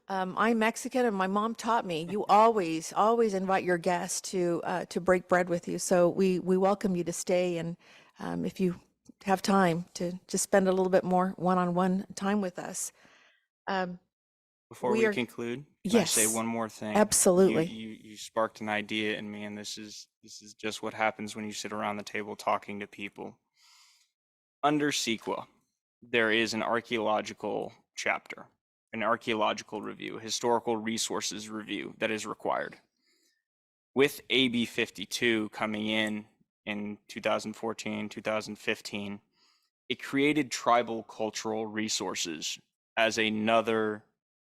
I'm Mexican, and my mom taught me, you always invite your guests to break bread with you. So we welcome you to stay, and if you have time to just spend a little bit more one-on-one time with us. Before we conclude, can I say yes, one more thing? absolutely. You sparked an idea in me, and this is just what happens when you sit around the table talking to people. Under CEQA, there is an archaeological chapter, an archaeological review, a historical resources review that is required. With AB 52 coming in 2014, 2015, it created tribal cultural resources as another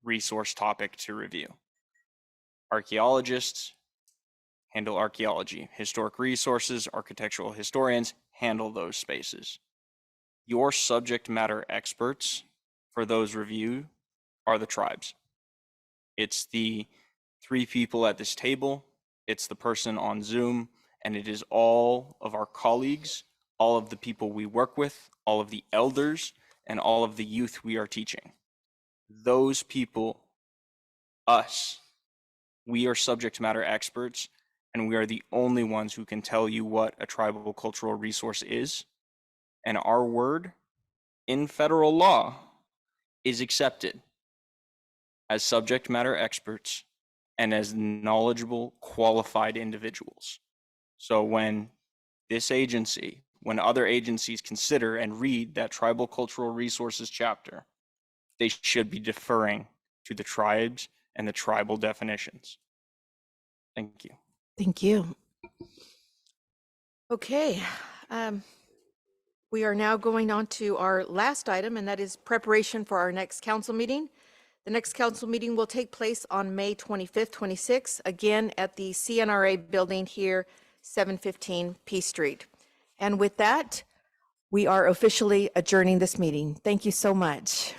resource topic to review. Archaeologists handle archaeology. Historic resources, architectural historians handle those spaces. Your subject matter experts for those review are the tribes. It's the 3 people at this table, it's the person on Zoom, and it is all of our colleagues, all of the people we work with, all of the elders, and all of the youth we are teaching. Those people, us, we are subject matter experts, and we are the only ones who can tell you what a tribal cultural resource is. And our word in federal law is accepted as subject matter experts and as knowledgeable, qualified individuals. So when this agency, when other agencies consider and read that tribal cultural resources chapter, they should be deferring to the tribes and the tribal definitions. Thank you. Thank you. Okay. We are now going on to our last item, and that is preparation for our next council meeting. The next council meeting will take place on May 25th, 26th, again at the CNRA building here, 715 P Street. And with that, we are officially adjourning this meeting. Thank you so much.